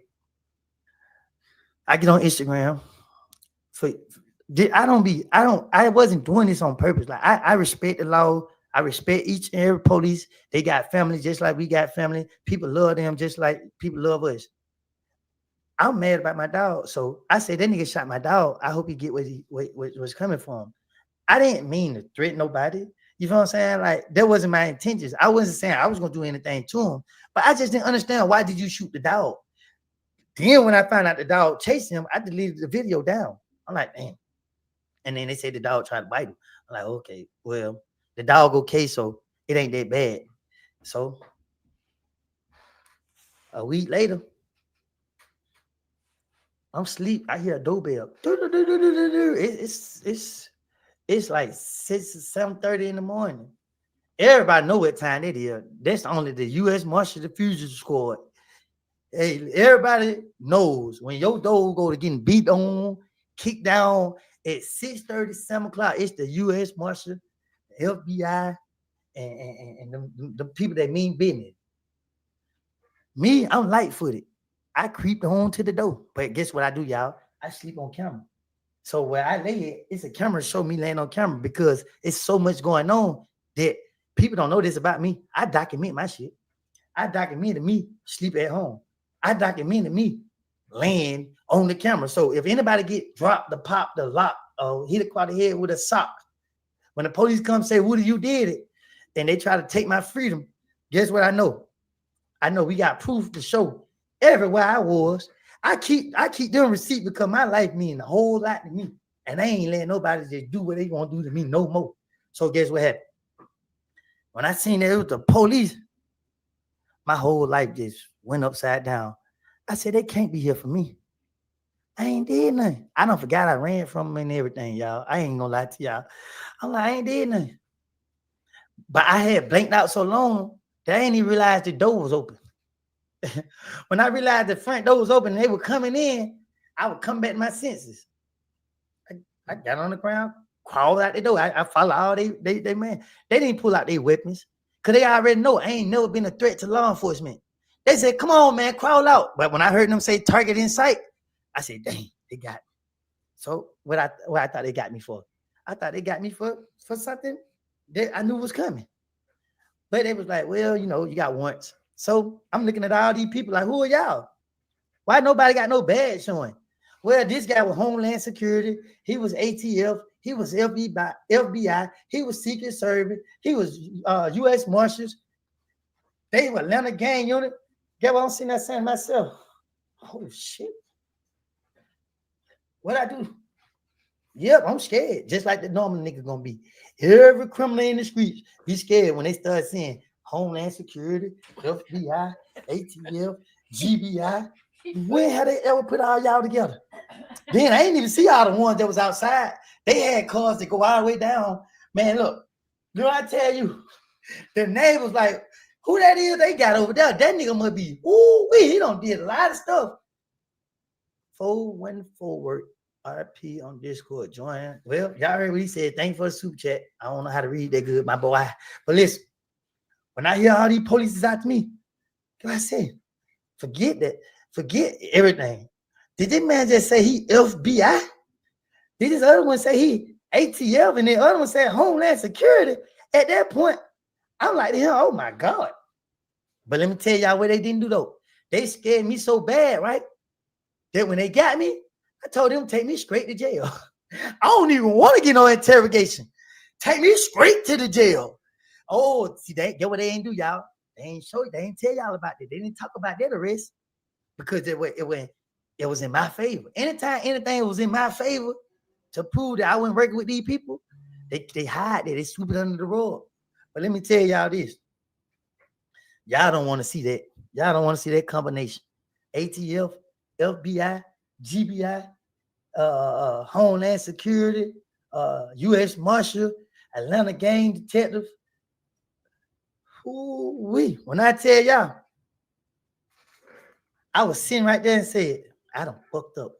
I get on Instagram. I wasn't doing this on purpose. Like I respect the law. I respect each and every police. They got family just like we got family. People love them just like people love us. I'm mad about my dog. So I said, that nigga shot my dog. I hope he get what was coming from. I didn't mean to threaten nobody. You feel what I'm saying? Like, that wasn't my intentions. I wasn't saying I was gonna do anything to him, but I just didn't understand, why did you shoot the dog? Then when I found out the dog chased him, I deleted the video down. I'm like, damn. And then they say the dog tried to bite him. I'm like, okay, well, the dog okay, so it ain't that bad. So a week later, I'm asleep. I hear a doorbell. It's like 6 or 7:30 in the morning. Everybody know what time it is. That's only the U.S. Marshal Diffusion Squad. Hey, everybody knows when your dog go to getting beat on, kicked down at 6:30, 7 o'clock, it's the U.S. Marshal, FBI, and the people that mean business. Me, I'm light-footed. I creeped on to the door. But guess what I do, y'all? I sleep on camera. So where I lay it, it's a camera show me laying on camera because it's so much going on that people don't know this about me. I document my shit. I documented me sleep at home. I documented me laying on the camera. So if anybody get dropped, the pop, the lock, or hit across the head with a sock, when the police come say, "What you did it?" and they try to take my freedom, guess what I know? I know we got proof to show everywhere I was. I keep them receipt because my life mean a whole lot to me. And I ain't letting nobody just do what they gonna do to me no more. So guess what happened? When I seen that it was the police, my whole life just went upside down. I said, they can't be here for me. I ain't did nothing. I don't forgot I ran from them and everything, y'all. I ain't gonna lie to y'all. I'm like, I ain't did nothing. But I had blanked out so long that I ain't even realized the door was open. When I realized the front door was open and they were coming in, I would come back to my senses. I got on the ground, crawled out the door. I followed all they man. They didn't pull out their weapons because they already know I ain't never been a threat to law enforcement. They said, "Come on, man, crawl out." But when I heard them say target in sight, I said, "Dang, they got me." So what I thought they got me for? I thought they got me for something that I knew was coming. But they was like, "Well, you got warrants." So I'm looking at all these people like, who are y'all? Why nobody got no badge showing? Well, this guy was Homeland Security. He was ATF. He was FBI. He was Secret Service. He was U.S. Marshals. They were Atlanta gang unit. Get what I'm seeing that saying myself? Oh, shit. What I do? Yep, I'm scared. Just like the normal nigga gonna be. Every criminal in the streets be scared when they start saying Homeland Security, FBI, ATF, GBI. When have they ever put all y'all together? Then I ain't even see all the ones that was outside. They had cars that go all the way down. Man, look, do I tell you, the neighbors like, who that is they got over there? That nigga must be, he done did a lot of stuff. 414 work. RP on Discord. Join. Well, y'all heard what he said. Thank you for the super chat. I don't know how to read that good, my boy. But listen, when I hear all these police is out to me, what I say? Forget that. Forget everything. Did this man just say he FBI? Did this other one say he ATF? And the other one said Homeland Security? At that point, I'm like, oh my God. But let me tell y'all what they didn't do though. They scared me so bad, right? That when they got me, I told them take me straight to jail. I don't even want to get no interrogation. Take me straight to the jail. Oh, see, get what they ain't do, y'all. They ain't show you. They ain't tell y'all about it. They didn't talk about that arrest because it was in my favor. Anytime anything was in my favor to prove that I wasn't working with these people, they hide it. They sweep it under the rug. But let me tell y'all this. Y'all don't want to see that. Y'all don't want to see that combination. ATF, FBI, GBI, Homeland Security, U.S. Marshal, Atlanta gang detective. When I tell y'all, I was sitting right there and said, I done fucked up.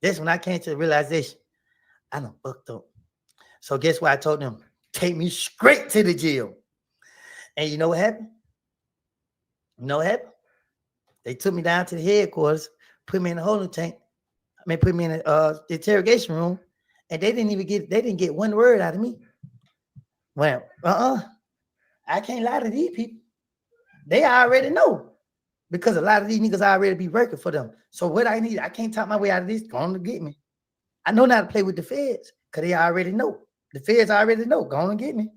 That's when I came to the realization, I done fucked up. So guess what I told them? Take me straight to the jail. And you know what happened? You know what happened? They took me down to the headquarters, put me in the holding tank. Put me in the interrogation room, and they didn't get one word out of me. Well, I can't lie to these people. They already know because a lot of these niggas already be working for them. So what I need, I can't talk my way out of this. Go on to get me. I know not to play with the feds because they already know. The feds already know. Go on and get me.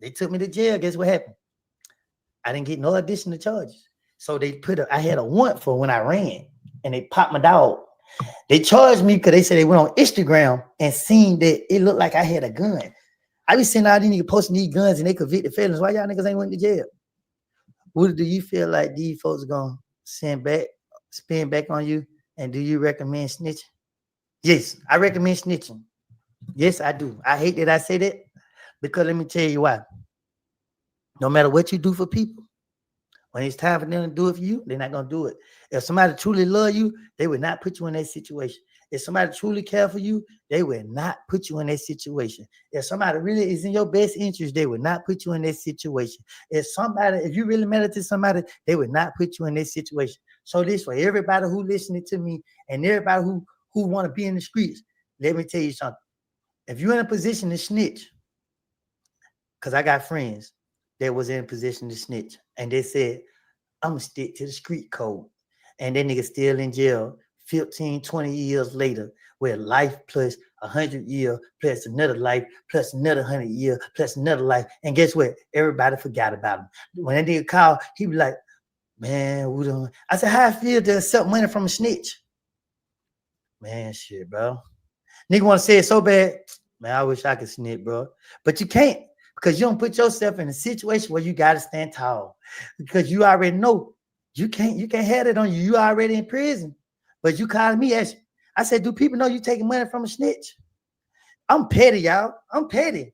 They took me to jail. Guess what happened? I didn't get no additional charges. So they I had a warrant for when I ran, and they popped my dog. They charged me because they said they went on Instagram and seen that it looked like I had a gun. I be seeing all these niggas posting these guns and they convicted felons. Why y'all niggas ain't went to jail? What do you feel like these folks gonna spin back on you? And do you recommend snitching? Yes, I recommend snitching. Yes, I do. I hate that I say that because let me tell you why. No matter what you do for people, when it's time for them to do it for you, they're not going to do it. If somebody truly love you, they would not put you in that situation. If somebody truly care for you, they will not put you in that situation. If somebody really is in your best interest, they would not put you in that situation. If you really matter to somebody, they would not put you in that situation. So this for everybody who listening to me and everybody who want to be in the streets, let me tell you something. If you're in a position to snitch, because I got friends that was in a position to snitch, and they said, I'm going to stick to the street code. And that nigga still in jail 15, 20 years later, where life plus 100 years, plus another life, plus another 100 years, plus another life. And guess what? Everybody forgot about him. When that nigga called, he be like, man, we don't. I said, how I feel to accept money from a snitch? Man, shit, bro. Nigga want to say it so bad. Man, I wish I could snitch, bro. But you can't. Because you don't put yourself in a situation where you got to stand tall. Because you already know you can't have it on you. You already in prison. But you called me. I said, do people know you taking money from a snitch? I'm petty, y'all. I'm petty.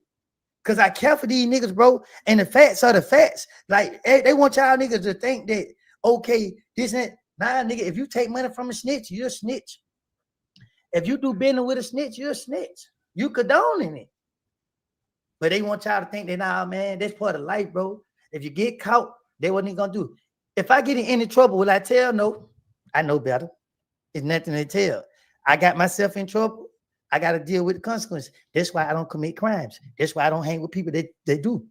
Because I care for these niggas, bro. And the facts are the facts. Like, they want y'all niggas to think that, okay, this and that. Nah, nigga, if you take money from a snitch, you're a snitch. If you do business with a snitch, you're a snitch. You condoning it. But they want y'all to think that, nah, man, that's part of life, bro. If you get caught, they wasn't gonna do. If I get in any trouble, will I tell? No. I know better. It's nothing to tell. I got myself in trouble. I got to deal with the consequences. That's why I don't commit crimes. That's why I don't hang with people that do.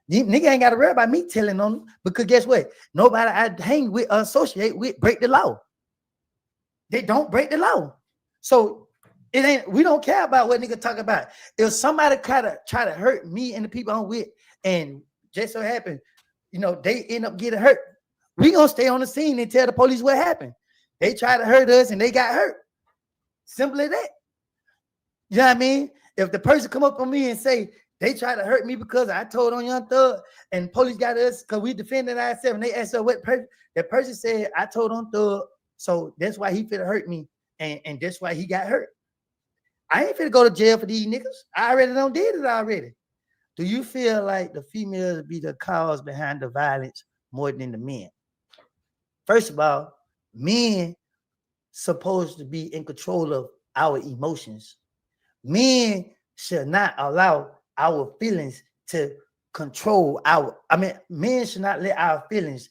Nigga ain't got to worry about me telling on them, because guess what? Nobody I hang with or associate with break the law. They don't break the law. So we don't care about what nigga talk about. If somebody try to hurt me and the people I'm with, and just so happen, they end up getting hurt, we gonna stay on the scene and tell the police what happened. They try to hurt us and they got hurt. Simple as that. You know what I mean? If the person come up on me and say they try to hurt me because I told on Young Thug and police got us because we defended ourselves, and they asked us what person, that person said I told on Thug, so that's why he finna hurt me, and that's why he got hurt. I ain't finna go to jail for these niggas. I already done did it already. Do you feel like the females be the cause behind the violence more than the men? First of all, men supposed to be in control of our emotions. Men should not allow our feelings to control men should not let our feelings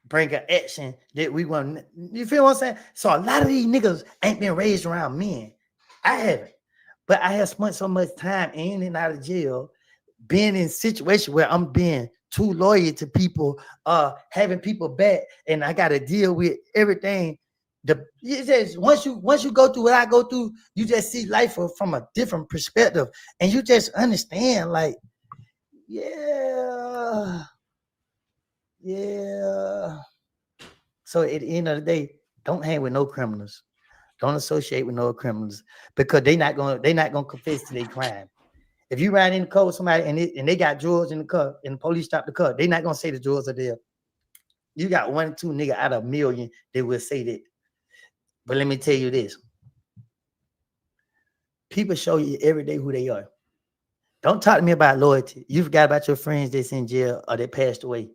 bring an action that we want. You feel what I'm saying? So a lot of these niggas ain't been raised around men. I haven't. But I have spent so much time in and out of jail, being in situations where I'm being too loyal to people, having people back, and I got to deal with everything. Once you go through what I go through, you just see life from a different perspective, and you just understand, like, yeah. So at the end of the day, don't hang with no criminals. Don't associate with no criminals, because they're not gonna confess to their crime. If you ride in the car with somebody and they got drugs in the car and the police stop the car, they're not gonna say the drugs are there. You got 1 or 2 niggas out of a million that will say that. But let me tell you this. People show you every day who they are. Don't talk to me about loyalty. You forgot about your friends that's in jail or that passed away.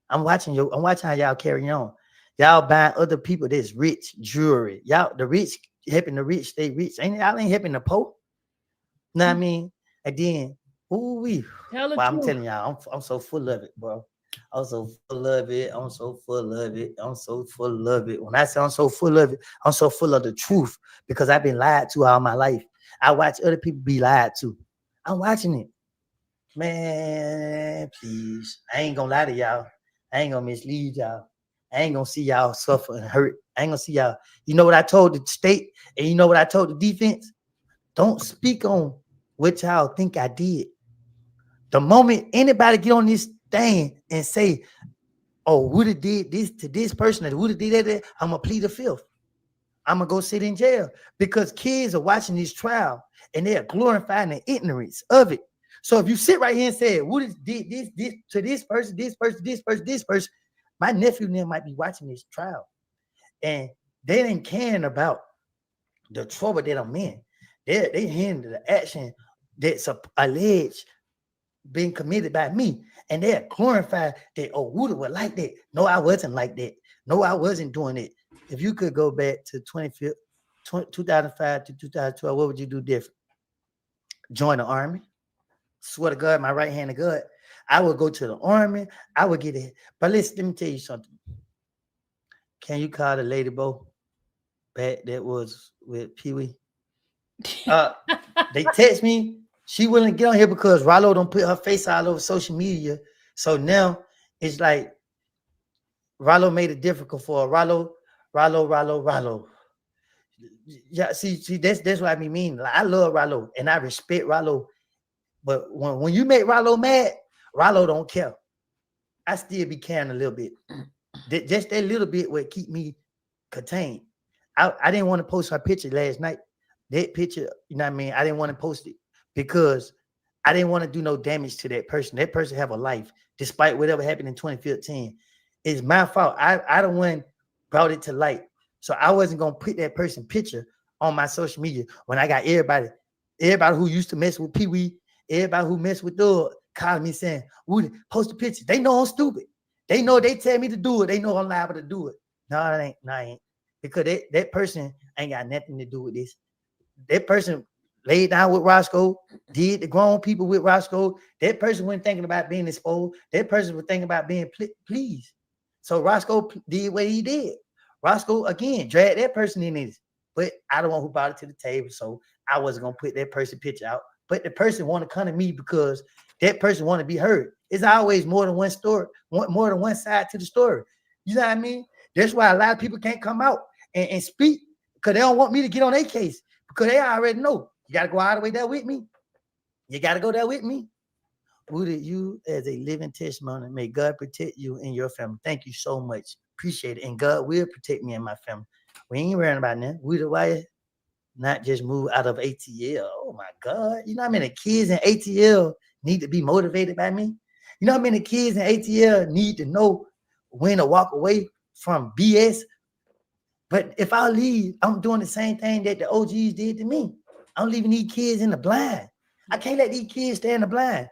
I'm watching how y'all carry on. Y'all buying other people that's rich jewelry. Y'all, the rich helping the rich stay rich. Y'all ain't helping the poor. Know what I mean? And then, I'm telling y'all, I'm so full of it, bro. I'm so full of it. I'm so full of it. I'm so full of it. When I say I'm so full of it, I'm so full of the truth, because I've been lied to all my life. I watch other people be lied to. I'm watching it. Man, please. I ain't gonna lie to y'all. I ain't gonna mislead y'all. I ain't gonna see y'all suffer and hurt. I ain't gonna see y'all. You know what I told the state, and you know what I told the defense? Don't speak on what y'all think I did. The moment anybody get on this thing and say, oh, Woody did this to this person, and Woody did that, I'm gonna plead the fifth. I'm gonna go sit in jail because kids are watching this trial and they are glorifying the ignorance of it. So if you sit right here and say, Woody did this to this person, this person, this person, this person, my nephew and them might be watching this trial and they ain't caring about the trouble that I'm in. They hearing the action that's alleged being committed by me, and they're glorifying that, oh, Woody was like that. No, I wasn't like that. No, I wasn't doing it. If you could go back to 2005 to 2012, what would you do different? Join the army? Swear to God, my right hand to God, I would go to the army. I would get it. But listen, let me tell you something. Can you call the lady Bo back that was with Pee Wee? They text me. She wouldn't get on here because Ralo don't put her face all over social media. So now it's like Ralo made it difficult for her. Ralo. Yeah, see, that's what I mean. Like, I love Ralo and I respect Ralo. But when you make Ralo mad, Ralo don't care. I still be caring a little bit. Just that little bit would keep me contained. I didn't want to post her picture last night. That picture, you know what I mean? I didn't want to post it because I didn't want to do no damage to that person. That person have a life, despite whatever happened in 2015. It's my fault. I the one brought it to light. So I wasn't gonna put that person picture on my social media when I got everybody who used to mess with Pee Wee, everybody who messed with Doug calling me saying, Woody, post a picture. They know I'm stupid. They know they tell me to do it. They know I'm liable to do it. No, it ain't. No, I ain't. Because that person ain't got nothing to do with this. That person laid down with Roscoe, did the grown people with Roscoe. That person wasn't thinking about being exposed. That person was thinking about being pleased. So Roscoe did what he did. Roscoe, again, dragged that person in this. But I don't want who brought it to the table, so I wasn't going to put that person picture out. But the person want to come to me because that person want to be heard. It's always more than one story, more than one side to the story. You know what I mean? That's why a lot of people can't come out and speak because they don't want me to get on their case because they already know. You got to go all the way there with me. You got to go there with me. Woody, you as a living testimony, may God protect you and your family. Thank you so much. Appreciate it. And God will protect me and my family. We ain't worrying about that. Woody, why not just move out of ATL? Oh my God. You know how many kids in ATL need to be motivated by me? You know how many kids in ATL need to know when to walk away from BS? But if I leave, I'm doing the same thing that the OGs did to me. I'm leaving these kids in the blind. I can't let these kids stay in the blind.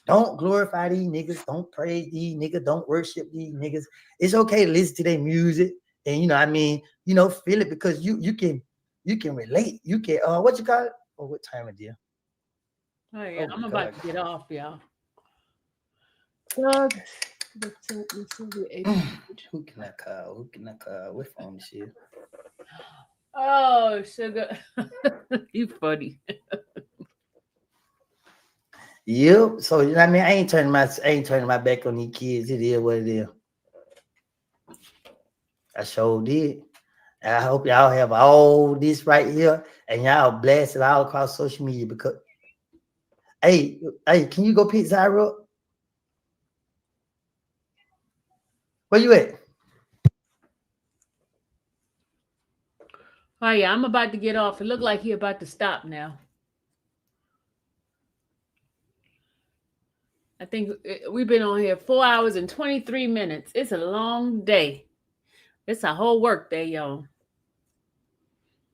Don't glorify these niggas. Don't praise these niggas. Don't worship these niggas. It's okay to listen to their music and, you know, I mean, you know, feel it because you can relate. You can what you call it? Oh, what time is it? Oh yeah, I'm about to get off, y'all. Thug. Who can I call? What phone is she? Oh, sugar. You funny. Yep. So you know what I mean? I ain't turning my back on these kids. It is what it is. I sure did. And I hope y'all have all this right here and y'all blast it all across social media because hey, can you go pick Zyra up? Where you at? Oh yeah, I'm about to get off. It looked like he about to stop now. I think we've been on here 4 hours and 23 minutes. It's a long day. It's a whole work day, y'all.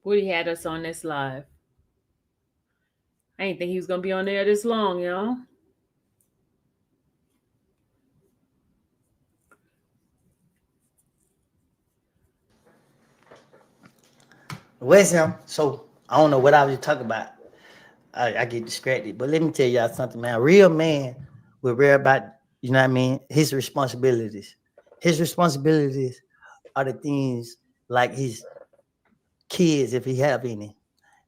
Woody had us on this live. I didn't think he was gonna be on there this long, y'all. Where's him? So I don't know what I was talking about. I get distracted, but let me tell y'all something, man. A real man will worry about, you know what I mean, his responsibilities. His responsibilities are the things like his kids, if he have any,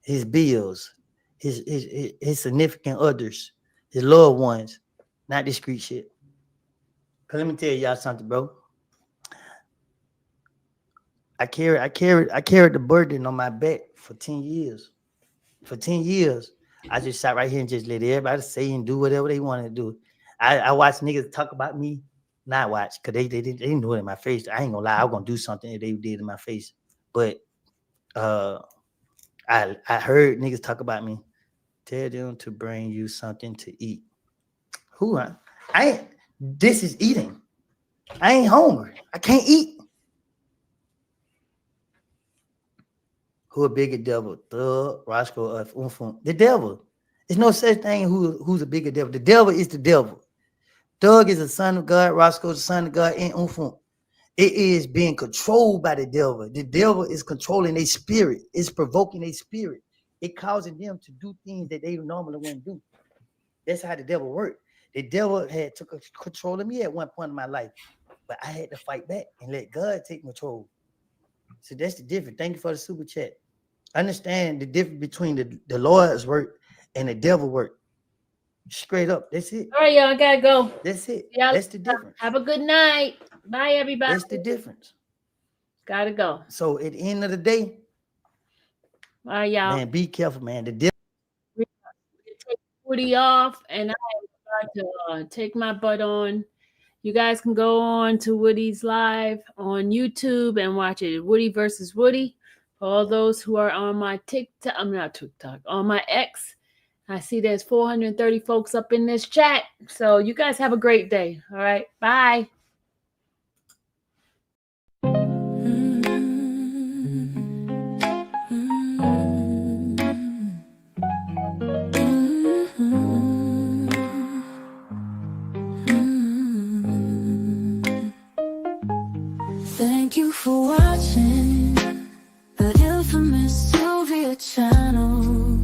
his bills, his significant others, his loved ones, not discreet shit. Cause let me tell y'all something, bro. I carried the burden on my back for 10 years. For 10 years, I just sat right here and just let everybody say and do whatever they want to do. I watch niggas talk about me, not watch, because they didn't do it in my face. I ain't gonna lie, I was gonna do something that they did in my face. But I heard niggas talk about me. Tell them to bring you something to eat. Who I ain't, this is eating. I ain't hungry. I can't eat. Who a bigger devil? Thug, Roscoe, or the devil. There's no such thing who's a bigger devil. The devil is the devil. Thug is the son of God. Roscoe is the son of God. And it is being controlled by the devil. The devil is controlling their spirit. It's provoking their spirit. It causing them to do things that they normally wouldn't do. That's how the devil worked. The devil had took control of me at one point in my life, but I had to fight back and let God take control. So that's the difference. Thank you for the super chat. Understand the difference between the Lord's work and the devil work. Straight up. That's it. All right, y'all. I gotta go. That's it. Y'all That's the difference. have a good night. Bye, everybody. That's the difference. Gotta go. So at the end of the day, all right, y'all. Man, be careful, man. The devil. Take Woody off, and I am about to take my butt on. You guys can go on to Woody's live on YouTube and watch it. Woody versus Woody. For all those who are on my TikTok, I'm not TikTok, on my X. I see there's 430 folks up in this chat. So you guys have a great day. All right. Bye. Thank you for watching the infamous Sylvia channel,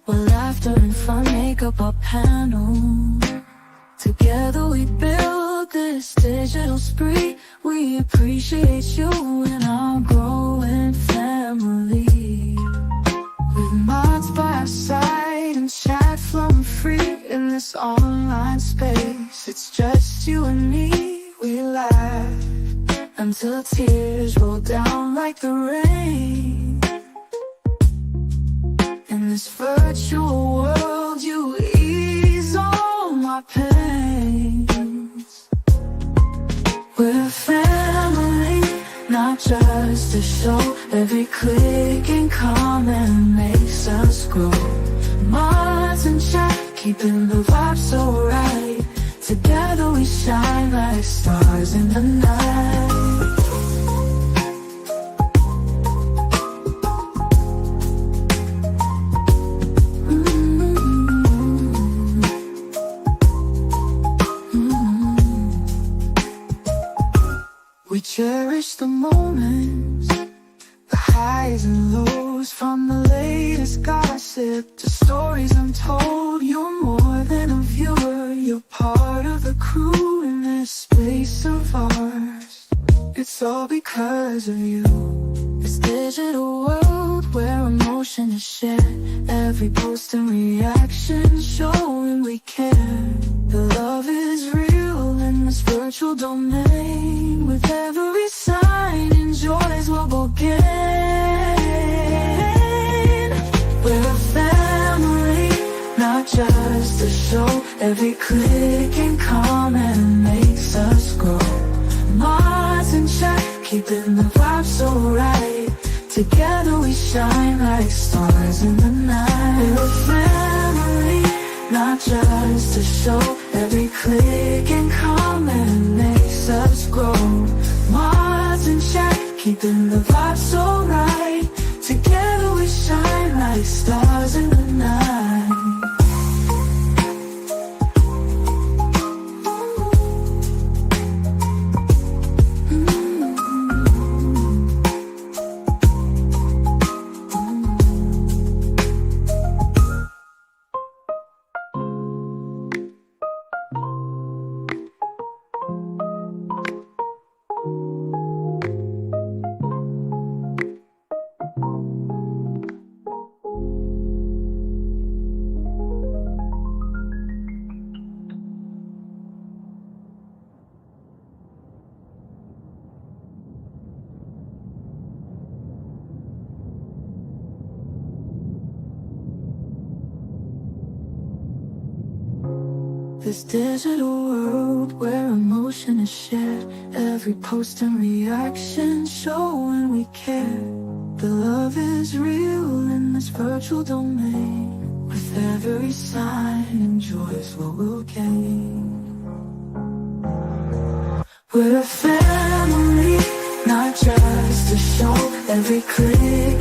where laughter and fun make up our panel. Together we build this digital spree. We appreciate you and our growing family. With mods by our side and chat flowing free in this online space. It's just you and me, we laugh until tears roll down like the rain. In this virtual world, you ease all my pains. We're family, not just a show. Every click and comment makes us grow. Mods and chat, keeping the vibe so right. Together we shine like stars in the night. We cherish the moments, the highs and lows, from the latest gossip to stories untold. You're more than a viewer, you're part of the crew in this space of ours. It's all because of you. This digital world where emotion is shared, every post and reaction showing we care. The love is real in this virtual domain. With every sign, enjoys what we'll gain. We're a family, not just a show. Every click and comment makes us grow. Mods and chat, keeping the vibe so right. Together we shine like stars in the night. We're a family, not just a show. Every click and comment makes us grow. Mods and chat, keeping the vibe so right. Together we shine like stars in the night. This digital world where emotion is shared, every post and reaction showing we care. The love is real in this virtual domain. With every sign, enjoys what we'll gain. We're a family, not just a show. Every click